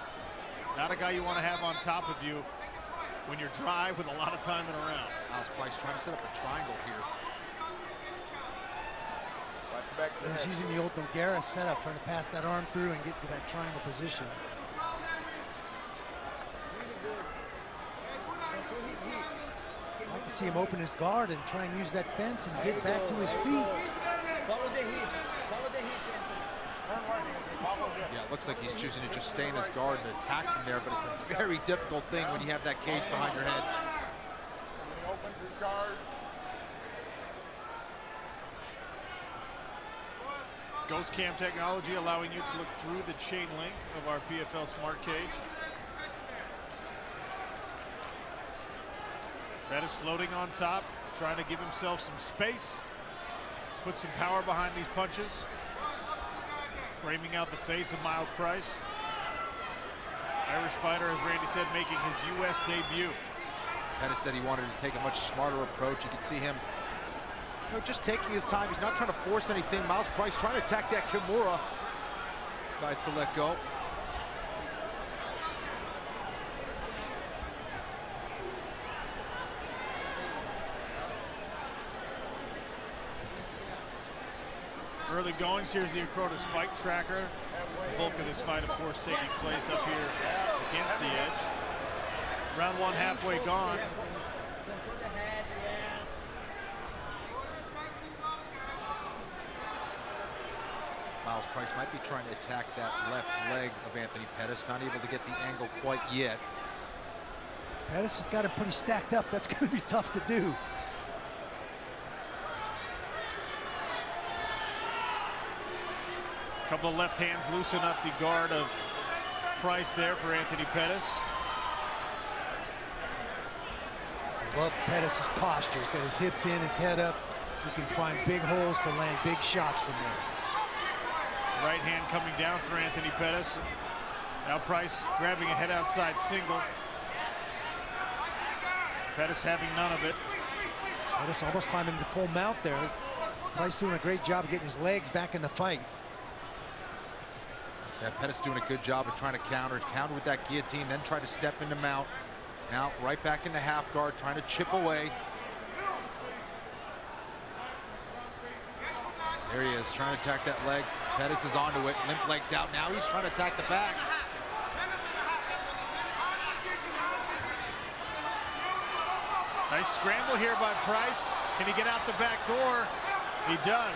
Not a guy you want to have on top of you when you're dry with a lot of time in a round. Myles Price trying to set up a triangle here. He's using the old Nogueira setup, trying to pass that arm through and get to that triangle position. I'd like to see him open his guard and try and use that fence and get back to his feet. Follow the heat. Follow the heat. Yeah, it looks like he's choosing to just stay in his guard and attack from there, but it's a very difficult thing when you have that cage behind your head. He opens his guard. Ghost cam technology allowing you to look through the chain link of our PFL Smart Cage. Pettis floating on top, trying to give himself some space, put some power behind these punches. Framing out the face of Myles Price. Irish fighter, as Randy said, making his U.S. debut. Pettis said he wanted to take a much smarter approach. You can see him, just taking his time. He's not trying to force anything. Myles Price trying to attack that Kimura. Decides to let go. Early goings, here's the Acrotis fight tracker. The bulk of this fight, of course, taking place up here against the edge. Round one halfway gone. Myles Price might be trying to attack that left leg of Anthony Pettis, not able to get the angle quite yet. Pettis has got him pretty stacked up. That's going to be tough to do. Couple of left hands loosen up the guard of Price there for Anthony Pettis. I love Pettis' posture. He's got his hips in, his head up. He can find big holes to land big shots from there. Right hand coming down for Anthony Pettis. Now Price grabbing a head outside single. Pettis having none of it. Pettis almost climbing to full mount there. Price doing a great job of getting his legs back in the fight. Yeah, Pettis doing a good job of trying to counter with that guillotine, then try to step into mount. Now right back into half guard, trying to chip away. There he is, trying to attack that leg. Pettis is onto it, limp legs out. Now he's trying to attack the back. Nice scramble here by Price. Can he get out the back door? He does.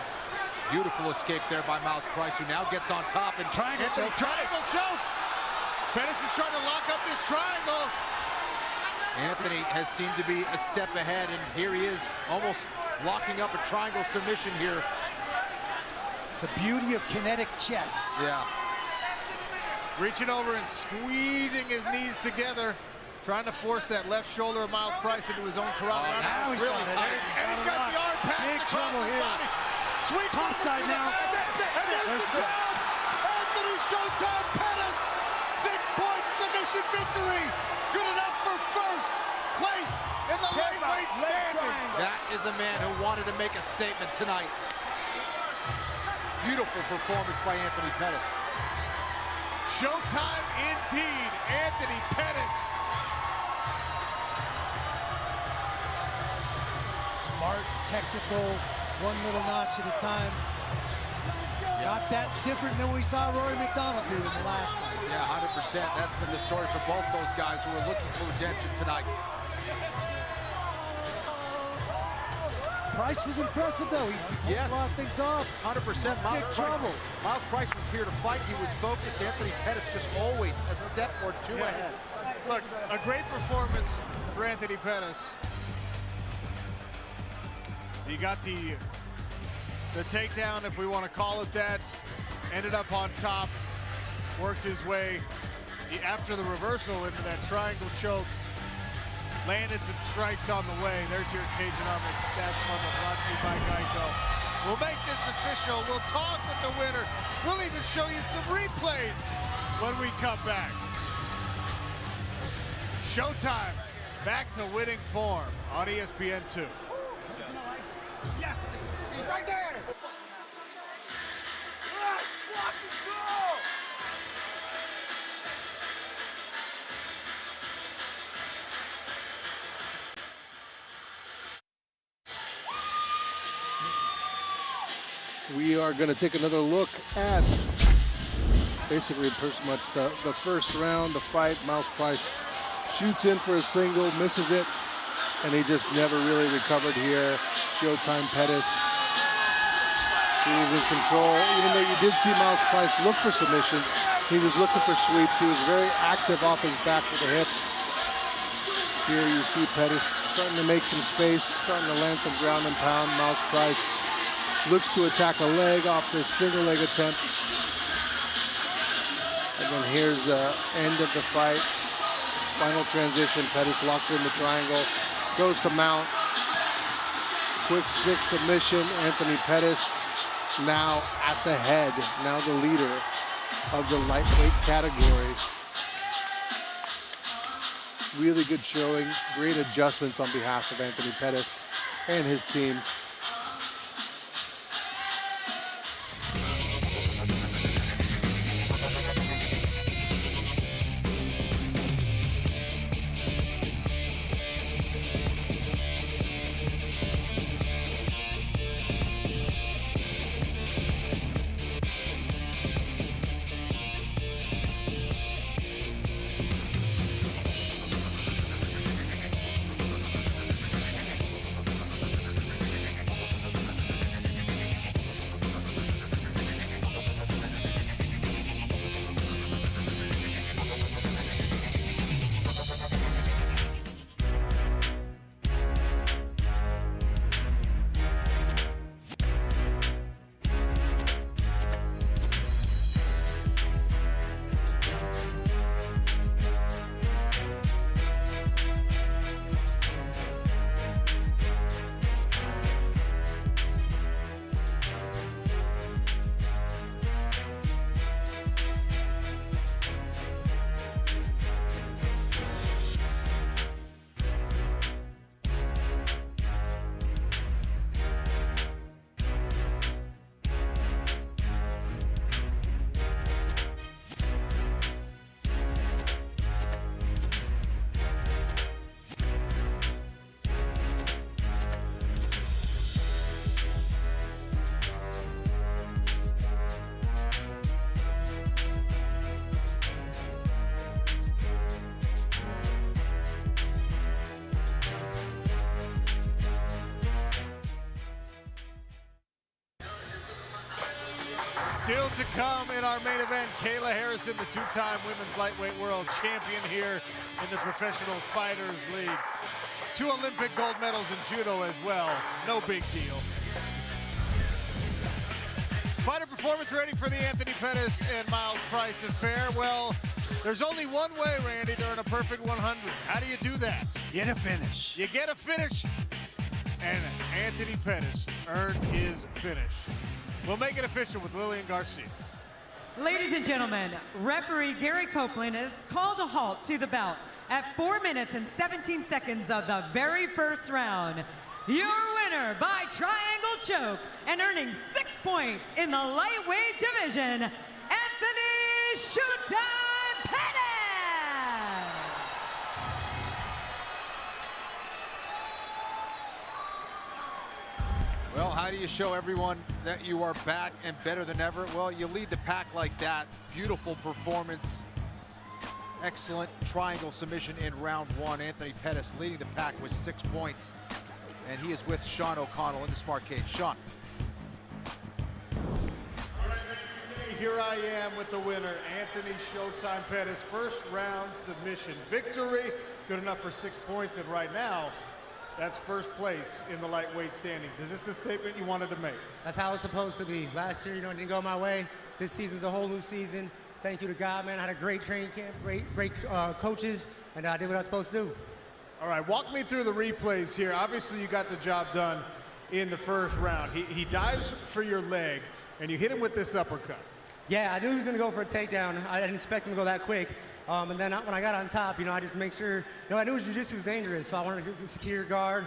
Beautiful escape there by Myles Price, who now gets on top and triangle choke. Triangle choke. Pettis is trying to lock up this triangle. Anthony has seemed to be a step ahead, and here he is, almost locking up a triangle submission here. The beauty of kinetic chess. Yeah. Reaching over and squeezing his knees together, trying to force that left shoulder of Myles Price into his own carotid. Now he's really got it. tight. And he's got the arm passed Big across trouble his here. body. Sweet Top side now. And there's the jab. Anthony Showtime Pettis. 6-point submission victory. Good enough for first place in the lightweight standings. That is a man who wanted to make a statement tonight. Beautiful performance by Anthony Pettis. Showtime indeed, Anthony Pettis. Smart, technical, one little notch at a time. Not that different than we saw Rory MacDonald do in the last one. Yeah, 100%. That's been the story for both those guys who are looking for redemption tonight. Price was impressive, though. He pulled a lot of things off. 100%. Big trouble. Myles Price was here to fight. He was focused. Anthony Pettis just always a step or two ahead. Look, a great performance for Anthony Pettis. He got the takedown, if we want to call it that. Ended up on top. Worked his way after the reversal into that triangle choke. Landed some strikes on the way. There's your Cageonomics stats bundle brought to you by Geico. We'll make this official. We'll talk with the winner. We'll even show you some replays when we come back. Showtime, back to winning form on ESPN2. Yeah, he's right there. Let's fucking go! We are going to take another look at basically pretty much the first round, the fight. Myles Price shoots in for a single, misses it, and he just never really recovered here. Showtime Pettis. He was in control. Even though you did see Myles Price look for submissions, he was looking for sweeps. He was very active off his back with the hip. Here you see Pettis starting to make some space, starting to land some ground and pound. Myles Price looks to attack a leg off this single leg attempt. And then here's the end of the fight. Final transition, Pettis locked in the triangle, goes to mount. Quick 6 submission, Anthony Pettis now at the head, now the leader of the lightweight category. Really good showing, great adjustments on behalf of Anthony Pettis and his team. Still to come in our main event, Kayla Harrison, the two-time women's lightweight world champion here in the Professional Fighters League. 2 Olympic gold medals in judo as well. No big deal. Fighter performance rating for the Anthony Pettis and Myles Price is fair. Well, there's only one way, Randy, to earn a perfect 100. How do you do that? Get a finish. You get a finish. And Anthony Pettis earned his finish. We'll make it official with Lillian Garcia. Ladies and gentlemen, referee Gary Copeland has called a halt to the bout at 4 minutes and 17 seconds of the very first round. Your winner by triangle choke and earning 6 points in the lightweight division, Anthony "Showtime" Pettis! Well, how do you show everyone that you are back and better than ever? Well, you lead the pack like that. Beautiful performance. Excellent triangle submission in round 1. Anthony Pettis leading the pack with 6 points. And he is with Sean O'Connell in the smart cage. Sean. Here I am with the winner, Anthony "Showtime" Pettis. First round submission victory. Good enough for 6 points, and right now, that's first place in the lightweight standings. Is this the statement you wanted to make? That's how it's supposed to be. Last year, it didn't go my way. This season's a whole new season. Thank you to God, man. I had a great training camp, great coaches, and I did what I was supposed to do. All right, walk me through the replays here. Obviously, you got the job done in the first round. He dives for your leg, and you hit him with this uppercut. Yeah, I knew he was going to go for a takedown. I didn't expect him to go that quick. And then when I got on top, I just make sure, I knew his jiu-jitsu was dangerous, so I wanted to secure guard.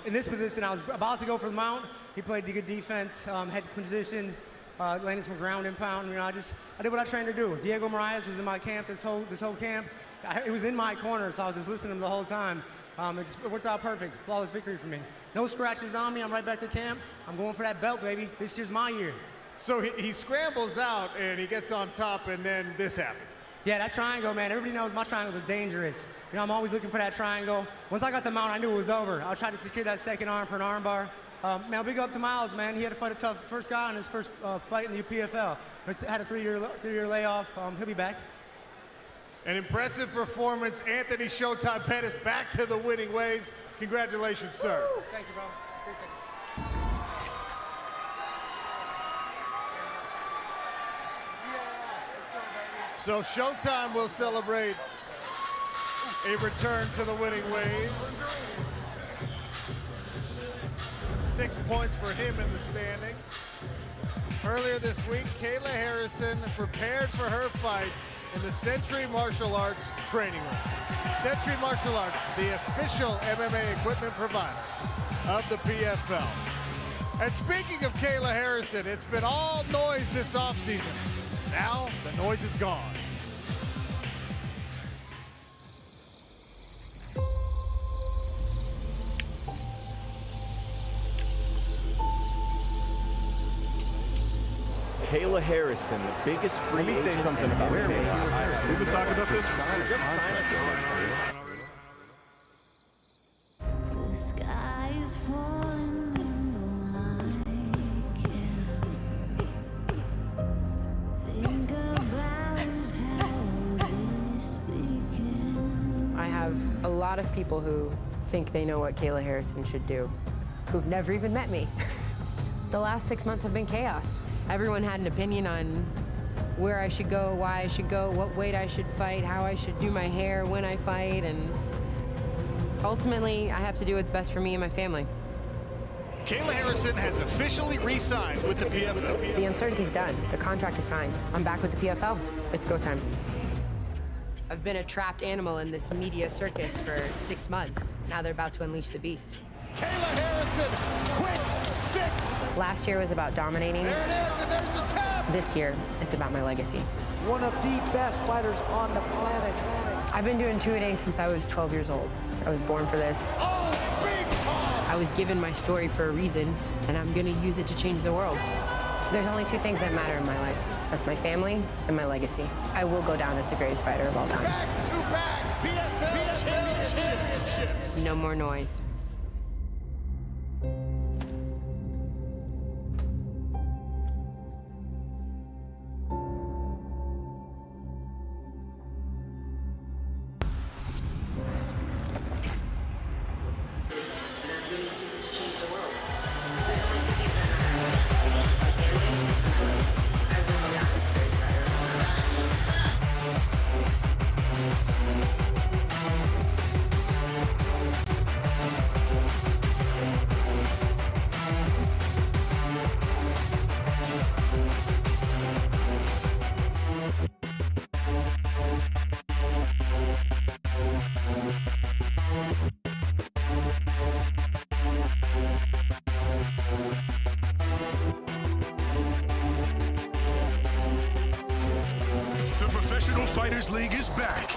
In this position, I was about to go for the mount. He played good defense, head position, landed some ground and pound. I did what I trained to do. Diego Moraes was in my camp this whole camp. It was in my corner, so I was just listening to him the whole time. It worked out perfect. Flawless victory for me. No scratches on me. I'm right back to camp. I'm going for that belt, baby. This year's my year. So he scrambles out and he gets on top, and then this happens. Yeah, that triangle, man. Everybody knows my triangles are dangerous. You know, I'm always looking for that triangle. Once I got the mount, I knew it was over. I tried to secure that second arm for an arm bar. Man, big up to Myles, man. He had to fight a tough first guy on his first fight in the PFL. He's had a three-year layoff. He'll be back. An impressive performance. Anthony Showtime Pettis back to the winning ways. Congratulations, sir. Woo! Thank you, bro. Appreciate it. So Showtime will celebrate a return to the winning ways. 6 points for him in the standings. Earlier this week, Kayla Harrison prepared for her fight in the Century Martial Arts training room. Century Martial Arts, the official MMA equipment provider of the PFL. And speaking of Kayla Harrison, it's been all noise this offseason. Now, the noise is gone. Kayla Harrison, the biggest free agent. Let me say something about where We've been talking about this. The sky is falling and don't like it. Think about how this began. I have a lot of people who think they know what Kayla Harrison should do, who've never even met me. The last 6 months have been chaos. Everyone had an opinion on where I should go, why I should go, what weight I should fight, how I should do my hair when I fight, and ultimately, I have to do what's best for me and my family. Kayla Harrison has officially re-signed with the PFL. The uncertainty's done. The contract is signed. I'm back with the PFL. It's go time. I've been a trapped animal in this media circus for 6 months. Now they're about to unleash the beast. Kayla Harrison, quick 6. Last year was about dominating. There it is, and there's the tap. This year, it's about my legacy. One of the best fighters on the planet. I've been doing two-a-days since I was 12 years old. I was born for this. Oh, big toss. I was given my story for a reason, and I'm gonna use it to change the world. There's only 2 things that matter in my life. That's my family and my legacy. I will go down as the greatest fighter of all time. Back-to-back PFL championship. No more noise. Fighters League is back.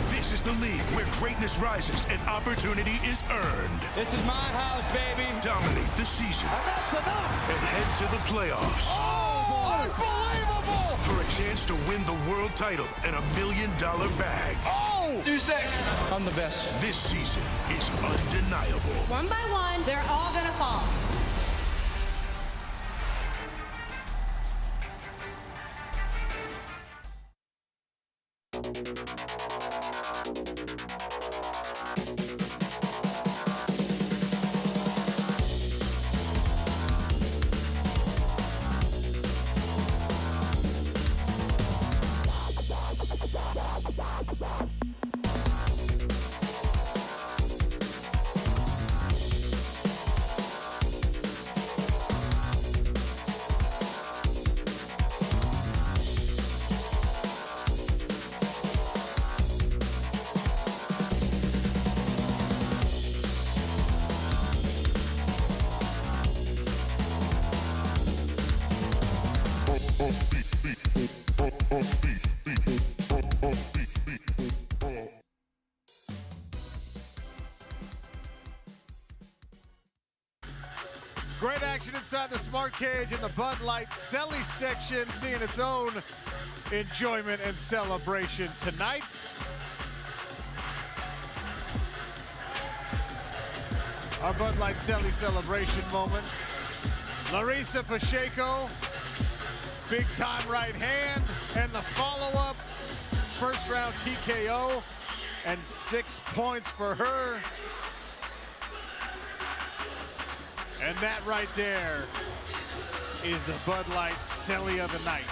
This is the league where greatness rises and opportunity is earned. This is my house, baby. Dominate the season. And that's enough. And head to the playoffs. Oh, unbelievable! For a chance to win the world title and $1 million bag. Oh! Who's next? I'm the best. This season is undeniable. One by one, they're all gonna fall. inside the Smart Cage in the Bud Light Selly section, seeing its own enjoyment and celebration tonight. Our Bud Light Selly celebration moment. Larissa Pacheco, big time right hand, and the follow-up, first round TKO, and 6 points for her. And that right there is the Bud Light Selly of the night.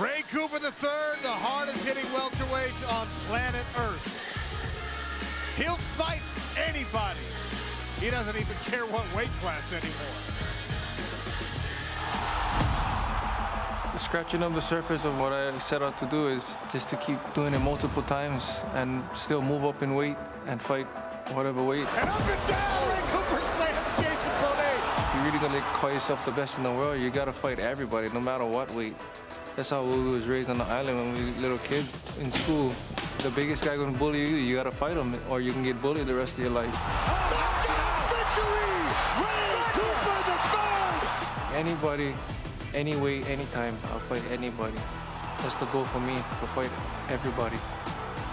Ray Cooper III, the hardest hitting welterweight on planet Earth. He'll fight anybody. He doesn't even care what weight class anymore. Scratching up the surface of what I set out to do is just to keep doing it multiple times and still move up in weight and fight whatever weight. And up and down, Ray Cooper slams Jason Foday. If you're really gonna call yourself the best in the world, you gotta fight everybody, no matter what weight. That's how we was raised on the island when we were little kids in school. The biggest guy gonna bully you, you gotta fight him, or you can get bullied the rest of your life. Knockout victory! Ray Cooper III! Anybody, any weight, anytime, I'll fight anybody. That's the goal for me, to fight everybody.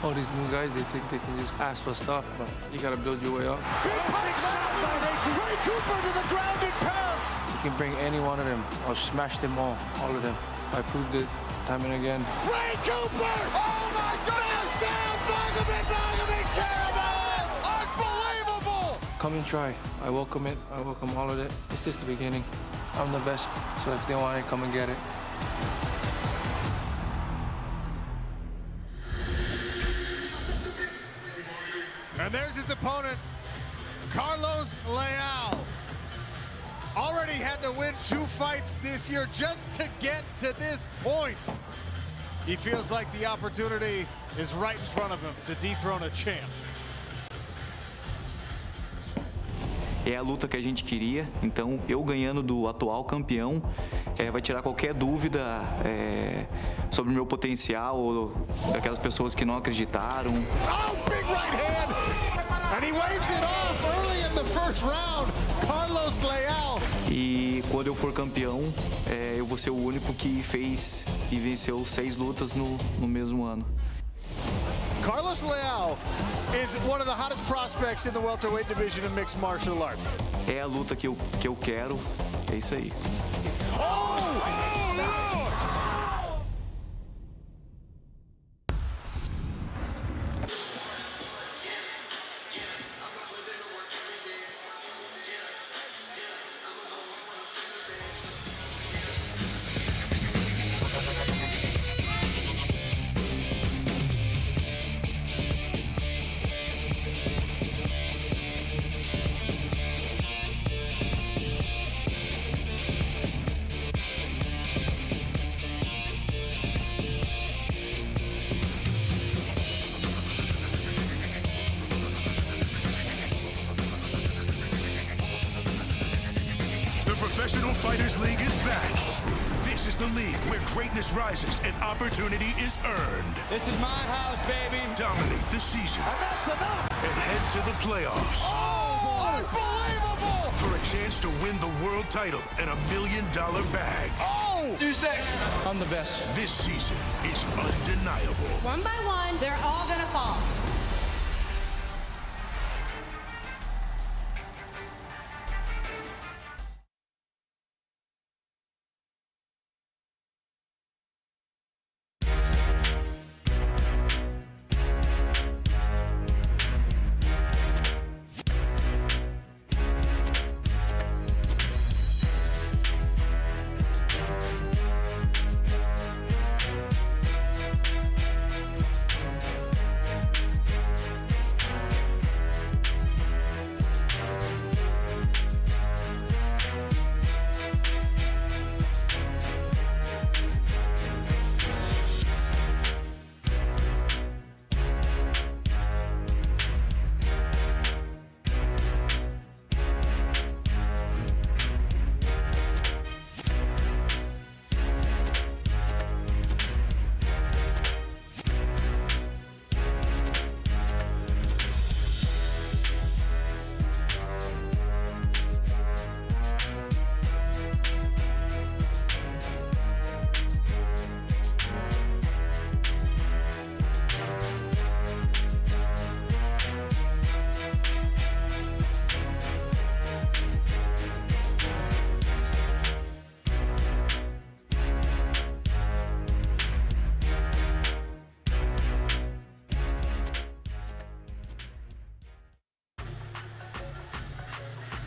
All these new guys, they think they can just ask for stuff, but you gotta build your way up. Big punch by Ray Cooper to the ground and pound! You can bring any one of them, I'll smash them all of them. I proved it time and again. Ray Cooper! Oh my goodness! Unbelievable! Come and try. I welcome it. I welcome all of it. It's just the beginning. I'm the best, so if they want it, come and get it. And there's his opponent, Carlos Leal. Already had to win 2 fights this year just to get to this point. He feels like the opportunity is right in front of him to dethrone a champ. É a luta que a gente queria, então eu ganhando do atual campeão vai tirar qualquer dúvida sobre o meu potencial ou daquelas pessoas que não acreditaram. Oh, big right hand! And he waves it off early in the first round. Carlos Leal. E quando eu for campeão, eu vou ser o único que fez e venceu 6 lutas no mesmo ano. Carlos Leal is one of the hottest prospects in the welterweight division in mixed martial arts. É a luta que eu quero, é isso aí. Professional Fighters League is back. This is the league where greatness rises and opportunity is earned. This is my house, baby. Dominate the season. And that's enough. And head to the playoffs. Oh, unbelievable! For a chance to win the world title and $1 million bag. Oh! Who's next? I'm the best. This season is undeniable. One by one, they're all gonna fall.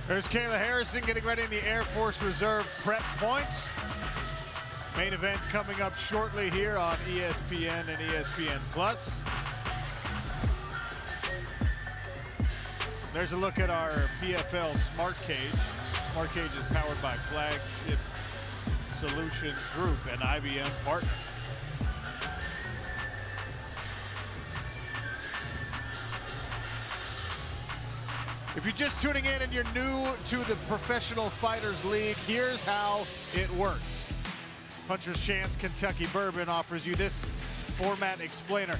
There's Kayla Harrison getting ready in the Air Force Reserve prep points. Main event coming up shortly here on ESPN and ESPN+. There's a look at our PFL Smart Cage. Smart Cage is powered by Flagship Solutions Group, an IBM partner. If you're just tuning in and you're new to the Professional Fighters League, here's how it works. Puncher's Chance Kentucky Bourbon offers you this format explainer.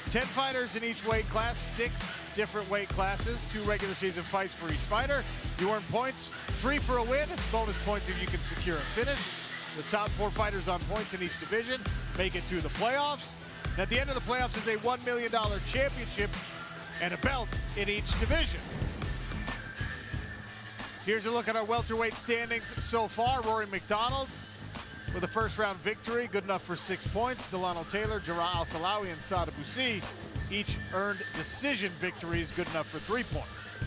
10 fighters in each weight class, 6 different weight classes, 2 regular season fights for each fighter. You earn points, 3 for a win, bonus points if you can secure a finish. The top 4 fighters on points in each division make it to the playoffs. And at the end of the playoffs is a $1 million championship and a belt in each division. Here's a look at our welterweight standings so far. Rory MacDonald with a first-round victory, good enough for 6 points. Dilano Taylor, Joao, Al-Silawi, and Sada Boussi each earned decision victories, good enough for 3 points.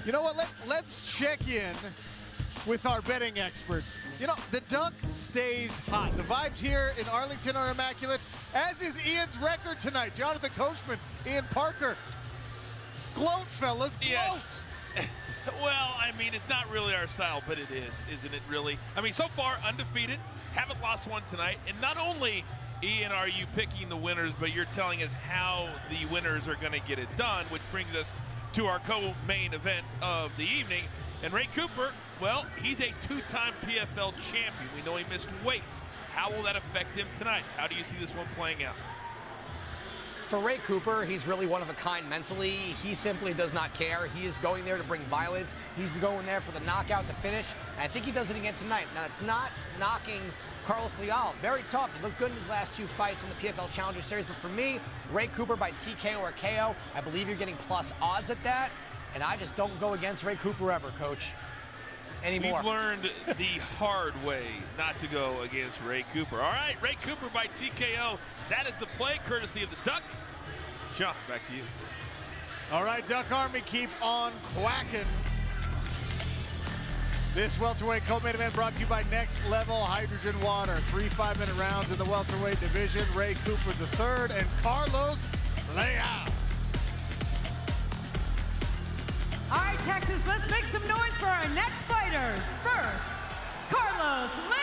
You know what? Let's check in with our betting experts. You know, the duck stays hot. The vibes here in Arlington are immaculate, as is Ian's record tonight. Jonathan Coachman, Ian Parker. Gloat, fellas, gloat. Yes. Well, I mean, it's not really our style, but it is, isn't it really? I mean, so far, undefeated, haven't lost one tonight. And not only, Ian, are you picking the winners, but you're telling us how the winners are going to get it done, which brings us to our co-main event of the evening. And Ray Cooper, well, he's a 2-time PFL champion. We know he missed weight. How will that affect him tonight? How do you see this one playing out? For Ray Cooper, he's really one of a kind mentally. He simply does not care. He is going there to bring violence. He's going there for the knockout, the finish. And I think he does it again tonight. Now, it's not knocking Carlos Leal. Very tough. He looked good in his last 2 fights in the PFL Challenger Series. But for me, Ray Cooper by TKO or KO, I believe you're getting plus odds at that. And I just don't go against Ray Cooper ever, Coach. Anymore. We've learned the hard way not to go against Ray Cooper. All right, Ray Cooper by TKO. That is the play, courtesy of the Duck. Sean, back to you. All right, Duck Army, keep on quacking. This welterweight co-main event brought to you by Next Level Hydrogen Water. 3 5-minute rounds in the welterweight division. Ray Cooper III and Carlos Leal. All right, Texas, let's make some noise for our next fighters. First, Carlos Leal.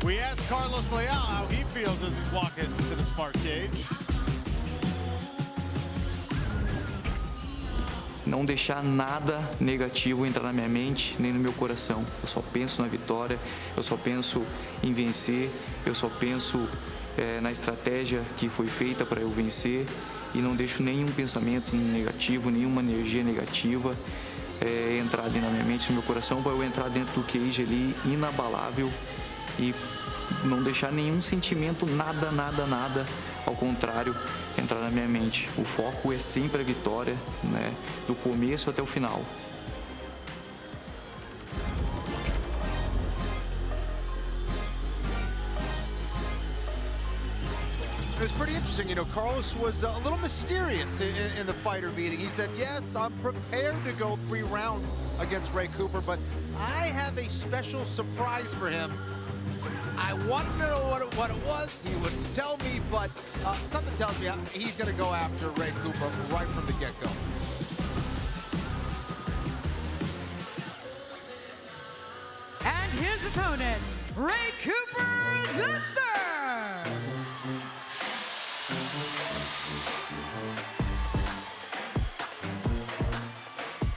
We asked Carlos Leal how he feels as he's walking to the Smart Cage. Não deixar nada negativo entrar na minha mente, nem no meu coração. Eu só penso na vitória, eu só penso em vencer, eu só penso na estratégia que foi feita para eu vencer e não deixo nenhum pensamento negativo, nenhuma energia negativa entrar dentro da minha mente, no meu coração, para eu entrar dentro do cage ali inabalável e não deixar nenhum sentimento, nada, ao contrário, entrar na minha mente. O foco é sempre a vitória, né, do começo até o final. It was pretty interesting. You know, Carlos was a little mysterious in the fighter meeting. He said, yes, I'm prepared to go 3 rounds against Ray Cooper, but I have a special surprise for him. I wanted to know what it was. He wouldn't tell me, but something tells me he's going to go after Ray Cooper right from the get-go. And his opponent, Ray Cooper III.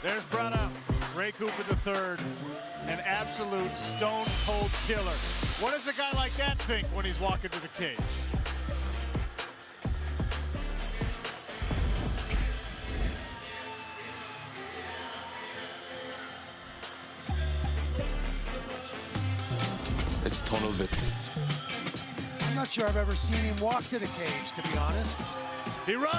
There's Brana, Ray Cooper III, an absolute stone-cold killer. What does a guy like that think when he's walking to the cage? it's tunnel vision. I'm not sure I've ever seen him walk to the cage, to be honest. He runs.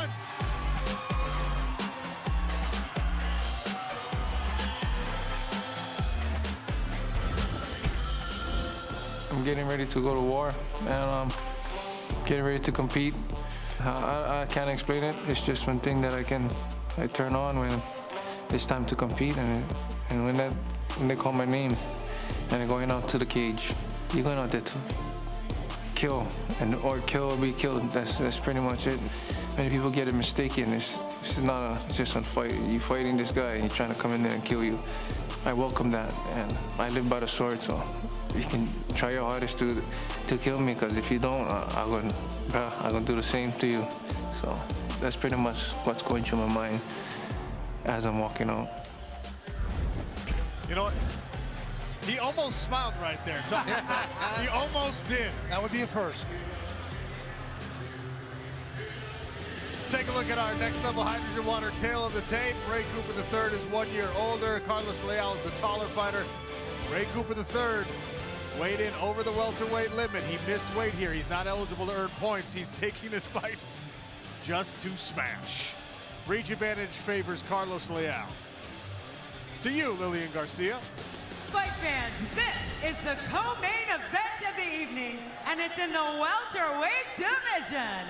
I'm getting ready to go to war, and getting ready to compete. I can't explain it. It's just one thing that I turn on when it's time to compete, and when they call my name and they're going out to the cage, you're going out there to kill, or kill or be killed. That's pretty much it. Many people get it mistaken. It's just a fight. You're fighting this guy and he's trying to come in there and kill you. I welcome that, and I live by the sword, so you can try your hardest to kill me, because if you don't, I'm gonna do the same to you. So that's pretty much what's going through my mind as I'm walking out. You know what? He almost smiled right there. He almost did. That would be a first. Let's take a look at our next level hydrogen water tail of the tape. Ray Cooper III is 1 year older. Carlos Leal is the taller fighter. Ray Cooper III weighed in over the welterweight limit. He missed weight here. He's not eligible to earn points. He's taking this fight just to smash. Reach advantage favors Carlos Leal. To you, Lillian Garcia. Fight fans, this is the co-main event of the evening, and it's in the welterweight division.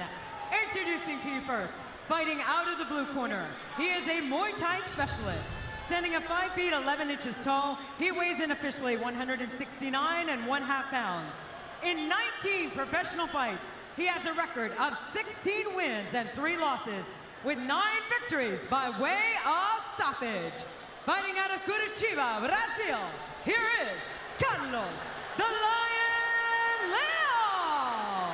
Introducing to you first, fighting out of the blue corner, he is a Muay Thai specialist. Standing at 5 feet 11 inches tall, he weighs in officially 169.5 pounds. In 19 professional fights, he has a record of 16 wins and 3 losses, with 9 victories by way of stoppage. Fighting out of Curitiba, Brazil, here is Carlos the Lion Leal.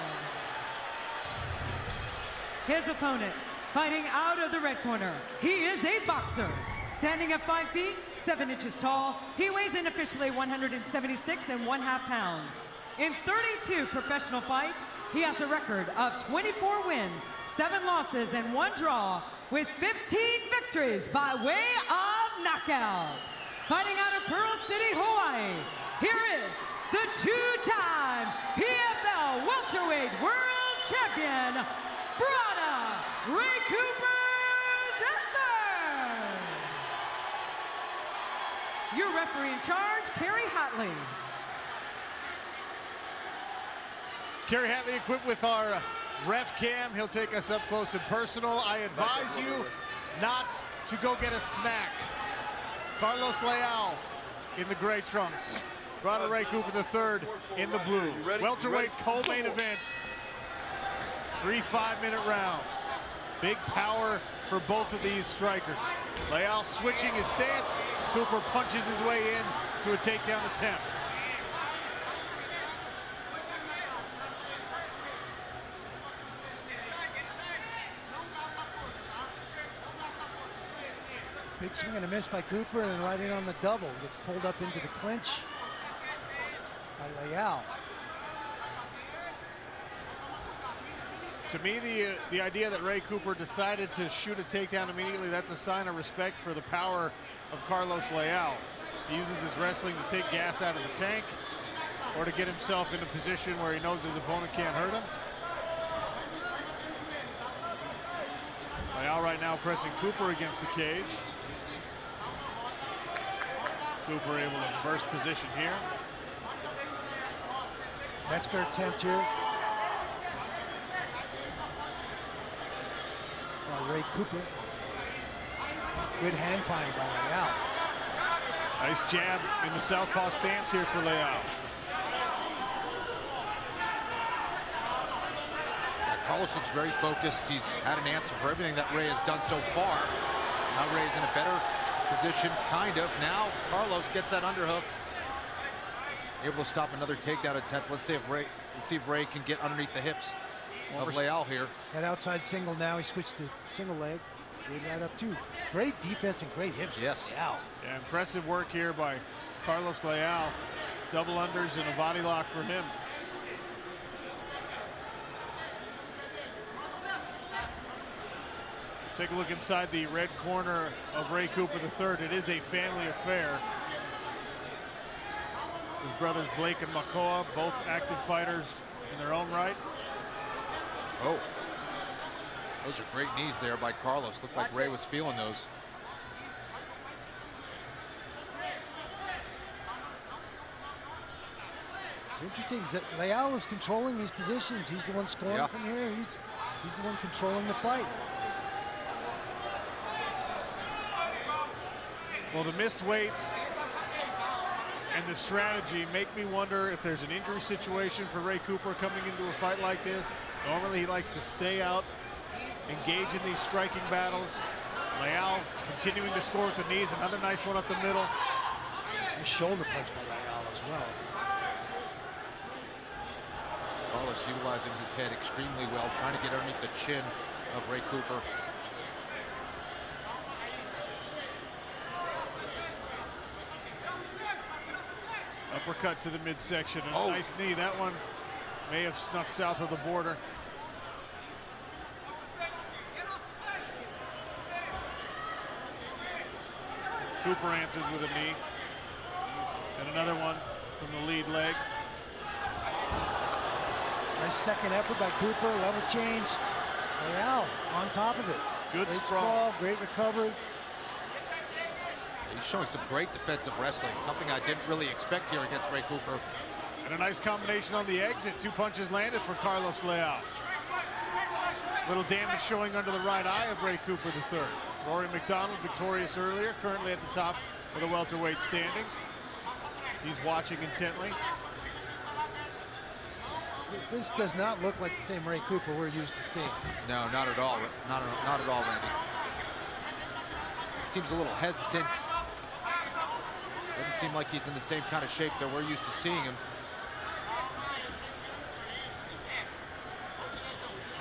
His opponent, fighting out of the red corner, he is a boxer. Standing at 5 feet 7 inches tall, he weighs in officially 176.5 pounds. In 32 professional fights, he has a record of 24 wins, 7 losses, and 1 draw, with 15 victories by way of knockout. Fighting out of Pearl City, Hawaii, here is the 2-time PFL welterweight world champion, Brada Ray Cooper III. Your referee in charge, Kerry Hatley. Kerry Hatley equipped with our ref cam. He'll take us up close and personal. I advise you not to go get a snack. Carlos Leal in the gray trunks. Brada Ray Cooper III in the blue. Welterweight co-main event. 3 5-minute rounds. Big power for both of these strikers. Leal switching his stance. Cooper punches his way in to a takedown attempt. Big swing and a miss by Cooper, and then right in on the double. Gets pulled up into the clinch by Leal. To me, the idea that Ray Cooper decided to shoot a takedown immediately, that's a sign of respect for the power of Carlos Leal. He uses his wrestling to take gas out of the tank or to get himself in a position where he knows his opponent can't hurt him. Leal right now pressing Cooper against the cage. Cooper able to reverse position here. Metzger attempt here. Ray Cooper. Good hand fighting by Leal. Nice jab in the southpaw stance here for Leal. Carlos looks very focused. He's had an answer for everything that Ray has done so far. Now Ray's in a better position, kind of. Now Carlos gets that underhook. Able to stop another takedown attempt. Let's see if Ray can get underneath the hips of Leal here. That outside single now, he switched to single leg. Gave that up too. Great defense and great hips. Yes. Leal. Yeah, impressive work here by Carlos Leal. Double unders and a body lock for him. Take a look inside the red corner of Ray Cooper III. It is a family affair. His brothers Blake and Makoa, both active fighters in their own right. Oh, those are great knees there by Carlos. Looked like Ray was feeling those. It's interesting that Leal is controlling these positions. He's the one scoring from here. He's the one controlling the fight. Well, the missed weights and the strategy make me wonder if there's an injury situation for Ray Cooper coming into a fight like this. Normally he likes to stay out, engage in these striking battles. Leal continuing to score with the knees. Another nice one up the middle. A shoulder punch by Leal as well. Carlos utilizing his head extremely well, trying to get underneath the chin of Ray Cooper. Uppercut to the midsection. A nice knee. That one may have snuck south of the border. Cooper answers with a knee. And another one from the lead leg. Nice second effort by Cooper. Level change. Leal on top of it. Good great sprawl. Great recovery. He's showing some great defensive wrestling, something I didn't really expect here against Ray Cooper. And a nice combination on the exit. 2 punches landed for Carlos Leal. Little damage showing under the right eye of Ray Cooper III. Rory MacDonald victorious earlier, currently at the top of the welterweight standings. He's watching intently. This does not look like the same Ray Cooper we're used to seeing. No, not at all. Not at all, Randy. He seems a little hesitant. Doesn't seem like he's in the same kind of shape that we're used to seeing him.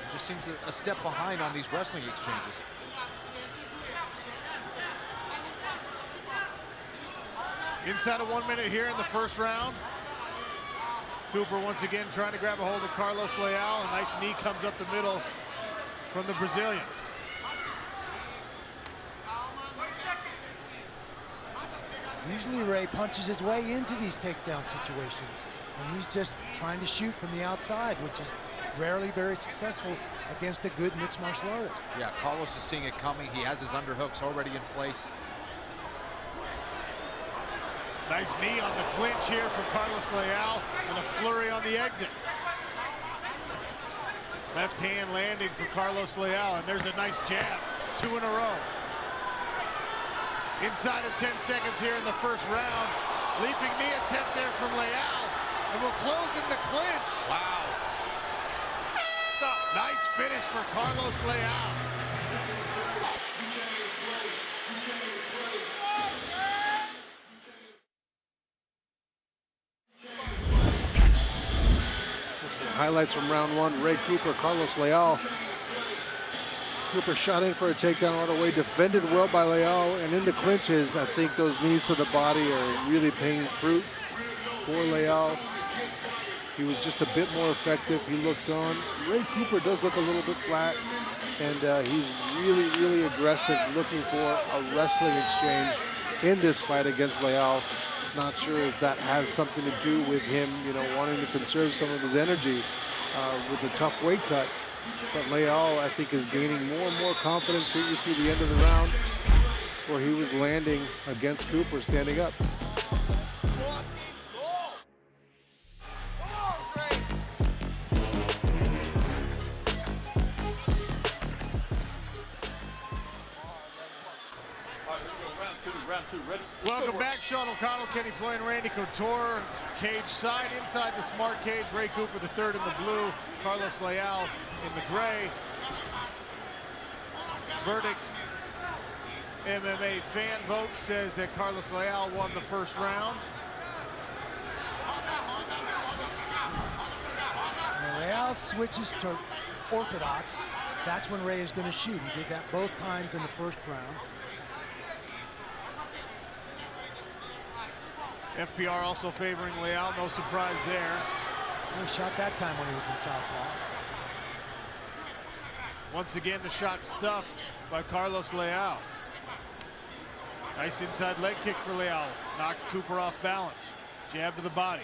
He just seems a step behind on these wrestling exchanges. Inside of 1 minute here in the first round. Cooper once again trying to grab a hold of Carlos Leal. A nice knee comes up the middle from the Brazilian. Usually Ray punches his way into these takedown situations, and he's just trying to shoot from the outside, which is rarely very successful against a good mixed martial artist. Yeah, Carlos is seeing it coming. He has his underhooks already in place. Nice knee on the clinch here from Carlos Leal, and a flurry on the exit. Left hand landing for Carlos Leal, and there's a nice jab. 2 in a row. Inside of 10 seconds here in the first round. Leaping knee attempt there from Leal, and we'll close in the clinch. Wow. Nice finish for Carlos Leal. Highlights from round 1, Ray Cooper, Carlos Leal. Cooper shot in for a takedown right away, defended well by Leal, and in the clinches, I think those knees to the body are really paying fruit for Leal. He was just a bit more effective. He looks on. Ray Cooper does look a little bit flat, and he's really, really aggressive, looking for a wrestling exchange in this fight against Leal. Not sure if that has something to do with him, you know, wanting to conserve some of his energy with the tough weight cut. But Leal, I think, is gaining more and more confidence. Here you see the end of the round where he was landing against Cooper, standing up. Welcome back, Sean O'Connell, Kenny Floyd, and Randy Couture. Cage side, inside the smart cage. Ray Cooper III in the blue, Carlos Leal in the gray. Verdict, MMA fan vote says that Carlos Leal won the first round. When Leal switches to orthodox, that's when Ray is going to shoot. He did that both times in the first round. FPR also favoring Leal, no surprise there. He shot that time when he was in southpaw. Once again, the shot stuffed by Carlos Leal. Nice inside leg kick for Leal. Knocks Cooper off balance. Jab to the body.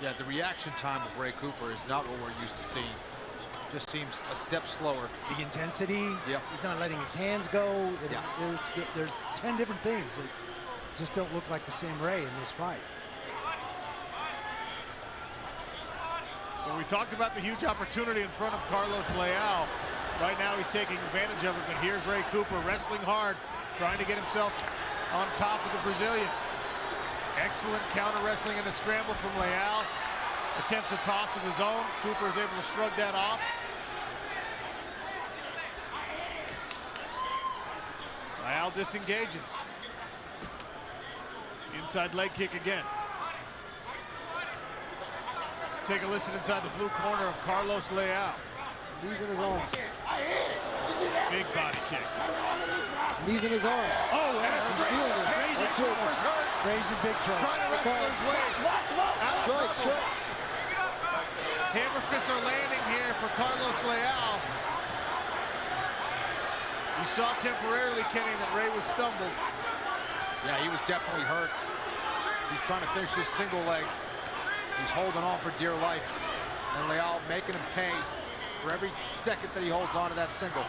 Yeah, the reaction time of Ray Cooper is not what we're used to seeing. Just seems a step slower. The intensity. Yep. He's not letting his hands go. There's 10 different things that just don't look like the same Ray in this fight. Well, we talked about the huge opportunity in front of Carlos Leal. Right now he's taking advantage of it, but here's Ray Cooper wrestling hard, trying to get himself on top of the Brazilian. Excellent counter wrestling in the scramble from Leal. Attempts a toss of his own. Cooper is able to shrug that off. Leal disengages. Inside leg kick again. Take a listen inside the blue corner of Carlos Leal. Knees in his arms. Big body kick. Knees in his arms. Oh, and a straight Raising Cooper's hurt. Raising big trouble. Trying to wrestle his way out of trouble. Hammer fists are landing here for Carlos Leal. We saw temporarily, Kenny, that Ray was stumbled. Yeah, he was definitely hurt. He's trying to finish this single leg. He's holding on for dear life. And Leal making him pay for every second that he holds on to that single.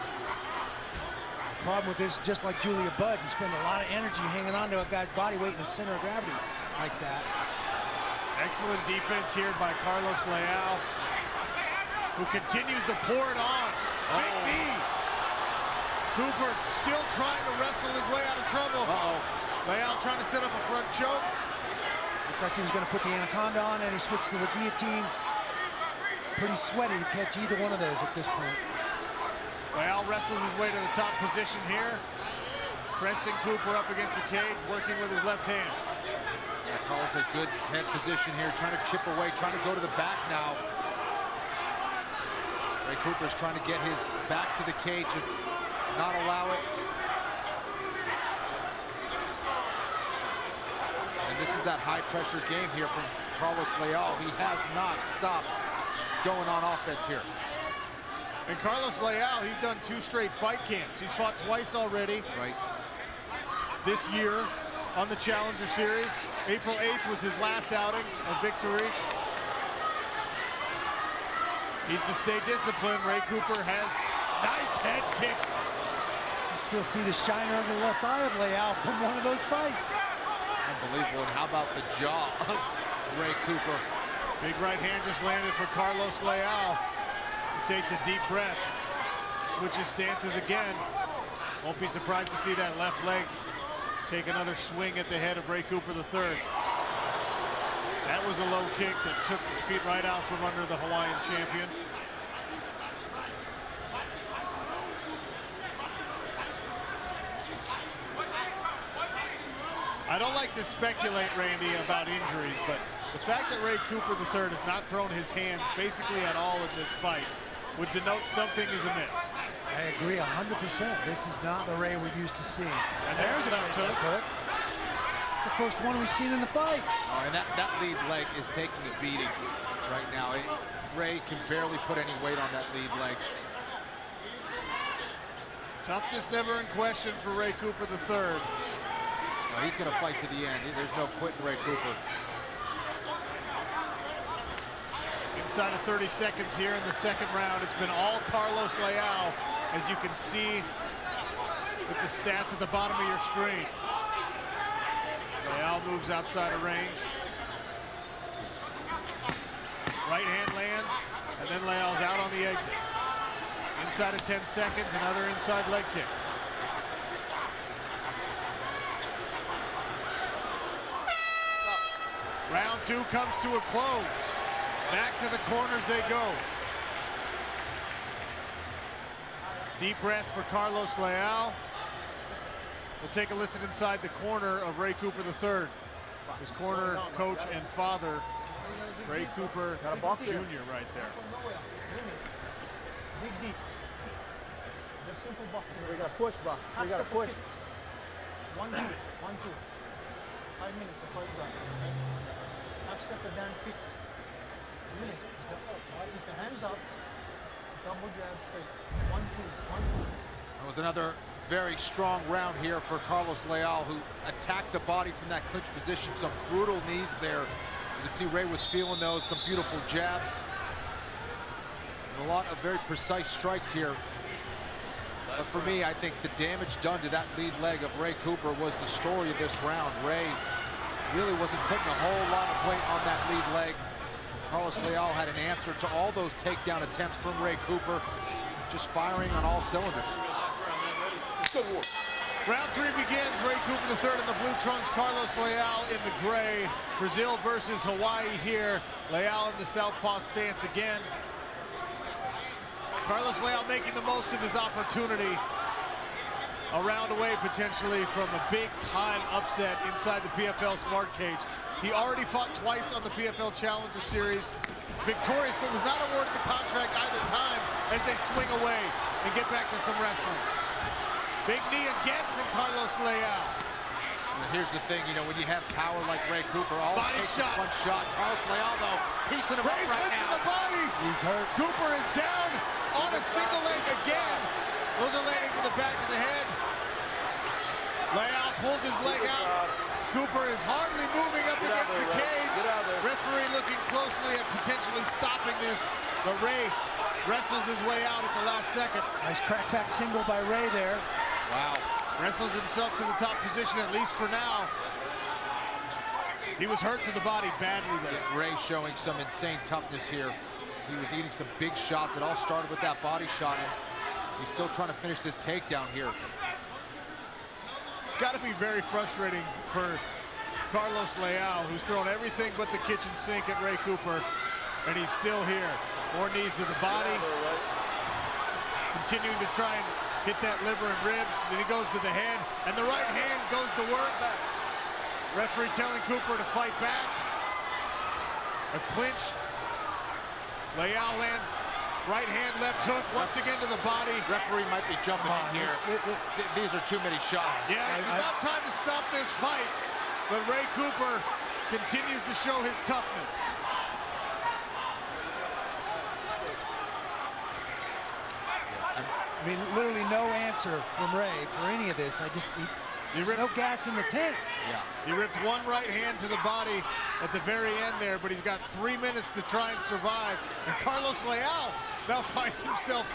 Problem with this, just like Julia Budd, you spend a lot of energy hanging on to a guy's body weight in the center of gravity like that. Excellent defense here by Carlos Leal, who continues to pour it on. Big knee. Cooper still trying to wrestle his way out of trouble. Leal trying to set up a front choke. Looked like he was going to put the anaconda on, and he switched to the guillotine. Pretty sweaty to catch either one of those at this point. Leal wrestles his way to the top position here. Pressing Cooper up against the cage, working with his left hand. Yeah, Carlos has good head position here, trying to chip away, trying to go to the back now. Ray Cooper's trying to get his back to the cage and not allow it. And this is that high-pressure game here from Carlos Leal. He has not stopped going on offense here. And Carlos Leal, he's done 2 straight fight camps. He's fought twice already. Right. This year on the Challenger Series. April 8th was his last outing of victory. Needs to stay disciplined. Ray Cooper has nice head kick. You still see the shiner on the left eye of Leal from one of those fights. Unbelievable. And how about the jaw of Ray Cooper? Big right hand just landed for Carlos Leal. He takes a deep breath. Switches stances again. Won't be surprised to see that left leg take another swing at the head of Ray Cooper III. That was a low kick that took the feet right out from under the Hawaiian champion. I don't like to speculate, Randy, about injuries, but the fact that Ray Cooper III has not thrown his hands basically at all in this fight would denote something is amiss. I agree 100%. This is not the Ray we're used to seeing. And there's a left hook. It's the first one we've seen in the fight. Oh, and that lead leg is taking a beating right now. Ray can barely put any weight on that lead leg. Toughness never in question for Ray Cooper III. No, he's going to fight to the end. There's no quitting Ray Cooper. Inside of 30 seconds here in the second round. It's been all Carlos Leal, as you can see with the stats at the bottom of your screen. Leal moves outside of range. Right hand lands, and then Leal's out on the exit. Inside of 10 seconds, another inside leg kick. Round 2 comes to a close. Back to the corners they go. Deep breath for Carlos Leal. We'll take a listen inside the corner of Ray Cooper III. His corner coach and father, Ray Cooper Jr. right there. Dig deep. Just simple boxing. We got to push, bro. We got to push. 1, 2, 1, 2. 5 minutes, that's all you got. Okay? Half step the down kicks. Keep the hands up. Double jab straight. 1, 2. 1, 2. That was another Very strong round here for Carlos Leal, who attacked the body from that clinch position. Some brutal knees there. You can see Ray was feeling those, some beautiful jabs. And a lot of very precise strikes here. But for me, I think the damage done to that lead leg of Ray Cooper was the story of this round. Ray really wasn't putting a whole lot of weight on that lead leg. Carlos Leal had an answer to all those takedown attempts from Ray Cooper, just firing on all cylinders. Round 3 begins. Ray Cooper the third in the blue trunks, Carlos Leal in the gray. Brazil versus Hawaii here. Leal in the southpaw stance again. Carlos Leal making the most of his opportunity. A round away potentially from a big-time upset inside the PFL Smart Cage. He already fought twice on the PFL Challenger Series. Victorious, but was not awarded the contract either time as they swing away and get back to some wrestling. Big knee again from Carlos Leal. And here's the thing, you know, when you have power like Ray Cooper, all body it takes shot. is one shot. Carlos Leal, though, piecing him up Ray's right hit now. to the body. He's hurt. Cooper is down on a single leg again. Those are landing to the back of the head. Leal pulls his leg out. Cooper is hardly moving up against the cage. Referee looking closely at potentially stopping this, but Ray wrestles his way out at the last second. Nice crackback single by Ray there. Wow. Wrestles himself to the top position, at least for now. He was hurt to the body badly there. Yeah, Ray showing some insane toughness here. He was eating some big shots. It all started with that body shot, and he's still trying to finish this takedown here. It's got to be very frustrating for Carlos Leal, who's thrown everything but the kitchen sink at Ray Cooper, and he's still here. More knees to the body. Continuing to try and hit that liver and ribs. Then he goes to the head, and the right hand goes to work. Referee telling Cooper to fight back. A clinch. Leal lands right hand, left hook, once again to the body. Referee might be jumping in here. These are too many shots. Yeah, it's about time to stop this fight. But Ray Cooper continues to show his toughness. I mean, literally no answer from Ray for any of this. There's no gas in the tank. Yeah. He ripped one right hand to the body at the very end there, but he's got 3 minutes to try and survive. And Carlos Leal now finds himself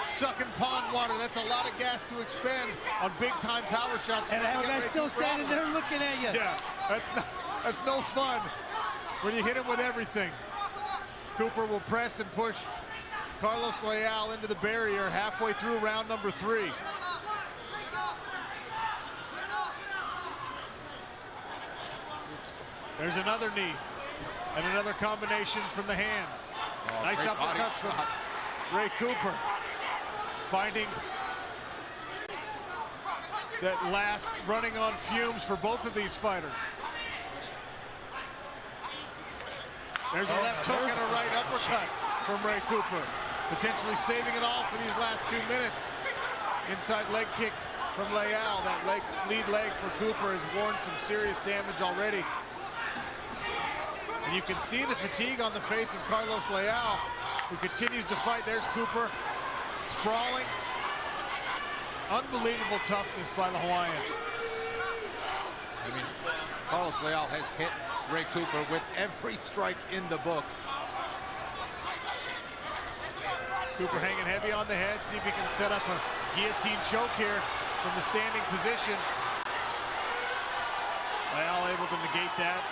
sucking pond water. That's a lot of gas to expend on big-time power shots. And that guy's still standing there looking at you. Yeah, that's no fun when you hit him with everything. Cooper will press and push Carlos Leal into the barrier halfway through round number 3. There's another knee and another combination from the hands. Oh, nice uppercut from Ray Cooper. Finding that last running on fumes for both of these fighters. There's a left hook and a right uppercut from Ray Cooper. Potentially saving it all for these last 2 minutes. Inside leg kick from Leal. That lead leg for Cooper has worn some serious damage already. And you can see the fatigue on the face of Carlos Leal, who continues to fight. There's Cooper, sprawling. Unbelievable toughness by the Hawaiian. I mean, Carlos Leal has hit Ray Cooper with every strike in the book. Cooper hanging heavy on the head. See if he can set up a guillotine choke here from the standing position. Leal able to negate that.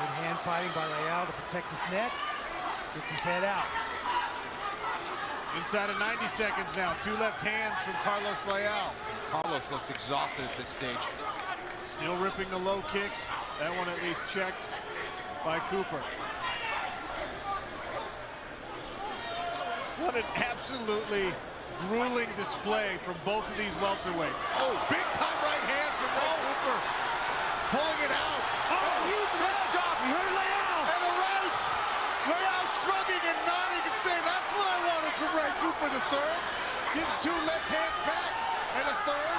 Good hand fighting by Leal to protect his neck. Gets his head out. Inside of 90 seconds now. 2 left hands from Carlos Leal. Carlos looks exhausted at this stage. Still ripping the low kicks. That one at least checked by Cooper. What an absolutely grueling display from both of these welterweights. Oh, big time right hand from Ray Cooper. Pulling it out. Oh, huge left shot. You heard Leal. And a right. Leal shrugging and nodding and saying, that's what I wanted from Ray Cooper the third. Gives 2 left hands back and a third.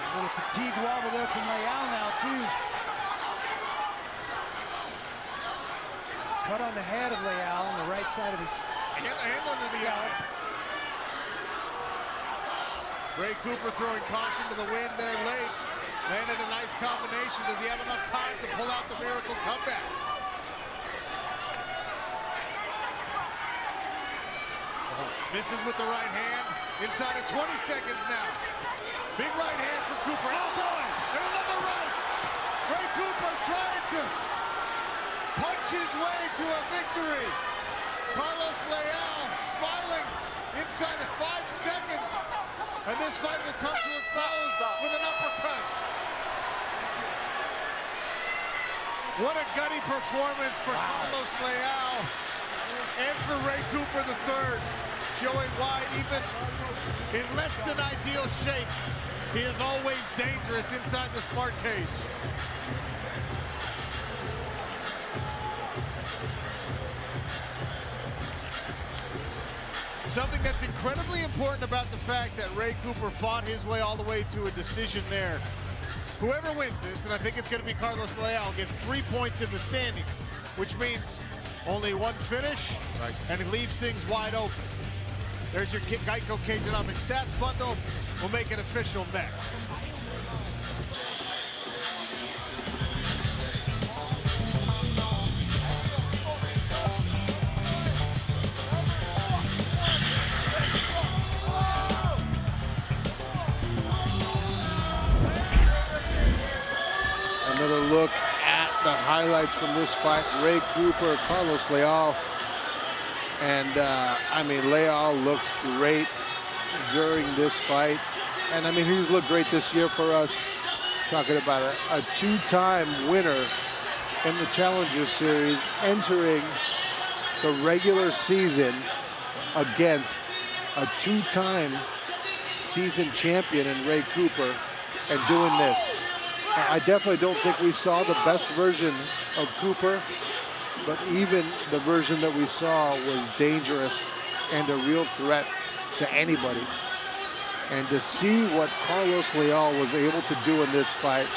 A little fatigue wobble there from Leal now, too. Cut on the head of Leal on the right side of his hand under the eye. Ray Cooper throwing caution to the wind there late. Landed a nice combination. Does he have enough time to pull out the miracle comeback? Misses with the right hand. Inside of 20 seconds now. Big right hand for Cooper. Oh boy! And another right! Ray Cooper trying to punch his way to a victory. Carlos Leal smiling inside of 5 seconds. And this fight will come to a close with an uppercut. What a gutty performance for Carlos Leal and for Ray Cooper III, showing why even in less than ideal shape, he is always dangerous inside the smart cage. Something that's incredibly important about the fact that Ray Cooper fought his way all the way to a decision there. Whoever wins this, and I think it's going to be Carlos Leal, gets 3 points in the standings, which means only one finish, and it leaves things wide open. There's your Geico Cagenomics stats bundle. We'll make it official next. Another look at the highlights from this fight. Ray Cooper, Carlos Leal. And, I mean, Leal looked great during this fight. And, I mean, he's looked great this year for us. Talking about a two-time winner in the Challenger Series, entering the regular season against a two-time season champion in Ray Cooper and doing this. I definitely don't think we saw the best version of Cooper, but even the version that we saw was dangerous and a real threat to anybody. And to see what Carlos Leal was able to do in this fight,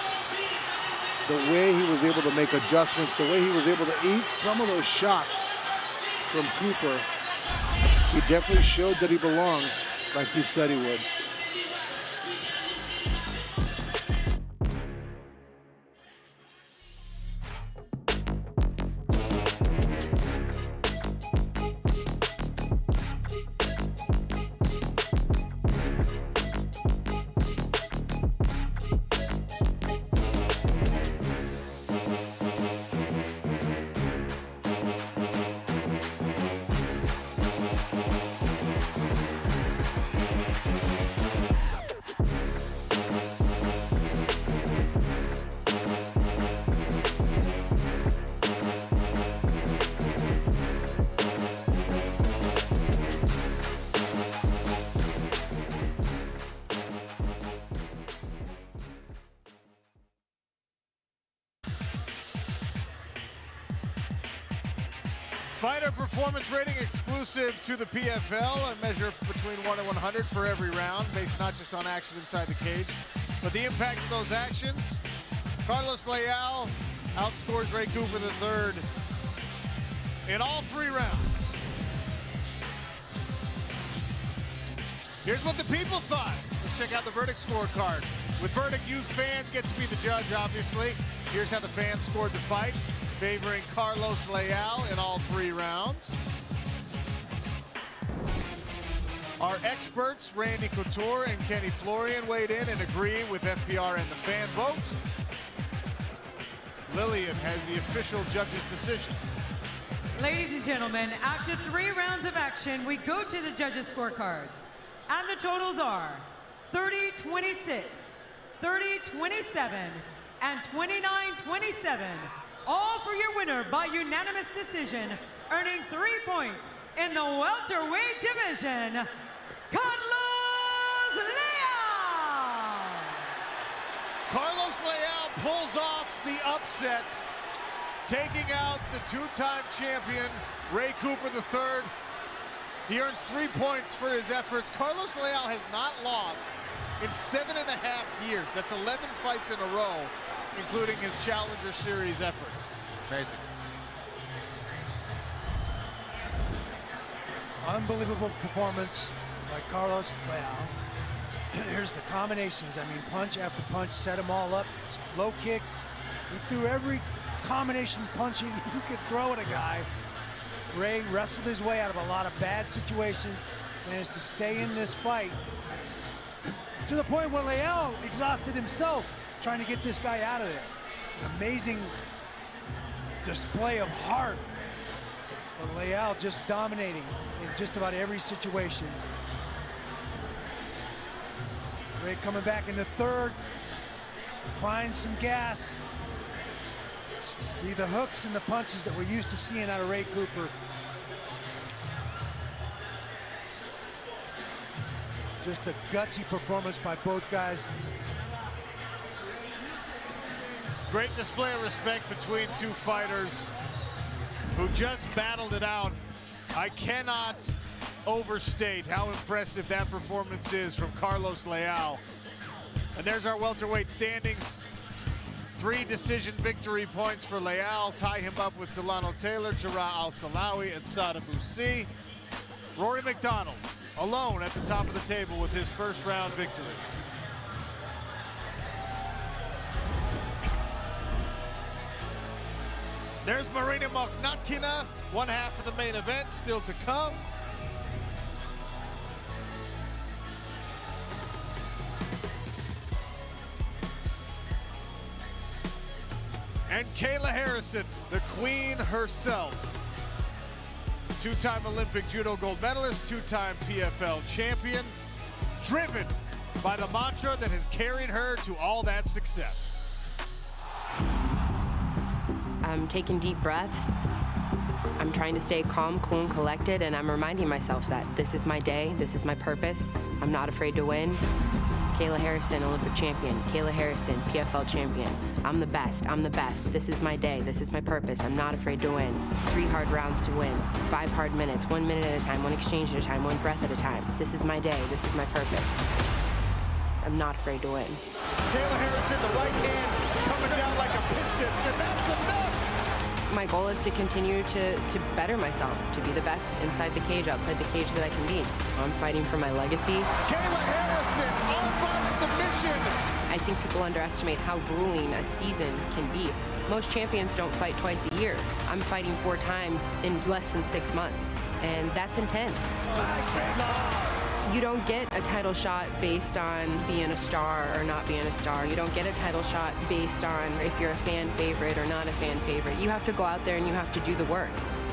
the way he was able to make adjustments, the way he was able to eat some of those shots from Cooper, he definitely showed that he belonged like he said he would. Fighter performance rating exclusive to the PFL, a measure between 1 and 100 for every round, based not just on action inside the cage, but the impact of those actions. Carlos Leal outscores Ray Cooper III in all 3 rounds. Here's what the people thought. Let's check out the verdict scorecard. With verdict, you fans get to be the judge, obviously. Here's how the fans scored the fight, favoring Carlos Leal in all 3 rounds. Our experts, Randy Couture and Kenny Florian, weighed in and agreeing with FPR and the fan vote. Lillian has the official judge's decision. Ladies and gentlemen, after 3 rounds of action, we go to the judges' scorecards. And the totals are 30-26, 30-27, and 29-27. All for your winner by unanimous decision, earning 3 points in the welterweight division, Carlos Leal! Carlos Leal pulls off the upset, taking out the 2-time champion, Ray Cooper III. He earns 3 points for his efforts. Carlos Leal has not lost in 7.5 years. That's 11 fights in a row, including his Challenger Series efforts. Amazing. Unbelievable performance by Carlos Leal. here's the combinations. I mean, punch after punch, set them all up. Low kicks. He threw every combination punching you could throw at a guy. Ray wrestled his way out of a lot of bad situations, managed to stay in this fight to the point where Leal exhausted himself trying to get this guy out of there. An amazing display of heart. But Leal just dominating in just about every situation. Ray coming back in the third, finds some gas. See the hooks and the punches that we're used to seeing out of Ray Cooper. Just a gutsy performance by both guys. Great display of respect between two fighters who just battled it out. I cannot overstate how impressive that performance is from Carlos Leal. And there's our welterweight standings. 3 decision victory points for Leal, tie him up with Dilano Taylor, Joao Al-Silawi, and Sada Boussi. Rory MacDonald alone at the top of the table with his first round victory. There's Marina Mokhnatkina, one half of the main event still to come. And Kayla Harrison, the queen herself. 2-time Olympic judo gold medalist, 2-time PFL champion, driven by the mantra that has carried her to all that success. I'm taking deep breaths. I'm trying to stay calm, cool, and collected, and I'm reminding myself that this is my day, this is my purpose. I'm not afraid to win. Kayla Harrison, Olympic champion. Kayla Harrison, PFL champion. I'm the best, I'm the best. This is my day, this is my purpose. I'm not afraid to win. 3 hard rounds to win. 5 hard minutes, 1 minute at a time, 1 exchange at a time, 1 breath at a time. This is my day, this is my purpose. I'm not afraid to win. Kayla Harrison, the right hand coming down like a piston, and that's enough! My goal is to continue to better myself, to be the best inside the cage, outside the cage that I can be. I'm fighting for my legacy. Kayla Harrison, armbar submission! I think people underestimate how grueling a season can be. Most champions don't fight twice a year. I'm fighting 4 times in less than 6 months, and that's intense. You don't get a title shot based on being a star or not being a star. You don't get a title shot based on if you're a fan favorite or not a fan favorite. You have to go out there and you have to do the work.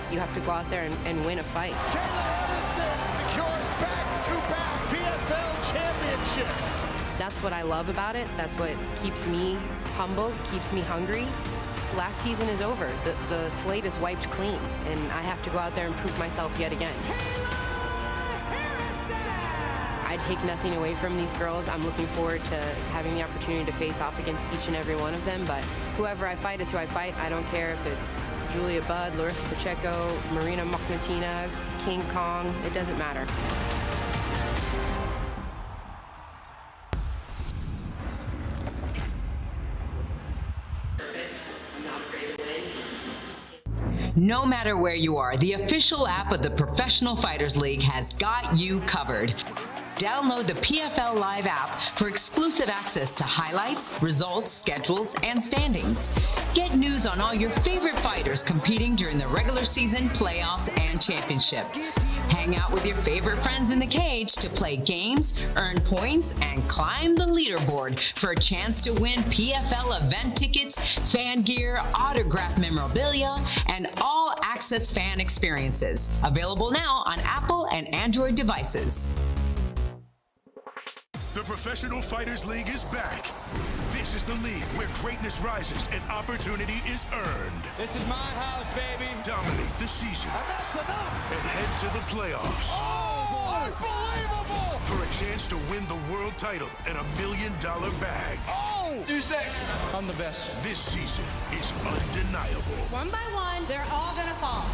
You have to go out there and win a fight. Kayla Harrison secures back-to-back PFL championships. That's what I love about it. That's what keeps me humble, keeps me hungry. Last season is over. The slate is wiped clean, and I have to go out there and prove myself yet again. I take nothing away from these girls. I'm looking forward to having the opportunity to face off against each and every one of them, but whoever I fight is who I fight. I don't care if it's Julia Budd, Larissa Pacheco, Marina Mokhnatkina, King Kong, it doesn't matter. No matter where you are, the official app of the Professional Fighters League has got you covered. Download the PFL Live app for exclusive access to highlights, results, schedules, and standings. Get news on all your favorite fighters competing during the regular season, playoffs, and championship. Hang out with your favorite friends in the cage to play games, earn points, and climb the leaderboard for a chance to win PFL event tickets, fan gear, autographed memorabilia, and all-access fan experiences. Available now on Apple and Android devices. The Professional Fighters League is back. This is the league where greatness rises and opportunity is earned. This is my house, baby. Dominate the season. And that's enough! And head to the playoffs. Oh, unbelievable! For a chance to win the world title and $1 million bag. Oh! Who's next? I'm the best. This season is undeniable. One by one, they're all gonna fall.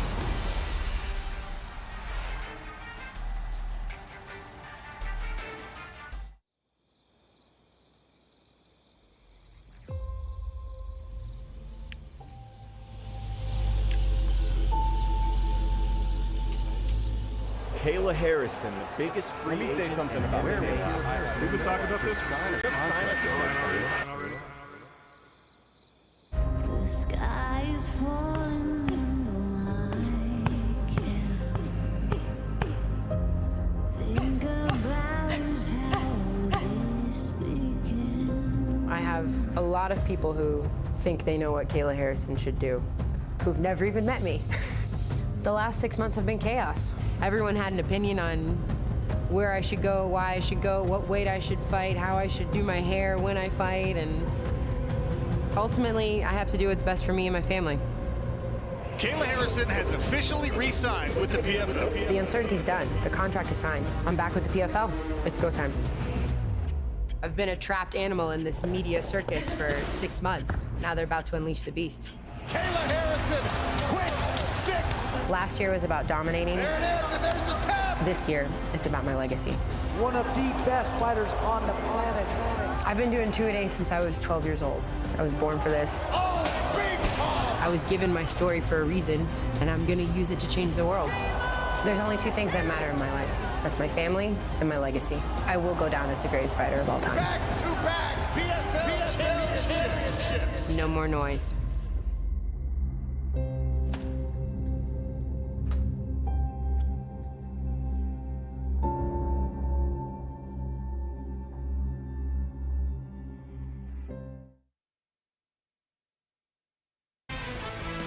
Kayla Harrison, the biggest free agent. Let me say something about Kayla Harrison. We've been talking about this. The sky is falling and don't like it. Think about how this began. I have a lot of people who think they know what Kayla Harrison should do, who've never even met me. The last 6 months have been chaos. Everyone had an opinion on where I should go, why I should go, what weight I should fight, how I should do my hair when I fight, and ultimately, I have to do what's best for me and my family. Kayla Harrison has officially re-signed with the PFL. The uncertainty's done. The contract is signed. I'm back with the PFL. It's go time. I've been a trapped animal in this media circus for 6 months. Now they're about to unleash the beast. Kayla Harrison, quick 6. Last year was about dominating. There it is, and there's the tap. This year, it's about my legacy. One of the best fighters on the planet. I've been doing 2-a-day since I was 12 years old. I was born for this. Oh, big toss. I was given my story for a reason, and I'm gonna use it to change the world. There's only 2 things that matter in my life. That's my family and my legacy. I will go down as the greatest fighter of all time. Back to back, PFL championship. No more noise.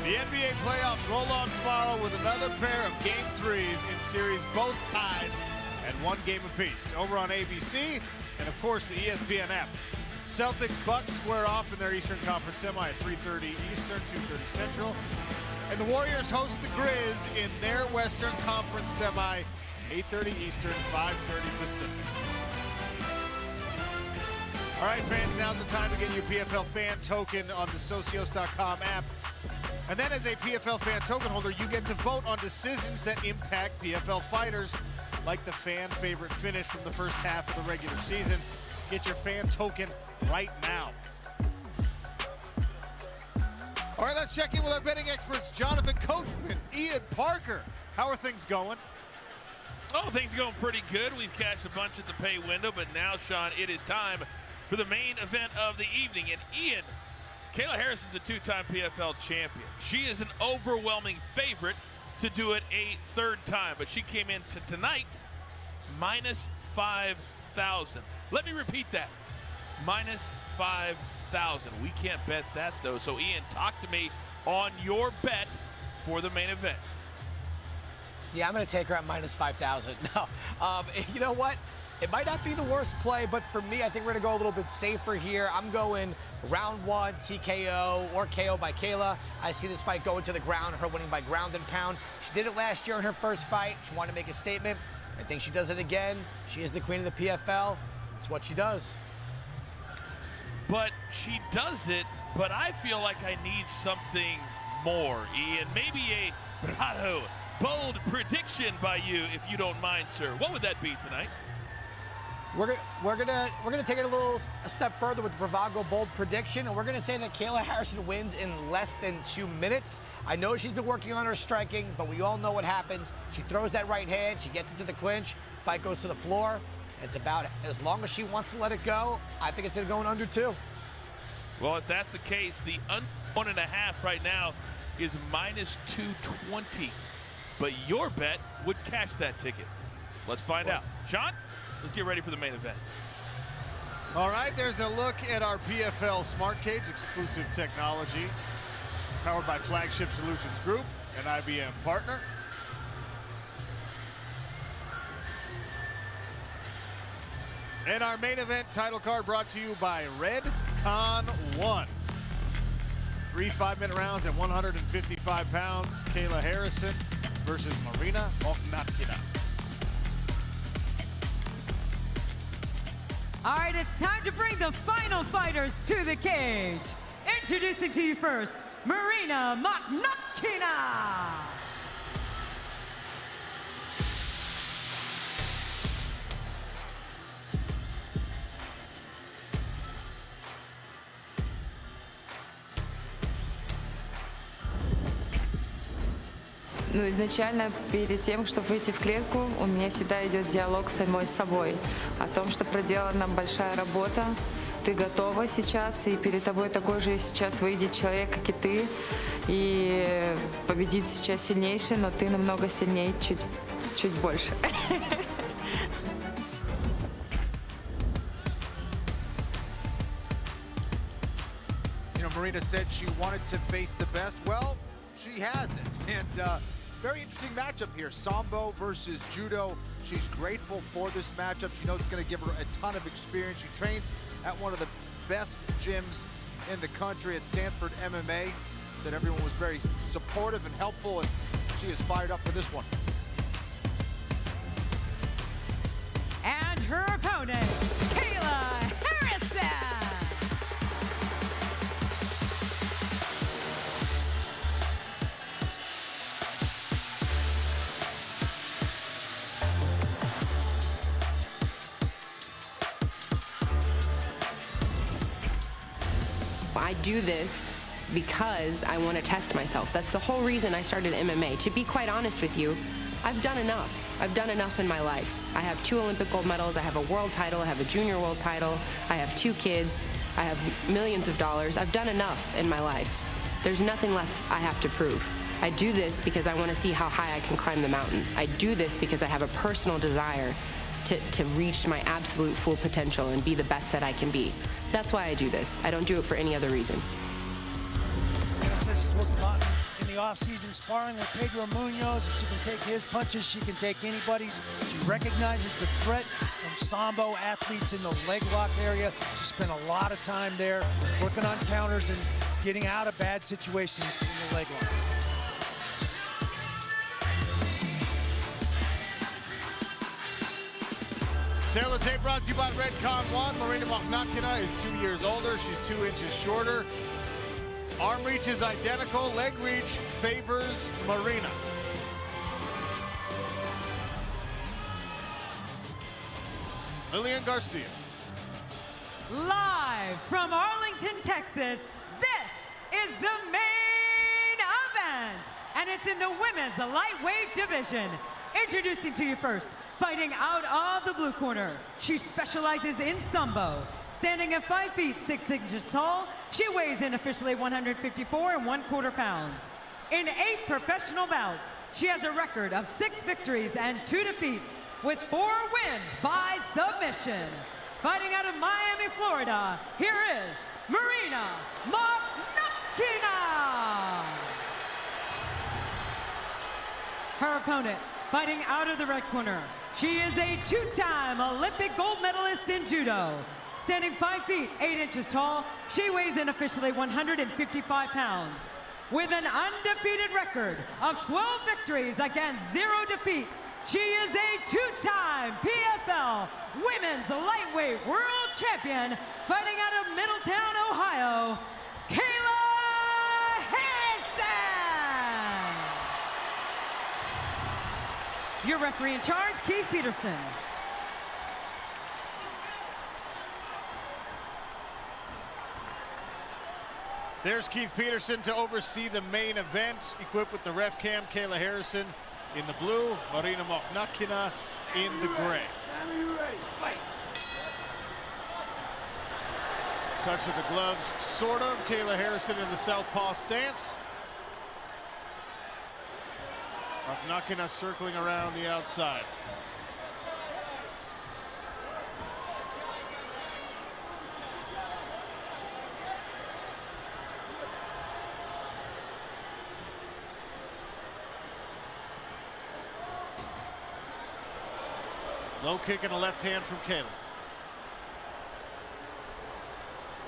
The NBA playoffs roll on tomorrow with another pair of Game 3s in series both tied at 1 game apiece. Over on ABC and, of course, the ESPN app. Celtics-Bucks square off in their Eastern Conference semi at 3:30 Eastern, 2:30 Central. And the Warriors host the Grizz in their Western Conference semi, 8:30 Eastern, 5:30 Pacific. All right, fans, now's the time to get your PFL fan token on the Socios.com app. And then as a PFL fan token holder, you get to vote on decisions that impact PFL fighters, like the fan favorite finish from the first half of the regular season. Get your fan token right now. All right, let's check in with our betting experts, Jonathan Coachman, Ian Parker. How are things going? Oh, things are going pretty good. We've cashed a bunch at the pay window, but now, Sean, it is time for the main event of the evening. And Ian, Kayla Harrison's a 2-time PFL champion. She is an overwhelming favorite to do it a 3rd time, but she came into tonight minus 5,000. Let me repeat that, minus 5,000. We can't bet that though. So Ian, talk to me on your bet for the main event. Yeah, I'm going to take her at minus 5,000. No, you know what? It might not be the worst play, but for me, I think we're going to go a little bit safer here. I'm going round 1, TKO or KO by Kayla. I see this fight going to the ground, her winning by ground and pound. She did it last year in her first fight. She wanted to make a statement. I think she does it again. She is the queen of the PFL. It's what she does. But she does it, but I feel like I need something more, Ian. Maybe a bravo, bold prediction by you, if you don't mind, sir. What would that be tonight? We're gonna take it a step further with the bravado bold prediction, and we're gonna say that Kayla Harrison wins in less than 2 minutes. I know she's been working on her striking, but we all know what happens. She throws that right hand, she gets into the clinch, fight goes to the floor. It's about as long as she wants to let it go. I think it's gonna go in under 2. Well, if that's the case, the under 1.5 right now is minus 220. But your bet would cash that ticket. Let's find out. Sean? Let's get ready for the main event. All right, there's a look at our PFL Smart Cage exclusive technology, powered by Flagship Solutions Group, an IBM partner. And our main event title card brought to you by Red Con 1. 3 5-minute rounds at 155 pounds. Kayla Harrison versus Marina Mokhnatkina. All right, it's time to bring the final fighters to the cage. Introducing to you first, Marina Mokhnatkina. Ну, изначально перед тем, чтобы выйти в клетку, у меня всегда идет диалог с самой собой о том, что проделана большая работа, ты готова сейчас, и перед тобой такой же сейчас выйдет человек, как и ты, и победит сейчас сильнейший, но ты намного сильнее, чуть больше. You know, Marina said she wanted to face the best. Well, she hasn't. And very interesting matchup here. Sambo versus Judo. She's grateful for this matchup. She knows it's going to give her a ton of experience. She trains at one of the best gyms in the country at Sanford MMA. That everyone was very supportive and helpful, and she is fired up for this one. And her opponent, Kayla Harrison. I do this because I want to test myself. That's the whole reason I started MMA. To be quite honest with you, I've done enough. I've done enough in my life. I have 2 Olympic gold medals, I have a world title, I have a junior world title, I have 2 kids, I have millions of dollars. I've done enough in my life. There's nothing left I have to prove. I do this because I want to see how high I can climb the mountain. I do this because I have a personal desire to reach my absolute full potential and be the best that I can be. That's why I do this. I don't do it for any other reason. Has worked a lot in the offseason sparring with Pedro Munoz. If she can take his punches, she can take anybody's. She recognizes the threat from Sambo athletes in the leg lock area. She spent a lot of time there working on counters and getting out of bad situations in the leg lock. Taylor tape brought to you by Redcon 1. Marina Mokhnatkina is 2 years older. She's 2 inches shorter. Arm reach is identical. Leg reach favors Marina. Lillian Garcia. Live from Arlington, Texas, this is the main event. And it's in the women's lightweight division. Introducing to you first, fighting out of the blue corner. She specializes in Sambo. Standing at 5 feet 6 inches tall, she weighs in officially 154 1/4 pounds. In 8 professional bouts, she has a record of 6 victories and 2 defeats, with 4 wins by submission. Fighting out of Miami, Florida, here is Marina Mokhnatkina. Her opponent, fighting out of the red corner. She is a 2-time Olympic gold medalist in judo. Standing 5 feet 8 inches tall, she weighs in officially 155 pounds. With an undefeated record of 12 victories against 0 defeats, she is a 2-time PFL Women's Lightweight World Champion, fighting out of Middletown, Ohio, Kayla Harrison. Your referee in charge, Keith Peterson. There's Keith Peterson to oversee the main event, equipped with the ref cam. Kayla Harrison in the blue, Marina Mokhnatkina in the gray. Touch of the gloves, sort of. Kayla Harrison in the southpaw stance. Mokhnatkina circling around the outside. Low kick and a left hand from Kayla.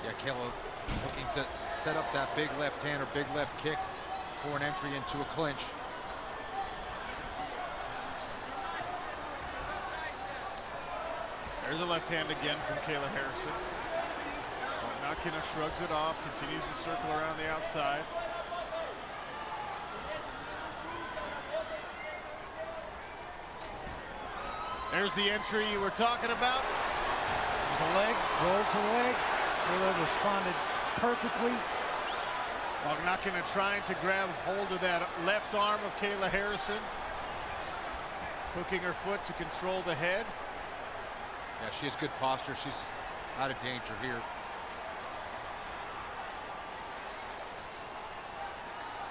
Yeah, Kayla looking to set up that big left hand or big left kick for an entry into a clinch. There's a left hand again from Kayla Harrison. Mokhnatkina shrugs it off, continues to circle around the outside. There's the entry you were talking about. There's the leg, roll to the leg. Kayla responded perfectly. Mokhnatkina trying to grab hold of that left arm of Kayla Harrison. Hooking her foot to control the head. Yeah, she has good posture. She's out of danger here.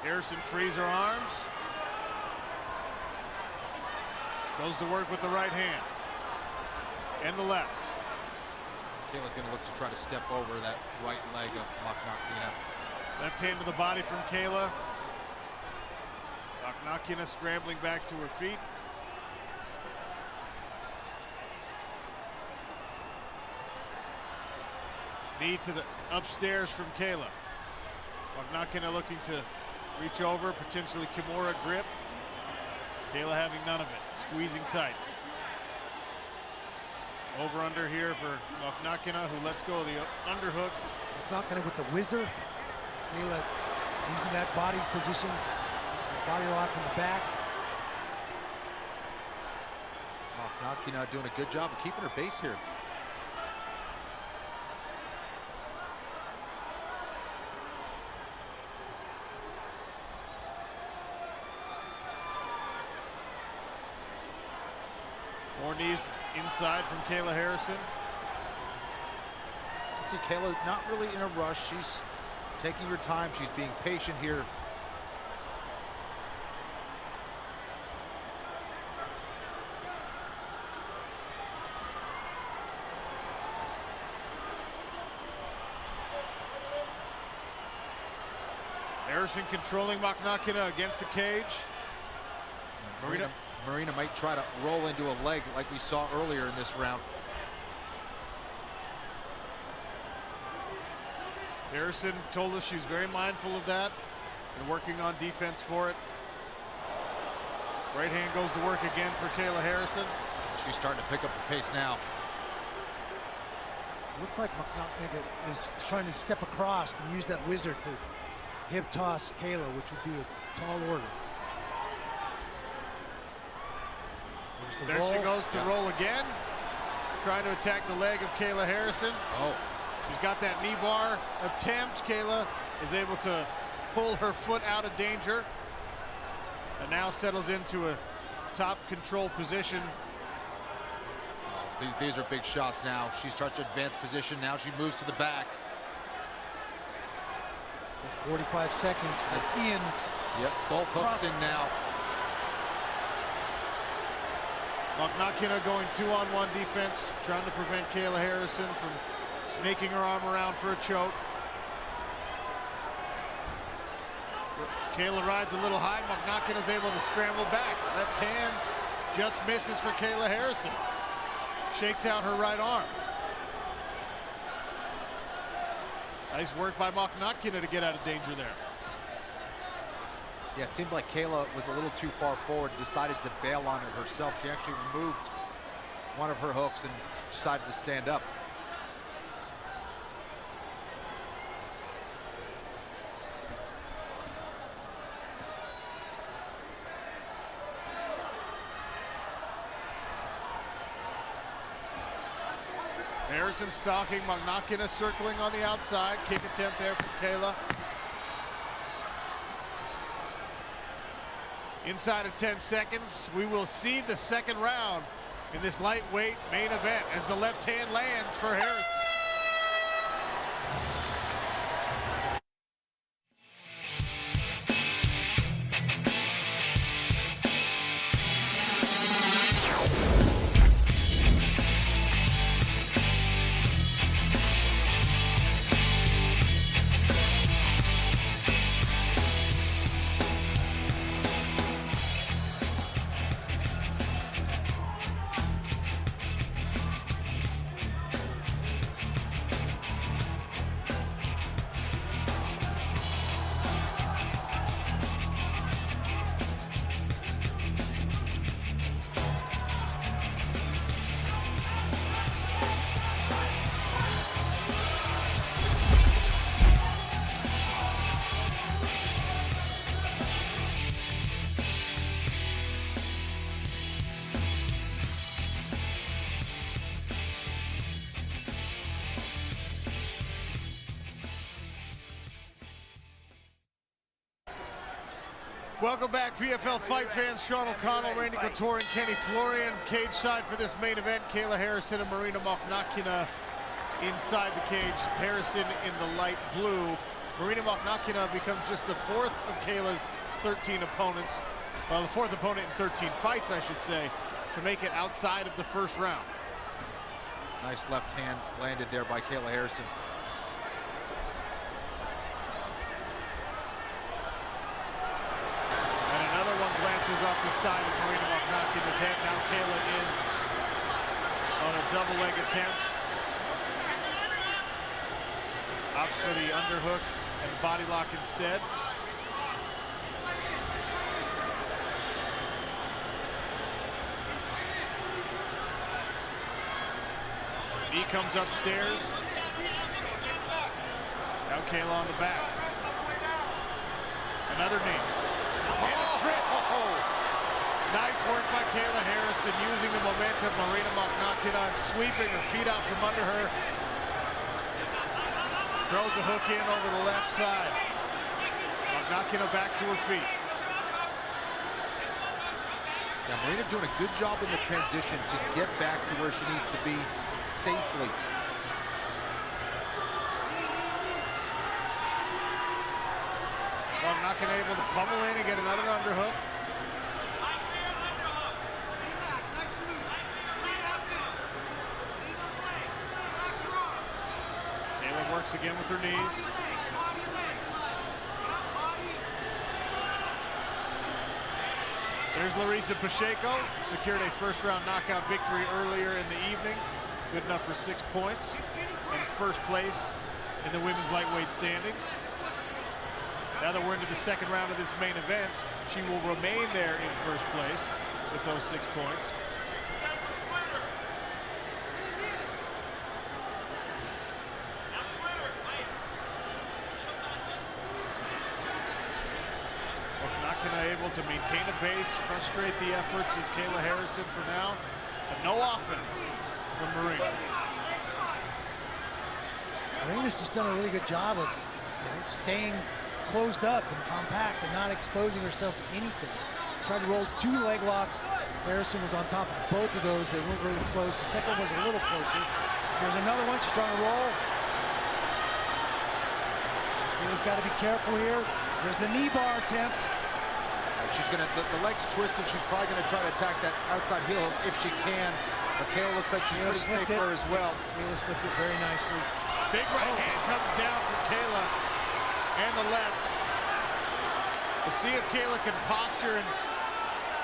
Harrison frees her arms. Goes to work with the right hand. And the left. Kayla's going to look to try to step over that right leg of Mokhnatkina. Left hand to the body from Kayla. Mokhnatkina scrambling back to her feet. Knee to the upstairs from Kayla. Mokhnatkina looking to reach over, potentially Kimura grip. Kayla having none of it, squeezing tight. Over under here for Mokhnatkina, who lets go of the underhook. Mokhnatkina with the whizzer. Kayla using that body position, body lock from the back. Mokhnatkina doing a good job of keeping her base here. More knees inside from Kayla Harrison. See, Kayla not really in a rush. She's taking her time. She's being patient here. Harrison controlling Mokhnatkina against the cage. Marina might try to roll into a leg like we saw earlier in this round. Harrison told us she's very mindful of that and working on defense for it. Right hand goes to work again for Kayla Harrison. She's starting to pick up the pace now. Looks like Mokhnatkina is trying to step across and use that whizzer to hip toss Kayla, which would be a tall order. There she goes to roll again. Trying to attack the leg of Kayla Harrison. Oh. She's got that knee bar attempt. Kayla is able to pull her foot out of danger. And now settles into a top control position. These are big shots now. She starts to advance position. Now she moves to the back. 45 seconds for Ian's. Yep, both hooks in now. Mokhnatkina going 2-on-1 defense, trying to prevent Kayla Harrison from snaking her arm around for a choke. Kayla rides a little high. Mokhnatkina is able to scramble back. Left hand just misses for Kayla Harrison. Shakes out her right arm. Nice work by Mokhnatkina to get out of danger there. Yeah, it seemed like Kayla was a little too far forward, decided to bail on it herself. She actually removed one of her hooks and decided to stand up. Harrison stalking, Mokhnatkina circling on the outside. Kick attempt there from Kayla. Inside of 10 seconds, we will see the second round in this lightweight main event as the left hand lands for Harrison. Welcome back, PFL fight fans. Sean O'Connell, Randy Couture, and Kenny Florian. Cage side for this main event. Kayla Harrison and Marina Mokhnatkina inside the cage. Harrison in the light blue. Marina Mokhnatkina becomes just the fourth of Kayla's 13 opponents. Well, the fourth opponent in 13 fights, I should say, to make it outside of the first round. Nice left hand landed there by Kayla Harrison. Glances off the side of Marina Mokhnatkina's head. Now Kayla in on a double leg attempt. Opts for the underhook and body lock instead. Knee comes upstairs. Now Kayla on the back. Another knee. And a trip. Nice work by Kayla Harrison, using the momentum. Marina Mokhnatkina and sweeping her feet out from under her. Throws a hook in over the left side. Mokhnatkina back to her feet. Now Marina doing a good job in the transition to get back to where she needs to be safely. Mokhnatkina able to pummel in and get another underhook. Kayla works again with her knees. There's Larissa Pacheco, secured a first-round knockout victory earlier in the evening. Good enough for 6 points and first place in the women's lightweight standings. Now that we're into the second round of this main event, she will remain there in first place with those 6 points. Mokhnatkina able to maintain a pace, frustrate the efforts of Kayla Harrison for now, but no offense from Marina. Marina's just done a really good job of staying closed up and compact and not exposing herself to anything. Tried to roll 2 leg locks. Harrison was on top of both of those. They weren't really close. The second was a little closer. There's another one. She's trying to roll. Kayla's got to be careful here. There's the knee bar attempt. She's gonna, the leg's twisted. She's probably gonna try to attack that outside heel if she can. But Kayla looks like she's pretty safe for her as well. Kayla slipped it very nicely. Big right hand comes down from Kayla and the left. We'll see if Kayla can posture and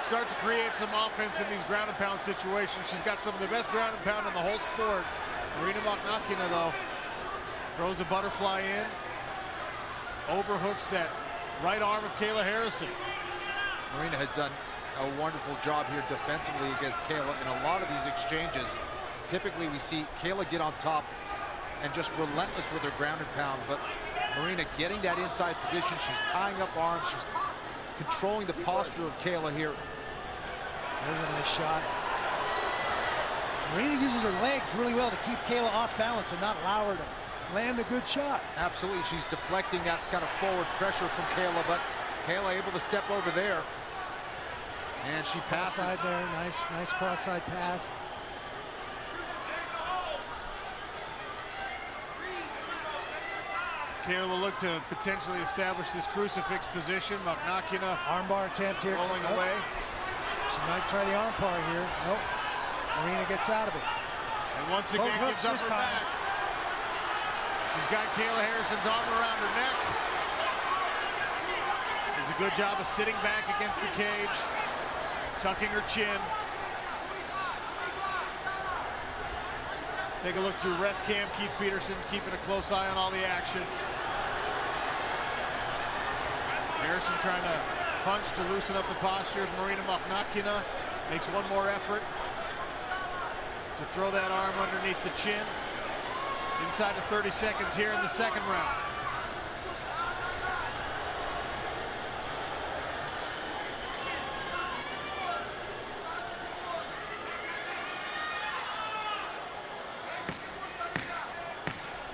start to create some offense in these ground and pound situations. She's got some of the best ground and pound in the whole sport. Marina Mokhnatkina, though, throws a butterfly in. Overhooks that right arm of Kayla Harrison. Marina has done a wonderful job here defensively against Kayla in a lot of these exchanges. Typically, we see Kayla get on top and just relentless with her ground and pound, but Marina getting that inside position. She's tying up arms. She's controlling the posture of Kayla here. There's a nice shot. Marina uses her legs really well to keep Kayla off balance and not allow her to land a good shot. Absolutely, she's deflecting that kind of forward pressure from Kayla, but Kayla able to step over there. And she passes. Cross-side there, nice cross-side pass. Kayla will look to potentially establish this crucifix position. Mokhnatkina armbar attempt here. Rolling away. She might try the armbar here. Nope. Marina gets out of it. And once again gives up her back. She's got Kayla Harrison's arm around her neck. Does a good job of sitting back against the cage, tucking her chin. Take a look through ref cam. Keith Peterson keeping a close eye on all the action. Harrison trying to punch to loosen up the posture of Marina Mokhnatkina. Makes one more effort to throw that arm underneath the chin. Inside of 30 seconds here in the second round.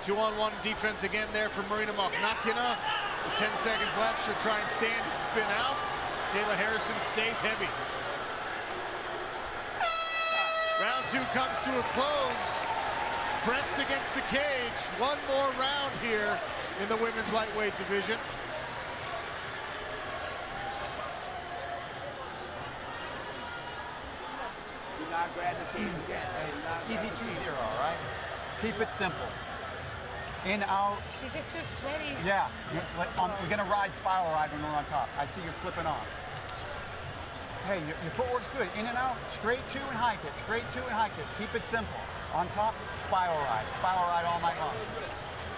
Two-on-one defense again there for Marina Mokhnatkina. With 10 seconds left, she'll try and stand and spin out. Kayla Harrison stays heavy. Round 2 comes to a close. Pressed against the cage. One more round here in the women's lightweight division. Do not grab the cage again. Easy 2-0, all right? Keep it simple. In, out. She's just so sweaty. Yeah, we're gonna ride spiral ride when we're on top. I see you slipping off. Hey, your footwork's good. In and out, straight 2 and high kick, straight 2 and high kick. Keep it simple. On top, spiral ride all night long.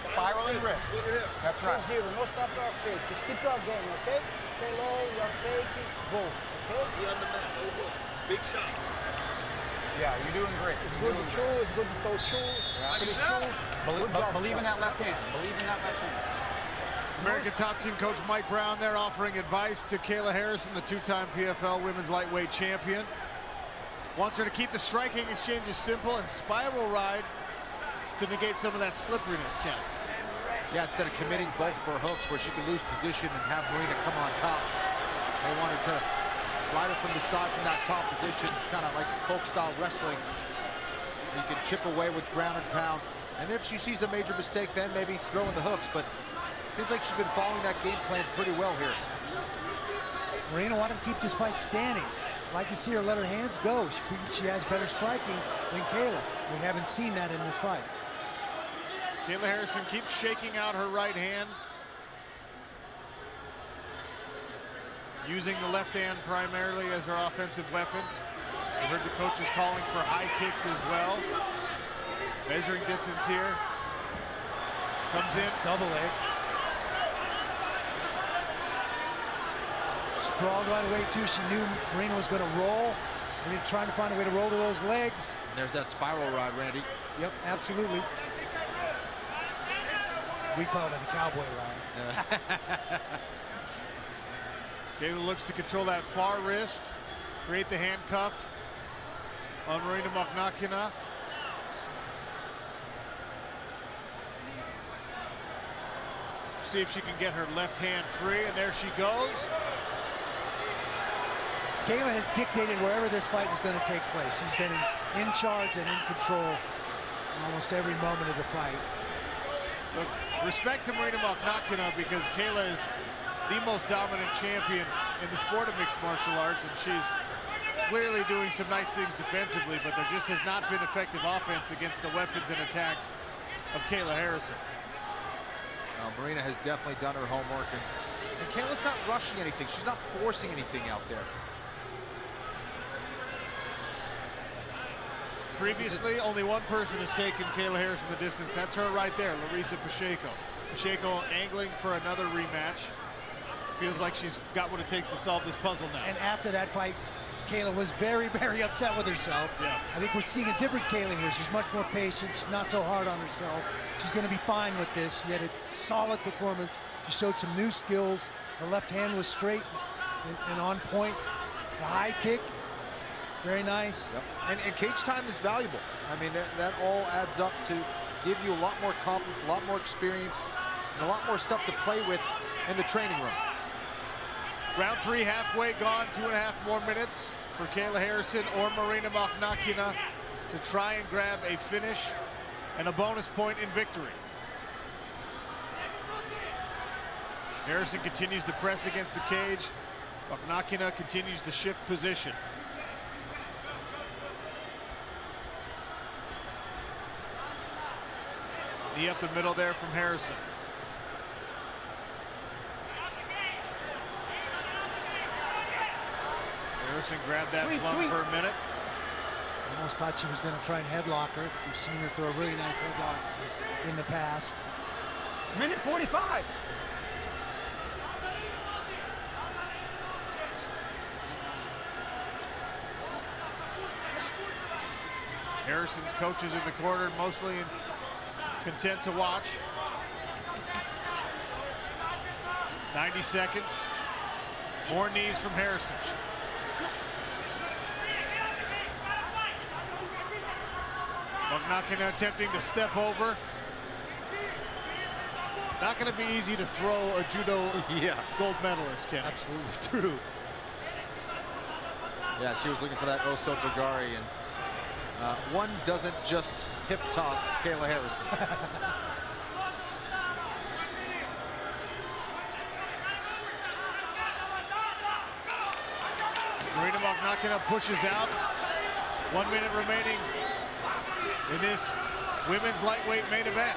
Spiral and wrist. That's right. 2-0, no stop or fake. Just keep your game, okay? Stay low, you're fake, go, okay? You're on the mat, no hook. Big shots. Yeah, you're doing great. It's good to chew, it's good to throw chew. Believe in that left hand. Believe in that left hand. American top team coach Mike Brown there offering advice to Kayla Harrison, the 2-time PFL women's lightweight champion. Wants her to keep the striking exchanges simple and spiral ride to negate some of that slipperiness, Ken. Yeah, instead of committing both of her hooks where she could lose position and have Marina come on top, they wanted to slide her from the side from that top position, kind of like folk-style wrestling. You can chip away with ground and pound. And if she sees a major mistake, then maybe throwing the hooks. But seems like she's been following that game plan pretty well here. Marina wanted to keep this fight standing. Like to see her let her hands go. She has better striking than Kayla. We haven't seen that in this fight. Kayla Harrison keeps shaking out her right hand, using the left hand primarily as her offensive weapon. I heard the coaches calling for high kicks as well. Measuring distance here. Comes in. Double leg. Sprawled right away too. She knew Marina was going to roll. Marina trying to find a way to roll to those legs. And there's that spiral ride, Randy. Yep, absolutely. We call it a cowboy ride. Kayla looks to control that far wrist, create the handcuff on Marina Mokhnatkina. See if she can get her left hand free, and there she goes. Kayla has dictated wherever this fight is going to take place. She's been in charge and in control almost every moment of the fight. So respect to Marina Mokhnatkina, because Kayla is the most dominant champion in the sport of mixed martial arts, and she's clearly doing some nice things defensively, but there just has not been effective offense against the weapons and attacks of Kayla Harrison. Marina has definitely done her homework, and Kayla's not rushing anything. She's not forcing anything out there. Previously, only one person has taken Kayla Harrison the distance. That's her right there, Larissa Pacheco. Pacheco angling for another rematch. Feels like she's got what it takes to solve this puzzle now. And after that fight, Kayla was very, very upset with herself. Yeah. I think we're seeing a different Kayla here. She's much more patient. She's not so hard on herself. She's going to be fine with this. She had a solid performance. She showed some new skills. The left hand was straight and on point. The high kick, very nice. Yep. And cage time is valuable. I mean, that all adds up to give you a lot more confidence, a lot more experience, and a lot more stuff to play with in the training room. Round 3 halfway gone, 2.5 more minutes for Kayla Harrison or Marina Mokhnatkina to try and grab a finish and a bonus point in victory. Harrison continues to press against the cage. Mokhnatkina continues to shift position. Knee up the middle there from Harrison. Harrison grabbed that plum for a minute. Almost thought she was going to try and headlock her. We've seen her throw really nice headlocks in the past. Minute 45. Harrison's coaches in the corner, mostly content to watch. 90 seconds. More knees from Harrison. Mokhnatkina attempting to step over. Not going to be easy to throw a judo gold medalist, Ken. Absolutely true. Yeah, she was looking for that Osotogari, and one doesn't just hip toss Kayla Harrison. Marina Mokhnatkina pushes out. 1 minute remaining in this women's lightweight main event.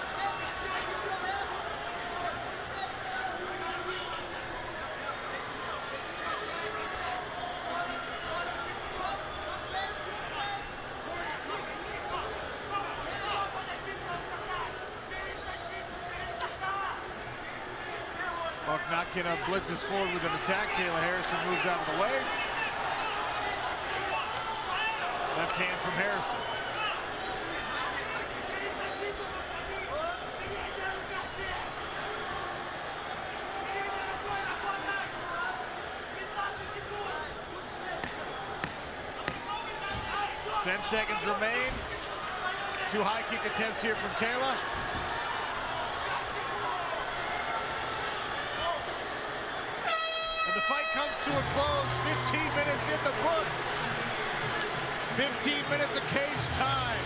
Mokhnatkina blitzes forward with an attack. Kayla Harrison moves out of the way. Left hand from Harrison. Ten seconds remain. 2 high kick attempts here from Kayla. And the fight comes to a close. 15 minutes in the books. 15 minutes of cage time.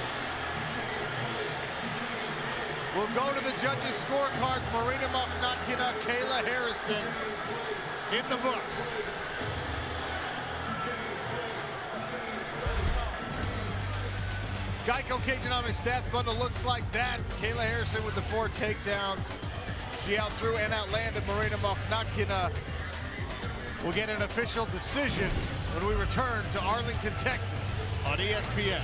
We'll go to the judges' scorecards. Marina Mokhnatkina, Kayla Harrison in the books. Geico Cagenomics stats bundle looks like that. Kayla Harrison with the 4 takedowns. She out-threw and outlanded Marina Mokhnatkina. We'll get an official decision when we return to Arlington, Texas on ESPN.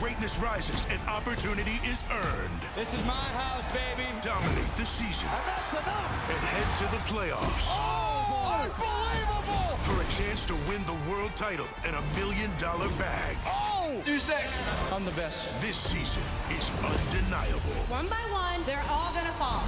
Greatness rises and opportunity is earned. This is my house, baby. Dominate the season. And that's enough. And head to the playoffs. Oh, unbelievable! For a chance to win the world title and $1 million bag. Oh! Who's next? I'm the best. This season is undeniable. One by one, they're all gonna fall.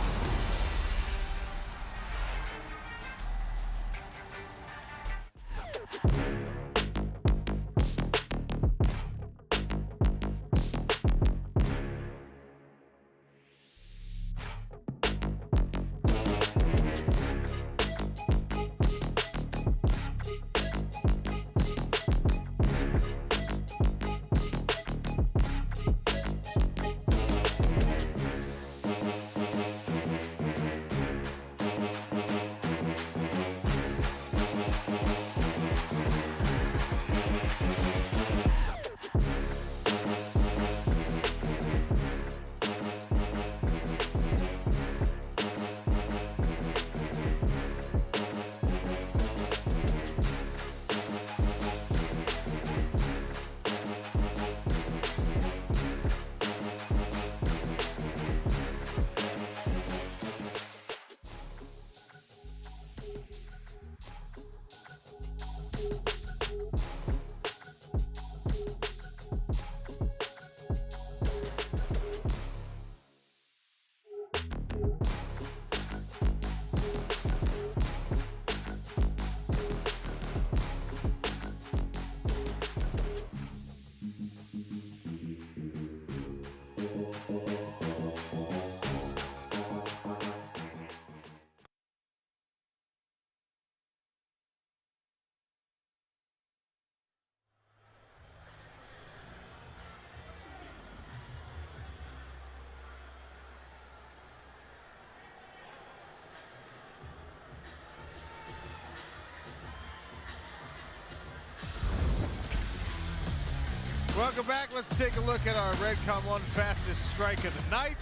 Welcome back. Let's take a look at our Redcom 1 fastest strike of the night.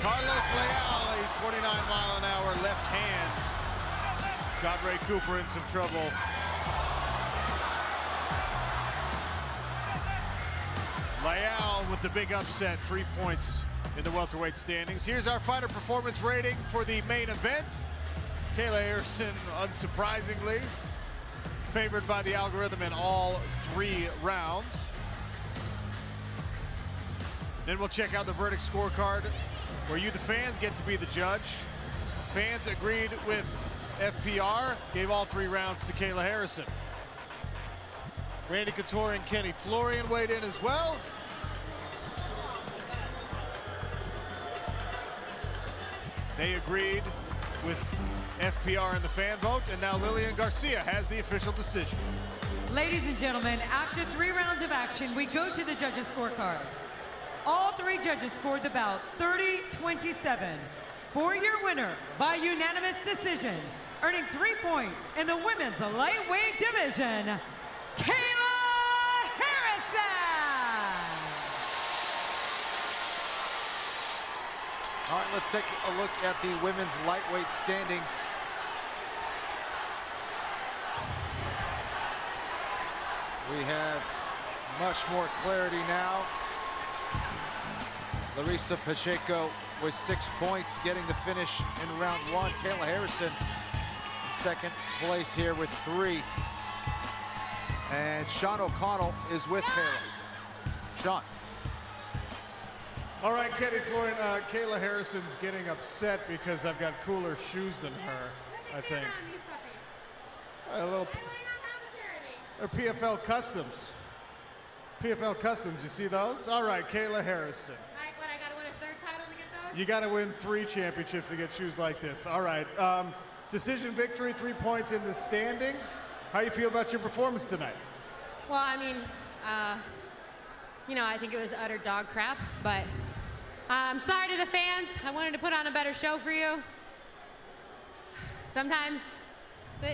Carlos Leal, a 29-mile-an-hour left hand. Got Ray Cooper in some trouble. Leal with the big upset, 3 points in the welterweight standings. Here's our fighter performance rating for the main event. Kayla Harrison, unsurprisingly, favored by the algorithm in all 3 rounds. Then we'll check out the verdict scorecard, where you, the fans, get to be the judge. Fans agreed with FPR, gave all 3 rounds to Kayla Harrison. Randy Couture and Kenny Florian weighed in as well. They agreed with FPR in the fan vote, and now Lilian Garcia has the official decision. Ladies and gentlemen, after 3 rounds of action, we go to the judges' scorecards. All 3 judges scored the bout 30-27. For your winner by unanimous decision, earning 3 points in the women's lightweight division, Kayla Harrison! All right, let's take a look at the women's lightweight standings. We have much more clarity now. Larissa Pacheco with 6 points, getting the finish in round 1. Kayla Harrison in second place here with 3. And Sean O'Connell is with Kayla. Sean. All right, Kenny Florian, Kayla Harrison's getting upset because I've got cooler shoes than her, I think. A little, they're PFL Customs. PFL Customs, you see those? All right, Kayla Harrison. What, I gotta win a 3rd title to get those? You gotta win 3 championships to get shoes like this. All right, decision victory, 3 points in the standings. How you feel about your performance tonight? Well, I mean, you know, I think it was utter dog crap, but I'm sorry to the fans. I wanted to put on a better show for you. Sometimes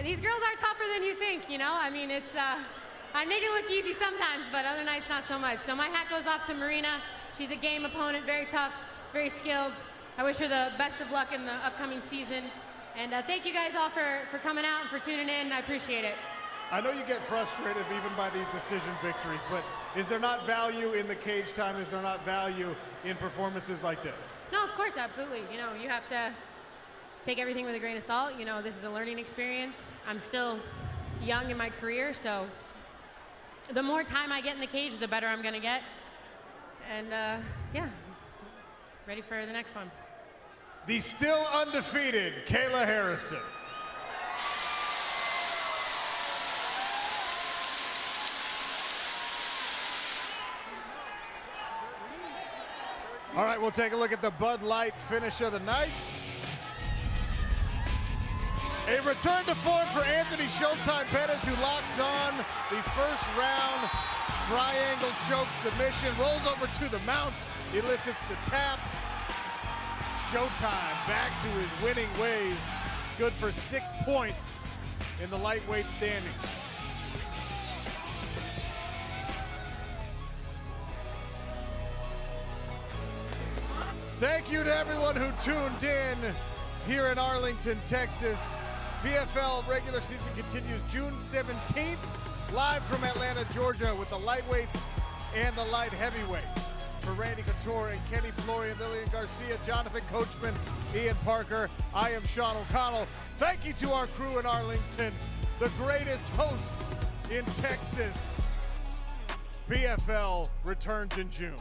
these girls are tougher than you think, you know? I mean, it's, I make it look easy sometimes, but other nights not so much. So my hat goes off to Marina. She's a game opponent, very tough, very skilled. I wish her the best of luck in the upcoming season. And thank you guys all for coming out and for tuning in. I appreciate it. I know you get frustrated even by these decision victories, but is there not value in the cage time? Is there not value in performances like this? No, of course, absolutely. You know, you have to take everything with a grain of salt. You know, this is a learning experience. I'm still young in my career, so the more time I get in the cage, the better I'm gonna get. And yeah, ready for the next one. The still undefeated Kayla Harrison. All right, we'll take a look at the Bud Light finish of the night. A return to form for Anthony Showtime Pettis, who locks on the first round triangle choke submission, rolls over to the mount, elicits the tap. Showtime back to his winning ways, good for 6 points in the lightweight standings. Thank you to everyone who tuned in here in Arlington, Texas. PFL regular season continues June 17th, live from Atlanta, Georgia, with the lightweights and the light heavyweights. For Randy Couture and Kenny Florian, Lilian Garcia, Jonathan Coachman, Ian Parker, I am Sean O'Connell. Thank you to our crew in Arlington, the greatest hosts in Texas. PFL returns in June.